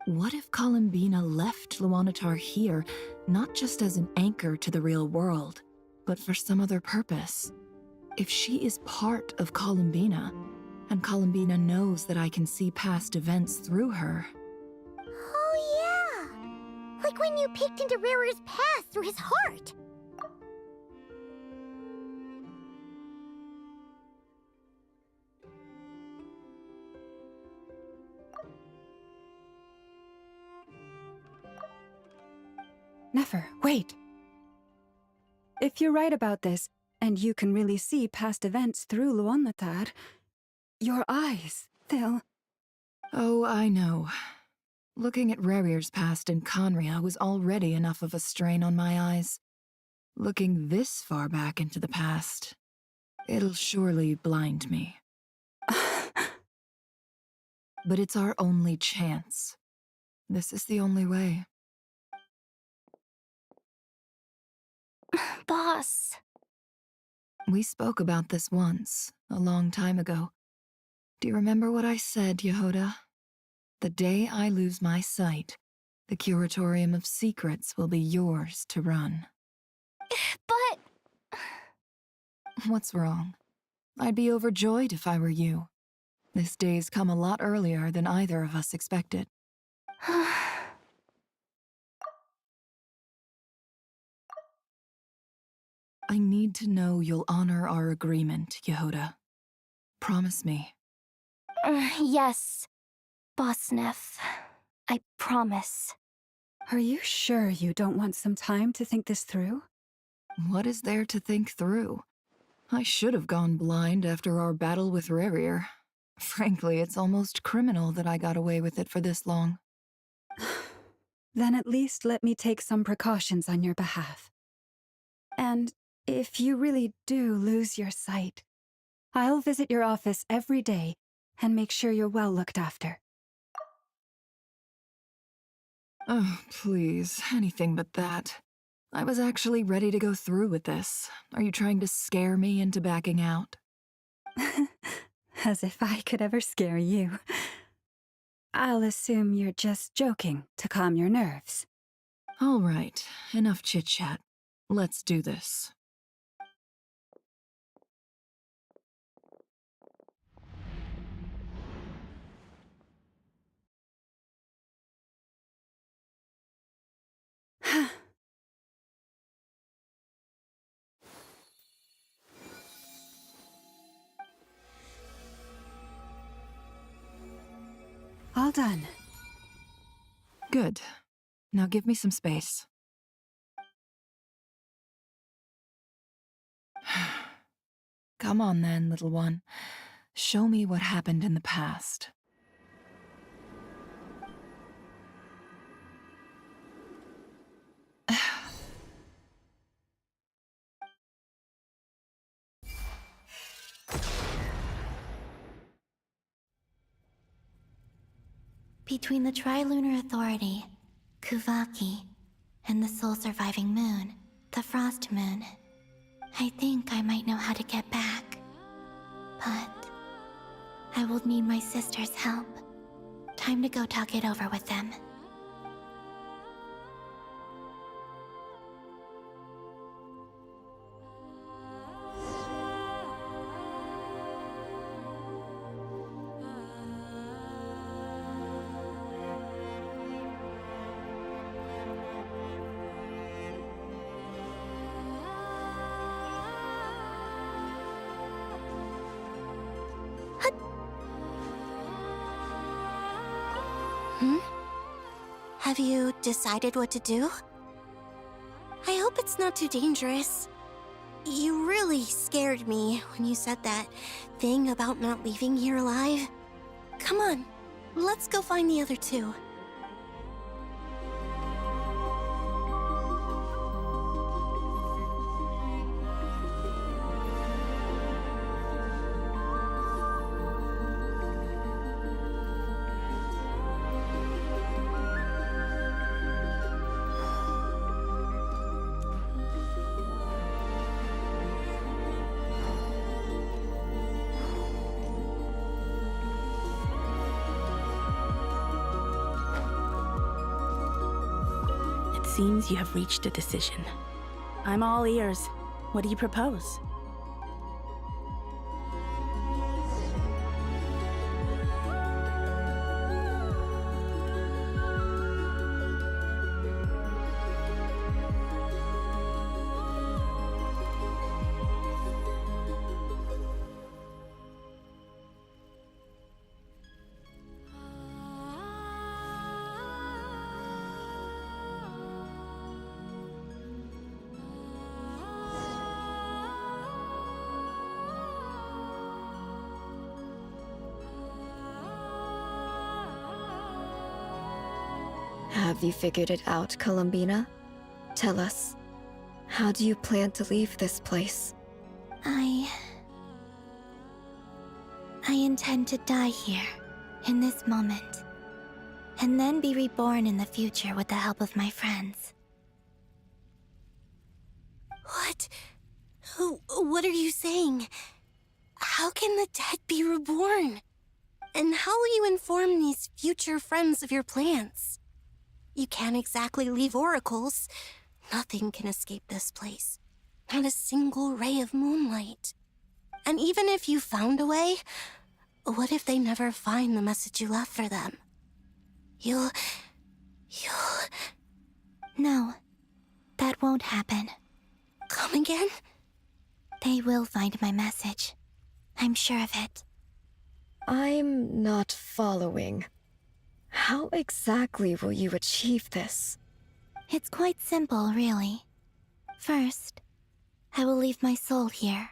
What if Columbina left Luanatar here, not just as an anchor to the real world, but for some other purpose? If she is part of Columbina, And Columbina knows that I can see past events through her. Oh yeah! Like when you peeked into Rarer's past through his heart! Nefer, wait! If you're right about this, and you can really see past events through Luonnatar, your eyes, they'll... Oh, I know. Looking at Rerir's past in Conria was already enough of a strain on my eyes. Looking this far back into the past, it'll surely blind me. But it's our only chance. This is the only way. Boss. We spoke about this once, a long time ago. Do you remember what I said, Yehoda? The day I lose my sight, the Curatorium of Secrets will be yours to run. But... What's wrong? I'd be overjoyed if I were you. This day's come a lot earlier than either of us expected. I need to know you'll honor our agreement, Yehoda. Promise me. Yes, Boss Neff. I promise. Are you sure you don't want some time to think this through? What is there to think through? I should have gone blind after our battle with Rerir. Frankly, it's almost criminal that I got away with it for this long. Then at least let me take some precautions on your behalf. And if you really do lose your sight, I'll visit your office every day and make sure you're well looked after. Oh, please, anything but that. I was actually ready to go through with this. Are you trying to scare me into backing out? As if I could ever scare you. I'll assume you're just joking to calm your nerves. All right, enough chit-chat. Let's do this. All done. Good. Now give me some space. Come on then, little one. Show me what happened in the past. Between the Trilunar Authority, Kuvaki, and the sole-surviving moon, the Frost Moon, I think I might know how to get back. But I will need my sister's help. Time to go talk it over with them. Have you decided what to do? I hope it's not too dangerous. You really scared me when you said that thing about not leaving here alive. Come on, let's go find the other two. Seems you have reached a decision. I'm all ears. What do you propose? Have you figured it out, Columbina? Tell us, how do you plan to leave this place? I intend to die here, in this moment, and then be reborn in the future with the help of my friends. What? What are you saying? How can the dead be reborn? And how will you inform these future friends of your plans? You can't exactly leave oracles. Nothing can escape this place. Not a single ray of moonlight. And even if you found a way, what if they never find the message you left for them? You'll... No, that won't happen. Come again? They will find my message. I'm sure of it. I'm not following. How exactly will you achieve this? It's quite simple, really. First, I will leave my soul here.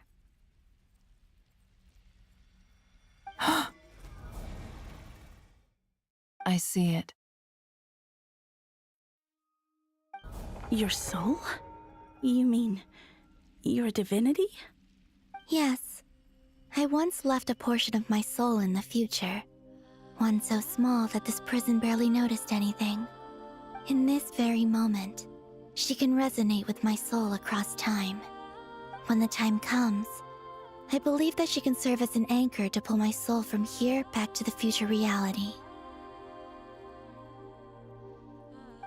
I see it. Your soul? You mean you're a divinity? Yes. I once left a portion of my soul in the future. One so small that this prison barely noticed anything. In this very moment, she can resonate with my soul across time. When the time comes, I believe that she can serve as an anchor to pull my soul from here back to the future reality.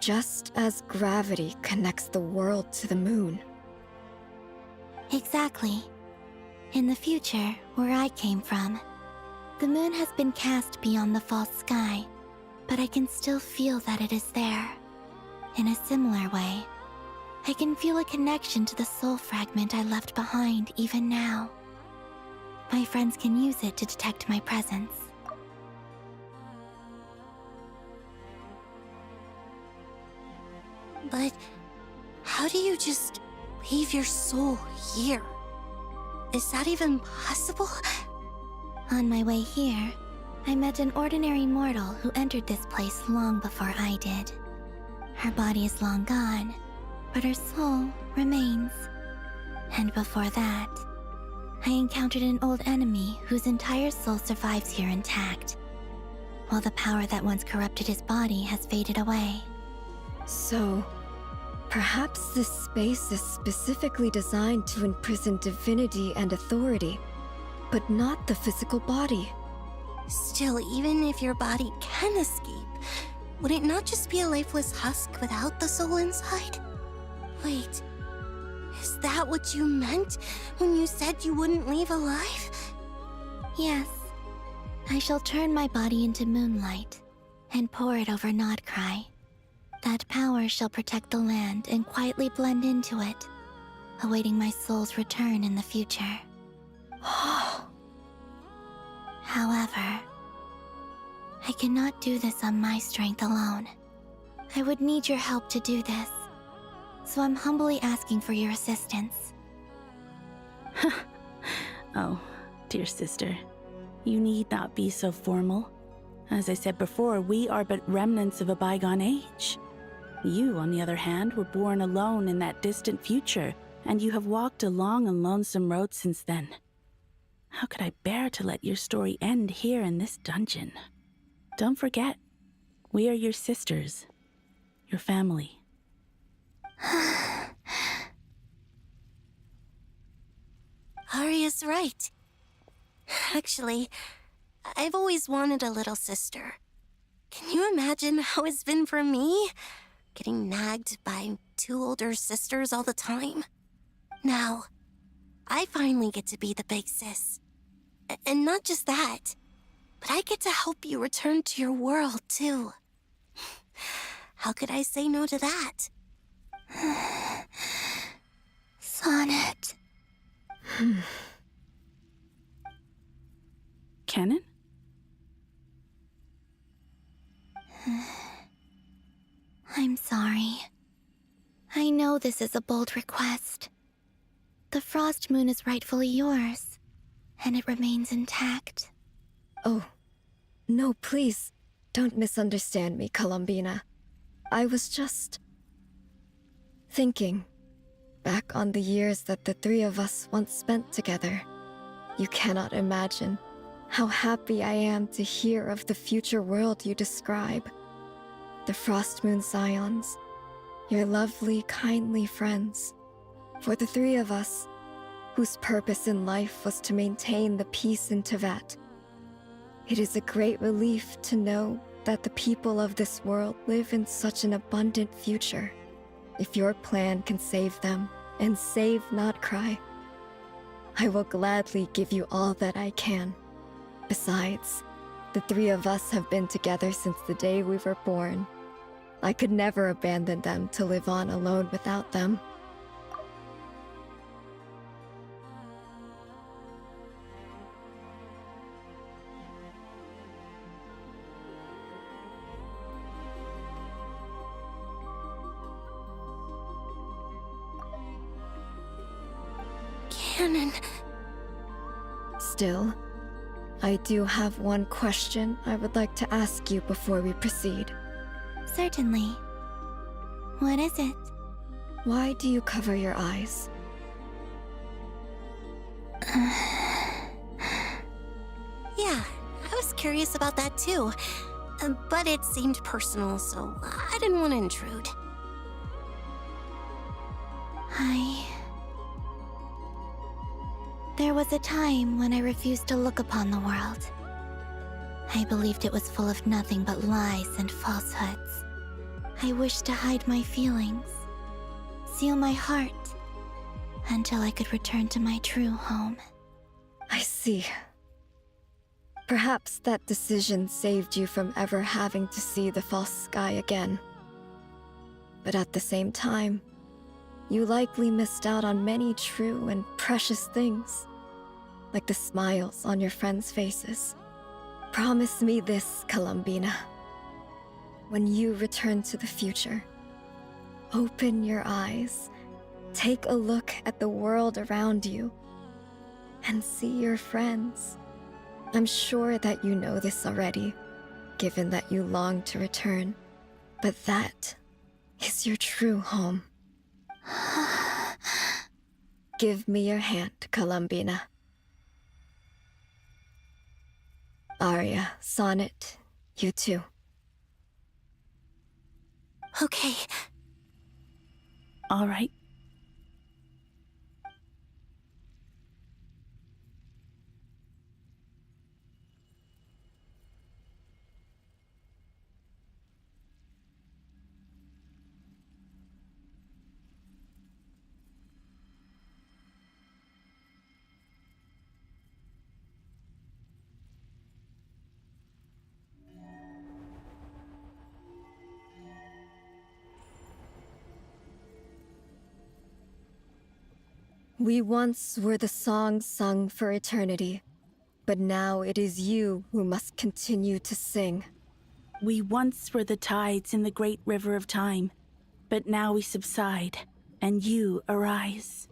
Just as gravity connects the world to the moon. Exactly. In the future, where I came from, the moon has been cast beyond the false sky, but I can still feel that it is there. In a similar way, I can feel a connection to the soul fragment I left behind even now. My friends can use it to detect my presence. But how do you just leave your soul here? Is that even possible? On my way here, I met an ordinary mortal who entered this place long before I did. Her body is long gone, but her soul remains. And before that, I encountered an old enemy whose entire soul survives here intact, while the power that once corrupted his body has faded away. So, perhaps this space is specifically designed to imprison divinity and authority, but not the physical body. Still, even if your body can escape, would it not just be a lifeless husk without the soul inside? Wait, is that what you meant when you said you wouldn't leave alive? Yes. I shall turn my body into moonlight and pour it over nod-krai. That power shall protect the land and quietly blend into it, awaiting my soul's return in the future. However, I cannot do this on my strength alone. I would need your help to do this, so I'm humbly asking for your assistance. Oh, dear sister, you need not be so formal. As I said before, we are but remnants of a bygone age. You, on the other hand, were born alone in that distant future, and you have walked a long and lonesome road since then. How could I bear to let your story end here in this dungeon? Don't forget, we are your sisters, your family. Arya's right. Actually, I've always wanted a little sister. Can you imagine how it's been for me? Getting nagged by 2 older sisters all the time. Now, I finally get to be the big sis. And not just that, but I get to help you return to your world, too. How could I say no to that? Sonnet. Canon? I'm sorry. I know this is a bold request. The Frost Moon is rightfully yours, and it remains intact. Oh, no, please, don't misunderstand me, Columbina. I was just thinking back on the years that the three of us once spent together. You cannot imagine how happy I am to hear of the future world you describe. The Frost Moon Scions, your lovely, kindly friends. For the three of us, whose purpose in life was to maintain the peace in Teyvat, it is a great relief to know that the people of this world live in such an abundant future. If your plan can save them and save nod-krai, I will gladly give you all that I can. Besides, the three of us have been together since the day we were born. I could never abandon them to live on alone without them. Canon. Still, I do have one question I would like to ask you before we proceed. Certainly. What is it? Why do you cover your eyes? Yeah, I was curious about that too. But it seemed personal, so I didn't want to intrude. There was a time when I refused to look upon the world. I believed it was full of nothing but lies and falsehoods. I wished to hide my feelings, seal my heart, until I could return to my true home. I see. Perhaps that decision saved you from ever having to see the false sky again. But at the same time, you likely missed out on many true and precious things, like the smiles on your friends' faces. Promise me this, Columbina. When you return to the future, open your eyes, take a look at the world around you, and see your friends. I'm sure that you know this already, given that you long to return, but that is your true home. Give me your hand, Columbina. Arya, Sonnet, you too. Okay. All right. We once were the songs sung for eternity, but now it is you who must continue to sing. We once were the tides in the great river of time, but now we subside, and you arise.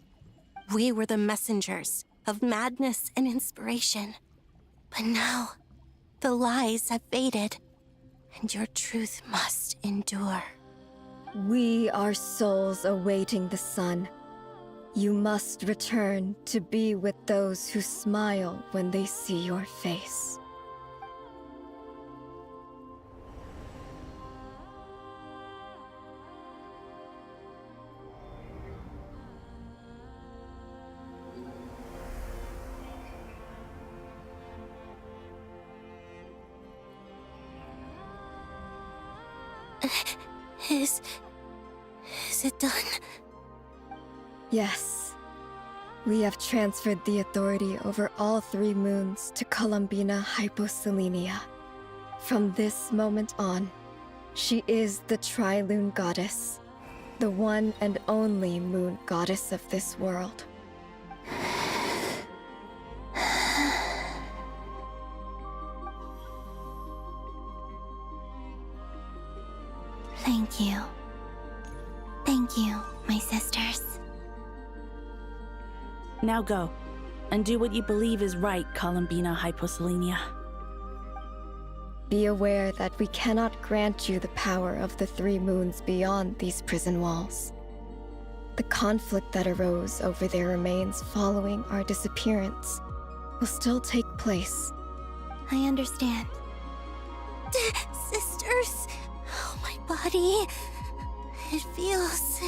We were the messengers of madness and inspiration. But now, the lies have faded, and your truth must endure. We are souls awaiting the sun. You must return to be with those who smile when they see your face. Is it done? Yes. We have transferred the authority over all 3 moons to Columbina Hyposelenia. From this moment on, she is the Tri-Lune Goddess, the one and only moon goddess of this world. Thank you. Thank you, my sisters. Now go, and do what you believe is right, Columbina Hyposelenia. Be aware that we cannot grant you the power of the 3 moons beyond these prison walls. The conflict that arose over their remains following our disappearance will still take place. I understand. Sisters! Oh, my body. It feels...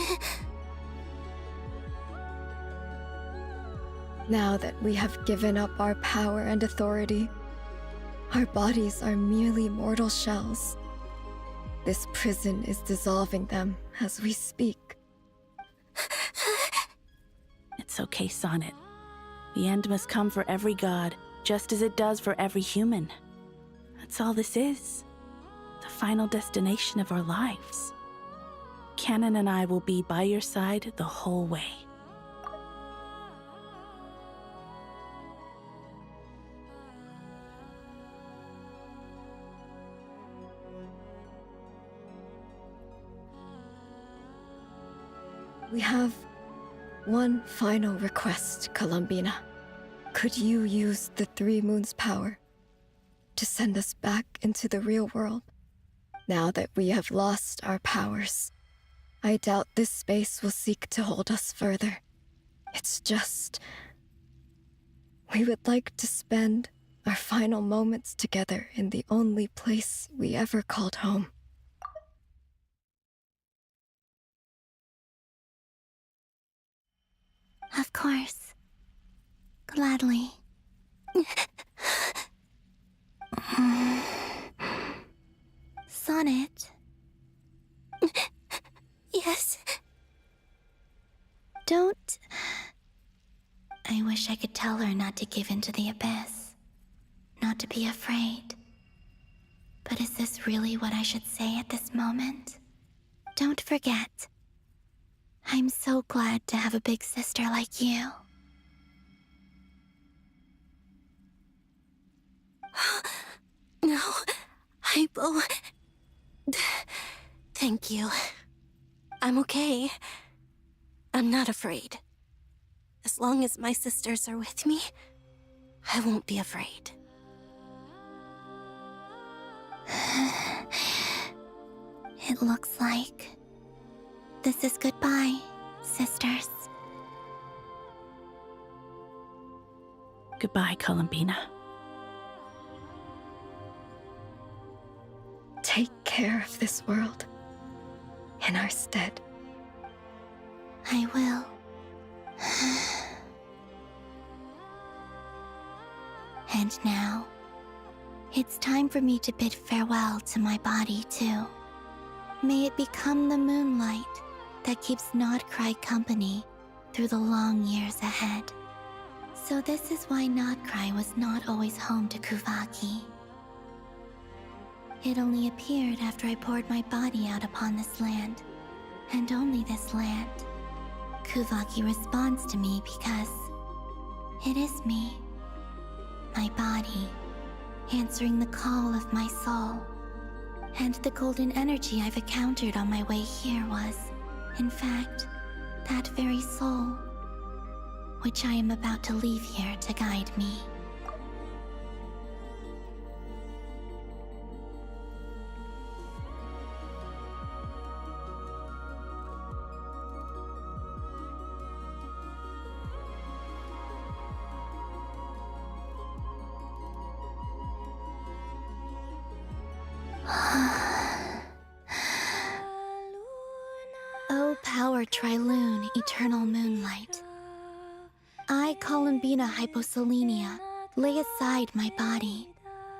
Now that we have given up our power and authority, our bodies are merely mortal shells. This prison is dissolving them as we speak. It's okay, Sonnet. The end must come for every god, just as it does for every human. That's all this is. The final destination of our lives. Canon and I will be by your side the whole way. We have one final request, Columbina. Could you use the 3 moons' power to send us back into the real world? Now that we have lost our powers, I doubt this space will seek to hold us further. It's just... we would like to spend our final moments together in the only place we ever called home. Of course. Gladly. Sonnet? Yes? Don't... I wish I could tell her not to give in to the abyss. Not to be afraid. But is this really what I should say at this moment? Don't forget. I'm so glad to have a big sister like you. No, Hypo. Thank you. I'm okay. I'm not afraid. As long as my sisters are with me, I won't be afraid. It looks like this is goodbye, sisters. Goodbye, Columbina. Take care of this world in our stead. I will. And now, it's time for me to bid farewell to my body, too. May it become the moonlight that keeps nod-krai company through the long years ahead. So this is why nod-krai was not always home to Kuvaki. It only appeared after I poured my body out upon this land, and only this land. Kuvaki responds to me because it is me, my body, answering the call of my soul. And the golden energy I've encountered on my way here was, in fact, that very soul, which I am about to leave here to guide me. O power Trilune, eternal moonlight. I, Columbina Hyposelenia, lay aside my body.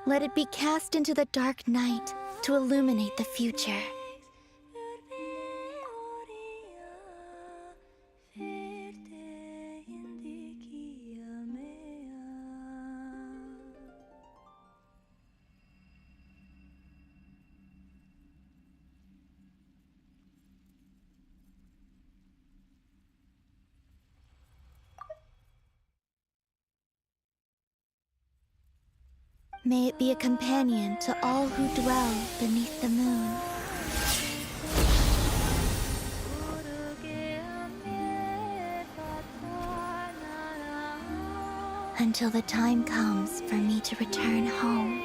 Let it be cast into the dark night to illuminate the future. May it be a companion to all who dwell beneath the moon. Until the time comes for me to return home.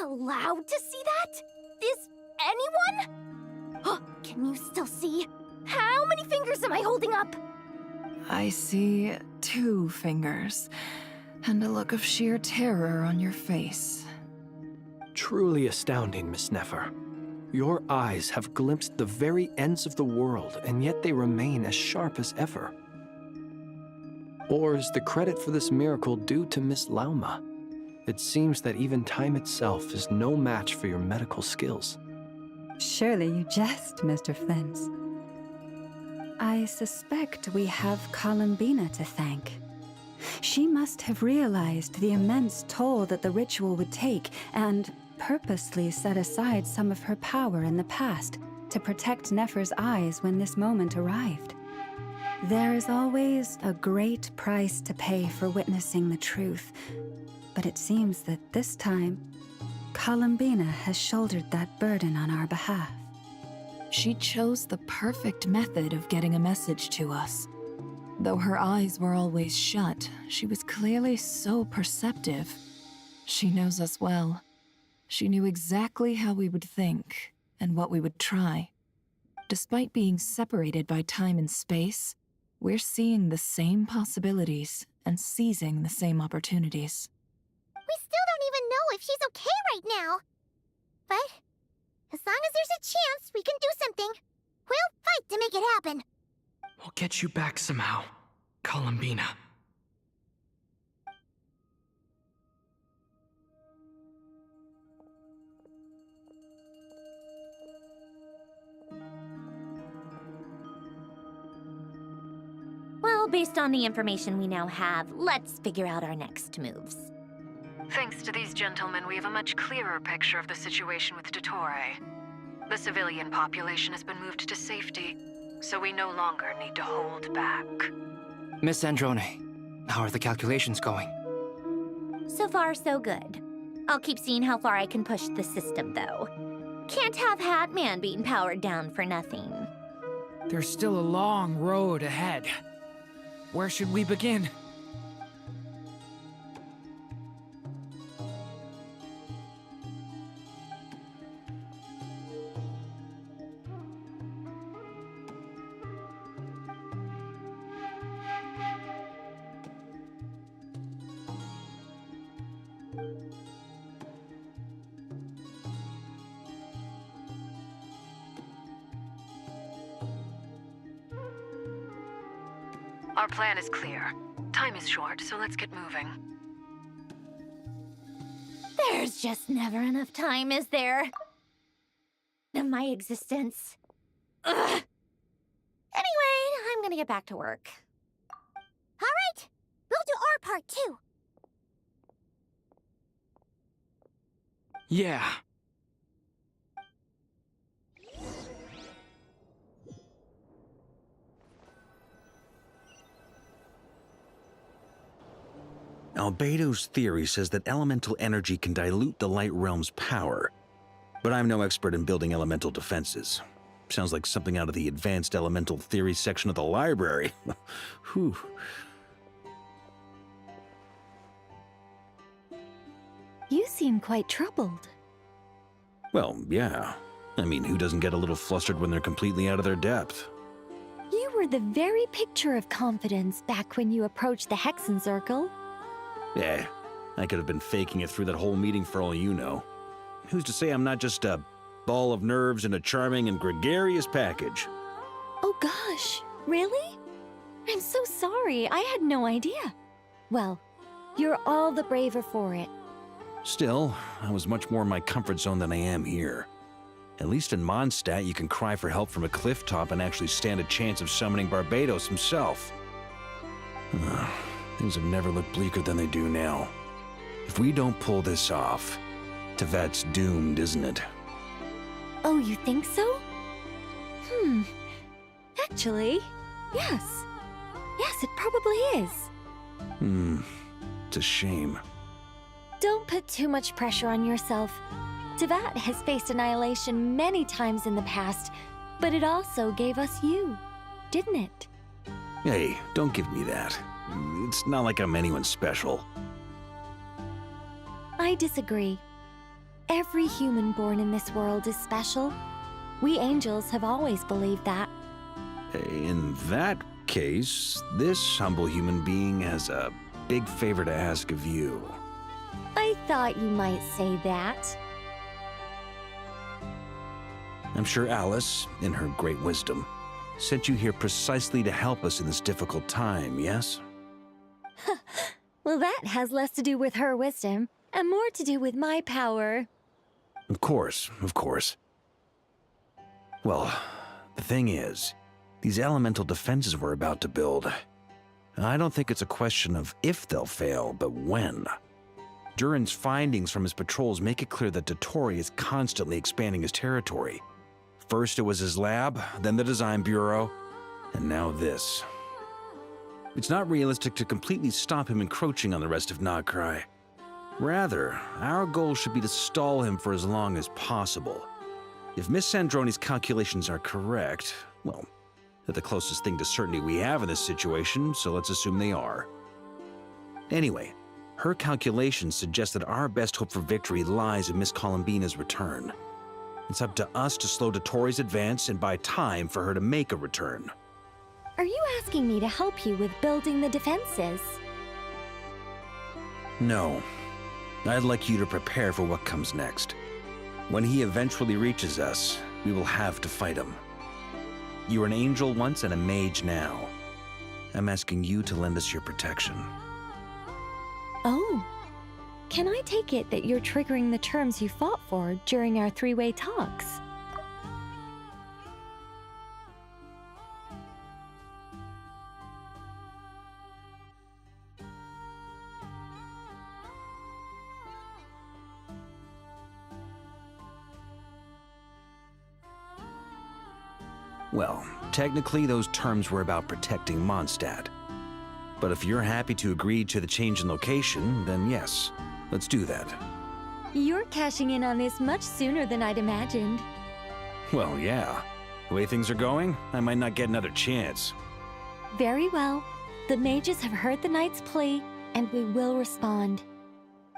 allowed to see that? Is anyone? Can you still see? How many fingers am I holding up? I see 2 fingers, and a look of sheer terror on your face. Truly astounding, Miss Nefer. Your eyes have glimpsed the very ends of the world, and yet they remain as sharp as ever. Or is the credit for this miracle due to Miss Lauma? It seems that even time itself is no match for your medical skills. Surely you jest, Mr. Flins. I suspect we have Columbina to thank. She must have realized the immense toll that the ritual would take and purposely set aside some of her power in the past to protect Nefer's eyes when this moment arrived. There is always a great price to pay for witnessing the truth, but it seems that this time, Columbina has shouldered that burden on our behalf. She chose the perfect method of getting a message to us. Though her eyes were always shut, she was clearly so perceptive. She knows us well. She knew exactly how we would think and what we would try. Despite being separated by time and space, we're seeing the same possibilities and seizing the same opportunities. We still don't even know if she's okay right now. But as long as there's a chance we can do something, we'll fight to make it happen. We'll get you back somehow, Columbina. Well, based on the information we now have, let's figure out our next moves. Thanks to these gentlemen, we have a much clearer picture of the situation with Dottore. The civilian population has been moved to safety, so we no longer need to hold back. Miss Androne, how are the calculations going? So far, so good. I'll keep seeing how far I can push the system, though. Can't have Hatman being powered down for nothing. There's still a long road ahead. Where should we begin? Our plan is clear. Time is short, so let's get moving. There's just never enough time, is there? In my existence. Ugh. Anyway, I'm gonna get back to work. All right, we'll do our part too. Yeah. Albedo's theory says that elemental energy can dilute the light realm's power, but I'm no expert in building elemental defenses. Sounds like something out of the advanced elemental theory section of the library. Whew. You seem quite troubled. Well, yeah. I mean, who doesn't get a little flustered when they're completely out of their depth? You were the very picture of confidence back when you approached the Hexen Circle. Yeah, I could have been faking it through that whole meeting for all you know. Who's to say I'm not just a ball of nerves in a charming and gregarious package? Oh gosh, really? I'm so sorry, I had no idea. Well, you're all the braver for it. Still, I was much more in my comfort zone than I am here. At least in Mondstadt, you can cry for help from a cliff top and actually stand a chance of summoning Barbados himself. Things have never looked bleaker than they do now. If we don't pull this off, Tevat's doomed, isn't it? Oh, you think so? Actually, yes. Yes, it probably is. It's a shame. Don't put too much pressure on yourself. Tevat has faced annihilation many times in the past, but it also gave us you, didn't it? Hey, don't give me that. It's not like I'm anyone special. I disagree. every human born in this world is special. We angels have always believed that. In that case, this humble human being has a big favor to ask of you. I thought you might say that. I'm sure Alice, in her great wisdom, sent you here precisely to help us in this difficult time, yes? Well, that has less to do with her wisdom and more to do with my power. Of course, of course. Well, the thing is, these elemental defenses we're about to build, I don't think it's a question of if they'll fail, but when. Durin's findings from his patrols make it clear that Dottore is constantly expanding his territory. First it was his lab, then the design bureau, and now this. It's not realistic to completely stop him encroaching on the rest of nod-krai. Rather, our goal should be to stall him for as long as possible. If Miss Sandroni's calculations are correct, well, they're the closest thing to certainty we have in this situation, so let's assume they are. Anyway, her calculations suggest that our best hope for victory lies in Miss Columbina's return. It's up to us to slow Dottore's advance and buy time for her to make a return. Are you asking me to help you with building the defenses? No. I'd like you to prepare for what comes next. When he eventually reaches us, we will have to fight him. You were an angel once and a mage now. I'm asking you to lend us your protection. Oh. Can I take it that you're triggering the terms you fought for during our three-way talks? Well, technically those terms were about protecting Mondstadt. But if you're happy to agree to the change in location, then yes, let's do that. You're cashing in on this much sooner than I'd imagined. Well, yeah. The way things are going, I might not get another chance. Very well. The mages have heard the knight's plea, and we will respond.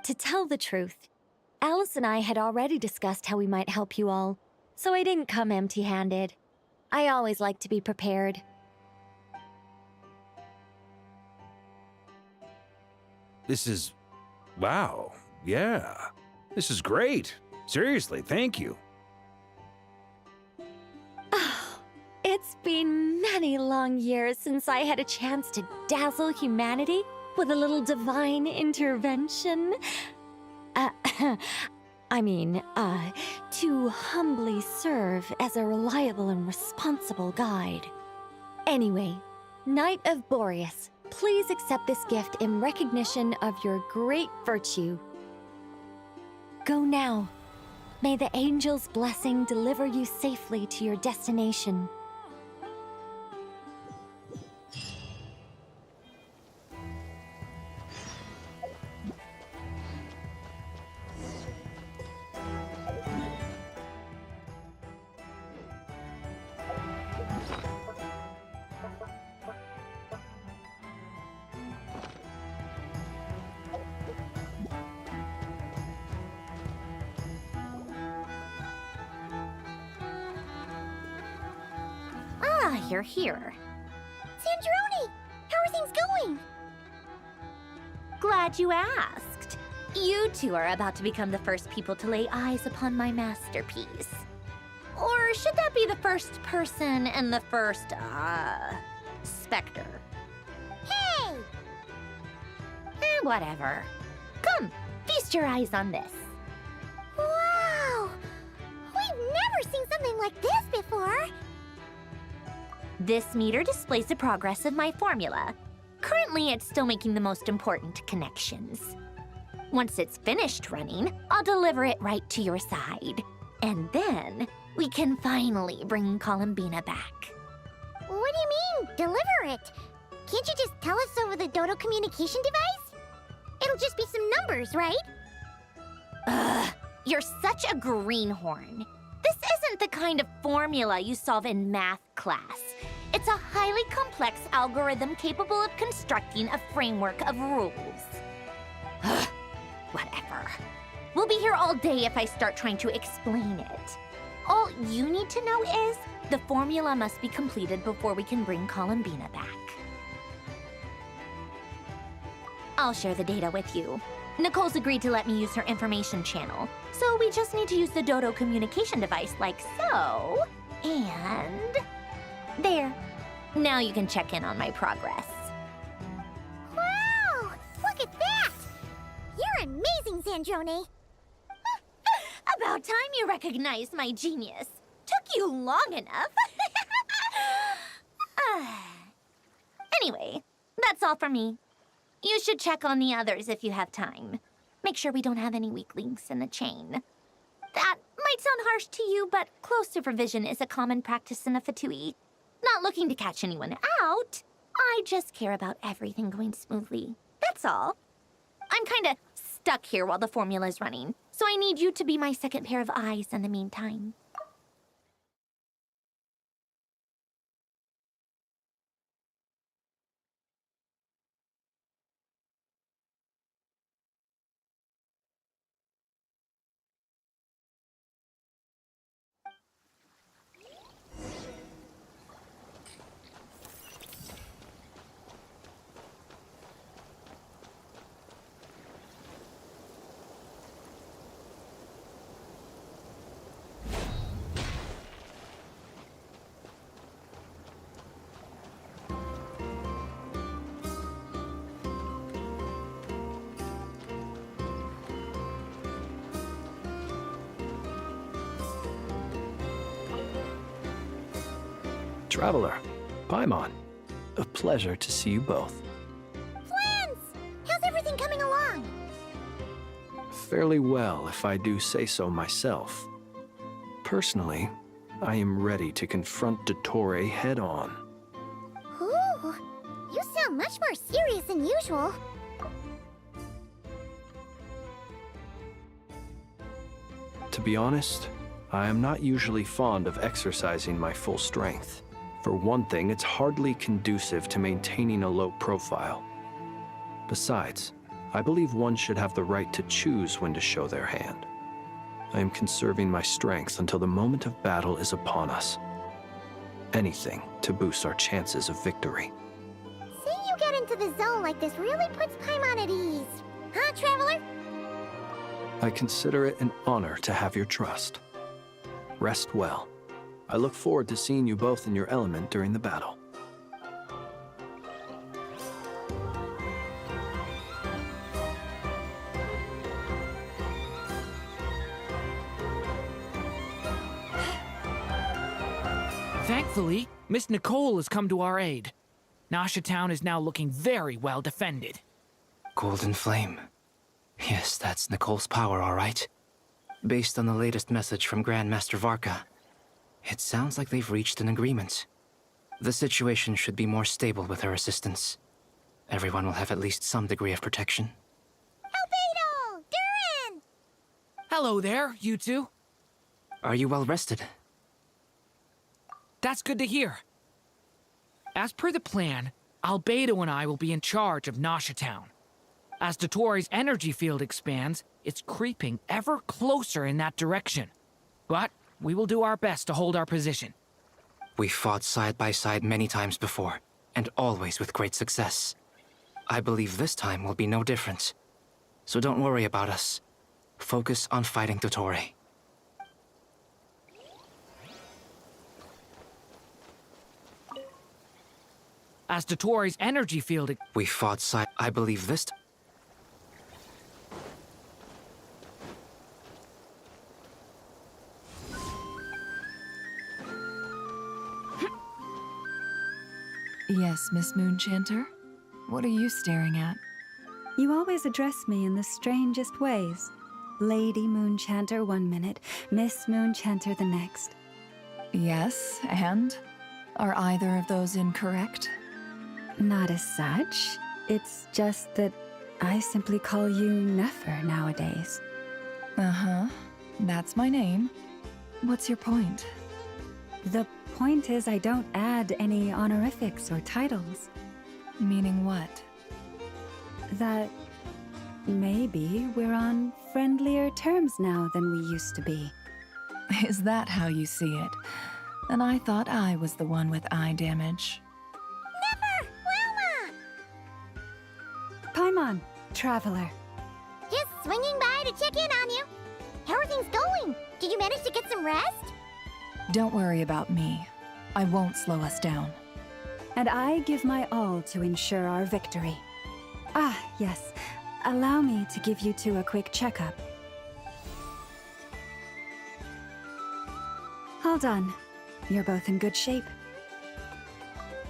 To tell the truth, Alice and I had already discussed how we might help you all, so I didn't come empty-handed. I always like to be prepared. This is... wow. Yeah. This is great. Seriously, thank you. It's been many long years since I had a chance to dazzle humanity with a little divine intervention. To humbly serve as a reliable and responsible guide. Anyway, Knight of Boreas, please accept this gift in recognition of your great virtue. Go now. May the angel's blessing deliver you safely to your destination. Ah, you're here. Sandroni! How are things going? Glad you asked. You two are about to become the first people to lay eyes upon my masterpiece. Or should that be the first person and the first, specter? Hey! Whatever. Come, feast your eyes on this. Wow! We've never seen something like this before! This meter displays the progress of my formula. Currently, it's still making the most important connections. Once it's finished running, I'll deliver it right to your side. And then, we can finally bring Columbina back. What do you mean, deliver it? Can't you just tell us over the Dodo communication device? It'll just be some numbers, right? Ugh, you're such a greenhorn. This isn't the kind of formula you solve in math class. It's a highly complex algorithm capable of constructing a framework of rules. Ugh, whatever. We'll be here all day if I start trying to explain it. All you need to know is the formula must be completed before we can bring Columbina back. I'll share the data with you. Nicole's agreed to let me use her information channel, so we just need to use the Dodo communication device like so. And... there. Now you can check in on my progress. Wow! Look at that! You're amazing, Sandrone! About time you recognized my genius. Took you long enough. Anyway, that's all for me. You should check on the others if you have time. Make sure we don't have any weak links in the chain. That might sound harsh to you, but close supervision is a common practice in a Fatui. Not looking to catch anyone out. I just care about everything going smoothly. That's all. I'm kinda stuck here while the formula's running, so I need you to be my second pair of eyes in the meantime. Traveler, Paimon, a pleasure to see you both. Twins! How's everything coming along? Fairly well, if I do say so myself. Personally, I am ready to confront Dottore head-on. Ooh, you sound much more serious than usual. To be honest, I am not usually fond of exercising my full strength. For one thing, it's hardly conducive to maintaining a low profile. Besides, I believe one should have the right to choose when to show their hand. I am conserving my strength until the moment of battle is upon us. Anything to boost our chances of victory. Seeing you get into the zone like this really puts Paimon at ease. Huh, Traveler? I consider it an honor to have your trust. Rest well. I look forward to seeing you both in your element during the battle. Thankfully, Miss Nicole has come to our aid. Nasha Town is now looking very well defended. Golden Flame. Yes, that's Nicole's power, all right. Based on the latest message from Grandmaster Varka, it sounds like they've reached an agreement. The situation should be more stable with her assistance. Everyone will have at least some degree of protection. Albedo! Duran! Hello there, you two. Are you well rested? That's good to hear. As per the plan, Albedo and I will be in charge of Nasha Town. As Dottore's energy field expands, it's creeping ever closer in that direction. But we will do our best to hold our position. We fought side by side many times before, and always with great success. I believe this time will be no different. So don't worry about us. Focus on fighting Dottore. As Dottore's energy field... We fought side... I believe this... Yes, Miss Moonchanter? What are you staring at? You always address me in the strangest ways. Lady Moonchanter 1 minute, Miss Moonchanter the next. Yes, and? Are either of those incorrect? Not as such. It's just that I simply call you Nefer nowadays. Uh-huh. That's my name. What's your point? The point is I don't add any honorifics or titles. Meaning what? That maybe we're on friendlier terms now than we used to be. Is that how you see it? And I thought I was the one with eye damage. Paimon, traveler. Just swinging by to check in on you. How are things going? Did you manage to get some rest? Don't worry about me. I won't slow us down. And I give my all to ensure our victory. Ah, yes. Allow me to give you two a quick checkup. Hold on. You're both in good shape.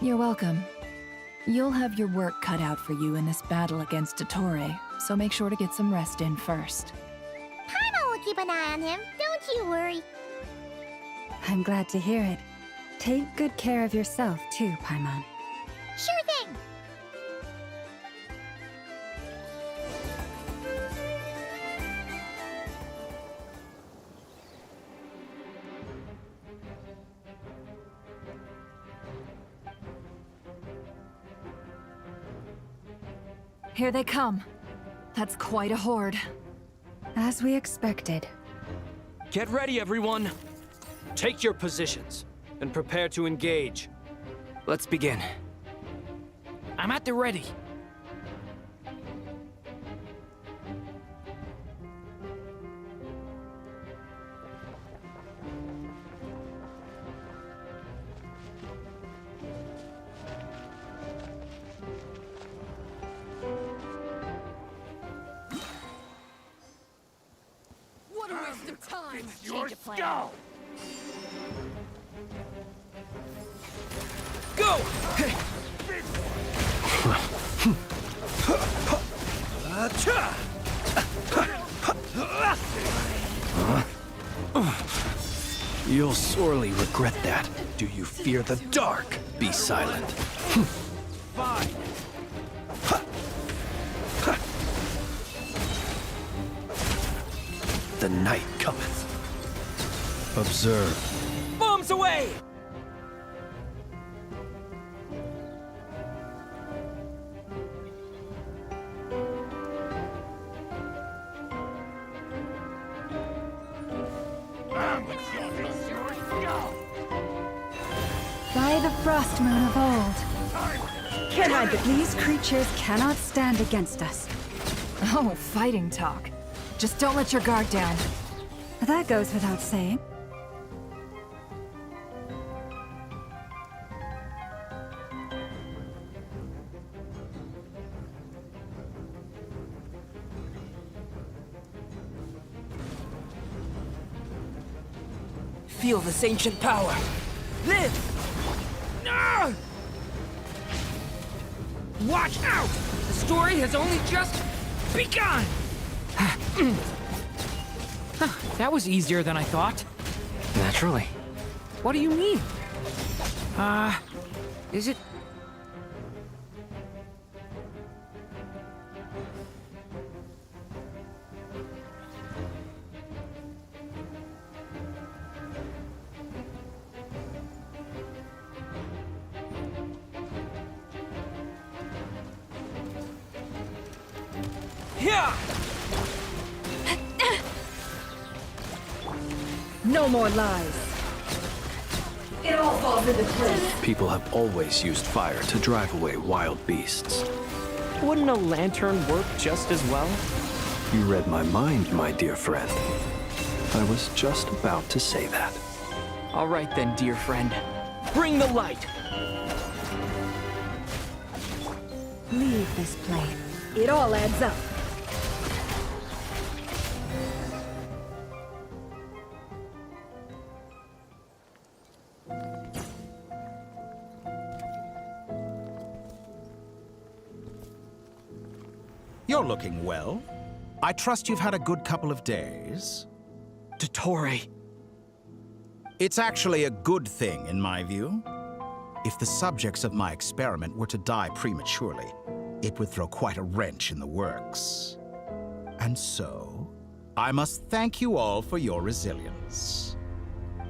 You're welcome. You'll have your work cut out for you in this battle against Dottore, so make sure to get some rest in first. Paimon will keep an eye on him, don't you worry. I'm glad to hear it. Take good care of yourself too, Paimon. Sure thing. Here they come. That's quite a horde. As we expected. Get ready, everyone. Take your positions and prepare to engage. Let's begin. I'm at the ready. What a waste of time! Your Change of plan. skull! Go! You'll sorely regret that. Do you fear the dark? Be silent. Fine. The night cometh. Observe. Bombs away! By the frost moon of old. Can I but these creatures cannot stand against us. Oh, fighting talk. Just don't let your guard down. That goes without saying. Feel this ancient power. Live! Ah! Watch out! The story has only just begun! That was easier than I thought. Naturally. What do you mean? Is it... Yeah! No more lies. It all falls into place. People have always used fire to drive away wild beasts. Wouldn't a lantern work just as well? You read my mind, my dear friend. I was just about to say that. All right then, dear friend. Bring the light! Leave this plane. It all adds up. You're looking well. I trust you've had a good couple of days. Dottore. It's actually a good thing, in my view. If the subjects of my experiment were to die prematurely, it would throw quite a wrench in the works. And so, I must thank you all for your resilience.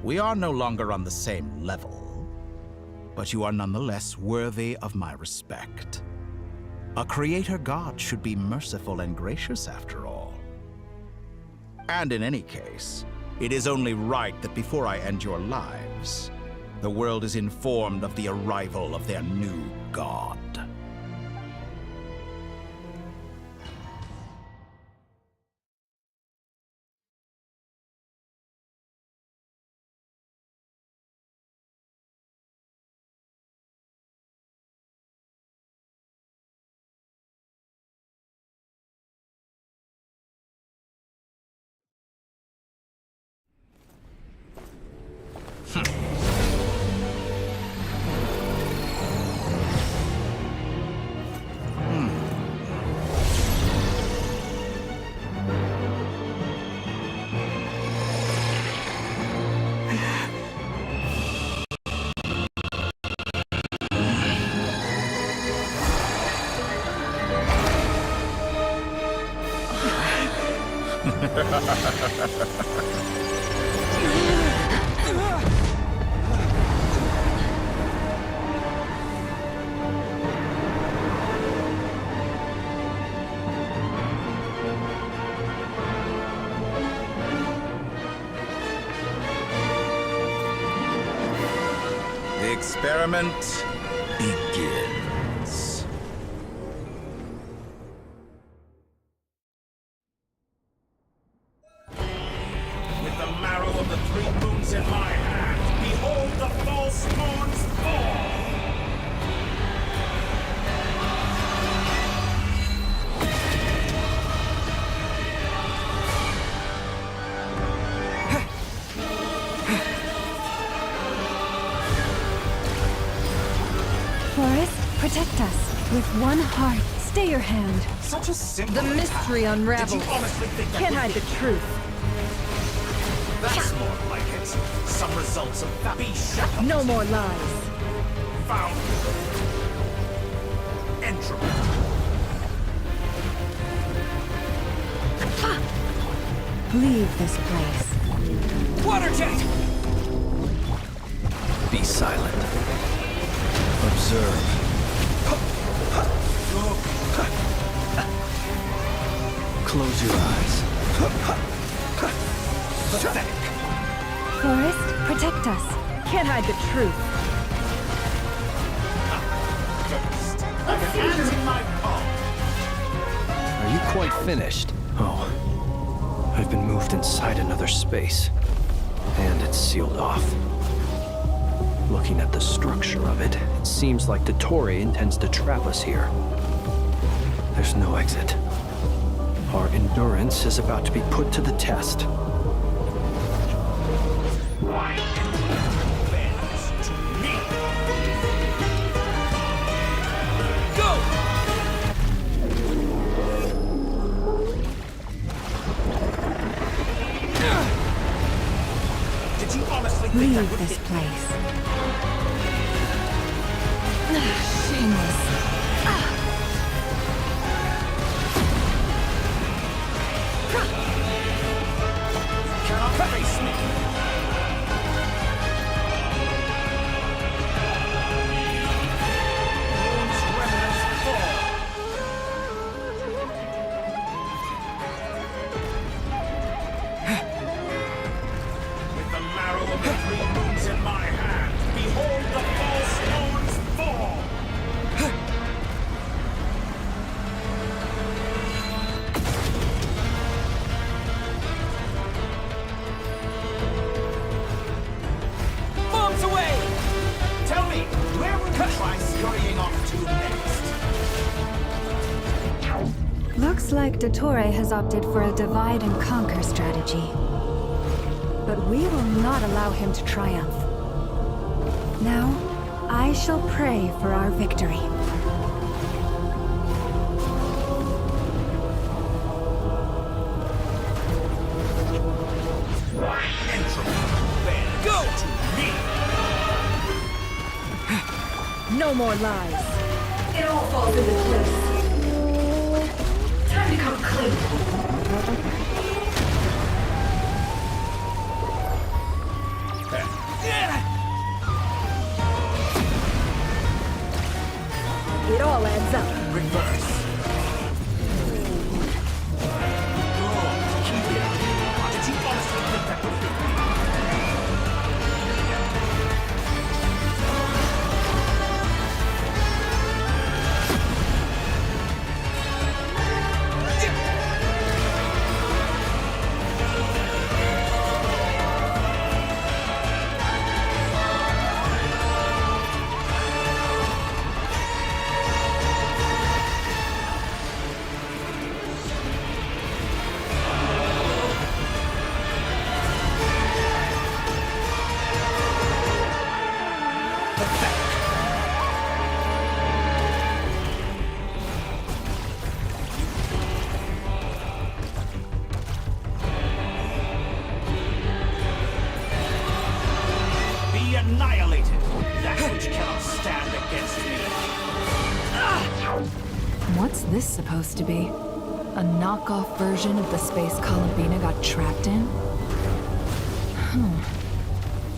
We are no longer on the same level, but you are nonetheless worthy of my respect. A creator god should be merciful and gracious after all. And in any case, it is only right that before I end your lives, the world is informed of the arrival of their new god. The experiment begins. With the marrow of the 3 moons in my hand, behold the false moons fall! Forest, protect us. With one heart, stay your hand. Such a simple The mystery attack. unravels. Did you honestly think that Can't would hide be- the truth. That's more like it. Some results of that be shackled. No more lies. Found. Entropy. Leave this place. Water jet! Be silent. Observe. Close your eyes. Pathetic. Forest, protect us. Can't hide the truth. Hands in my palm. Are you quite finished? Oh. I've been moved inside another space. And it's sealed off. Looking at the structure of it, it seems like Dottore intends to trap us here. There's no exit. Our endurance is about to be put to the test. Leave this place. Shameless. Cannot face me. Moon's remnants fall. With the marrow of the 3 moons in my hand, behold the false moons fall! Bombs away! Tell me, where will you try scurrying off to next? Looks like Dottore has opted for a divide and conquer strategy. But we will not allow him to triumph. Now, I shall pray for our victory. Go! No more lies. It all falls into place. Time to come clean. It all adds up. Reverse. Good. Keep it up. supposed to be? A knockoff version of the space Columbina got trapped in?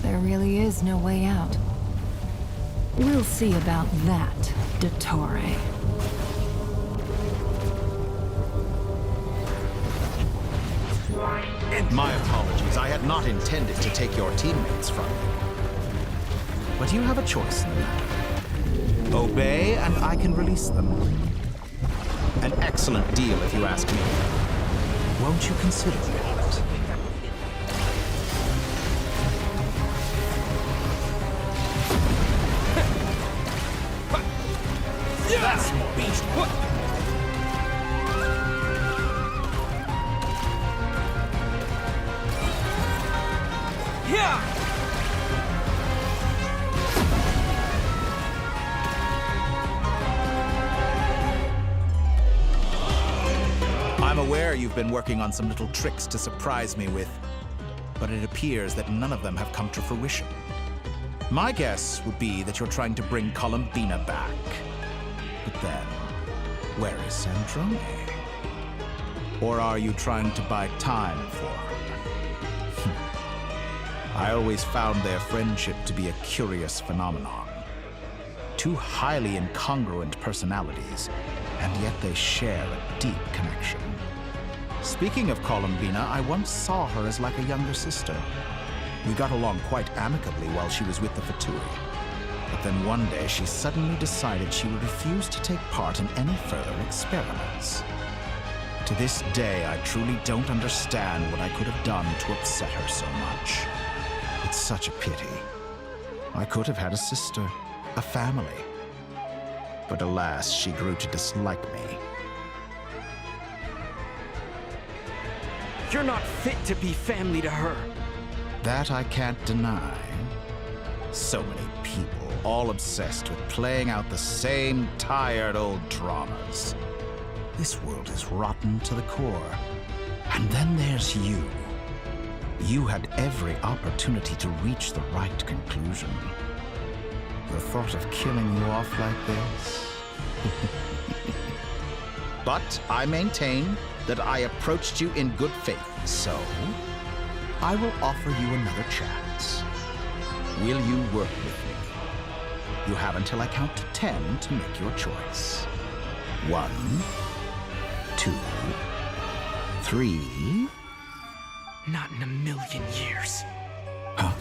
There really is no way out. We'll see about that, Dottore. My apologies. I had not intended to take your teammates from you. But you have a choice in the matter. Obey, and I can release them. An excellent deal, if you ask me. Won't you consider it? That's more beast. I'm aware you've been working on some little tricks to surprise me with, but it appears that none of them have come to fruition. My guess would be that you're trying to bring Columbina back. But then, where is Sandrone? Or are you trying to buy time for her? I always found their friendship to be a curious phenomenon. Two highly incongruent personalities, and yet they share a deep connection. Speaking of Columbina, I once saw her as like a younger sister. We got along quite amicably while she was with the Fatui. But then one day she suddenly decided she would refuse to take part in any further experiments. To this day, I truly don't understand what I could have done to upset her so much. It's such a pity. I could have had a sister, a family. But alas, she grew to dislike me. You're not fit to be family to her. That I can't deny. So many people, all obsessed with playing out the same tired old dramas. This world is rotten to the core. And then there's you. You had every opportunity to reach the right conclusion. The thought of killing you off like this? But I maintain that I approached you in good faith, so I will offer you another chance. Will you work with me? You have until I count to 10 to make your choice. 1, 2, 3. Not in a million years. Huh?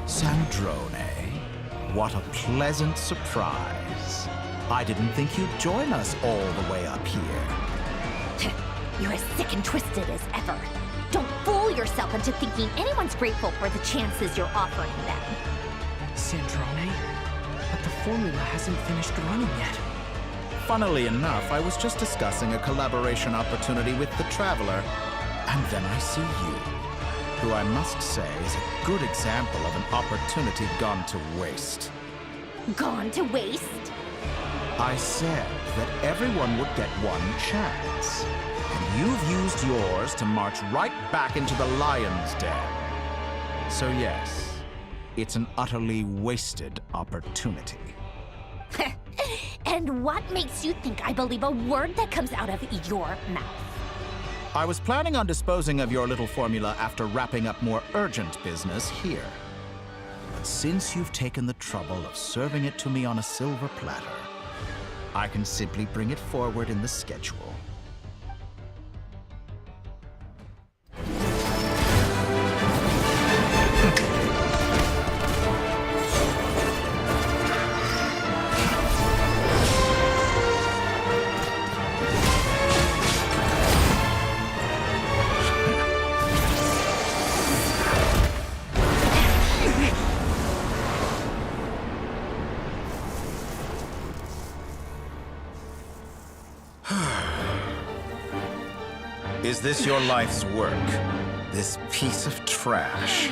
Sandrone, what a pleasant surprise. I didn't think you'd join us all the way up here. You're as sick and twisted as ever. Don't fool yourself into thinking anyone's grateful for the chances you're offering them. Sandrone? But the formula hasn't finished running yet. Funnily enough, I was just discussing a collaboration opportunity with the Traveler, and then I see you, who I must say is a good example of an opportunity gone to waste. Gone to waste? I said that everyone would get one chance, and you've used yours to march right back into the lion's den. So yes, it's an utterly wasted opportunity. And what makes you think I believe a word that comes out of your mouth? I was planning on disposing of your little formula after wrapping up more urgent business here. But since you've taken the trouble of serving it to me on a silver platter, I can simply bring it forward in the schedule. Is this your life's work? This piece of trash?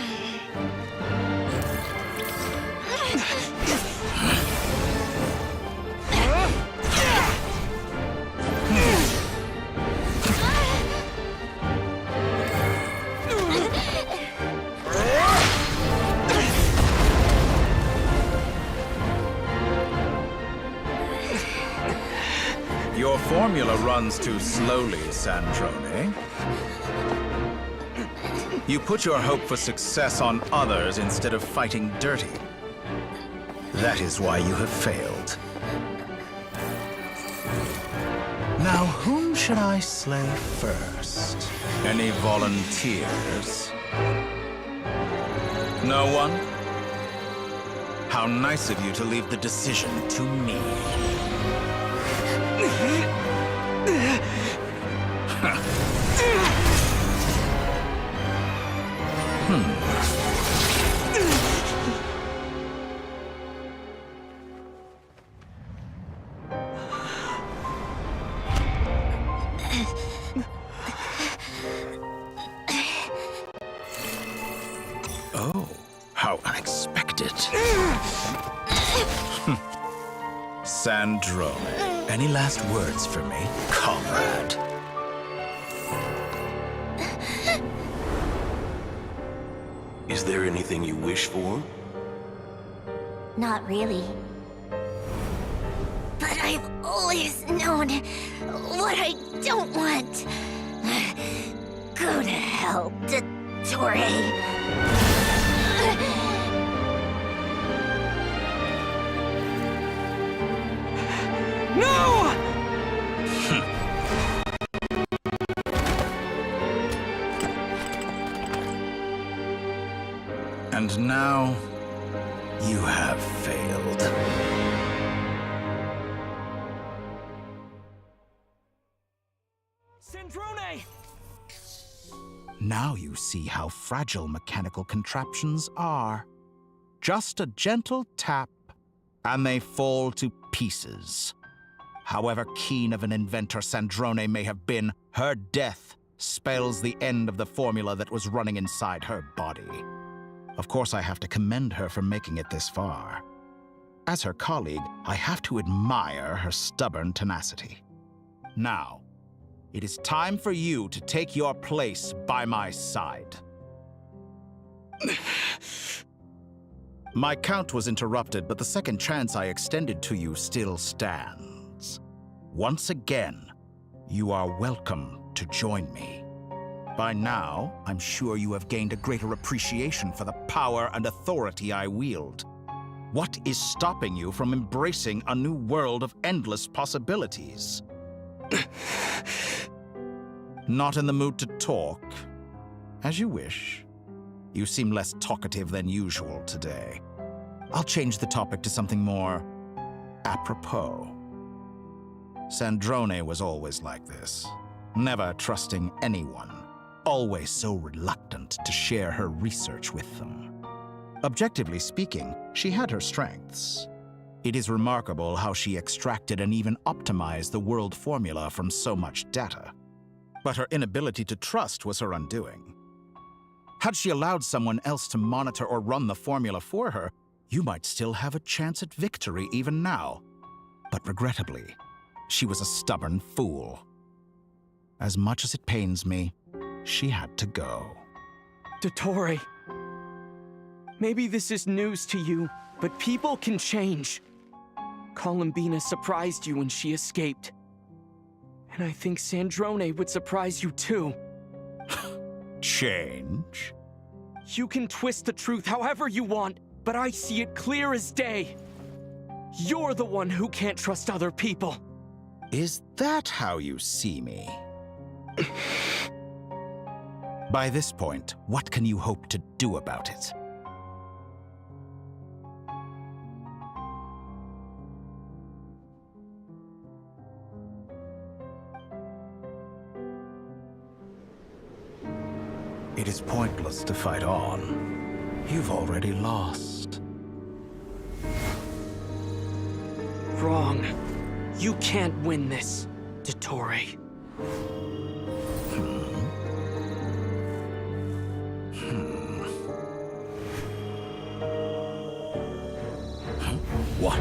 runs too slowly, Sandrone. You put your hope for success on others instead of fighting dirty. That is why you have failed. Now, whom should I slay first? Any volunteers? No one? How nice of you to leave the decision to me. Oh, how unexpected. Sandrone, any last words for me, comrade? Is there anything you wish for? Not really. But I've always known what I don't want. Go to hell, Dottore. No! And now, you have failed. Sandrone! Now you see how fragile mechanical contraptions are. Just a gentle tap, and they fall to pieces. However keen of an inventor Sandrone may have been, her death spells the end of the formula that was running inside her body. Of course, I have to commend her for making it this far. As her colleague, I have to admire her stubborn tenacity. Now, it is time for you to take your place by my side. My count was interrupted, but the second chance I extended to you still stands. Once again, you are welcome to join me. By now, I'm sure you have gained a greater appreciation for the power and authority I wield. What is stopping you from embracing a new world of endless possibilities? Not in the mood to talk? As you wish. You seem less talkative than usual today. I'll change the topic to something more apropos. Sandrone was always like this, never trusting anyone, always so reluctant to share her research with them. Objectively speaking, she had her strengths. It is remarkable how she extracted and even optimized the world formula from so much data. But her inability to trust was her undoing. Had she allowed someone else to monitor or run the formula for her, you might still have a chance at victory even now. But regrettably, she was a stubborn fool. As much as it pains me, she had to go. Dottore, maybe this is news to you, but people can change. Columbina surprised you when she escaped. And I think Sandrone would surprise you too. Change? You can twist the truth however you want, but I see it clear as day. You're the one who can't trust other people. Is that how you see me? By this point, what can you hope to do about it? It is pointless to fight on. You've already lost. Wrong. You can't win this, Dottore. What?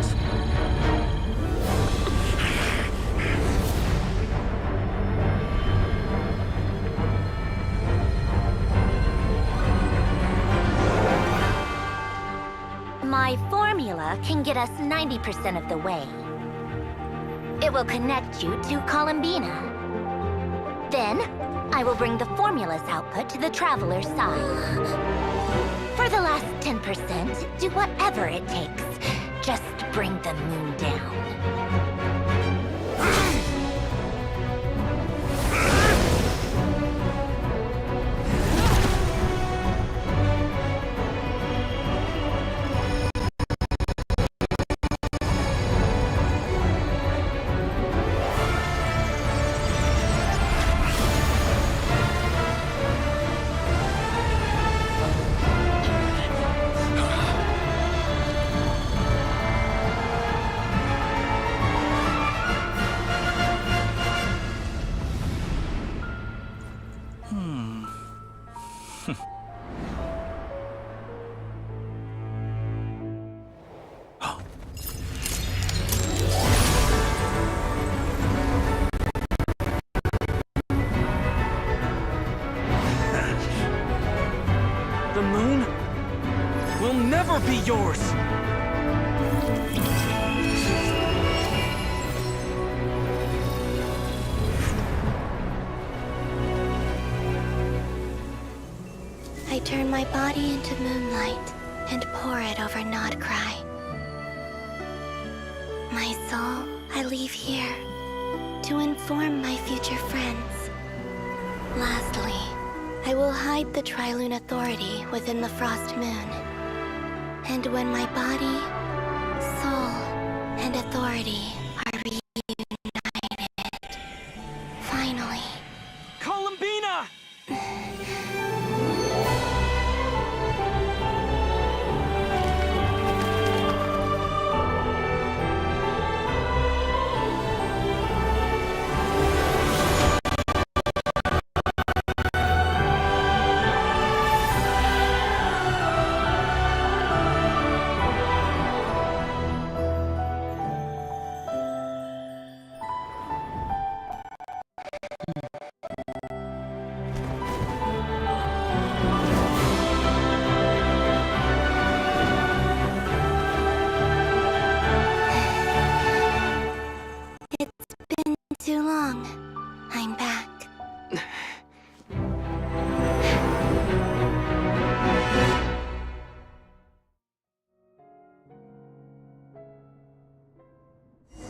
My formula can get us 90% of the way. It will connect you to Columbina. Then, I will bring the formula's output to the Traveler's side. For the last 10%, do whatever it takes. Just bring the moon down. The moon will never be yours! I turn my body into moonlight and pour it over nod-krai. My soul I leave here to inform my future friends. Lastly, I will hide the Trilune Authority within the Frost Moon. And when my body, soul, and authority are reunited, finally... Columbina! Too long. I'm back.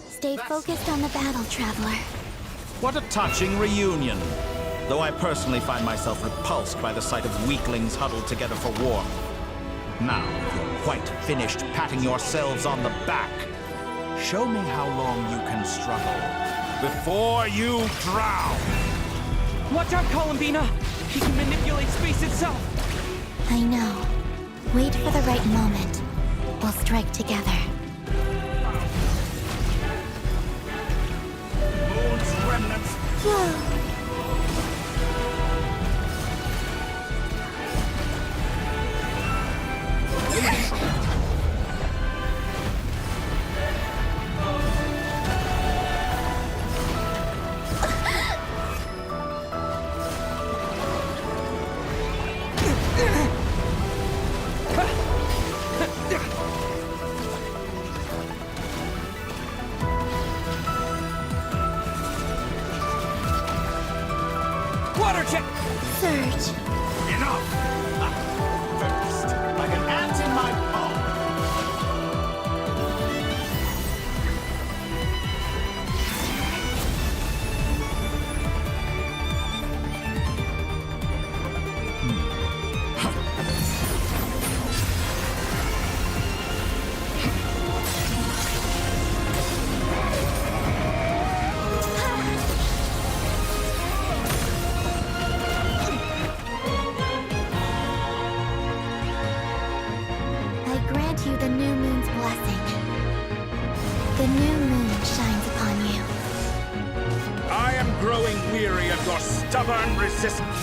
Stay focused on the battle, Traveler. What a touching reunion. Though I personally find myself repulsed by the sight of weaklings huddled together for warmth. Now, if you're quite finished patting yourselves on the back, show me how long you can struggle before you drown! Watch out, Columbina! He can manipulate space itself! I know. Wait for the right moment. We'll strike together. Moon's remnants! Whoa! Water jet! Surge! Enough! First, like an ant in my palm. You the new moon's blessing. The new moon shines upon you. I am growing weary of your stubborn resistance.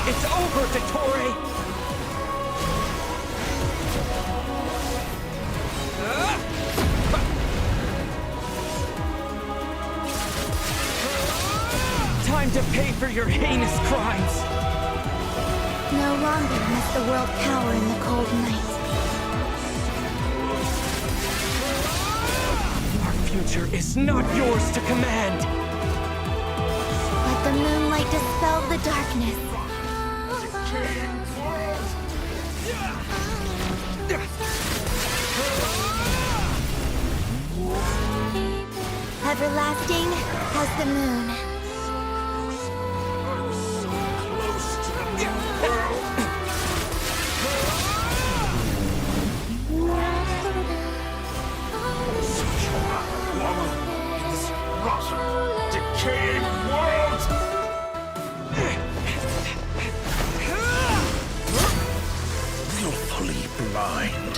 It's over, Dottore! Time to pay for your heinous crimes! No longer must the world cower in the cold night. Our future is not yours to command. Let the moonlight dispel the darkness. Everlasting as the moon. Decaying world! Willfully blind.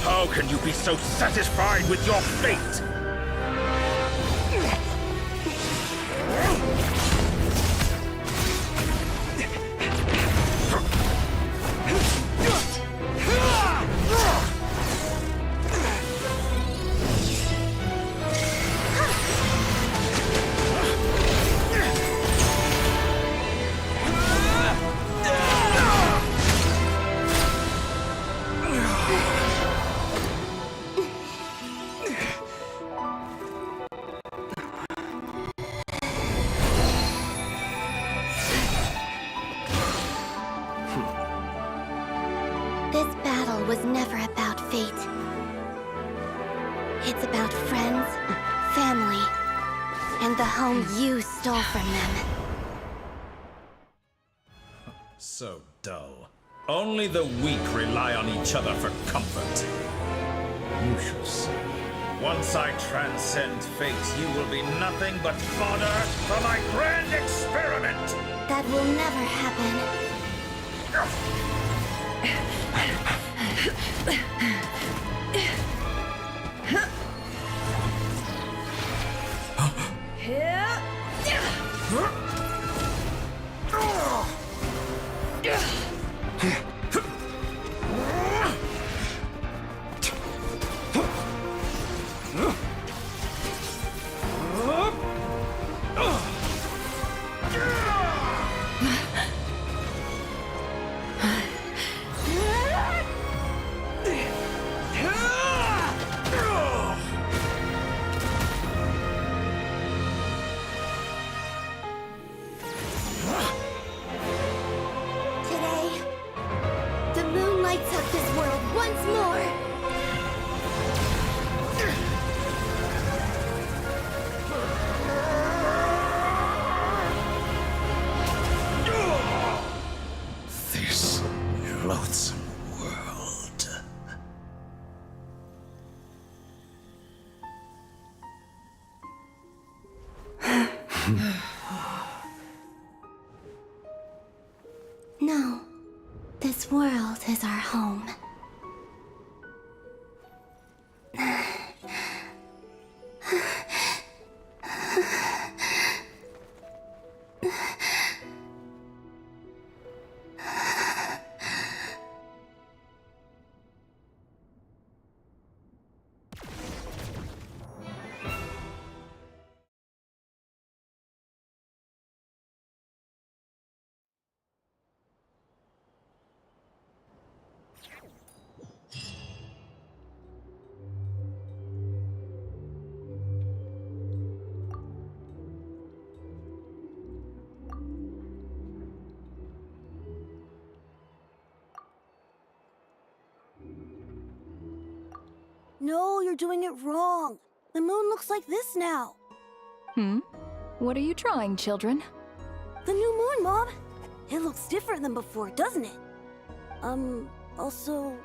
How can you be so satisfied with your fate? This battle was never about fate. It's about friends, family, and the home you stole from them. So dull. Only the weak rely on each other for comfort. You shall see. Once I transcend fate, you will be nothing but fodder for my grand experiment! That will never happen. Today, the moon lights up this world once more. This loathsome world. No, this world is our home. No, you're doing it wrong. The moon looks like this now. What are you trying, children? The new moon, Mom. It looks different than before, doesn't it? Also...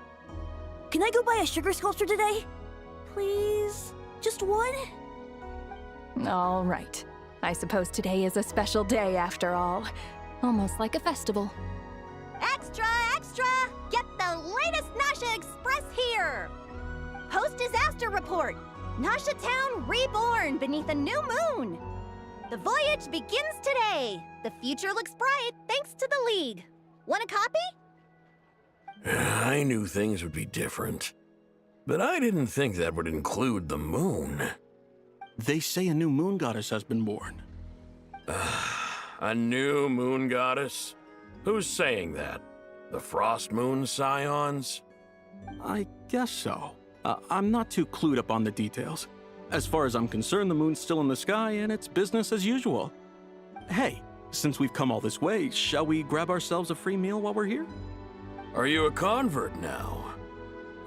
Can I go buy a sugar sculpture today? Please? Just one? All right. I suppose today is a special day after all. Almost like a festival. Extra, extra! Get the latest Nasha Express here! Post-disaster report! Nasha Town reborn beneath a new moon! The voyage begins today! The future looks bright thanks to the League. Want a copy? I knew things would be different, but I didn't think that would include the moon. They say a new moon goddess has been born. A new moon goddess? Who's saying that? The Frost Moon Scions? I guess so. I'm not too clued up on the details. As far as I'm concerned, the moon's still in the sky and it's business as usual. Hey, since we've come all this way, shall we grab ourselves a free meal while we're here? Are you a convert now?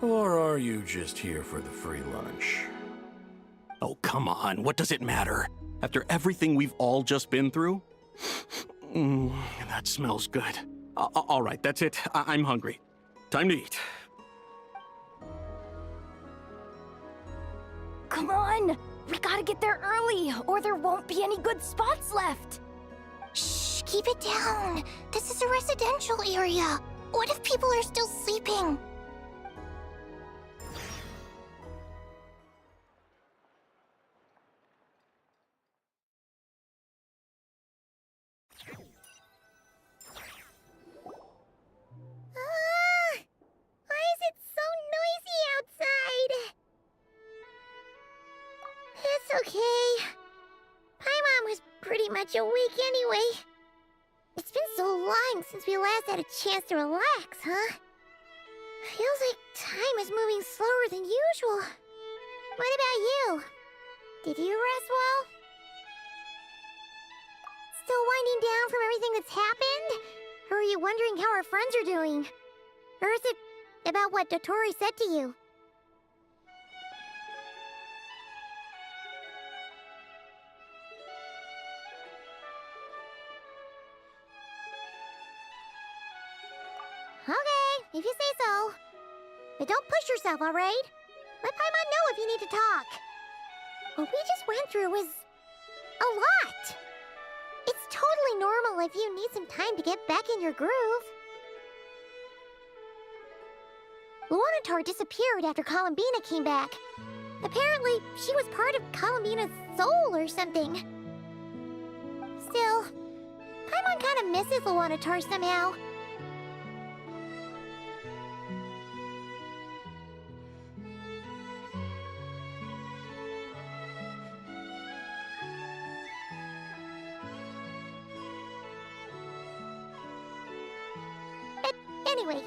Or are you just here for the free lunch? Oh, come on, what does it matter? After everything we've all just been through? That smells good. All right, that's it. I'm hungry. Time to eat. Come on! We gotta get there early, or there won't be any good spots left! Shh, keep it down. This is a residential area. What if people are still sleeping? Why is it so noisy outside? It's okay. Paimon was pretty much awake anyway. It's been so long since we last had a chance to relax, huh? Feels like time is moving slower than usual. What about you? Did you rest well? Still winding down from everything that's happened? Or are you wondering how our friends are doing? Or is it about what Dotori said to you? Okay, if you say so. But don't push yourself, alright? Let Paimon know if you need to talk. What we just went through was a lot. It's totally normal if you need some time to get back in your groove. Luanatar disappeared after Columbina came back. Apparently, she was part of Columbina's soul or something. Still, Paimon kind of misses Luanatar somehow. Anyway,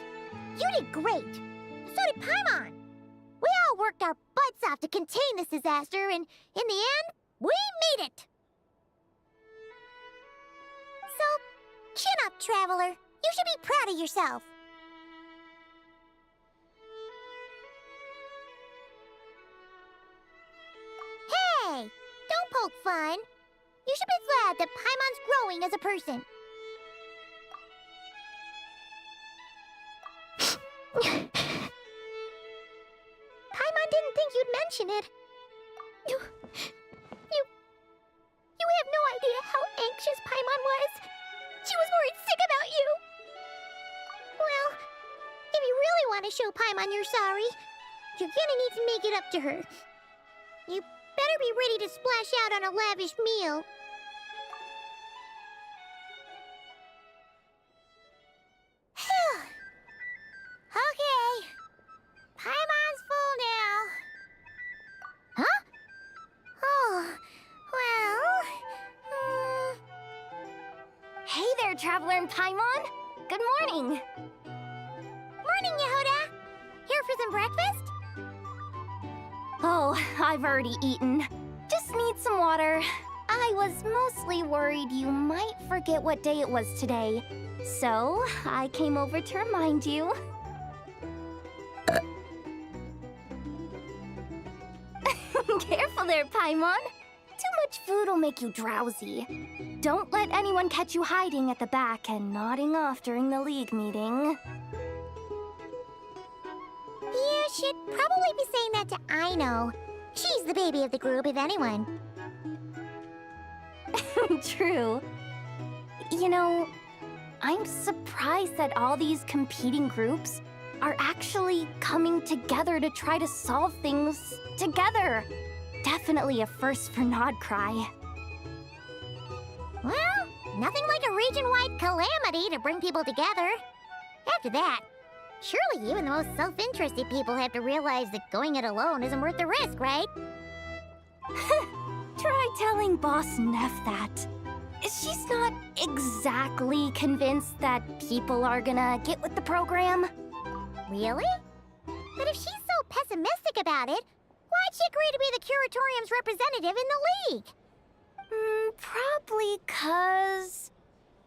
you did great. So did Paimon. We all worked our butts off to contain this disaster, and in the end, we made it. So, chin up, Traveler. You should be proud of yourself. Hey, don't poke fun. You should be glad that Paimon's growing as a person. Paimon didn't think you'd mention it. You have no idea how anxious Paimon was. She was worried sick about you. Well, if you really want to show Paimon you're sorry, you're gonna need to make it up to her. You better be ready to splash out on a lavish meal. Okay. Paimon's full now. Huh? Oh, well... Hey there, Traveler and Paimon! Good morning! Morning, Yehuda! Here for some breakfast? Oh, I've already eaten. Just need some water. I was mostly worried you might forget what day it was today. So, I came over to remind you. Careful there, Paimon. Too much food will make you drowsy. Don't let anyone catch you hiding at the back and nodding off during the League meeting. You should probably be saying that to Aino. She's the baby of the group, if anyone. True. You know, I'm surprised that all these competing groups are actually coming together to try to solve things together. Definitely a first for nod-krai. Well, nothing like a region-wide calamity to bring people together. After that, surely even the most self-interested people have to realize that going it alone isn't worth the risk, right? Try telling Boss Neff that. She's not exactly convinced that people are gonna get with the program. Really? But if she's so pessimistic about it. Why'd she agree to be the Curatorium's representative in the League? Probably 'cause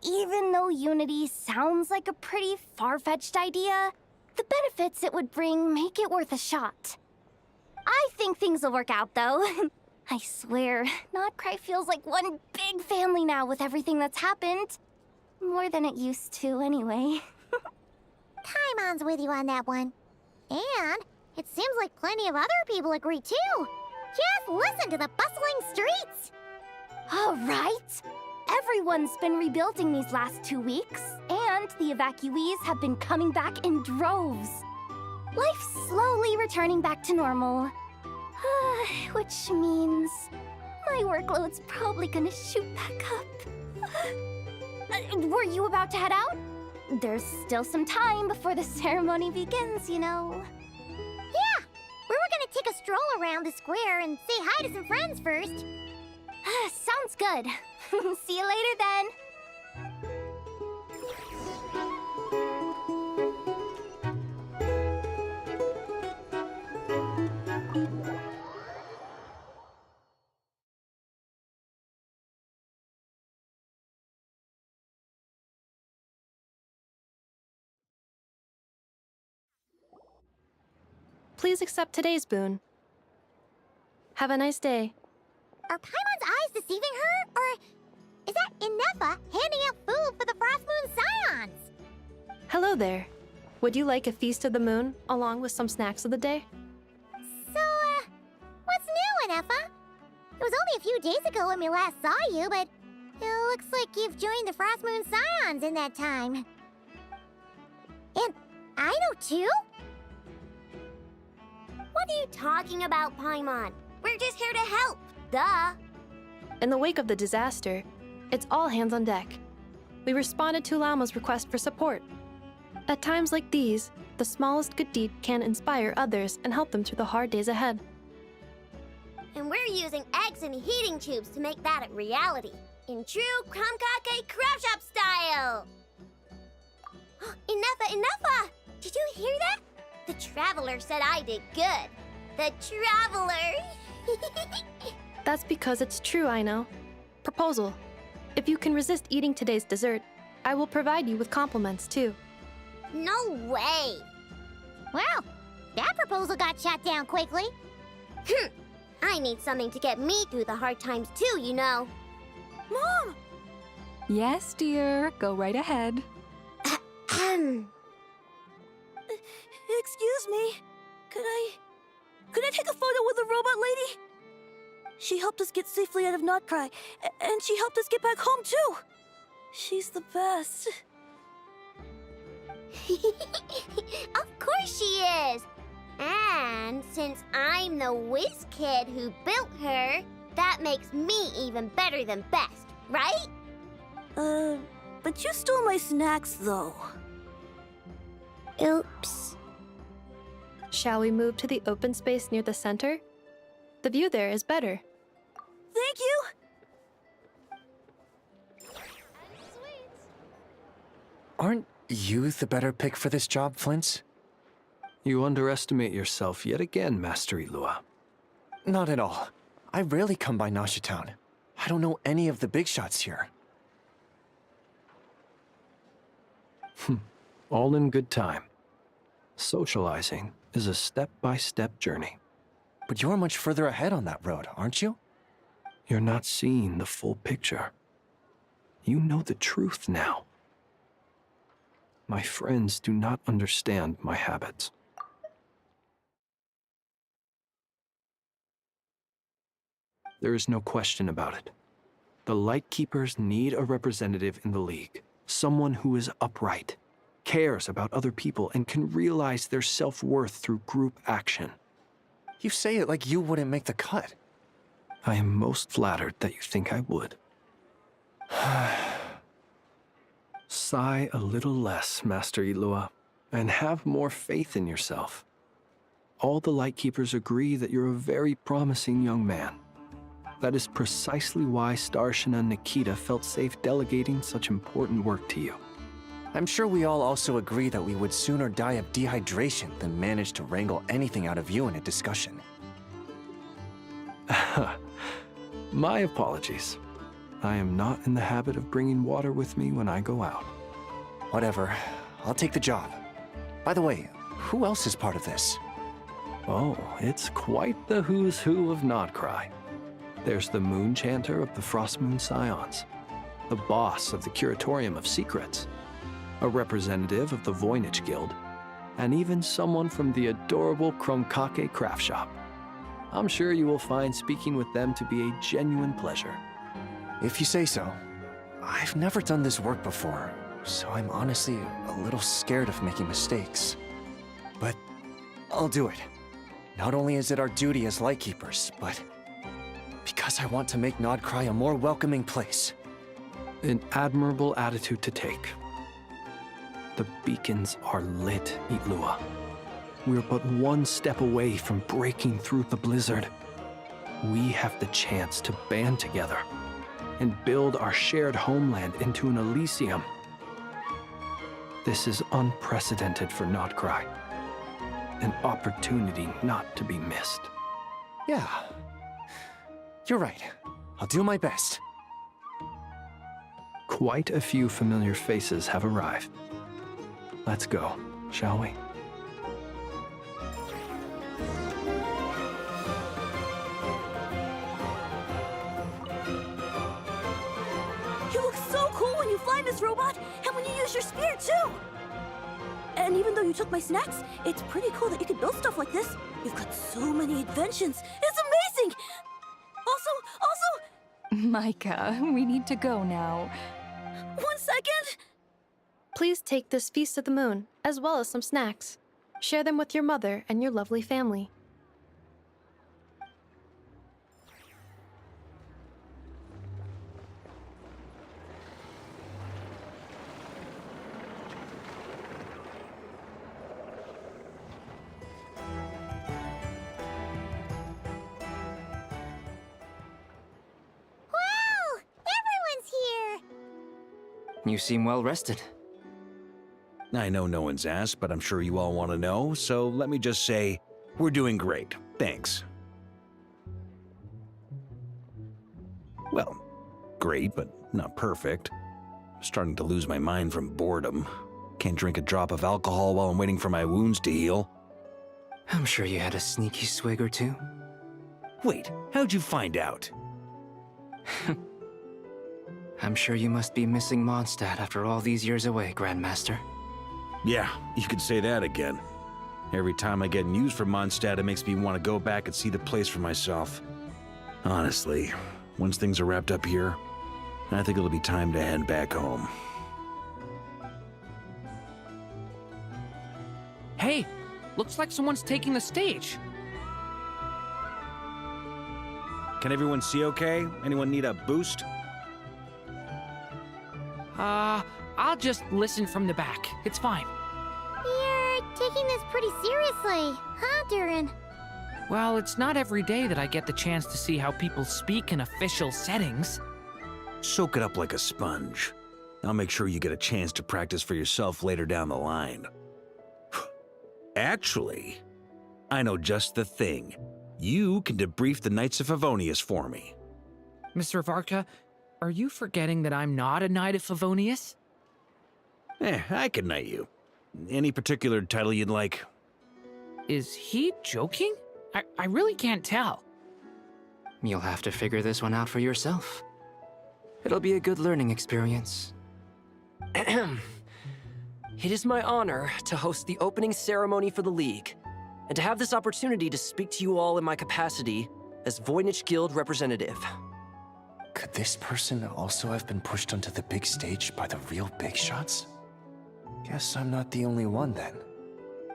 even though Unity sounds like a pretty far-fetched idea, the benefits it would bring make it worth a shot. I think things will work out, though. I swear, nod-krai feels like one big family now with everything that's happened. More than it used to, anyway. Paimon's with you on that one. And it seems like plenty of other people agree, too. Just listen to the bustling streets. All right. Everyone's been rebuilding these last 2 weeks, and the evacuees have been coming back in droves. Life's slowly returning back to normal. Which means my workload's probably gonna shoot back up. Were you about to head out? There's still some time before the ceremony begins, you know. Yeah, we were gonna take a stroll around the square and say hi to some friends first. Sounds good. See you later then. Please accept today's boon. Have a nice day. Are Paimon's eyes deceiving her? Or is that Inefa handing out food for the Frost Moon Scions? Hello there. Would you like a feast of the moon, along with some snacks of the day? So, what's new, Inefa? It was only a few days ago when we last saw you, but it looks like you've joined the Frost Moon Scions in that time. And I know too? What are you talking about, Paimon? We're just here to help. Duh. In the wake of the disaster, it's all hands on deck. We responded to Lama's request for support. At times like these, the smallest good deed can inspire others and help them through the hard days ahead. And we're using eggs and heating tubes to make that a reality. In true Kromkake Craft Shop style! Inefa! Did you hear that? The Traveler said I did good. The Traveler! That's because it's true, I know. Proposal. If you can resist eating today's dessert, I will provide you with compliments, too. No way! Well, that proposal got shot down quickly. I need something to get me through the hard times too, you know. Mom! Yes, dear. Go right ahead. Excuse me. Could I take a photo with the robot lady? She helped us get safely out of nod-krai, and she helped us get back home too. She's the best. Of course she is! And since I'm the whiz kid who built her, that makes me even better than best, right? But you stole my snacks, though. Oops. Shall we move to the open space near the center? The view there is better. Thank you! Aren't you the better pick for this job, Flint? You underestimate yourself yet again, Master Ilua. Not at all. I rarely come by Nasha Town. I don't know any of the big shots here. All in good time. Socializing is a step-by-step journey. But you're much further ahead on that road, aren't you? You're not seeing the full picture. You know the truth now. My friends do not understand my habits. There is no question about it. The Lightkeepers need a representative in the League. Someone who is upright, cares about other people, and can realize their self-worth through group action. You say it like you wouldn't make the cut. I am most flattered that you think I would. Sigh a little less, Master Ilua, and have more faith in yourself. All the Lightkeepers agree that you're a very promising young man. That is precisely why Starshina Nikita felt safe delegating such important work to you. I'm sure we all also agree that we would sooner die of dehydration than manage to wrangle anything out of you in a discussion. My apologies. I am not in the habit of bringing water with me when I go out. Whatever. I'll take the job. By the way, who else is part of this? Oh, it's quite the who's who of nod-krai. There's the Moon Chanter of the Frostmoon Scions, the boss of the Curatorium of Secrets, a representative of the Voynich Guild, and even someone from the adorable Kromkake craft shop. I'm sure you will find speaking with them to be a genuine pleasure. If you say so. I've never done this work before, so I'm honestly a little scared of making mistakes. But I'll do it. Not only is it our duty as Lightkeepers, but because I want to make nod-krai a more welcoming place. An admirable attitude to take. The beacons are lit, Itlua. We're but one step away from breaking through the blizzard. We have the chance to band together and build our shared homeland into an Elysium. This is unprecedented for nod-krai. An opportunity not to be missed. Yeah. You're right. I'll do my best. Quite a few familiar faces have arrived. Let's go, shall we? You look so cool when you fly, Miss Robot, and when you use your spear, too! And even though you took my snacks, it's pretty cool that you can build stuff like this. You've got so many inventions. It's amazing! Also... Micah, we need to go now. 1 second! Please take this Feast of the Moon, as well as some snacks. Share them with your mother and your lovely family. You seem well rested. I know no one's asked, but I'm sure you all want to know, so let me just say, we're doing great. Thanks. Well, great, but not perfect. I'm starting to lose my mind from boredom. Can't drink a drop of alcohol while I'm waiting for my wounds to heal. I'm sure you had a sneaky swig or two. Wait, how'd you find out? I'm sure you must be missing Mondstadt after all these years away, Grandmaster. Yeah, you could say that again. Every time I get news from Mondstadt, it makes me want to go back and see the place for myself. Honestly, once things are wrapped up here, I think it'll be time to head back home. Hey, looks like someone's taking the stage. Can everyone see okay? Anyone need a boost? I'll just listen from the back. It's fine. You're taking this pretty seriously, huh, Durin? Well, it's not every day that I get the chance to see how people speak in official settings. Soak it up like a sponge. I'll make sure you get a chance to practice for yourself later down the line. Actually, I know just the thing. You can debrief the Knights of Favonius for me. Mr. Varka, are you forgetting that I'm not a Knight of Favonius? I can knight you. Any particular title you'd like? Is he joking? I really can't tell. You'll have to figure this one out for yourself. It'll be a good learning experience. It is my honor to host the opening ceremony for the League, and to have this opportunity to speak to you all in my capacity as Voynich Guild representative. Could this person also have been pushed onto the big stage by the real big shots? Guess I'm not the only one then.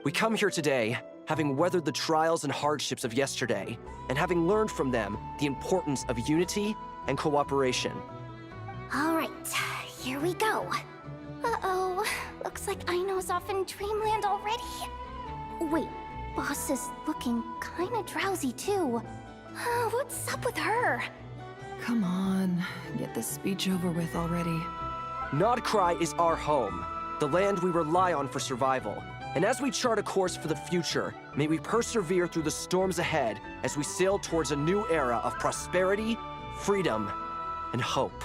We come here today, having weathered the trials and hardships of yesterday, and having learned from them the importance of unity and cooperation. All right, here we go. Uh-oh, looks like Aino's off in Dreamland already. Wait, Boss is looking kinda drowsy too. What's up with her? Come on, get this speech over with already. Nod-krai is our home. the land we rely on for survival. And as we chart a course for the future, may we persevere through the storms ahead as we sail towards a new era of prosperity, freedom, and hope.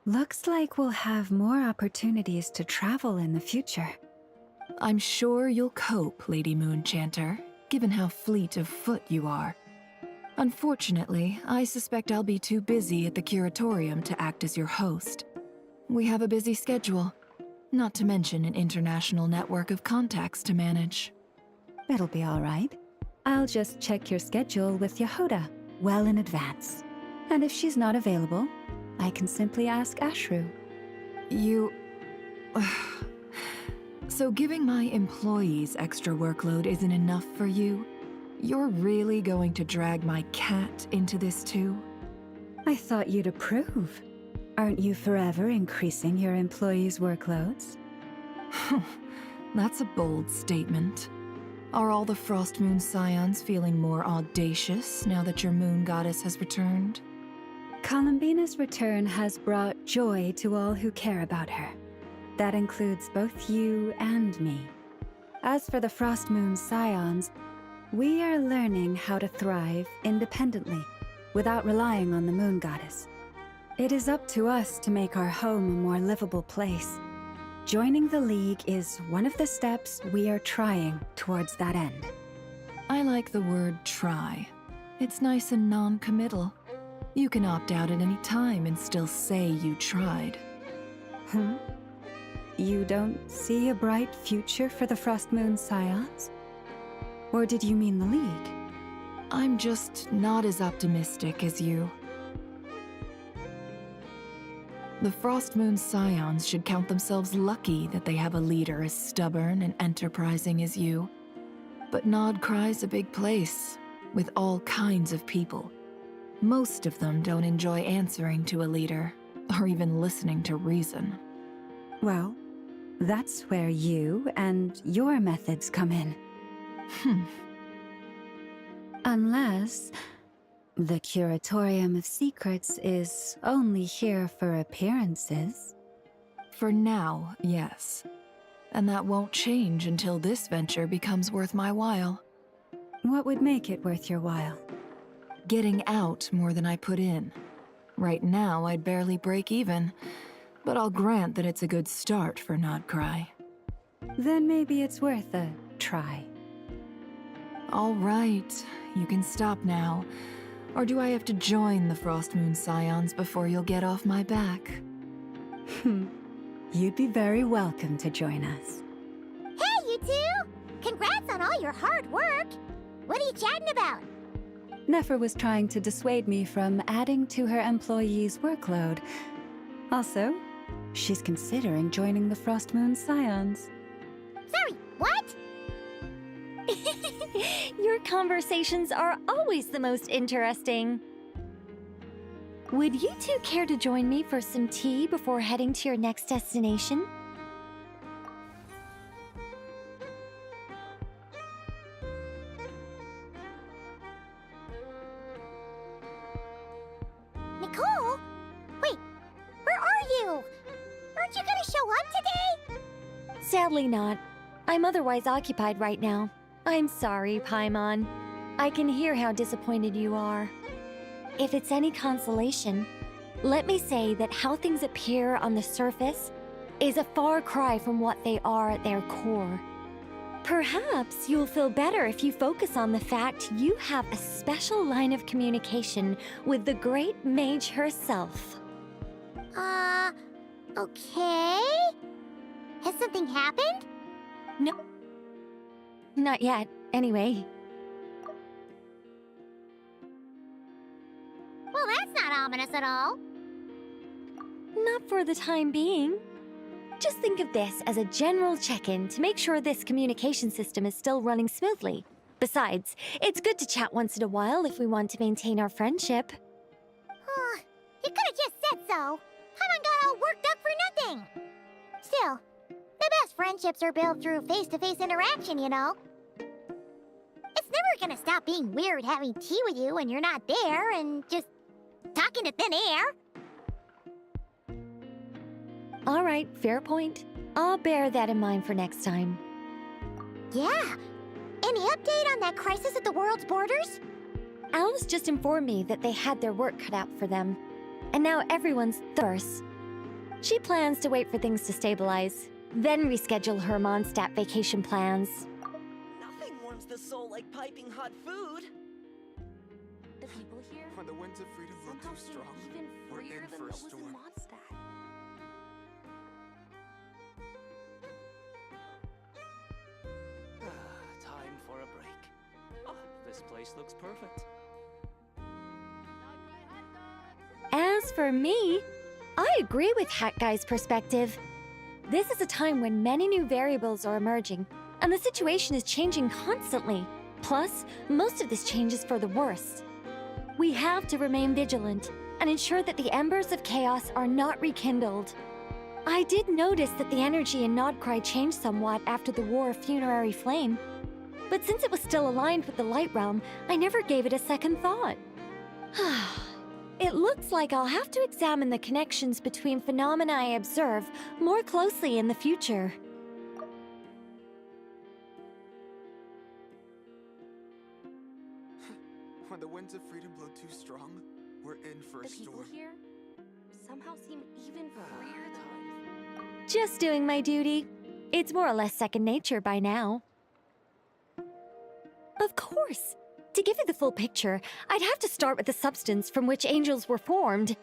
Looks like we'll have more opportunities to travel in the future. I'm sure you'll cope, Lady Moonchanter, given how fleet of foot you are. Unfortunately, I suspect I'll be too busy at the curatorium to act as your host. We have a busy schedule, not to mention an international network of contacts to manage. It'll be all right. I'll just check your schedule with Yehoda well in advance. And if she's not available, I can simply ask Ashru. So giving my employees extra workload isn't enough for you? You're really going to drag my cat into this too? I thought you'd approve. Aren't you forever increasing your employees' workloads? That's a bold statement. Are all the Frost Moon Scions feeling more audacious now that your moon goddess has returned? Columbina's return has brought joy to all who care about her. That includes both you and me. As for the Frost Moon Scions, we are learning how to thrive independently, without relying on the moon goddess. It is up to us to make our home a more livable place. Joining the League is one of the steps we are trying towards that end. I like the word try. It's nice and non-committal. You can opt out at any time and still say you tried. You don't see a bright future for the Frost Moon Scions? Or did you mean the League? I'm just not as optimistic as you. The Frost Moon Scions should count themselves lucky that they have a leader as stubborn and enterprising as you. But Nod-Krai's a big place, with all kinds of people. Most of them don't enjoy answering to a leader, or even listening to reason. Well, that's where you and your methods come in. Unless the Curatorium of Secrets is only here for appearances. For now, yes. And that won't change until this venture becomes worth my while. What would make it worth your while? Getting out more than I put in. Right now, I'd barely break even, but I'll grant that it's a good start for nod-krai. Then maybe it's worth a try. All right, you can stop now. Or do I have to join the Frost Moon Scions before you'll get off my back? You'd be very welcome to join us. Hey, you two! Congrats on all your hard work! What are you chatting about? Nefer was trying to dissuade me from adding to her employees' workload. Also, she's considering joining the Frost Moon Scions. Sorry, what? Your conversations are always the most interesting. Would you two care to join me for some tea before heading to your next destination? Nicole? Wait, where are you? Aren't you gonna show up today? Sadly not. I'm otherwise occupied right now. I'm sorry, Paimon. I can hear how disappointed you are. If it's any consolation, let me say that how things appear on the surface is a far cry from what they are at their core. Perhaps you'll feel better if you focus on the fact you have a special line of communication with the great mage herself. Okay? Has something happened? No. Not yet, anyway. Well, that's not ominous at all. Not for the time being. Just think of this as a general check-in to make sure this communication system is still running smoothly. Besides, it's good to chat once in a while if we want to maintain our friendship. You could have just said so. Paimon got all worked up for nothing. Still, the best friendships are built through face-to-face interaction, you know. It's never gonna stop being weird having tea with you when you're not there and just talking to thin air. All right, fair point. I'll bear that in mind for next time. Yeah. Any update on that crisis at the world's borders? Alice just informed me that they had their work cut out for them, and now everyone's thirst. She plans to wait for things to stabilize, then reschedule her Mondstadt vacation plans. Nothing warms the soul like piping hot food. The people here When the winds of freedom blow too strong, even we're freer in than for a what was in storm. Mondstadt. Time for a break. Oh, this place looks perfect. As for me, I agree with Hat Guy's perspective. This is a time when many new variables are emerging, and the situation is changing constantly. Plus, most of this change is for the worst. We have to remain vigilant and ensure that the embers of chaos are not rekindled. I did notice that the energy in nod-krai changed somewhat after the War of Funerary Flame, but since it was still aligned with the Light Realm, I never gave it a second thought. It looks like I'll have to examine the connections between phenomena I observe more closely in the future. When the winds of freedom blow too strong, we're in for a The people storm. here somehow seem even freer than... Just doing my duty. It's more or less second nature by now. Of course. To give you the full picture, I'd have to start with the substance from which angels were formed.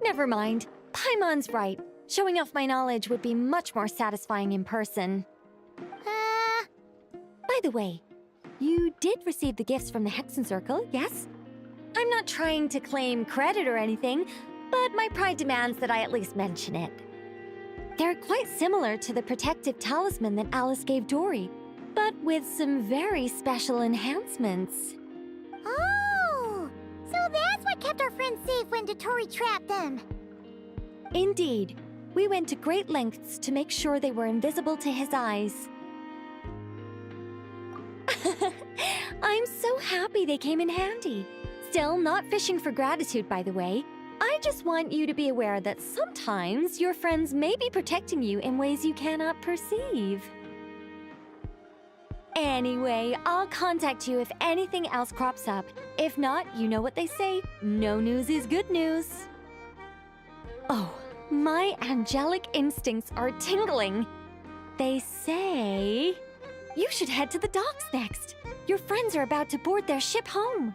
Never mind. Paimon's right. Showing off my knowledge would be much more satisfying in person. By the way, you did receive the gifts from the Hexen Circle, yes? I'm not trying to claim credit or anything, but my pride demands that I at least mention it. They're quite similar to the protective talisman that Alice gave Dory, but with some very special enhancements. Oh! So that's what kept our friends safe when Dotori trapped them. Indeed. We went to great lengths to make sure they were invisible to his eyes. I'm so happy they came in handy. Still, not fishing for gratitude, by the way. I just want you to be aware that sometimes your friends may be protecting you in ways you cannot perceive. Anyway, I'll contact you if anything else crops up. If not, you know what they say, no news is good news. Oh, my angelic instincts are tingling. They say you should head to the docks next. Your friends are about to board their ship home.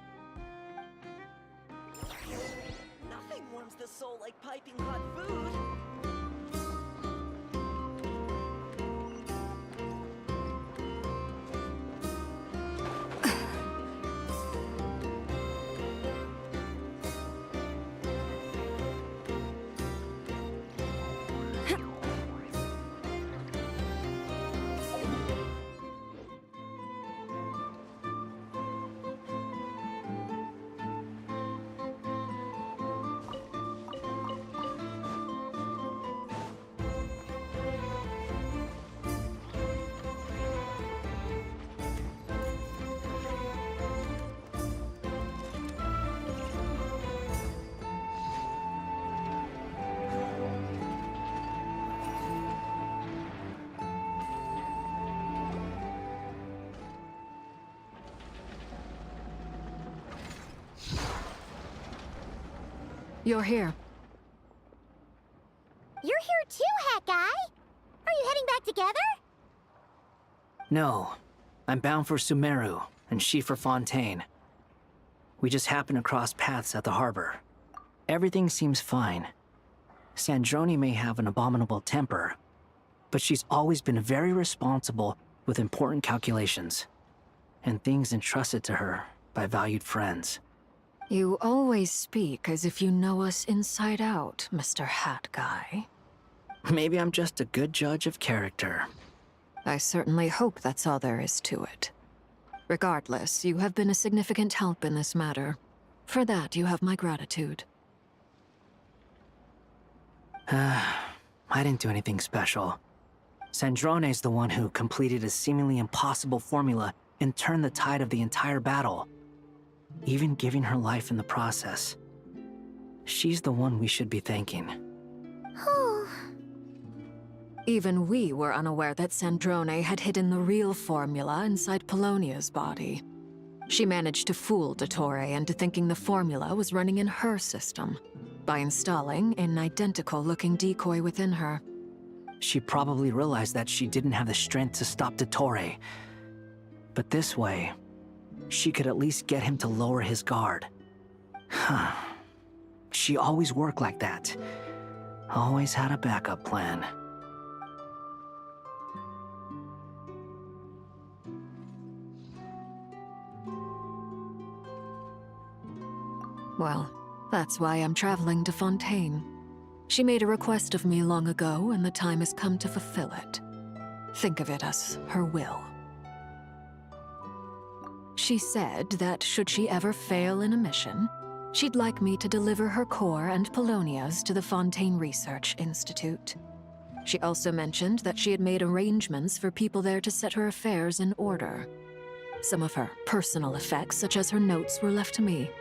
Nothing warms the soul like piping hot food. You're here. You're here too, Hat Guy! Are you heading back together? No. I'm bound for Sumeru, and she for Fontaine. We just happened to cross paths at the harbor. Everything seems fine. Sandrone may have an abominable temper, but she's always been very responsible with important calculations, and things entrusted to her by valued friends. You always speak as if you know us inside out, Mr. Hat Guy. Maybe I'm just a good judge of character. I certainly hope that's all there is to it. Regardless, you have been a significant help in this matter. For that, you have my gratitude. I didn't do anything special. Sandrone's the one who completed a seemingly impossible formula and turned the tide of the entire battle, even giving her life in the process. She's the one we should be thanking. Even we were unaware that Sandrone had hidden the real formula inside Polonia's body. She managed to fool Dottore into thinking the formula was running in her system by installing an identical-looking decoy within her. She probably realized that she didn't have the strength to stop Dottore. But this way, she could at least get him to lower his guard. She always worked like that. Always had a backup plan. Well, that's why I'm traveling to Fontaine. She made a request of me long ago, and the time has come to fulfill it. Think of it as her will. She said that should she ever fail in a mission, she'd like me to deliver her core and Polonia's to the Fontaine Research Institute. She also mentioned that she had made arrangements for people there to set her affairs in order. Some of her personal effects, such as her notes, were left to me.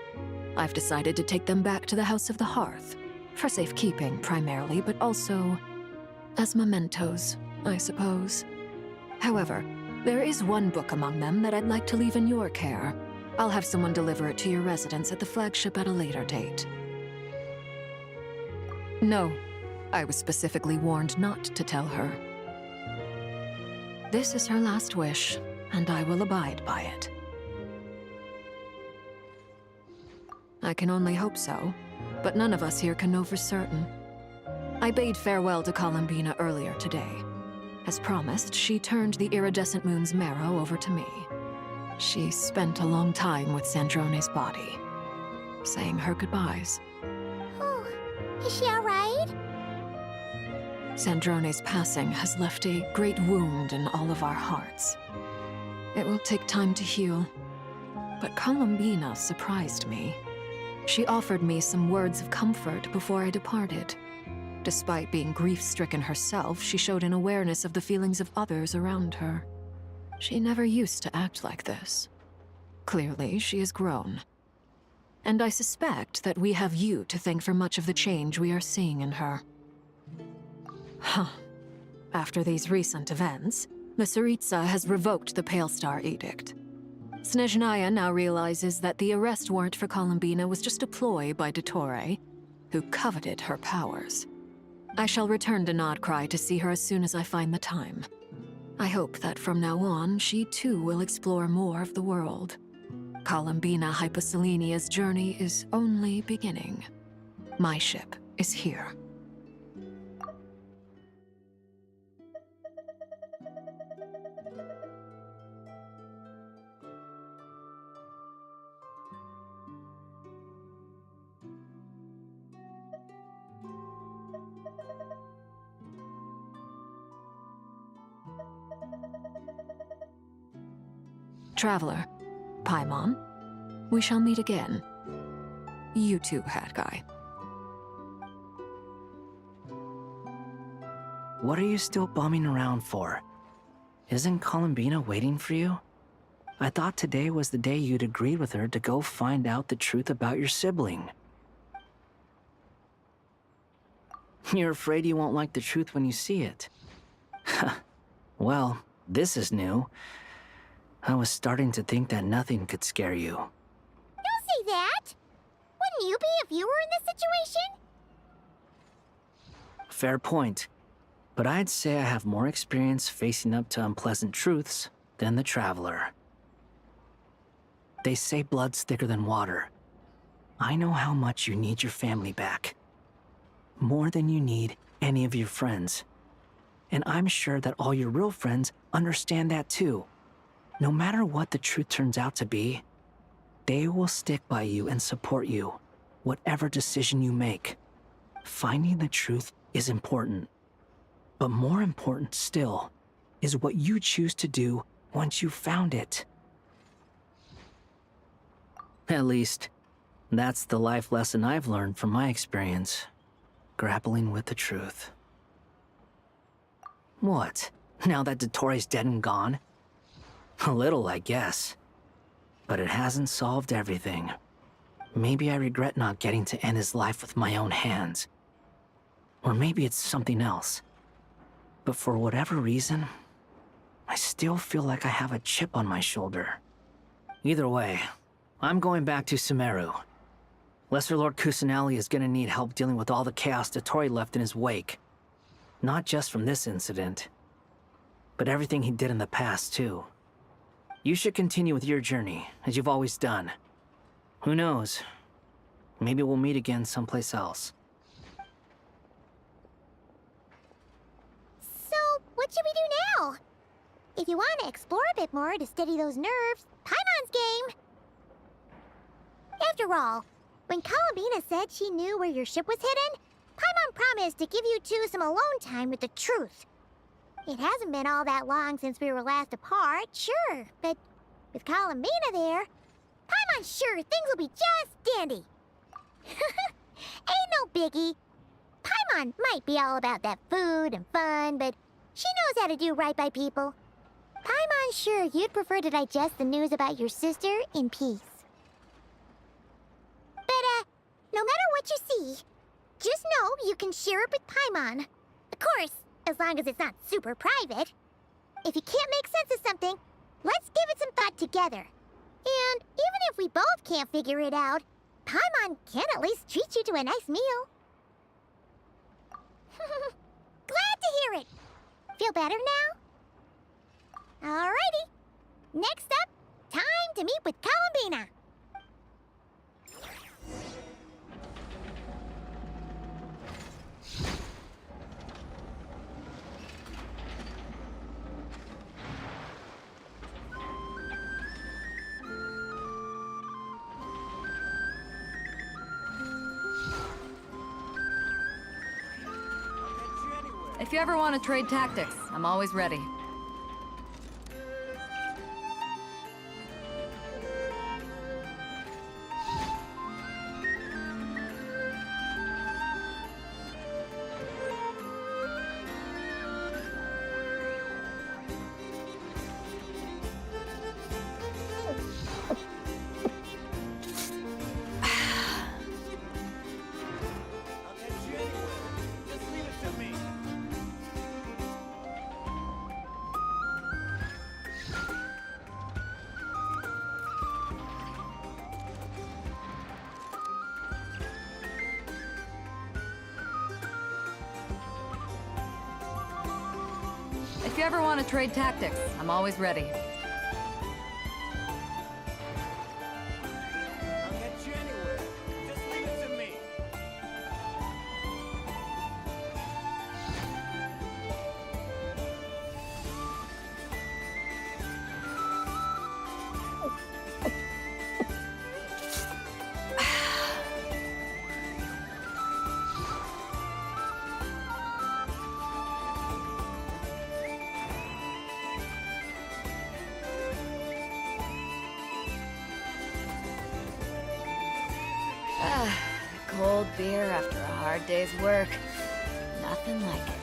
I've decided to take them back to the House of the Hearth, for safekeeping primarily, but also as mementos, I suppose. However, there is one book among them that I'd like to leave in your care. I'll have someone deliver it to your residence at the flagship at a later date. No, I was specifically warned not to tell her. This is her last wish, and I will abide by it. I can only hope so, but none of us here can know for certain. I bade farewell to Columbina earlier today. As promised, she turned the iridescent moon's marrow over to me. She spent a long time with Sandrone's body, saying her goodbyes. Oh, is she alright? Sandrone's passing has left a great wound in all of our hearts. It will take time to heal, but Columbina surprised me. She offered me some words of comfort before I departed. Despite being grief-stricken herself, she showed an awareness of the feelings of others around her. She never used to act like this. Clearly, she has grown. And I suspect that we have you to thank for much of the change we are seeing in her. After these recent events, the Tsaritsa has revoked the Pale Star Edict. Snezhnaya now realizes that the arrest warrant for Columbina was just a ploy by Dottore, who coveted her powers. I shall return to Nod-krai to see her as soon as I find the time. I hope that from now on, she too will explore more of the world. Columbina Hyposelenia's journey is only beginning. My ship is here. Traveler, Paimon, we shall meet again. You too, Hat Guy. What are you still bumming around for? Isn't Columbina waiting for you? I thought today was the day you'd agreed with her to go find out the truth about your sibling. You're afraid you won't like the truth when you see it. Well, this is new. I was starting to think that nothing could scare you. Don't say that! Wouldn't you be if you were in this situation? Fair point. But I'd say I have more experience facing up to unpleasant truths than the Traveler. They say blood's thicker than water. I know how much you need your family back. More than you need any of your friends. And I'm sure that all your real friends understand that too. No matter what the truth turns out to be, they will stick by you and support you, whatever decision you make. Finding the truth is important, But more important still is what you choose to do once you've found it. At least, that's the life lesson I've learned from my experience, grappling with the truth. What? Now that Dottoro's dead and gone? A little, I guess. But it hasn't solved everything. Maybe I regret not getting to end his life with my own hands. Or maybe it's something else. But for whatever reason, I still feel like I have a chip on my shoulder. Either way, I'm going back to Sumeru. Lesser Lord Kusanali is gonna need help dealing with all the chaos Dottori left in his wake. Not just from this incident, but everything he did in the past, too. You should continue with your journey, as you've always done. Who knows? Maybe we'll meet again someplace else. So, what should we do now? If you want to explore a bit more to steady those nerves, Paimon's game! After all, when Columbina said she knew where your ship was hidden, Paimon promised to give you two some alone time with the truth. It hasn't been all that long since we were last apart, sure, but with Columbina there, Paimon's sure things will be just dandy. Ain't no biggie. Paimon might be all about that food and fun, but she knows how to do right by people. Paimon's sure you'd prefer to digest the news about your sister in peace. But, no matter what you see, just know you can share it with Paimon. Of course, as long as it's not super private. If you can't make sense of something, let's give it some thought together. And even if we both can't figure it out, Paimon can at least treat you to a nice meal. Glad to hear it. Feel better now? Alrighty. Next up, time to meet with Columbina. If you ever want to trade tactics, I'm always ready. If you ever want to trade tactics, I'm always ready. Cold beer after a hard day's work. Nothing like it.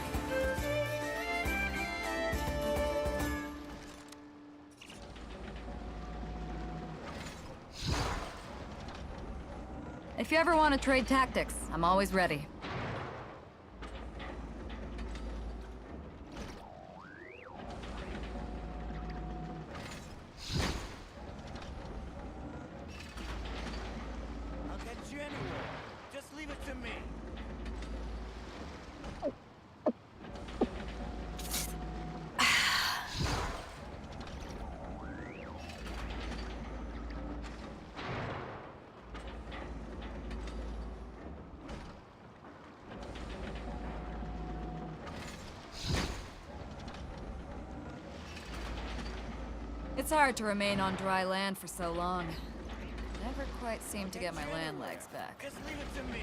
If you ever want to trade tactics, I'm always ready. It's hard to remain on dry land for so long. Never quite seem to get my land legs back. Just leave it to me.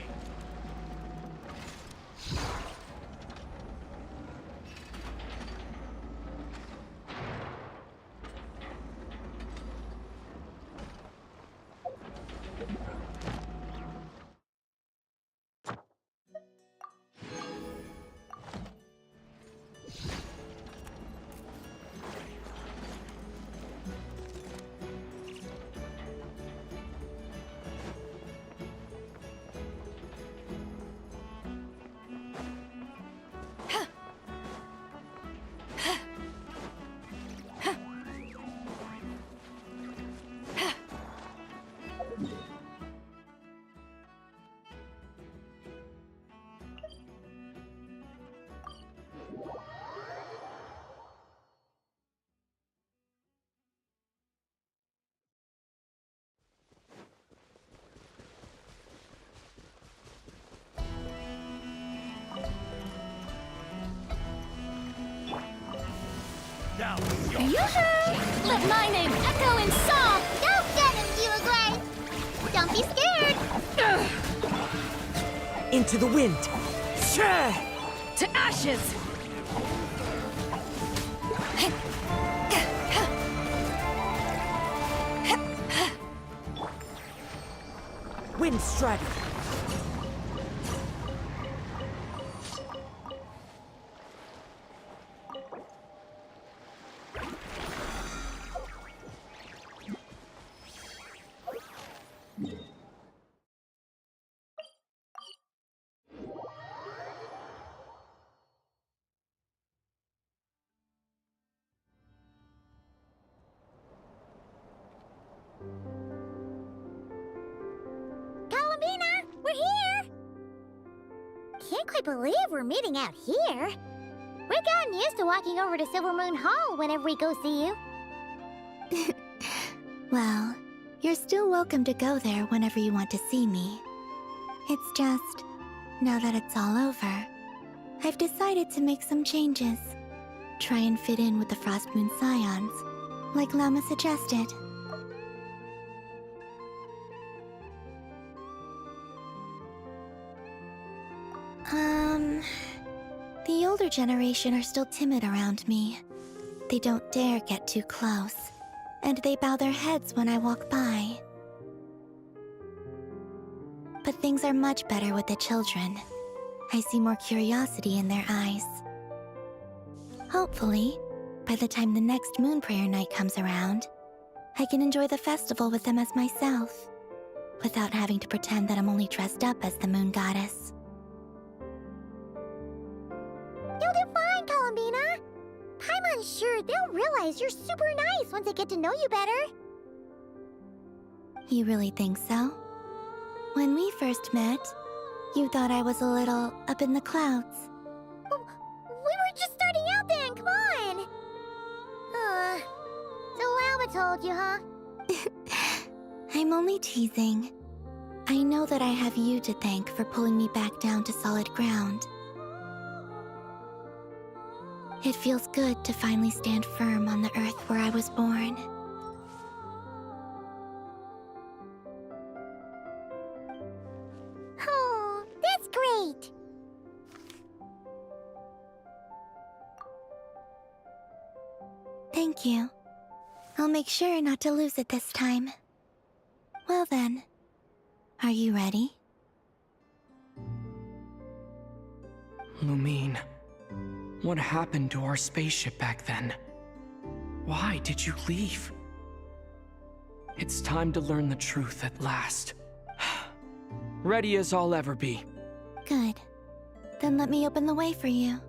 down. Yoo-hoo! Let my name echo in song! Don't get him, nod-krai! Don't be scared! Into the wind. To ashes! Wind strider. Columbina, we're here! Can't quite believe we're meeting out here. We've gotten used to walking over to Silver Moon Hall whenever we go see you. Well, you're still welcome to go there whenever you want to see me. It's just, now that it's all over, I've decided to make some changes. Try and fit in with the Frost Moon Scions, like Llama suggested. The older generation are still timid around me. They don't dare get too close, and they bow their heads when I walk by. But things are much better with the children. I see more curiosity in their eyes. Hopefully, by the time the next Moon Prayer night comes around, I can enjoy the festival with them as myself, without having to pretend that I'm only dressed up as the Moon Goddess. You'll do fine, Columbina. Paimon's sure they'll realize you're super nice once they get to know you better. You really think so? When we first met, you thought I was a little up in the clouds. We were just starting out then, come on! So Llama told you, huh? I'm only teasing. I know that I have you to thank for pulling me back down to solid ground. It feels good to finally stand firm on the earth where I was born. Oh, that's great! Thank you. I'll make sure not to lose it this time. Well then, are you ready? Lumine, what happened to our spaceship back then? Why did you leave? It's time to learn the truth at last. Ready as I'll ever be. Good. Then let me open the way for you.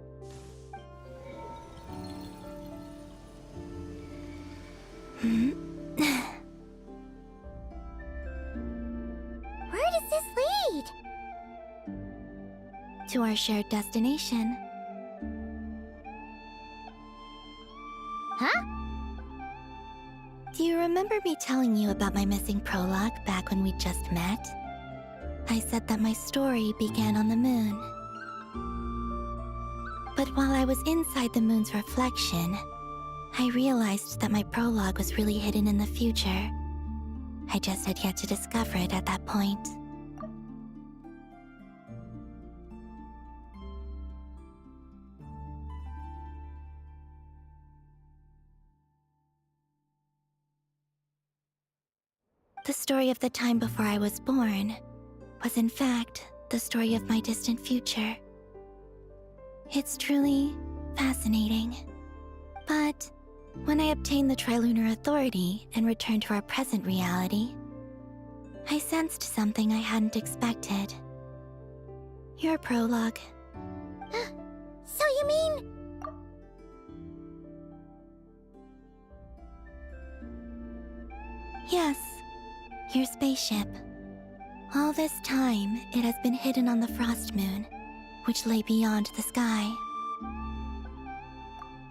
Where does this lead? To our shared destination. Huh? Do you remember me telling you about my missing prologue back when we just met? I said that my story began on the moon. But while I was inside the moon's reflection, I realized that my prologue was really hidden in the future. I just had yet to discover it at that point. The story of the time before I was born was in fact the story of my distant future. It's truly fascinating. But when I obtained the Trilunar Authority and returned to our present reality, I sensed something I hadn't expected. Your prologue. So you mean... Yes, your spaceship. All this time, it has been hidden on the Frost Moon, which lay beyond the sky.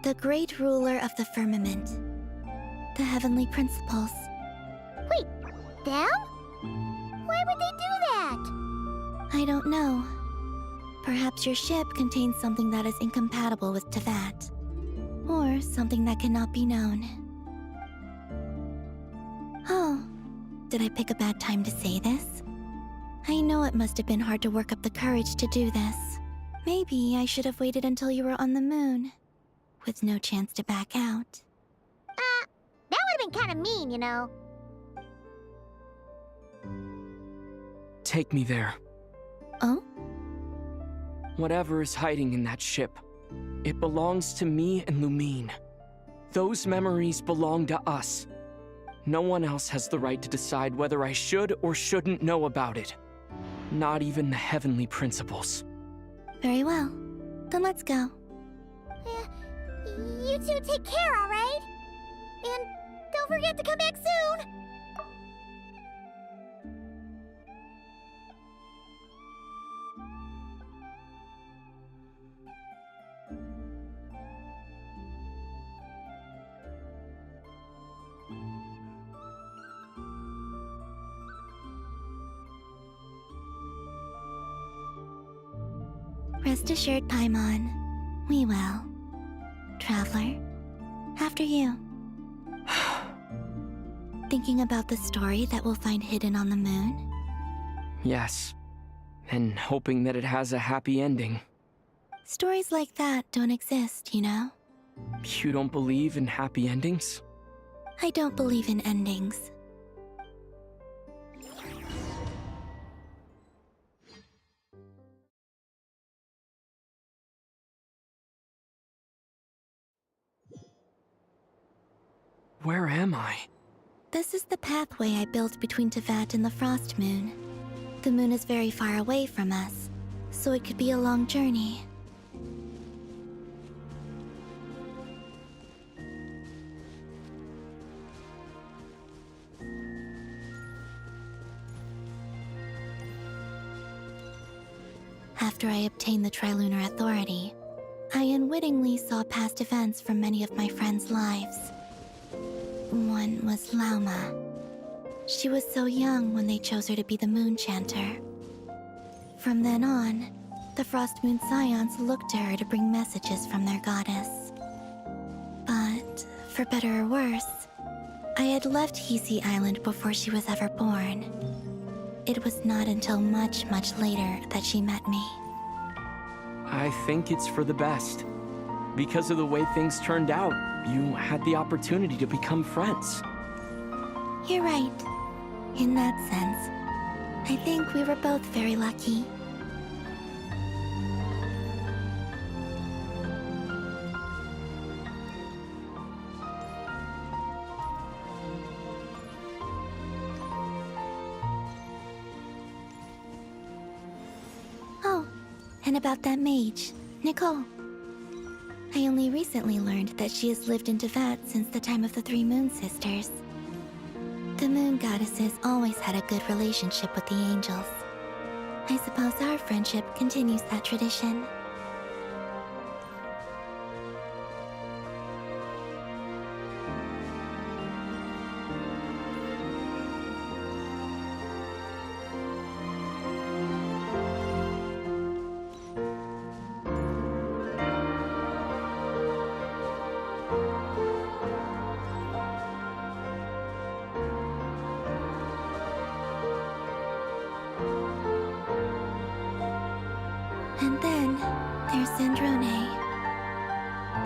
The great ruler of the firmament. The heavenly principles. Wait, them? Why would they do that? I don't know. Perhaps your ship contains something that is incompatible with Tevat. Or or something that cannot be known. Oh, did I pick a bad time to say this? I know it must have been hard to work up the courage to do this. Maybe I should have waited until you were on the moon, with no chance to back out. That would have been kind of mean, you know. Take me there. Oh? Whatever is hiding in that ship, it belongs to me and Lumine. Those memories belong to us. No one else has the right to decide whether I should or shouldn't know about it. Not even the heavenly principles. Very well. Then let's go. You two take care, alright? And don't forget to come back soon! Rest assured, Paimon. We will. Traveler, after you. Thinking about the story that we'll find hidden on the moon? Yes. And hoping that it has a happy ending. Stories like that don't exist, you know? You don't believe in happy endings? I don't believe in endings. Where am I? This is the pathway I built between Tevat and the Frost Moon. The moon is very far away from us, so it could be a long journey. After I obtained the Trilunar Authority, I unwittingly saw past events from many of my friends' lives. One was Lauma. She was so young when they chose her to be the Moon Chanter. From then on, the Frost Moon Scions looked to her to bring messages from their goddess. But, for better or worse, I had left Hisi Island before she was ever born. It was not until much, much later that she met me. I think it's for the best. Because of the way things turned out, you had the opportunity to become friends. You're right. In that sense, I think we were both very lucky. Oh, and about that mage, Nicole. I only recently learned that she has lived in Tevat since the time of the Three Moon Sisters. The Moon Goddesses always had a good relationship with the angels. I suppose our friendship continues that tradition. And then, there's Sandrone.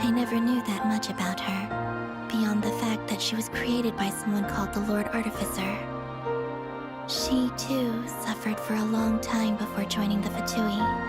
I never knew that much about her, beyond the fact that she was created by someone called the Lord Artificer. She, too, suffered for a long time before joining the Fatui.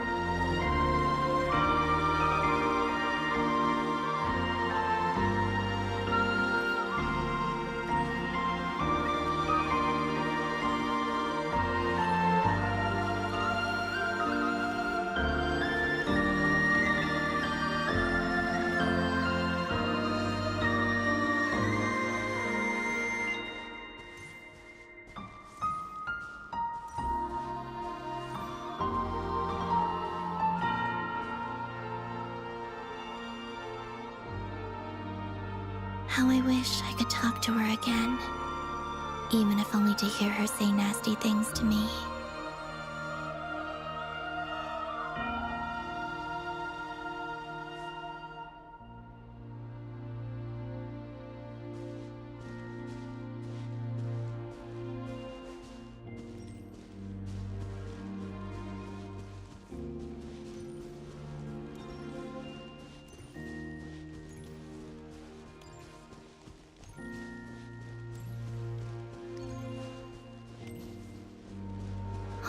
How I wish I could talk to her again, even if only to hear her say nasty things to me.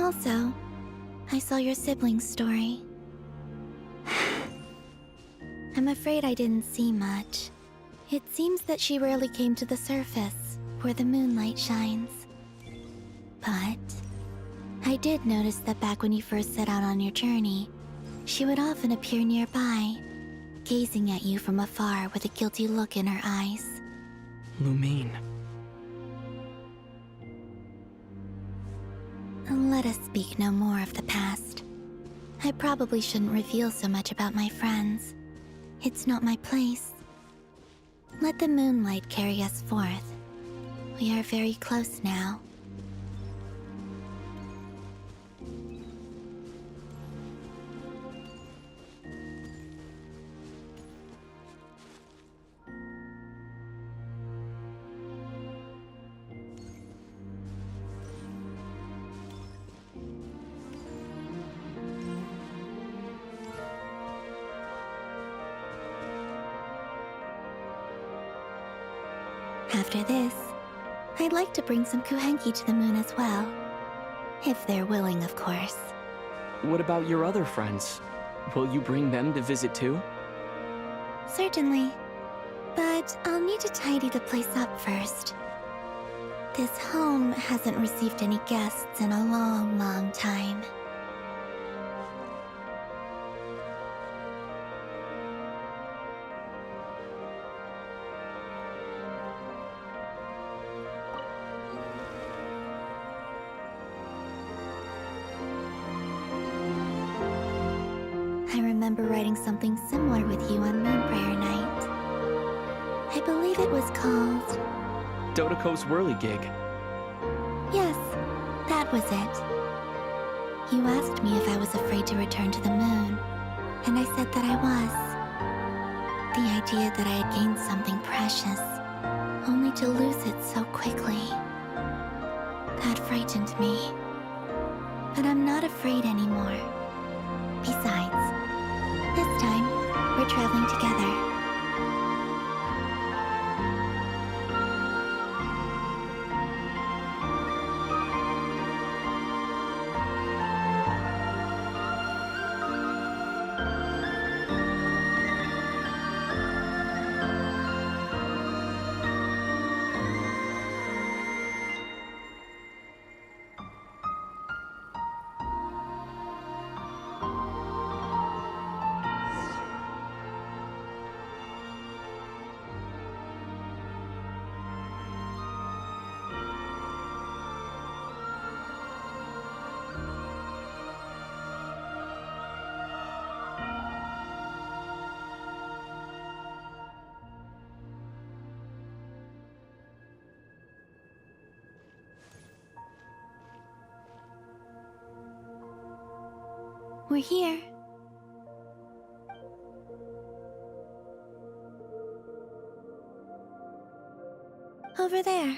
Also, I saw your sibling's story. I'm afraid I didn't see much. It seems that she rarely came to the surface, where the moonlight shines. But I did notice that back when you first set out on your journey, she would often appear nearby, gazing at you from afar with a guilty look in her eyes. Lumine. Let us speak no more of the past. I probably shouldn't reveal so much about my friends. It's not my place. Let the moonlight carry us forth. We are very close now. After this, I'd like to bring some kuhenki to the moon as well. If they're willing, of course. What about your other friends? Will you bring them to visit too? Certainly. But I'll need to tidy the place up first. This home hasn't received any guests in a long, long time. I remember writing something similar with you on Moon Prayer Night. I believe it was called... Dodoko's whirligig. Yes, that was it. You asked me if I was afraid to return to the moon, and I said that I was. The idea that I had gained something precious, only to lose it so quickly. That frightened me. But I'm not afraid anymore. Besides, this time, we're traveling together. We're here. Over there.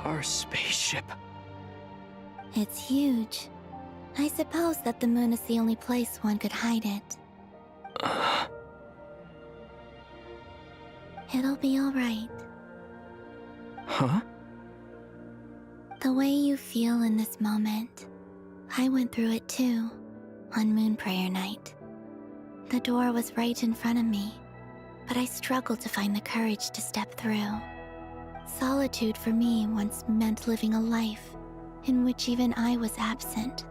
Our spaceship. It's huge. I suppose that the moon is the only place one could hide it. It'll be all right. Huh? The way you feel in this moment, I went through it too, on Moon Prayer Night. The door was right in front of me, but I struggled to find the courage to step through. Solitude for me once meant living a life in which even I was absent.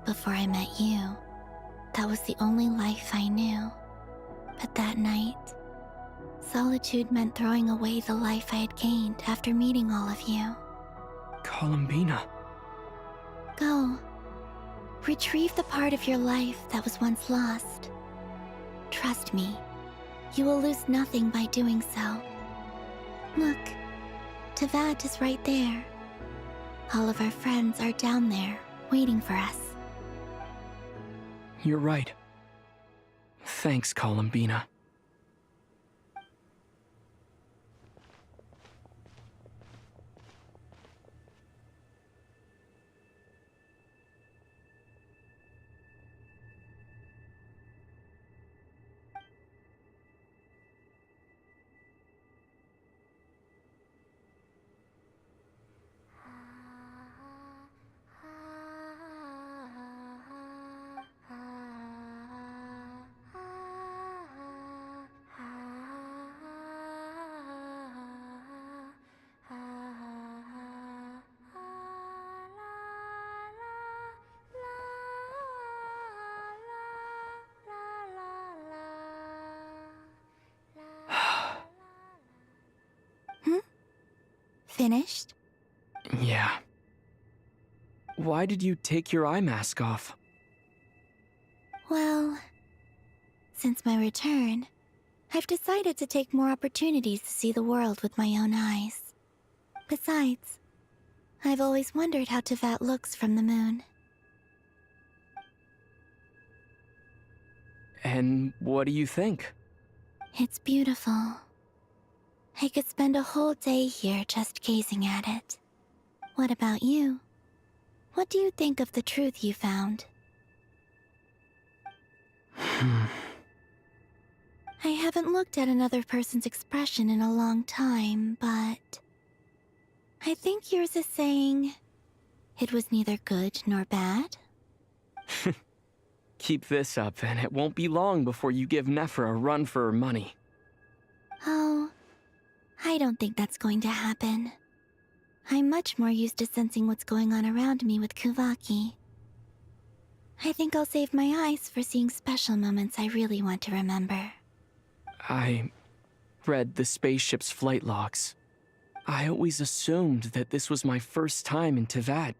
Before I met you, that was the only life I knew. But that night, solitude meant throwing away the life I had gained after meeting all of you. Columbina. Go. Retrieve the part of your life that was once lost. Trust me, You will lose nothing by doing so. Look, Tavad is right there. All of our friends are down there, waiting for us. You're right. Thanks, Columbina. Finished? Yeah. Why did you take your eye mask off? Well, since my return, I've decided to take more opportunities to see the world with my own eyes. Besides, I've always wondered how Teyvat looks from the moon. And what do you think? It's beautiful. I could spend a whole day here just gazing at it. What about you? What do you think of the truth you found? I haven't looked at another person's expression in a long time, but I think yours is saying it was neither good nor bad. Keep this up, and it won't be long before you give Nephra a run for her money. Oh, I don't think that's going to happen. I'm much more used to sensing what's going on around me with Kuvaki. I think I'll save my eyes for seeing special moments I really want to remember. I read the spaceship's flight logs. I always assumed that this was my first time in Teyvat.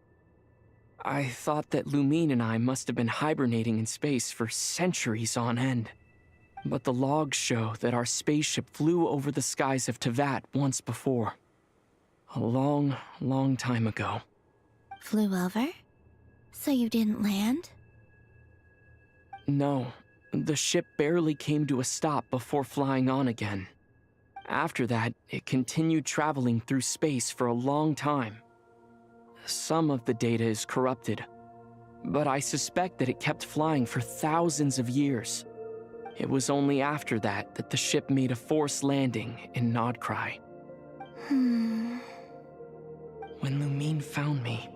I thought that Lumine and I must have been hibernating in space for centuries on end. But the logs show that our spaceship flew over the skies of Teyvat once before. A long, long time ago. Flew over? So you didn't land? No, the ship barely came to a stop before flying on again. After that, it continued traveling through space for a long time. Some of the data is corrupted, but I suspect that it kept flying for thousands of years. It was only after that that the ship made a forced landing in Nod-krai. When Lumine found me,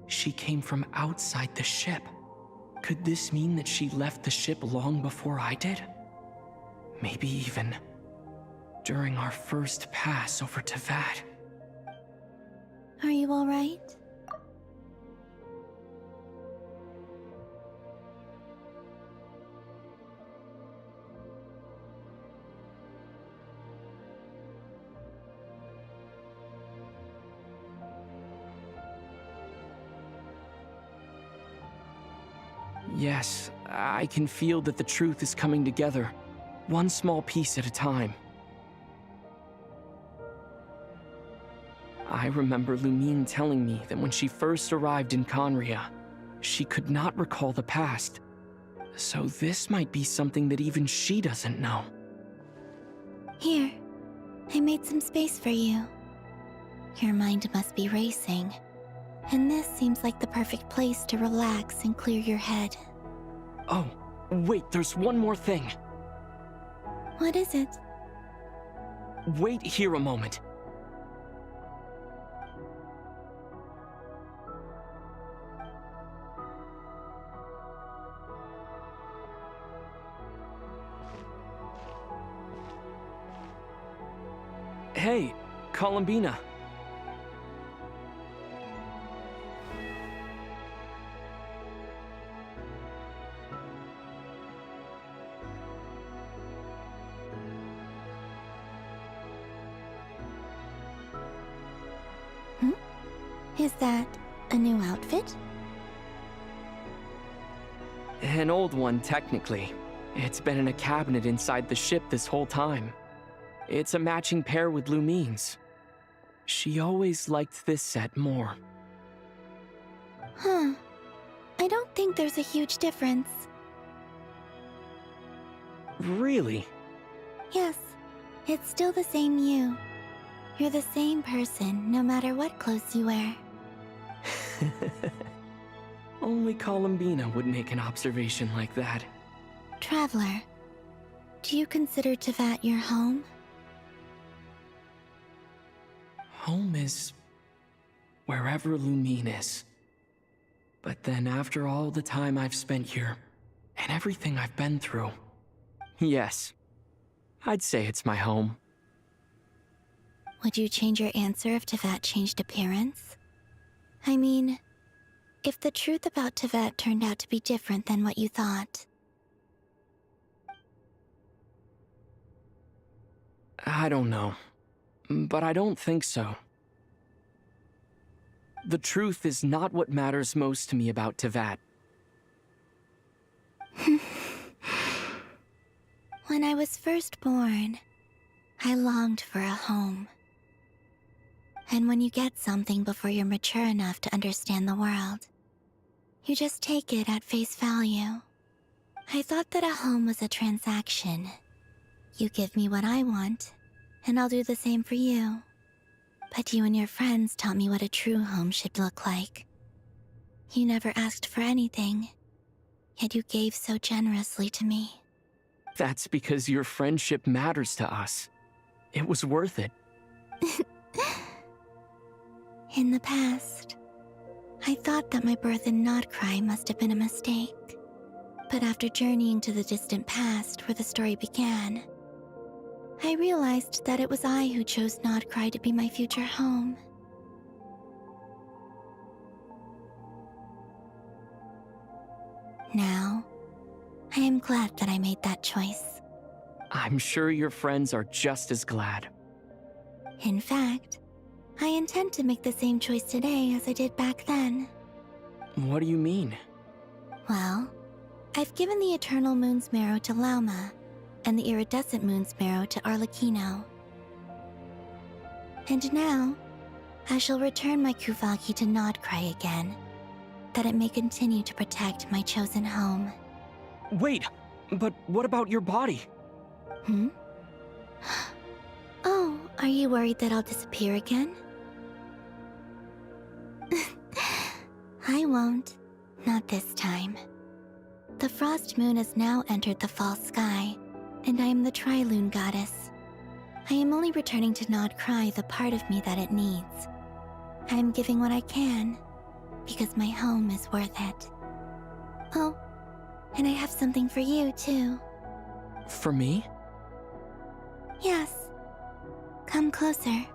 she came from outside the ship. Could this mean that she left the ship long before I did? Maybe even during our first pass over Teyvat. Are you all right? Yes, I can feel that the truth is coming together, one small piece at a time. I remember Lumine telling me that when she first arrived in Conria, she could not recall the past. So this might be something that even she doesn't know. Here, I made some space for you. Your mind must be racing, and this seems like the perfect place to relax and clear your head. Oh, wait, there's one more thing. What is it? Wait here a moment. Hey, Columbina. Is that a new outfit? An old one, technically. It's been in a cabinet inside the ship this whole time. It's a matching pair with Lumine's. She always liked this set more. Huh. I don't think there's a huge difference. Really? Yes, it's still the same you. You're the same person, no matter what clothes you wear. Only Columbina would make an observation like that. Traveler, do you consider Tevat your home? Home is wherever Lumine is. But then after all the time I've spent here, and everything I've been through, yes, I'd say it's my home. Would you change your answer if Tevat changed appearance? I mean, if the truth about Tevat turned out to be different than what you thought. I don't know, but I don't think so. The truth is not what matters most to me about Tevat. When I was first born, I longed for a home. And when you get something before you're mature enough to understand the world, you just take it at face value. I thought that a home was a transaction. You give me what I want, and I'll do the same for you. But you and your friends taught me what a true home should look like. You never asked for anything, yet you gave so generously to me. That's because your friendship matters to us. It was worth it. In the past, I thought that my birth in nod-krai must have been a mistake. But after journeying to the distant past where the story began, I realized that it was I who chose nod-krai to be my future home. Now, I am glad that I made that choice. I'm sure your friends are just as glad. In fact, I intend to make the same choice today as I did back then. What do you mean? Well, I've given the Eternal Moon's marrow to Lauma, and the Iridescent Moon's marrow to Arlecchino. And now, I shall return my Kuvagi to nod-krai again, that it may continue to protect my chosen home. Wait, but what about your body? Hmm? Oh, are you worried that I'll disappear again? I won't. Not this time. The Frost Moon has now entered the fall sky, and I am the Tri-Lune goddess. I am only returning to nod-krai the part of me that it needs. I am giving what I can, because my home is worth it. Oh, and I have something for you, too. For me? Yes. Come closer.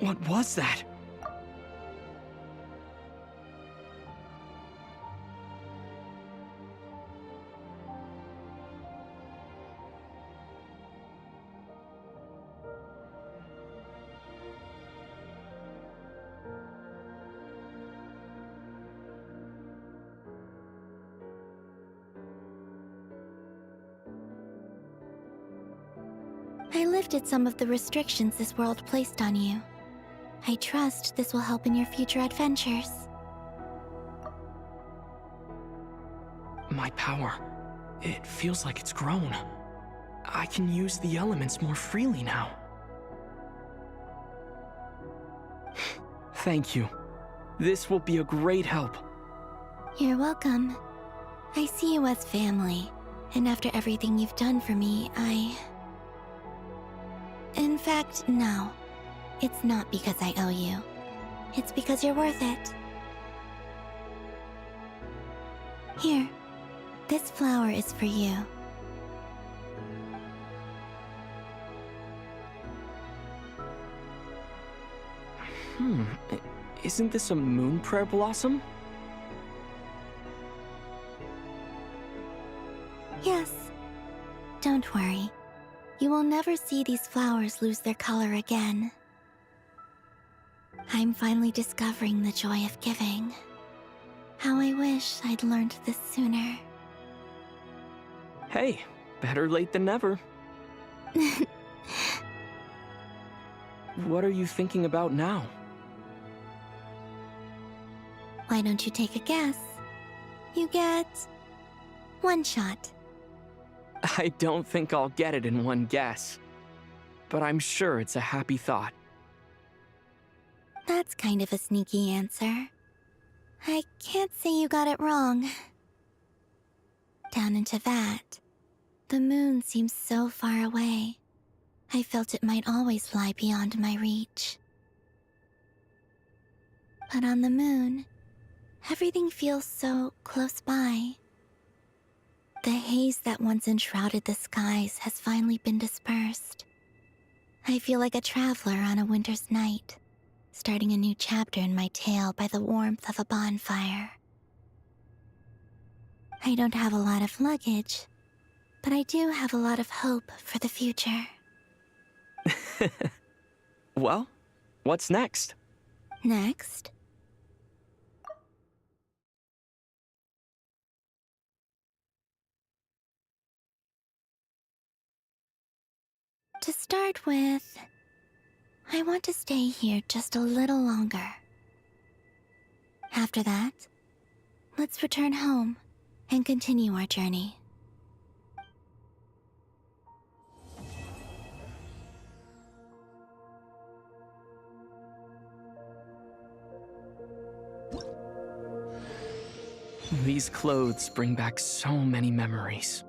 What was that? I lifted some of the restrictions this world placed on you. I trust this will help in your future adventures. My power. It feels like it's grown. I can use the elements more freely now. Thank you. This will be a great help. You're welcome. I see you as family, and after everything you've done for me, In fact, no. It's not because I owe you. It's because you're worth it. Here, this flower is for you. Isn't this a moon prayer blossom? Yes. Don't worry. You will never see these flowers lose their color again. I'm finally discovering the joy of giving. How I wish I'd learned this sooner. Hey, better late than never. What are you thinking about now? Why don't you take a guess? You get one shot. I don't think I'll get it in one guess. But I'm sure it's a happy thought. That's kind of a sneaky answer. I can't say you got it wrong. Down into that, the moon seems so far away. I felt it might always lie beyond my reach. But on the moon, everything feels so close by. The haze that once enshrouded the skies has finally been dispersed. I feel like a traveler on a winter's night, starting a new chapter in my tale by the warmth of a bonfire. I don't have a lot of luggage, but I do have a lot of hope for the future. Well, what's next? Next? To start with, I want to stay here just a little longer. After that, let's return home and continue our journey. These clothes bring back so many memories.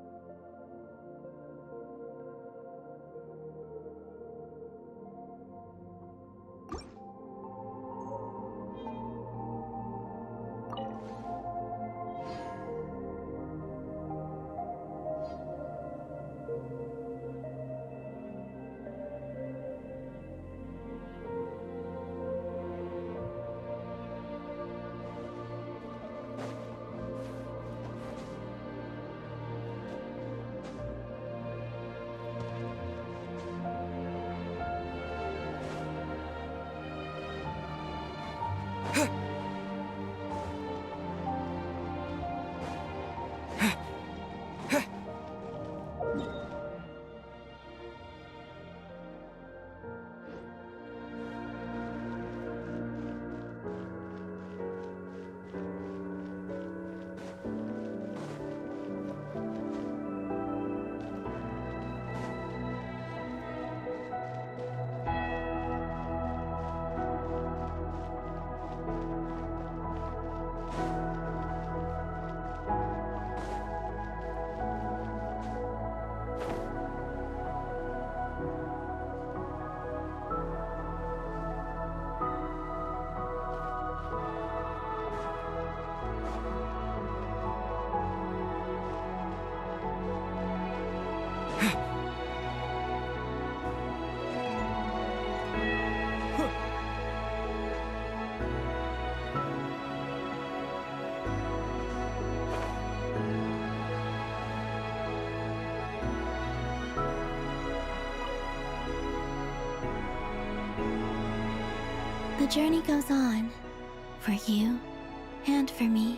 The journey goes on, for you and for me.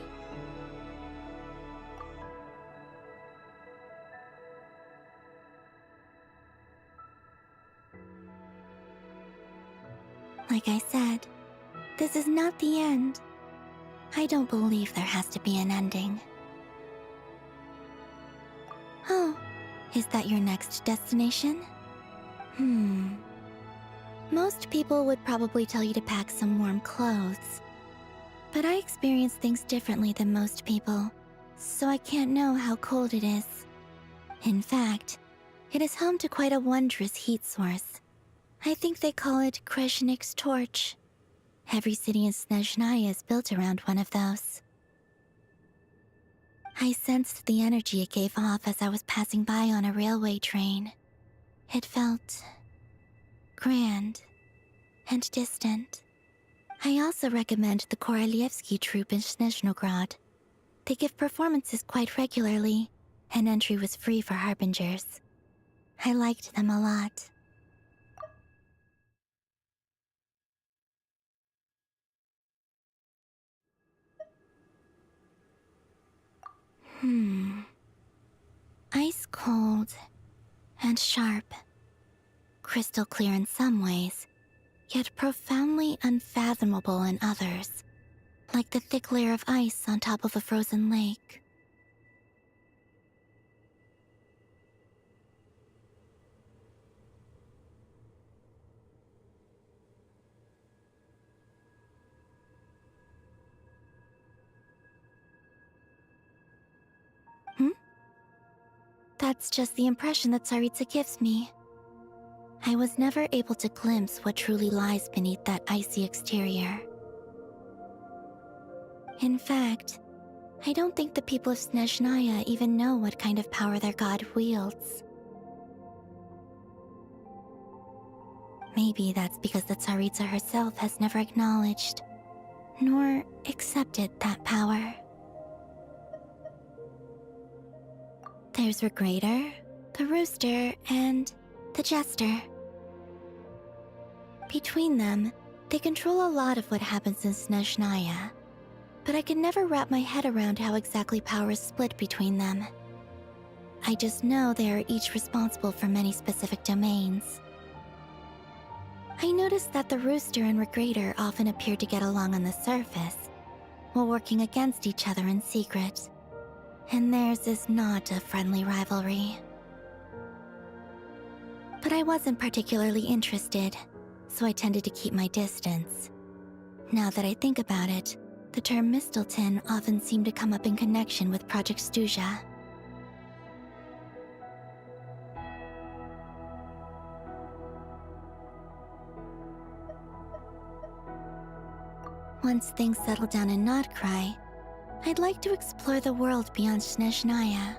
Like I said, this is not the end. I don't believe there has to be an ending. Oh, is that your next destination? Most people would probably tell you to pack some warm clothes. But I experience things differently than most people, so I can't know how cold it is. In fact, it is home to quite a wondrous heat source. I think they call it Kreshnik's torch. Every city in Snezhnaya is built around one of those. I sensed the energy it gave off as I was passing by on a railway train. It felt grand and distant. I also recommend the Korolievsky troupe in Snezhnograd. They give performances quite regularly, and entry was free for harbingers. I liked them a lot. Ice cold and sharp. Crystal clear in some ways, yet profoundly unfathomable in others. Like the thick layer of ice on top of a frozen lake. That's just the impression that Tsaritsa gives me. I was never able to glimpse what truly lies beneath that icy exterior. In fact, I don't think the people of Snezhnaya even know what kind of power their god wields. Maybe that's because the Tsaritsa herself has never acknowledged, nor accepted that power. There's Regrator, the Rooster, and the Jester. Between them, they control a lot of what happens in Snezhnaya, but I can never wrap my head around how exactly power is split between them. I just know they are each responsible for many specific domains. I noticed that the Rooster and Regrator often appear to get along on the surface, while working against each other in secret. And theirs is not a friendly rivalry. But I wasn't particularly interested, so I tended to keep my distance. Now that I think about it, the term Mistelton often seemed to come up in connection with Project Stuja. Once things settle down in nod-krai, I'd like to explore the world beyond Snezhnaya.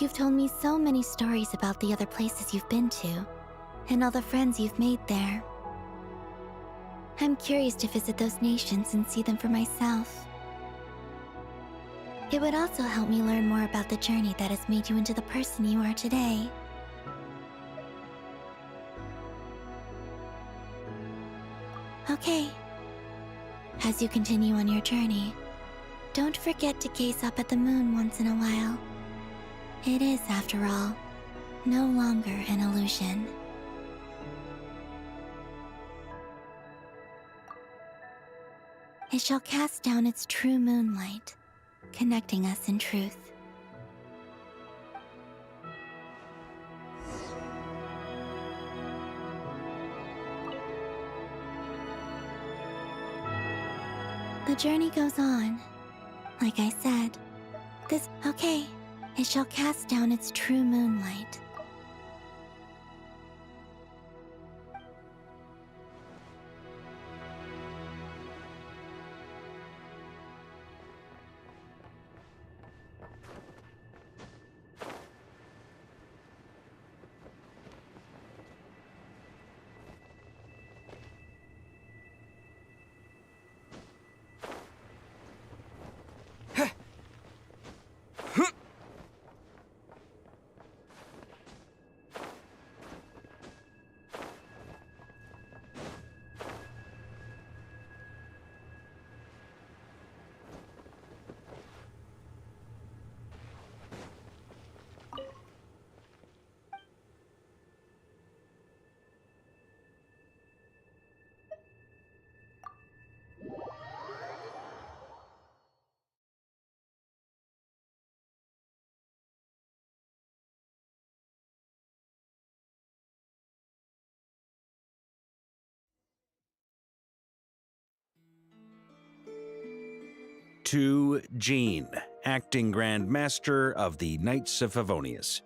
You've told me so many stories about the other places you've been to, and all the friends you've made there. I'm curious to visit those nations and see them for myself. It would also help me learn more about the journey that has made you into the person you are today. Okay. As you continue on your journey, don't forget to gaze up at the moon once in a while. It is, after all, no longer an illusion. It shall cast down its true moonlight, connecting us in truth. The journey goes on. Like I said, okay, it shall cast down its true moonlight. To Jean, acting Grand Master of the Knights of Favonius.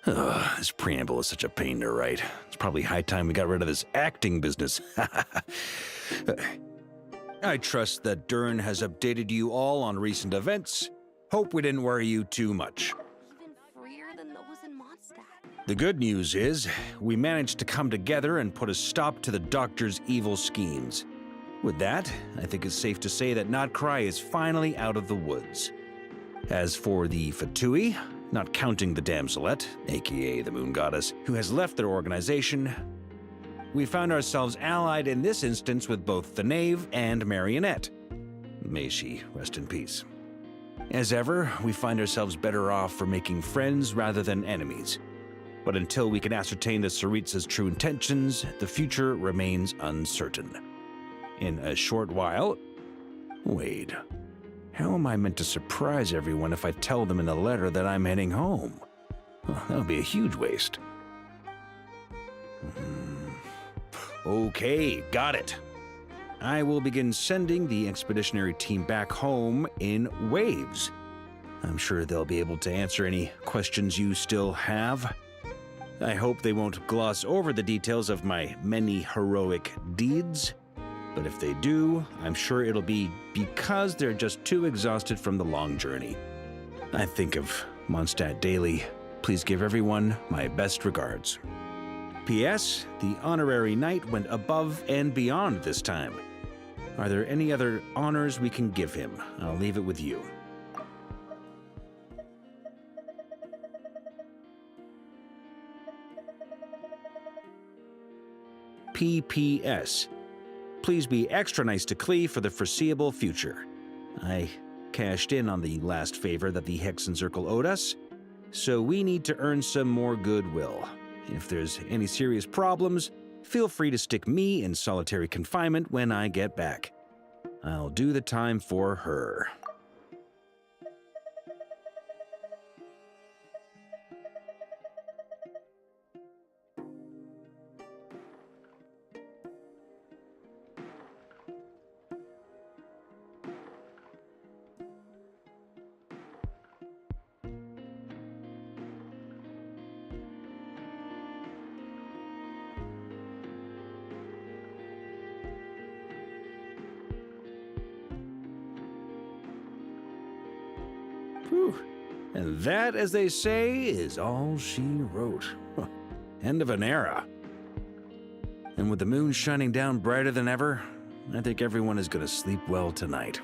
Ugh, this preamble is such a pain to write. It's probably high time we got rid of this acting business. I trust that Dern has updated you all on recent events. Hope we didn't worry you too much. Even freer than those in Mondstadt. The good news is, we managed to come together and put a stop to the Doctor's evil schemes. With that, I think it's safe to say that nod-krai is finally out of the woods. As for the Fatui, not counting the damselette, aka the Moon Goddess, who has left their organization, we found ourselves allied in this instance with both the Knave and Marionette. May she rest in peace. As ever, we find ourselves better off for making friends rather than enemies. But until we can ascertain the Tsaritsa's true intentions, the future remains uncertain. In a short while... Wait. How am I meant to surprise everyone if I tell them in the letter that I'm heading home? Well, that would be a huge waste. Okay, got it. I will begin sending the expeditionary team back home in waves. I'm sure they'll be able to answer any questions you still have. I hope they won't gloss over the details of my many heroic deeds. But if they do, I'm sure it'll be because they're just too exhausted from the long journey. I think of Mondstadt daily. Please give everyone my best regards. P.S. The honorary knight went above and beyond this time. Are there any other honors we can give him? I'll leave it with you. P.P.S. Please be extra nice to Klee for the foreseeable future. I cashed in on the last favor that the Hexen Circle owed us, so we need to earn some more goodwill. If there's any serious problems, feel free to stick me in solitary confinement when I get back. I'll do the time for her. Whew. And that, as they say, is all she wrote. End of an era. And with the moon shining down brighter than ever, I think everyone is going to sleep well tonight.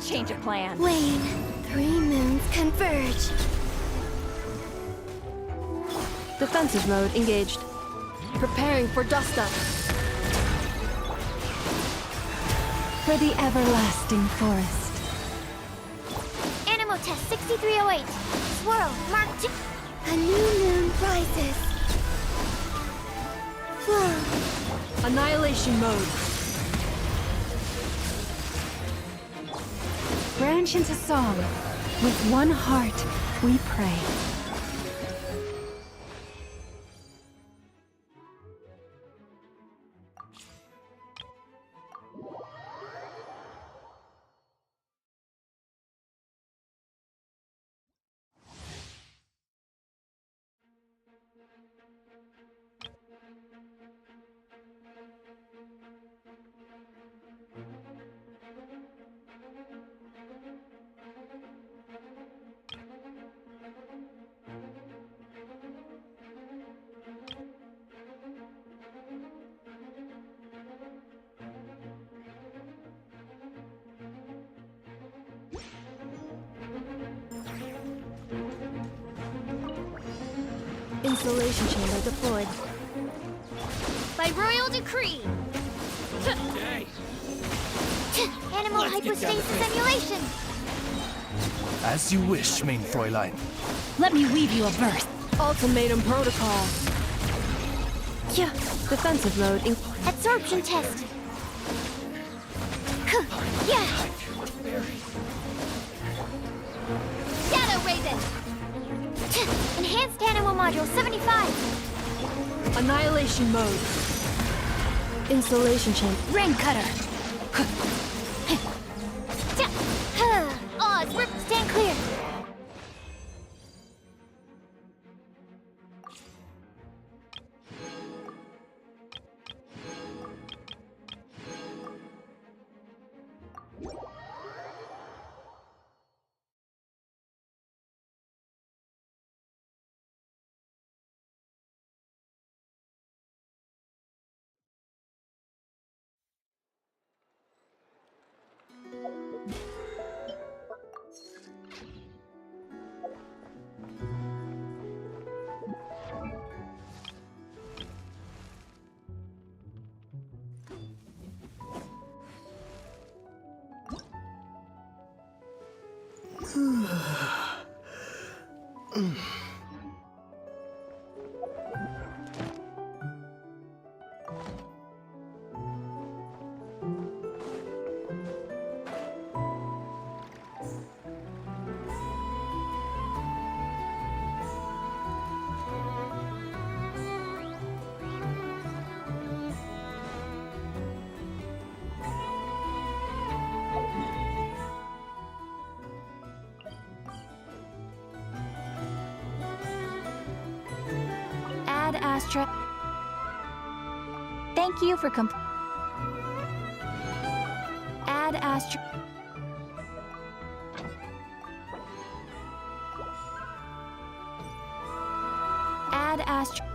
Change of plan. Wayne, 3 moons converge. Defensive mode engaged. Preparing for dust up. For the everlasting forest. Animal test 6308. swirl, mark 2. A new moon rises. Whoa. Annihilation mode. Branch into song. With one heart, we pray. Insulation chamber deployed. By royal decree. Animal hypostasis emulation. As you wish, main Fräulein. Let me weave you a verse. Ultimatum protocol. Yeah, defensive mode. Absorption test. Yeah. Shadow Raven. Enhanced Animal Module 75. Annihilation mode. Insulation chamber. Rain cutter. Oz, rip, stand clear. Ad Astra. Thank you for Ad Astra. Ad Astra.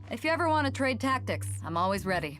If you ever want to trade tactics, I'm always ready.